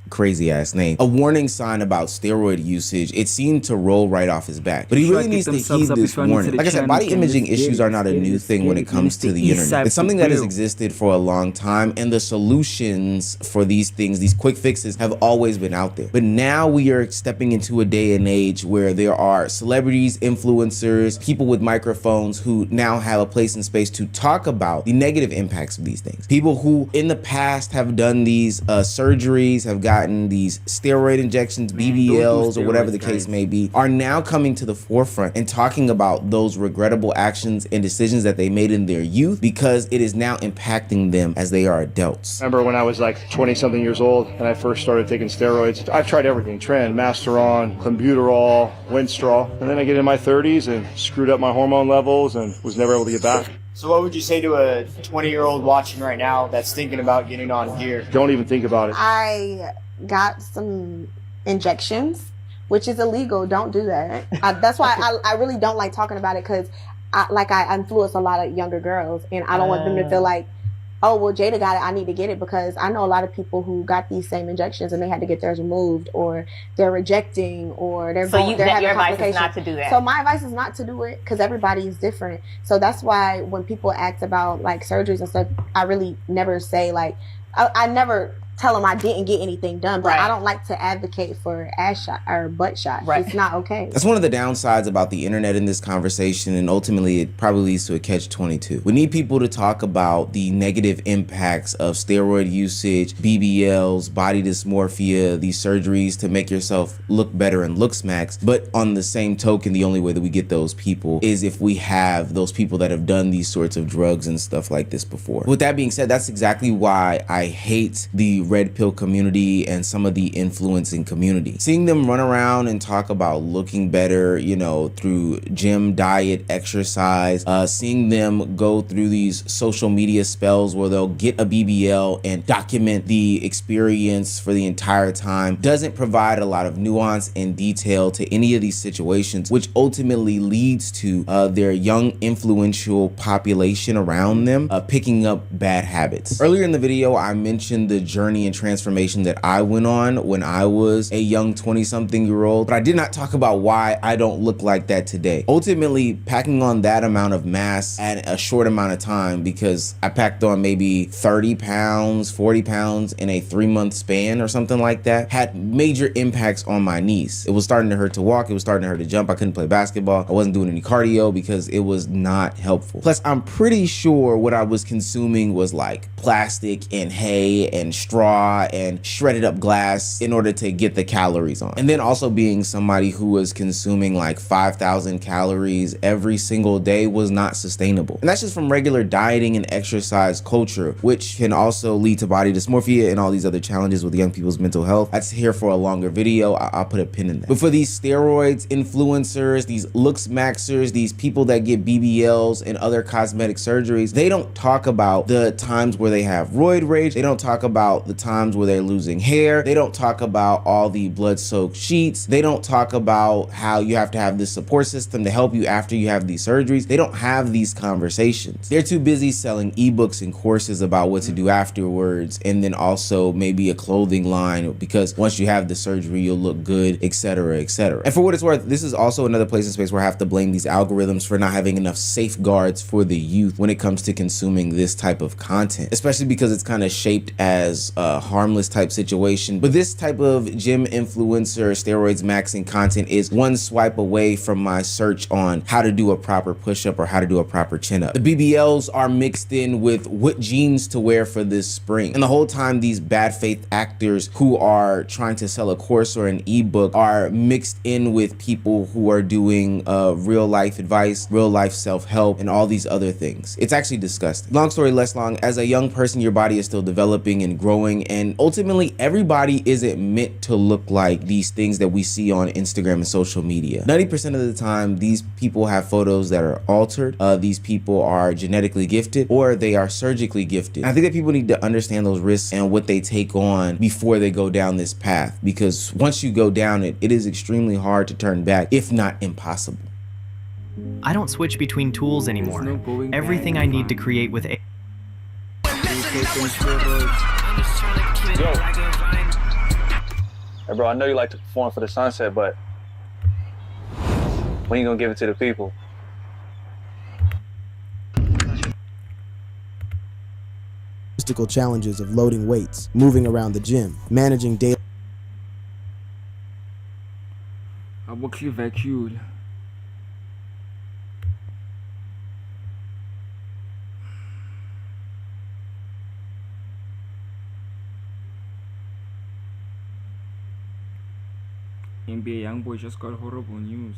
crazy ass name, a warning sign about steroid usage, it seemed to roll right off his back. But he really needs to heed this warning. Like I said, body imaging issues are not a new thing when it comes to the internet. It's something that has existed for a long time, and the solutions for these things, these quick fixes, have always been out there. But now we are stepping into a day and age where there are celebrities, influencers, people with microphones who now have a place and space to talk about the negative impacts of these things. People who in the past have done these surgeries, have gotten these steroid injections, BBLs, or whatever the case may be, are now coming to the forefront and talking about those regrettable actions and decisions that they made in their youth, because it is now impacting them as they are adults. I remember when I was like 20-something years old and I first started taking steroids. I've tried everything: Tren, Masteron, Clenbuterol, Winstrol, and then I get in my 30s and screwed up my hormone levels and was never able to get back. So what would you say to a 20-year-old watching right now that's thinking about getting on gear? Don't even think about it. I got some injections, which is illegal. Don't do that. That's why I really don't like talking about it, because I influence a lot of younger girls, and I don't want them to feel like, oh, well, Jada got it, I need to get it, because I know a lot of people who got these same injections and they had to get theirs removed, or they're rejecting, or they're having your advice is complications. not to do that. So my advice is not to do it, because everybody is different. So that's why when people ask about like surgeries and stuff, I really never say like, I never tell them I didn't get anything done, but I don't like to advocate for ass shot or butt shots. It's not okay. That's one of the downsides about the internet in this conversation, and ultimately it probably leads to a catch-22. We need people to talk about the negative impacts of steroid usage, BBLs, body dysmorphia, these surgeries to make yourself look better and look smacks. But on the same token, the only way that we get those people is if we have those people that have done these sorts of drugs and stuff like this before. With that being said, that's exactly why I hate the red pill community and some of the influencing community. Seeing them run around and talk about looking better, you know, through gym, diet, exercise, seeing them go through these social media spells where they'll get a BBL and document the experience for the entire time doesn't provide a lot of nuance and detail to any of these situations, which ultimately leads to their young influential population around them picking up bad habits. Earlier in the video, I mentioned the journey and transformation that I went on when I was a young 20-something-year-old, but I did not talk about why I don't look like that today. Ultimately, packing on that amount of mass at a short amount of time, because I packed on maybe 30 pounds, 40 pounds in a 3-month span or something like that, had major impacts on my knees. It was starting to hurt to walk, it was starting to hurt to jump, I couldn't play basketball, I wasn't doing any cardio because it was not helpful. Plus, I'm pretty sure what I was consuming was like plastic and hay and straw and shredded up glass in order to get the calories on. And then also being somebody who was consuming like 5,000 calories every single day was not sustainable. And that's just from regular dieting and exercise culture, which can also lead to body dysmorphia and all these other challenges with young people's mental health. That's here for a longer video. I'll put a pin in that. But for these steroids, influencers, these looks maxers, these people that get BBLs and other cosmetic surgeries, they don't talk about the times where they have roid rage. They don't talk about the times where they're losing hair. They don't talk about all the blood-soaked sheets. They don't talk about how you have to have this support system to help you after you have these surgeries. They don't have these conversations. They're too busy selling ebooks and courses about what to do afterwards, and then also maybe a clothing line because once you have the surgery, you'll look good, etc., etc. And for what it's worth, this is also another place in space where I have to blame these algorithms for not having enough safeguards for the youth when it comes to consuming this type of content, especially because it's kind of shaped as a harmless type situation. But this type of gym influencer, steroids maxing content is one swipe away from my search on how to do a proper push-up or how to do a proper chin-up. The BBLs are mixed in with what jeans to wear for this spring. And the whole time, these bad faith actors who are trying to sell a course or an ebook are mixed in with people who are doing real life advice, real life self-help, and all these other things. It's actually disgusting. Long story less long, as a young person, your body is still developing and growing, and ultimately everybody isn't meant to look like these things that we see on Instagram and social media. 90% of the time, these people have photos that are altered. These people are genetically gifted or they are surgically gifted. I think that people need to understand those risks and what they take on before they go down this path, because once you go down it, it is extremely hard to turn back, if not impossible. I don't switch between tools anymore. Everything I need to create with AI. Yo. Hey bro, I know you like to perform for the sunset, but when you gonna give it to the people? Logistical challenges of loading weights, moving around the gym, managing daily. A boucle vacuole. NBA Youngboy just got horrible news.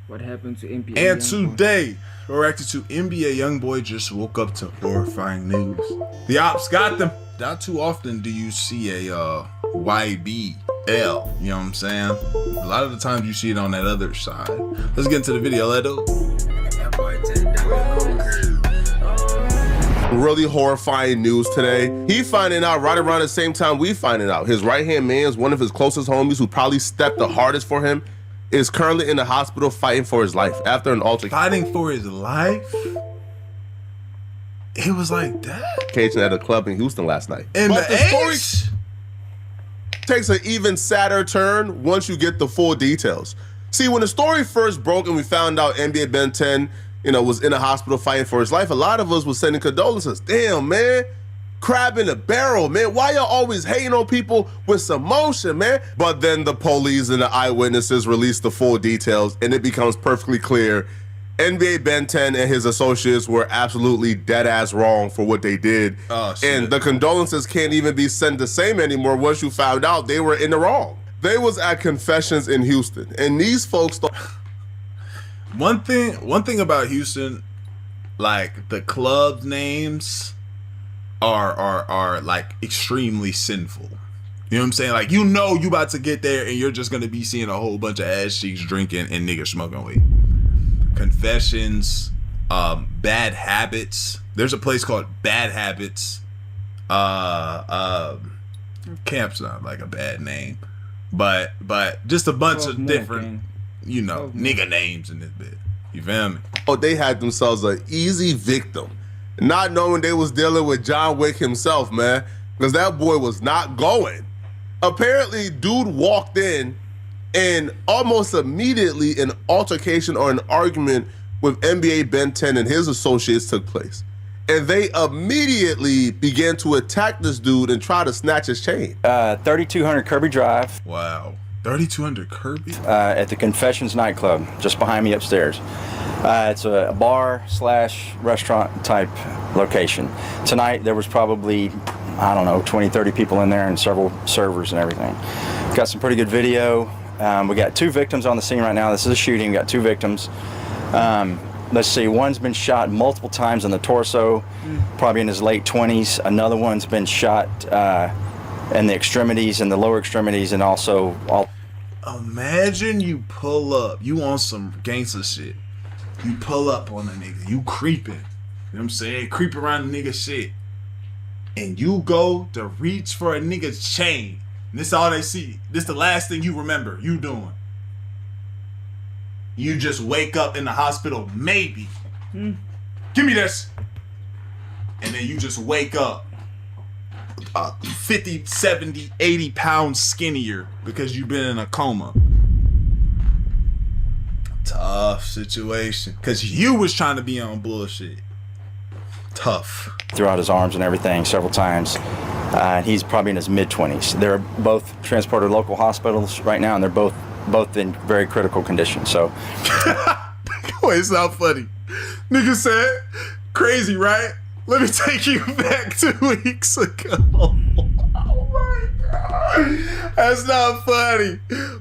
What happened to NBA? And today, we're reacting to NBA YoungBoy just woke up to horrifying news. The ops got them. Not too often do you see a YBL, you know what I'm saying? A lot of the times you see it on that other side. Let's get into the video, Ledo. Really horrifying news today. He finding out right around the same time we finding out. His right-hand man is one of his closest homies who probably stepped the hardest for him, is currently in the hospital fighting for his life after an altercation. Fighting for his life? It was like that? At a club in Houston last night. And but the story takes an even sadder turn once you get the full details. See, when the story first broke and we found out NBA Ben 10, was in a hospital fighting for his life, a lot of us was sending condolences. Damn, man. Crab in a barrel, man. Why y'all always hating on people with some motion, man? But then the police and the eyewitnesses release the full details, and it becomes perfectly clear NBA Ben 10 and his associates were absolutely dead ass wrong for what they did. Oh, shit. And the condolences can't even be sent the same anymore once you found out they were in the wrong. They was at confessions in Houston, and these folks One thing about Houston, like the club names are like extremely sinful. You know what I'm saying? Like, you about to get there and you're just gonna be seeing a whole bunch of ass cheeks drinking and niggas smoking weed. Confessions, Bad Habits. There's a place called Bad Habits. Camp's not like a bad name, but just a bunch of different, nigga names in this bit. You feel me? Oh, they had themselves an easy victim, not knowing they was dealing with John Wick himself, man, because that boy was not going. Apparently, dude walked in and almost immediately an altercation or an argument with NBA Ben 10 and his associates took place. And they immediately began to attack this dude and try to snatch his chain. 3200 Kirby Drive. Wow. 3200 Kirby? At the Confessions nightclub, just behind me upstairs. It's a bar / restaurant type location. Tonight there was probably, 20, 30 people in there and several servers and everything. Got some pretty good video. We got 2 victims on the scene right now. This is a shooting. We got 2 victims. Let's see, one's been shot multiple times in the torso, probably in his late 20s. Another one's been shot in the extremities and the lower extremities, and also all. Imagine you pull up, you on some gangster shit. You pull up on a nigga, you creeping. You know what I'm saying? Creep around the nigga shit. And you go to reach for a nigga's chain. And this all they see. This the last thing you remember you doing. You just wake up in the hospital, maybe. Give me this. And then you just wake up 50, 70, 80 pounds skinnier because you've been in a coma. Tough situation. Because you was trying to be on bullshit. Tough. Throughout his arms and everything several times. And he's probably in his mid-20s. They're both transported to local hospitals right now, and they're both in very critical condition. So wait, it's not funny. Nigga said, crazy, right? Let me take you back 2 weeks ago. Oh my God. That's not funny.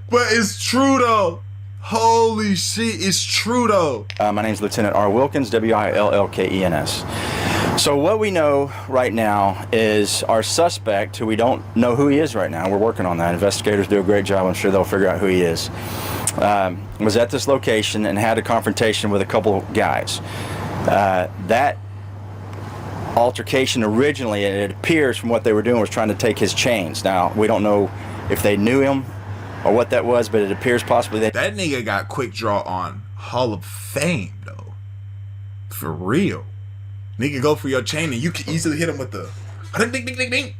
But it's true though. Holy shit, it's true though. My name's Lieutenant R. Wilkins, Willkens. So what we know right now is our suspect, who we don't know who he is right now. We're working on that. Investigators do a great job. I'm sure they'll figure out who he is. Was at this location and had a confrontation with a couple guys. That altercation originally, it appears from what they were doing, was trying to take his chains. Now, we don't know if they knew him or what that was, but it appears possibly that nigga got quick draw on Hall of Fame though. For real. Nigga go for your chain and you can easily hit him with the ding ding ding ding.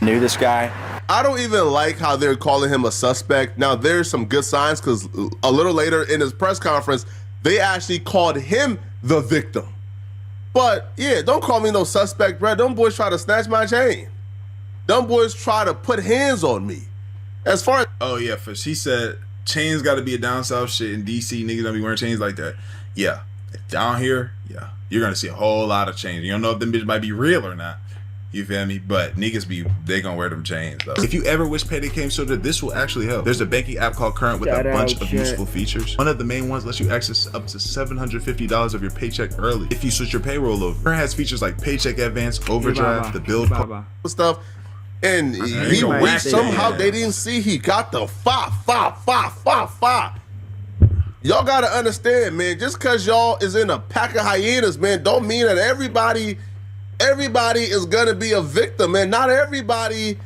Knew this guy. I don't even like how they're calling him a suspect. Now, there's some good signs because a little later in his press conference, they actually called him the victim. But yeah, don't call me no suspect, bro. Them boys try to snatch my chain. Them boys try to put hands on me. As far as he said chains got to be a down south shit in DC. Niggas don't be wearing chains like that. Yeah, down here, yeah, you're gonna see a whole lot of chains. You don't know if them bitches might be real or not. You feel me? But niggas they gonna wear them chains though. If you ever wish payday came sooner, this will actually help. There's a banking app called Current with a bunch of useful features. One of the main ones lets you access up to $750 of your paycheck early if you switch your payroll over. Current has features like paycheck advance, overdraft, the build stuff. And somehow they didn't see he got the 5. Y'all gotta understand, man, just cause y'all is in a pack of hyenas, man, don't mean that everybody is gonna be a victim, man. Not everybody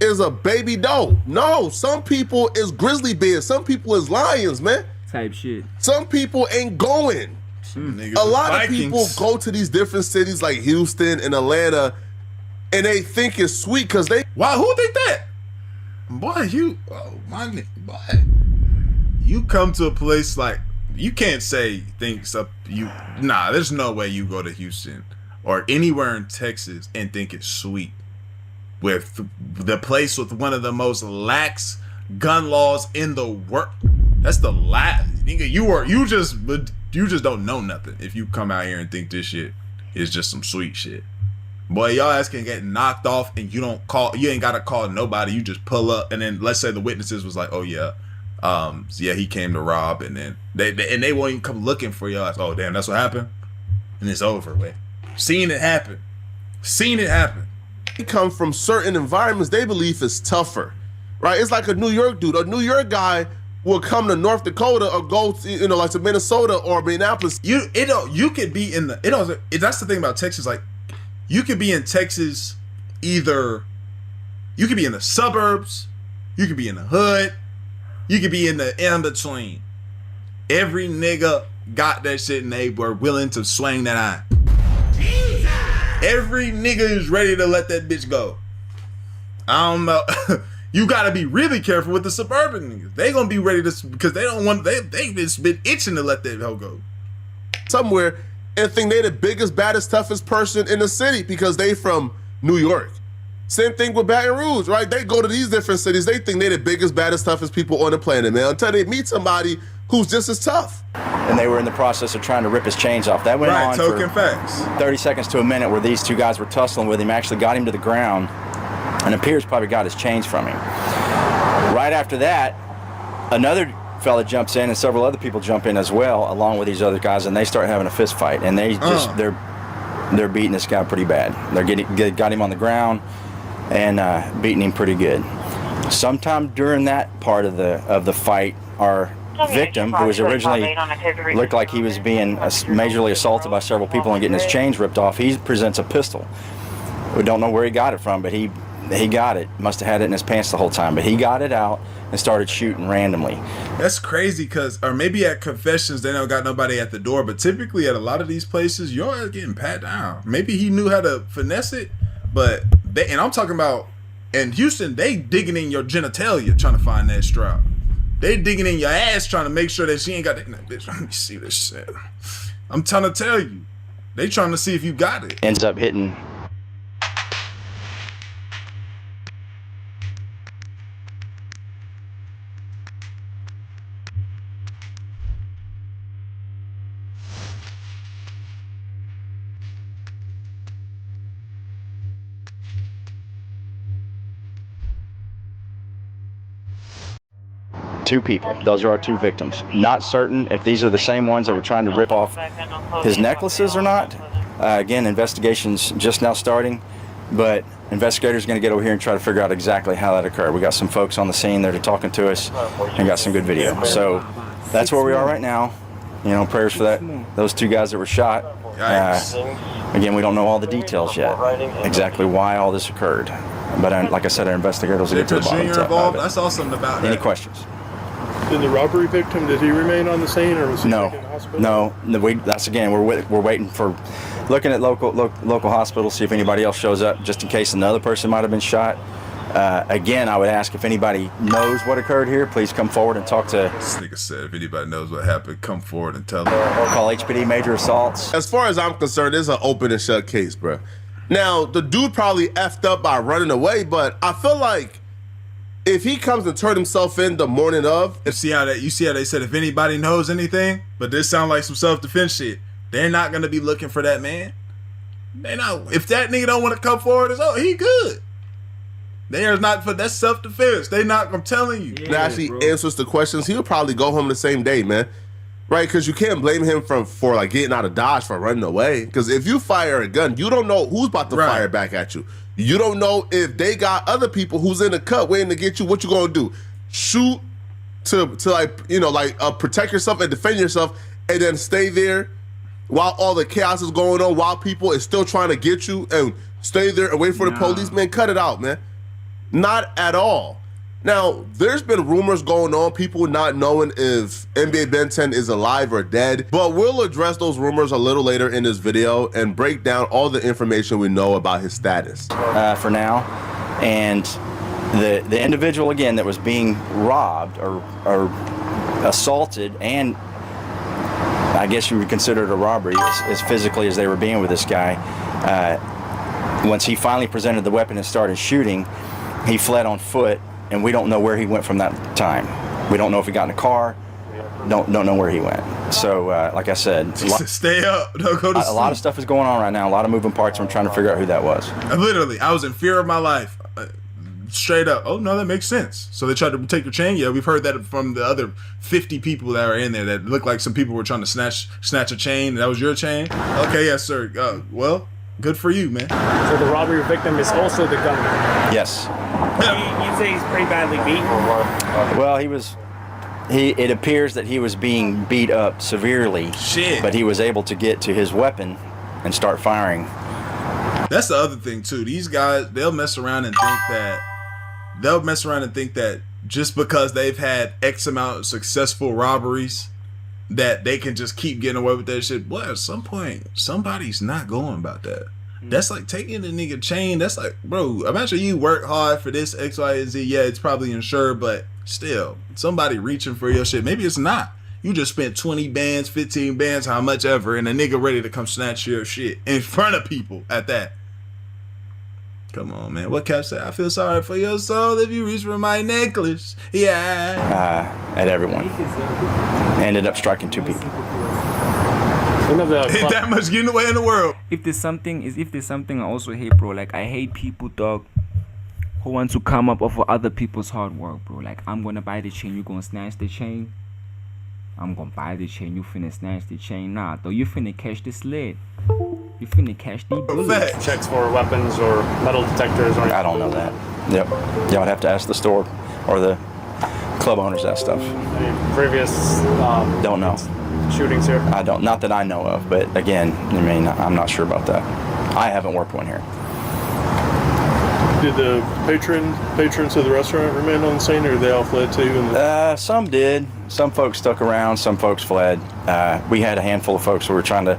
is a baby doe. No, some people is grizzly bears, some people is lions, man. Type shit. Some people ain't going. A lot of people go to these different cities like Houston and Atlanta, and they think it's sweet because they. Why? Who think that? Boy, you come to a place like you can't say things up. Nah, there's no way you go to Houston or anywhere in Texas and think it's sweet. With the place with one of the most lax gun laws in the world. That's the last nigga. You just don't know nothing if you come out here and think this shit is just some sweet shit. Boy, y'all ass can get knocked off and you ain't gotta call nobody. You just pull up and then let's say the witnesses was like, oh yeah, he came to rob, and then they won't even come looking for y'all. Oh damn, that's what happened, and it's over with. Seen it happen. They come from certain environments they believe is tougher, right? It's like a New York dude. A New York guy will come to North Dakota or go to, like to Minnesota or Minneapolis. You could be in that's the thing about Texas. Like, you could be in Texas you could be in the suburbs, you could be in the hood, you could be in the in-between. Every nigga got that shit and they were willing to swing that eye. Every nigga is ready to let that bitch go. I don't know. You gotta be really careful with the suburban niggas. They gonna be ready to, because they don't want, they've just been itching to let that hoe go. Somewhere and think they the biggest, baddest, toughest person in the city because they from New York. Same thing with Baton Rouge, right? They go to these different cities. They think they the biggest, baddest, toughest people on the planet, man. Until they meet somebody who's just as tough. And they were in the process of trying to rip his chains off. That went on for facts. 30 seconds to a minute where these two guys were tussling with him, actually got him to the ground, and appears probably got his chains from him. Right after that, another fella jumps in and several other people jump in as well, along with these other guys, and they start having a fist fight. And they just, they're beating this guy pretty bad. Got him on the ground and beating him pretty good. Sometime during that part of the fight, our victim, who was originally looked like he was being majorly assaulted by several people and getting his chains ripped off, he presents a pistol. We don't know where he got it from, but he got it. Must have had it in his pants the whole time, but he got it out and started shooting randomly. That's crazy, or maybe at confessions they don't got nobody at the door, but typically at a lot of these places you're getting pat down. Maybe he knew how to finesse it, but and I'm talking about in Houston, they digging in your genitalia trying to find that strap. They digging in your ass trying to make sure that she ain't got that. Bitch, let me see this shit. I'm trying to tell you, they trying to see if you got it. Ends up hitting. Two people. Those are our two victims. Not certain if these are the same ones that were trying to rip off his necklaces or not. Again, investigation's just now starting, but investigators are going to get over here and try to figure out exactly how that occurred. We got some folks on the scene that are talking to us and got some good video. So that's where we are right now. You know, prayers for those two guys that were shot. Again, we don't know all the details yet, exactly why all this occurred. But like I said, our investigators will get to the bottom of it. That's awesome about Any questions? Did the robbery victim, did he remain on the scene, or was he taken to the hospital? No. That's again, we're waiting for, looking at local hospitals, see if anybody else shows up, just in case another person might have been shot. Again, I would ask if anybody knows what occurred here, please come forward and talk to. This nigga said if anybody knows what happened, come forward and tell them. Or call HPD Major Assaults. As far as I'm concerned, it's an open and shut case, bro. Now, the dude probably effed up by running away, but I feel like if he comes and turned himself in the morning of, you see how they said if anybody knows anything, but this sounds like some self-defense shit. They're not gonna be looking for that man. If that nigga don't want to come forward, he good. They are not for that's self-defense. They not. I'm telling you. That actually answers the questions. He'll probably go home the same day, man. Right? Because you can't blame him for like getting out of Dodge for running away. Because if you fire a gun, you don't know who's about to fire back at you. You don't know if they got other people who's in the cut waiting to get you. What you gonna do? Shoot to like, you know, like protect yourself and defend yourself, and then stay there while all the chaos is going on, while people is still trying to get you, and stay there and wait for the police? Man, cut it out, man. Not at all. Now, there's been rumors going on, people not knowing if NBA Ben 10 is alive or dead, but we'll address those rumors a little later in this video and break down all the information we know about his status. For now, and the individual, again, that was being robbed or assaulted, and I guess you would consider it a robbery as physically as they were being with this guy, once he finally presented the weapon and started shooting, he fled on foot, and we don't know where he went from that time. We don't know if he got in a car. Don't know where he went. So, like I said, stay up. Don't go to sleep. A lot of stuff is going on right now. A lot of moving parts. I'm trying to figure out who that was. I was in fear of my life. Straight up. Oh no, that makes sense. So they tried to take your chain. Yeah, we've heard that from the other 50 people that were in there. That looked like some people were trying to snatch a chain. That was your chain. Okay, yes, sir. Well, good for you, man. So the robbery victim is also the gunman. Yes. You say he's pretty badly beaten? Well, it appears that he was being beat up severely. Shit. But he was able to get to his weapon and start firing. That's the other thing too. These guys, they'll mess around and think that just because they've had X amount of successful robberies, that they can just keep getting away with that shit. Boy, at some point, somebody's not going about that. That's like taking a nigga chain. That's like, bro, imagine you work hard for this X, Y, and Z. Yeah, it's probably insured, but still, somebody reaching for your shit. Maybe it's not. You just spent 20 bands, 15 bands, how much ever, and a nigga ready to come snatch your shit in front of people at that. Come on, man. What Cap said? I feel sorry for your soul if you reach for my necklace. Yeah. At everyone. Ended up striking 2 people. Ain't that much getting away in the world. If there's something I also hate, bro. Like I hate people, dog, who want to come up off of other people's hard work, bro. Like I'm gonna buy the chain, you gonna snatch the chain. I'm gonna buy the chain, you finna snatch the chain. Nah, though, you finna catch the sled. You finna catch the bullet. Checks for weapons or metal detectors or anything? I don't know that. Yep. Y'all would have to ask the store or the club owners that stuff. Any previous don't know. Shootings here? I don't. Not that I know of, but again, I mean, I'm not sure about that. I haven't worked one here. Did the patrons of the restaurant remain on the scene, or they all fled too? Some did. Some folks stuck around. Some folks fled. We had a handful of folks who were trying to.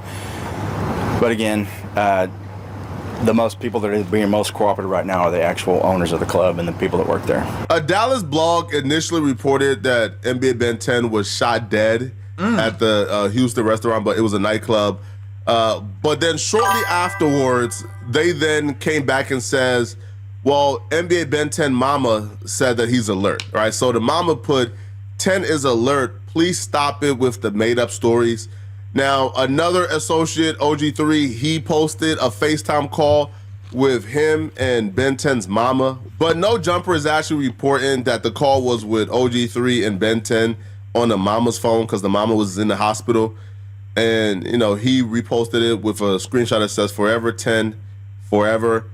But again, the most people that are being most cooperative right now are the actual owners of the club and the people that work there. A Dallas blog initially reported that NBA Ben 10 was shot dead at the Houston restaurant, but it was a nightclub. But then shortly afterwards, they then came back and says, well, NBA Ben 10 mama said that he's alert, right? So the mama put 10 is alert. Please stop it with the made up stories. Now, another associate, OG3, he posted a FaceTime call with him and Ben 10's mama, but No Jumper is actually reporting that the call was with OG3 and Ben 10 on the mama's phone because the mama was in the hospital. And, you know, he reposted it with a screenshot that says Forever 10, forever.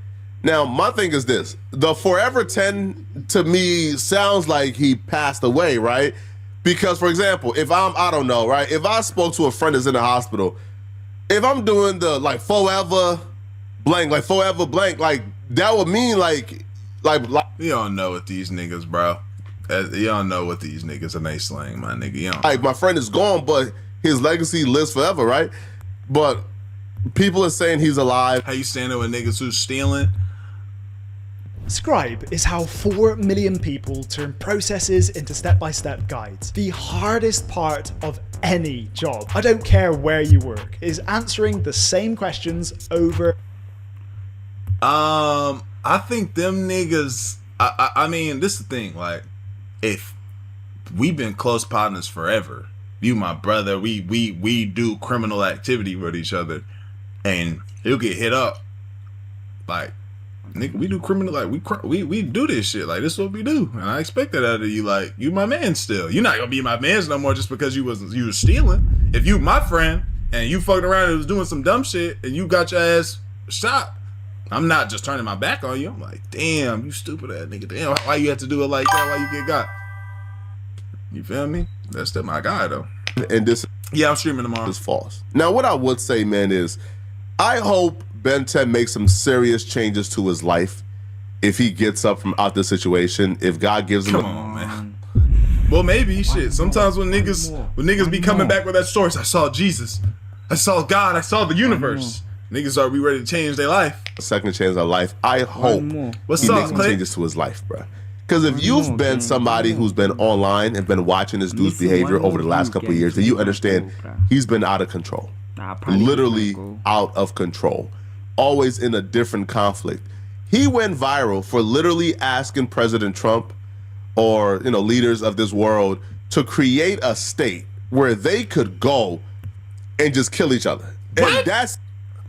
Now, my thing is this. The Forever 10 to me sounds like he passed away, right? Because, for example, if I don't know, right? If I spoke to a friend that's in the hospital, if I'm doing the, like, forever blank, like, that would mean, like. You don't know what these niggas, bro. You don't know what these niggas and they slang, my nigga. You don't like, my friend is gone, but his legacy lives forever, right? But people are saying he's alive. How you standing with niggas who's stealing? Scribe is how 4 million people turn processes into step-by-step guides. The hardest part of any job, I don't care where you work, is answering the same questions over. I think them niggas, I mean, this is the thing, like, if we've been close partners forever, you my brother, we do criminal activity with each other, and he'll get hit up. Like, nigga, we do criminal, like we do this shit. Like, this is what we do, and I expect that out of you. Like, you my man still. You're not gonna be my man no more just because you was stealing. If you my friend and you fucked around and was doing some dumb shit and you got your ass shot, I'm not just turning my back on you. I'm like, damn, you stupid ass nigga. Damn, why you have to do it like that? Why you get got? You feel me? That's still my guy though. And this, yeah, I'm streaming tomorrow. Is false. Now, what I would say, man, is I hope Ben 10 makes some serious changes to his life if he gets up from out this situation. If God gives him, come on, man. Well, maybe shit. Sometimes when niggas be coming back with that story, I saw Jesus, I saw God, I saw the universe. Niggas are be ready to change their life. A second chance of life. I hope he makes some changes to his life, bro. Because if you've been somebody who's been online and been watching this dude's behavior over the last couple of years, then you understand he's been out of control. Literally out of control. Always in a different conflict. He went viral for literally asking President Trump or, you know, leaders of this world to create a state where they could go and just kill each other. What? And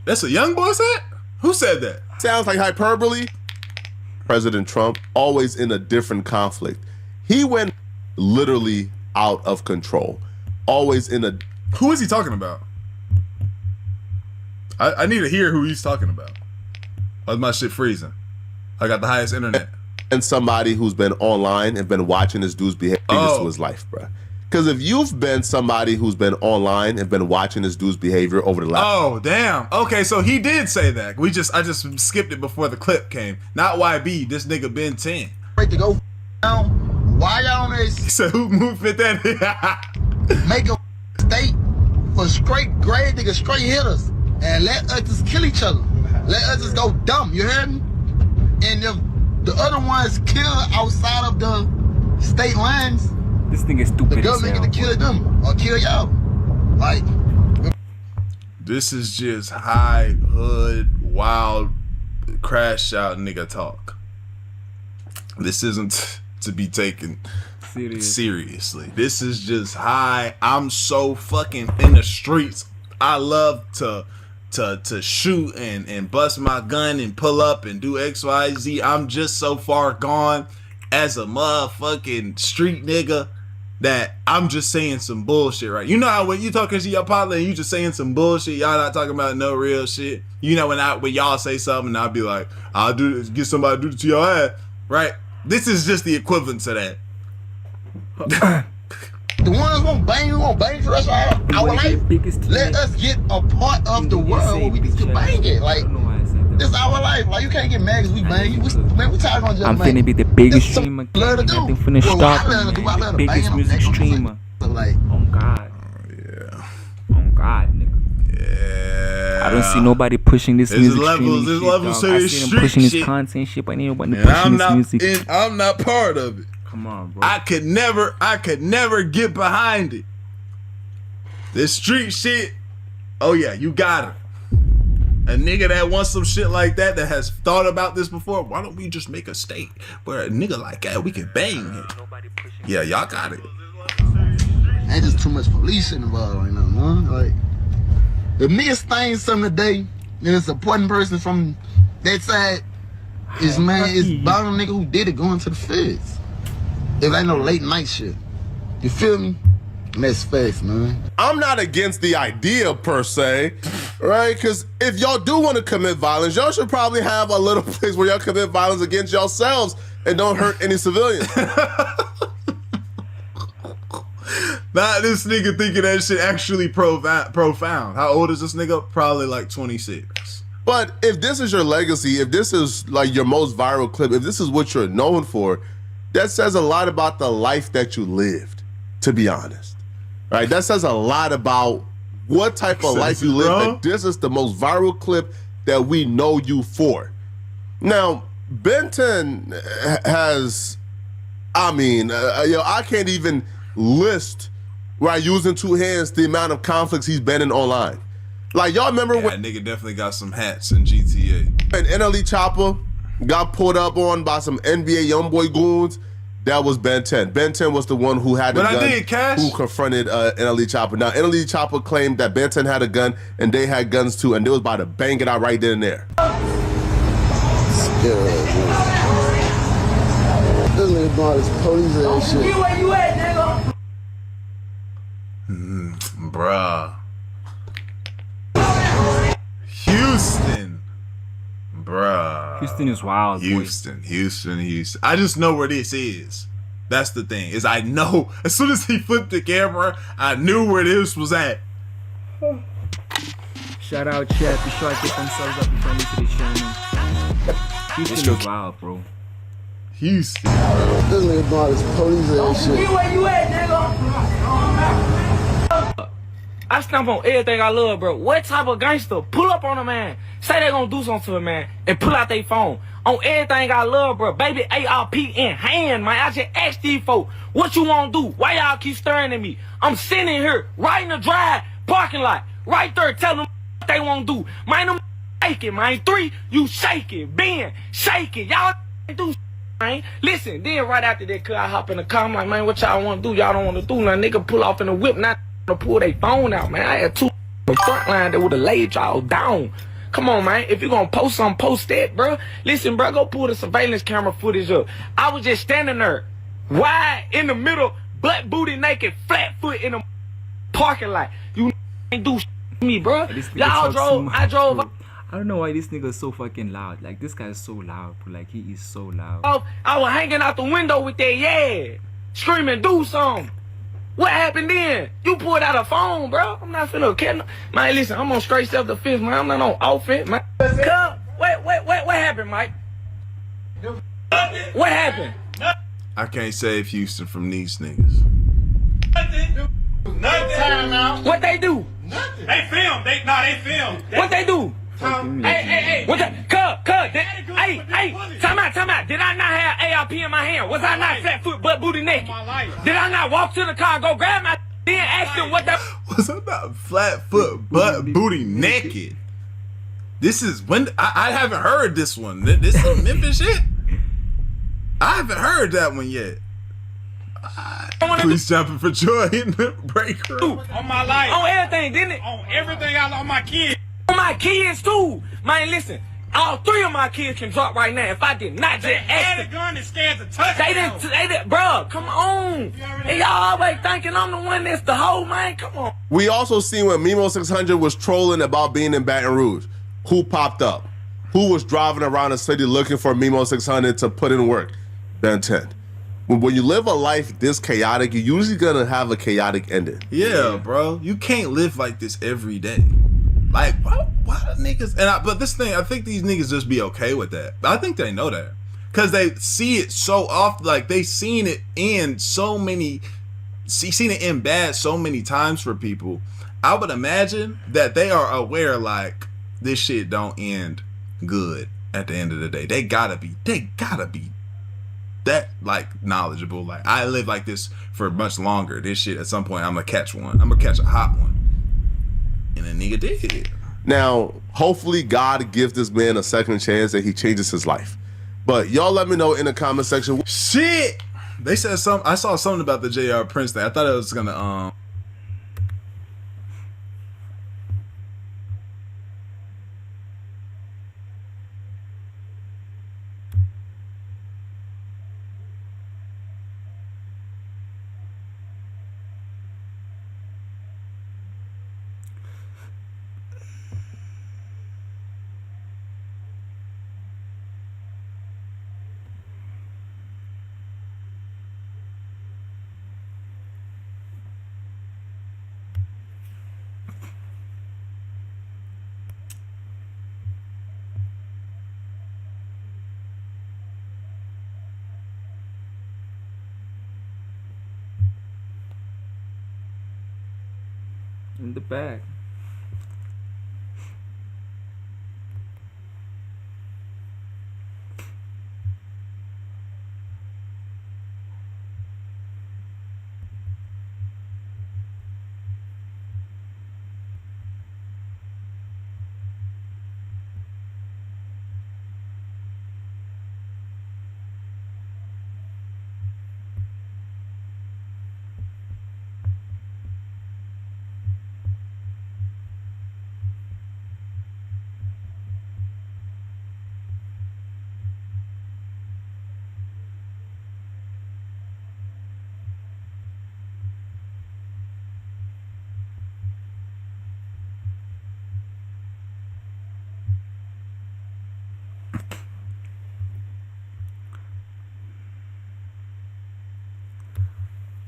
that's a young boy said? Who said that? Sounds like hyperbole. President Trump, always in a different conflict. He went literally out of control. Always in a... Who is he talking about? I need to hear who he's talking about. Why's my shit freezing? I got the highest internet. And somebody who's been online and been watching this dude's behavior to his life, bro. Because if you've been somebody who's been online and been watching this dude's behavior over the last... Oh, damn. Okay, so he did say that. I just skipped it before the clip came. Not YB, this nigga Ben 10. Ready to go down. Why y'all on this? He said, who moved fit that? Make a state for straight grade niggas, straight hitters. And let us just kill each other. Let us just go dumb, you heard me? And if the other ones kill outside of the state lines, this thing is stupid. The government get to kill them or kill y'all. Like, this is just high hood, wild, crash out nigga talk. This isn't to be taken seriously. This is just high. I'm so fucking in the streets. I love to shoot and bust my gun and pull up and do XYZ. I'm just so far gone as a motherfucking street nigga that I'm just saying some bullshit, right? You know how when you talking to your partner and you just saying some bullshit, y'all not talking about no real shit. You know when y'all say something and I'll be like, I'll do this, get somebody to do this to your ass, right? This is just the equivalent to that. The ones won't bang for us our life. Let us get a part of the world where we can bang it. Like, this is our life. Like, you can't get mad because we bang. We tired of just I'm bang. finna be the biggest streamer. Nothing finna stop me, man. The biggest music streamer. Like, on God. Yeah. On God, nigga. Yeah. I don't see nobody pushing this music streaming There's shit, levels dog. to I this see them street pushing shit. this content shit, but ain't nobody pushing this music. I'm not part of it. Come on, bro. I could never get behind it. This street shit, oh yeah, you got it. A nigga that wants some shit like that has thought about this before, why don't we just make a state where a nigga like that, we can bang it. Yeah, y'all got it. Ain't just too much police involved right now, man. Like, if niggas stain something today, then it's a important person from that side, it's about a nigga who did it going to the feds. If ain't no late night shit. You feel me? And that's facts, man. I'm not against the idea per se, right? Because if y'all do want to commit violence, y'all should probably have a little place where y'all commit violence against yourselves and don't hurt any civilians. Nah, this nigga thinking that shit actually profound. How old is this nigga? Probably like 26. But if this is your legacy, if this is like your most viral clip, if this is what you're known for, that says a lot about the life that you lived, to be honest. Right? That says a lot about what type of life you live. That this is the most viral clip that we know you for. Now, Ben 10 has, I can't even list, right, using two hands, the amount of conflicts he's been in online. Like, y'all remember when that nigga definitely got some hats in GTA. And NLE Chopper got pulled up on by some NBA YoungBoy goons. That was Ben 10. Ben 10 was the one who had the But I gun, did, Cash. who confronted NLE Chopper. Now, NLE Chopper claimed that Ben 10 had a gun and they had guns too, and they was about to bang it out right then and there. This nigga doing this police ass shit. Where you at, nigga? Bruh. Houston. Bruh. Houston is wild, boy. Houston. I just know where this is. That's the thing. Is I know as soon as he flipped the camera, I knew where this was at. Shout out chat. Be sure I get themselves up in front of this channel. Houston is wild, bro. Houston. This nigga doing this police ass shit. Where you at, nigga? I stomp on everything I love, bro. What type of gangster pull up on a man, say they gonna do something to a man, and pull out their phone on everything I love, bro? Baby ARP in hand, man. I just asked these folks, what you wanna do? Why y'all keep staring at me? I'm sitting here, right in the drive, parking lot, right there, telling them what they wanna do. Man, them shaking, man. 3, you shaking. Ben, shaking. Y'all do man. Listen, then right after that, I hop in the car, I'm like, man, what y'all wanna do? Y'all don't wanna do nothing. Nigga pull off in the whip, not to pull their phone out, man. I had 2 on the front line that would have laid y'all down. Come on, man. If you gonna post something, post that, bro. Listen, bro, go pull the surveillance camera footage up. I was just standing there, wide in the middle, butt booty naked, flat foot in the parking lot. You ain't do to me, bro. Y'all drove, I drove. Bro. I don't know why this nigga is so fucking loud. Like, this guy is so loud, bro. Like, he is so loud. I was hanging out the window with that, yeah, screaming, do something. What happened then? You pulled out a phone, bro. I'm not finna catch. Man, listen, I'm on straight self-defense, man. I'm not on offense, man. What happened, Mike? What happened? I can't save Houston from these niggas. Nothing. What they do? Nothing. They filmed. They filmed. What they do? Hey. What the? Hey, time out. Did I not have ARP in my hand? Was I not flat foot, butt booty naked? Did I not walk to the car, go grab my then ask them what the? Was I not flat foot, butt booty naked? This is when I haven't heard this one. This is Memphis shit. I haven't heard that one yet. Please jumping for joy in the break room. On my life. On everything, didn't it? On everything on my kids. On my kids too. Man, listen. All 3 of my kids can drop right now if I did not just ask them. The gun is scared to touch. They didn't, bro, come on. And y'all always thinking I'm the one that's the hoe, man. Come on. We also seen when Mimo 600 was trolling about being in Baton Rouge. Who popped up? Who was driving around the city looking for Mimo 600 to put in work? Ben 10. When you live a life this chaotic, you're usually gonna have a chaotic ending. Yeah, bro. You can't live like this every day. Like, why niggas? But this thing, I think these niggas just be okay with that. I think they know that because they see it so often. Like they seen it in so many, seen it in bad so many times for people. I would imagine that they are aware, like this shit don't end good at the end of the day. They gotta be that like knowledgeable. Like I live like this for much longer. This shit at some point I'm gonna catch one. I'm gonna catch a hot one. And a nigga did. Now, hopefully God gives this man a second chance and he changes his life. But y'all let me know in the comment section. Shit! They said something. I saw something about the J.R. Prince thing. I thought it was gonna in the back.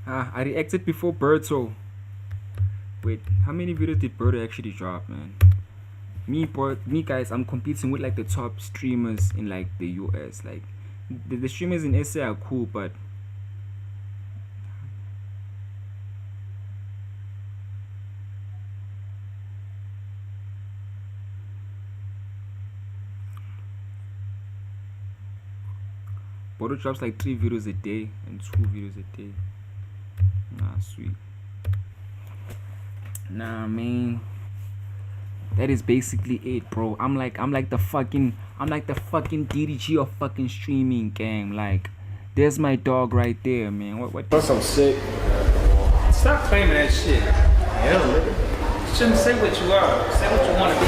I reacted before Birdo. Wait, how many videos did Birdo actually drop, man? Me guys, I'm competing with like the top streamers in like the US. Like the streamers in SA are cool, but Birdo drops like 3 videos a day and 2 videos a day. Nah, sweet. Nah, man. That is basically it, bro. I'm like the fucking DDG of fucking streaming, gang. Like, there's my dog right there, man. What? Plus, I'm sick. Stop claiming that shit. Hell, nigga. You shouldn't say what you are. Say what you want to be.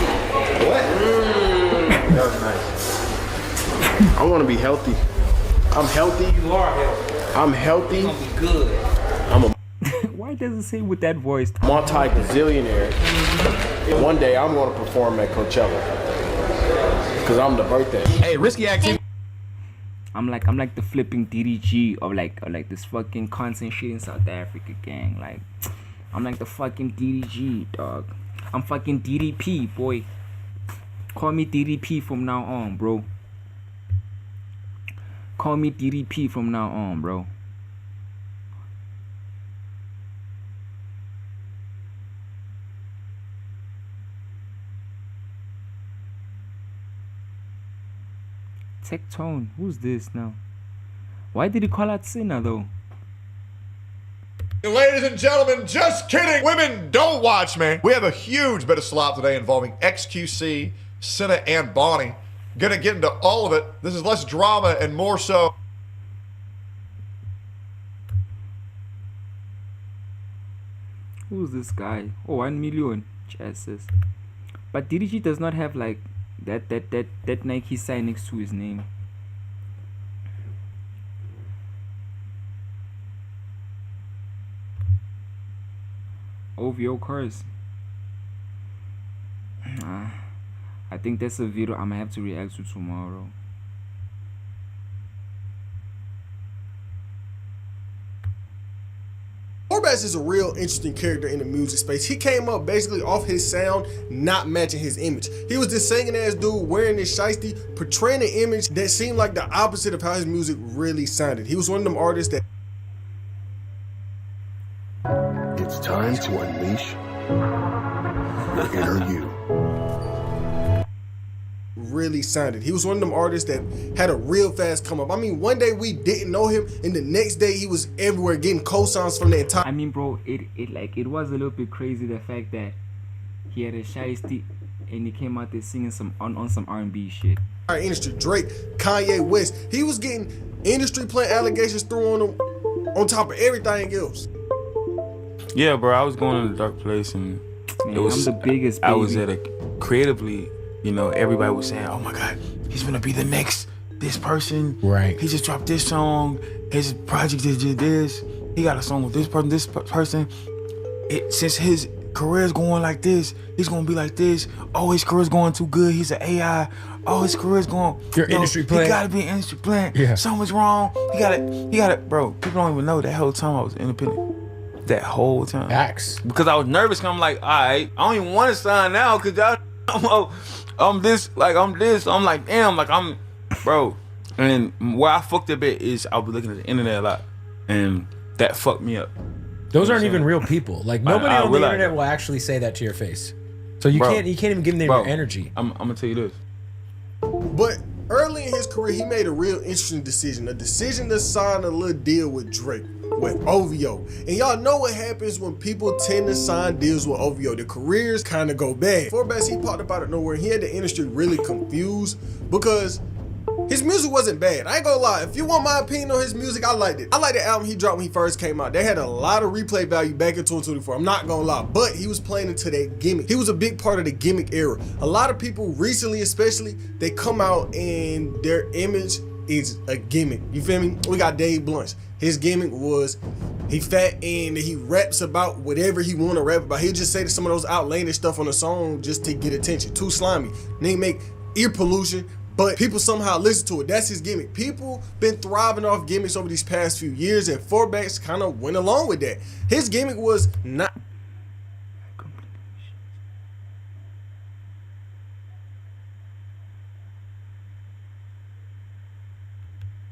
What? That was nice. I want to be healthy. I'm healthy. You are healthy. I'm healthy. You're gonna be good. I'm a Why does it say with that voice? multi-gazillionaire. One day I'm gonna perform at Coachella. Cause I'm the birthday. Hey, risky activity. I'm like the flipping DDG of like this fucking content shit in South Africa, gang. Like, I'm like the fucking DDG, dog. I'm fucking DDP, boy. Call me DDP from now on, bro. Call me DDP from now on, bro. Tectone, who's this now? Why did he call out Sinner though? Ladies and gentlemen, just kidding. Women, don't watch, man. We have a huge bit of slop today involving XQC, Senna, and Bonnie. Gonna get into all of it. This is less drama and more so. Who's this guy? Oh, 1 million. Jesus. But DDG does not have like that Nike sign next to his name. OVO cars. I think that's a video I'm gonna have to react to tomorrow. Forbes is a real interesting character in the music space. He came up basically off his sound not matching his image. He was this singing ass dude wearing this shiesty, portraying an image that seemed like the opposite of how his music really sounded. He was one of them artists that It's time to unleash the inner you. Really sounded. He was one of them artists that had a real fast come up. I mean, one day we didn't know him, and the next day he was everywhere getting cosigns from the entire. I mean, bro, it was a little bit crazy the fact that he had a shiesty and he came out there singing some on some R&B shit. Our industry, Drake, Kanye West, he was getting industry plant allegations thrown on him on top of everything else. Yeah, bro, I was going in a dark place, and Man, it was I'm the biggest. I was baby. at a creatively, you know, everybody was saying, "Oh my God, he's gonna be the next this person." Right. He just dropped this song. His project is just this. He got a song with this person. Since his career's going like this, he's gonna be like this. Oh, his career's going too good. He's an AI. Oh, his career's going. You're industry plant. He gotta be an industry plant. Yeah. Something's wrong. He got it, bro. People don't even know that whole time I was independent. That whole time. Facts. Because I was nervous. Cause I'm like, all right, I don't even want to sign now. Cause I'm this. I'm like, damn. Like bro. And where I fucked a bit is I was looking at the internet a lot, and that fucked me up. Those aren't even real people. Like nobody on the internet that. will actually say that to your face. So you Bro. can't even give them your energy. I'm gonna tell you this. But early in his career, he made a real interesting decision. A decision to sign a little deal with Drake, with OVO. And y'all know what happens when people tend to sign deals with OVO. Their careers kind of go bad. Forbes, he popped up out of nowhere. He had the industry really confused because his music wasn't bad. I ain't gonna lie. If you want my opinion on his music, I liked it. I liked the album he dropped when he first came out. They had a lot of replay value back in 2024. I'm not gonna lie. But he was playing into that gimmick. He was a big part of the gimmick era. A lot of people recently, especially, they come out and their image is a gimmick. You feel me? We got Dave Blunt. His gimmick was he fat and he raps about whatever he want to rap about. He'll just say some of those outlandish stuff on the song just to get attention. Too slimy. Then he make ear pollution, but people somehow listen to it. That's his gimmick. People been thriving off gimmicks over these past few years, and Forbes kind of went along with that. His gimmick was not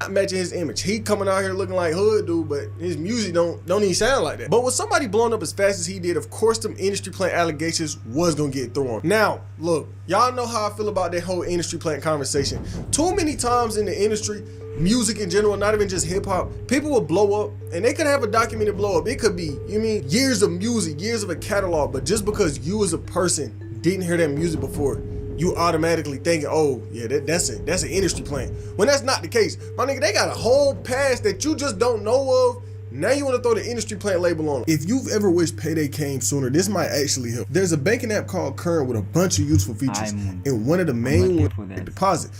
matching his image. He coming out here looking like hood dude, but his music don't even sound like that. But with somebody blowing up as fast as he did, of course them industry plant allegations was gonna get thrown. Now, look, y'all know how I feel about that whole industry plant conversation. Too many times in the industry, music in general, not even just hip hop, people will blow up and they could have a documented blow up. It could be, you mean, years of music, years of a catalog, but just because you as a person didn't hear that music before, you automatically thinking, oh yeah, that's an industry plant. When that's not the case. My nigga, they got a whole past that you just don't know of. Now you want to throw the industry plant label on them. If you've ever wished payday came sooner, this might actually help. There's a banking app called Current with a bunch of useful features, and one of the main ones is deposit.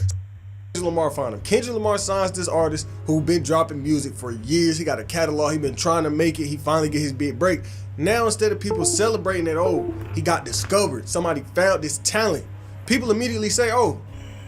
Kendrick Lamar found him. Kendrick Lamar signs this artist who been dropping music for years. He got a catalog. He been trying to make it. He finally get his big break. Now instead of people celebrating that, oh, he got discovered, somebody found this talent, people immediately say, oh,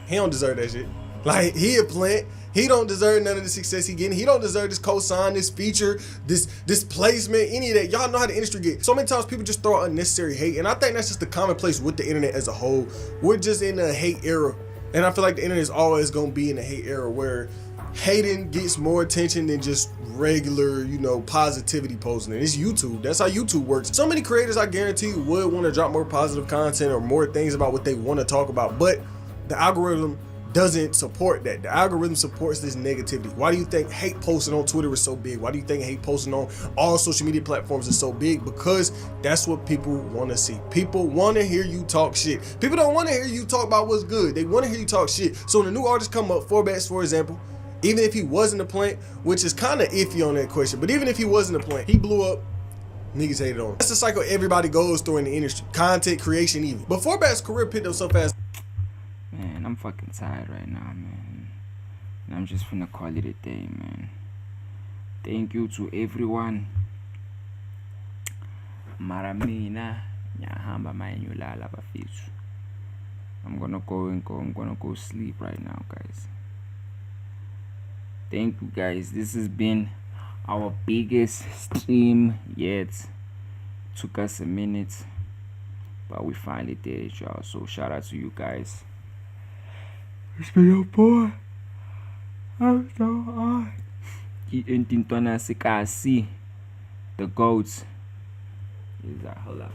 he don't deserve that shit. Like, he a plant. He don't deserve none of the success he getting. He don't deserve this cosign, this feature, this placement, any of that. Y'all know how the industry get. So many times people just throw out unnecessary hate, and I think that's just the commonplace with the internet as a whole. We're just in a hate era, and I feel like the internet is always gonna be in a hate era where hating gets more attention than just regular, you know, positivity posting. And it's YouTube. That's how YouTube works. So many creators, I guarantee you, would want to drop more positive content or more things about what they want to talk about, but the algorithm doesn't support that. The algorithm supports this negativity. Why do you think hate posting on Twitter is so big? Why do you think hate posting on all social media platforms is so big? Because that's what people want to see. People want to hear you talk shit. People don't want to hear you talk about what's good. They want to hear you talk shit. So when a new artist come up, Forbes, for example, even if he wasn't a plant, which is kind of iffy on that question, but even if he wasn't a plant, he blew up, niggas hated on him. That's the cycle everybody goes through in the industry. Content creation even. But Forbes' career picked up so fast. Man, I'm fucking tired right now, man. And I'm just finna call it a day, man. Thank you to everyone. Maramina, nyahamba mayanyulala bafethu. I'm gonna go sleep right now, guys. Thank you, guys. This has been our biggest stream yet. Took us a minute, but we finally did it, y'all. So shout out to you guys. It's been your boy. I'm so hard. Intintona Sikasi, the goats. Is that, hold up.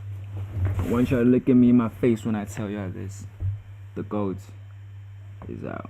I want y'all to look at me in my face when I tell y'all this. The goats is out.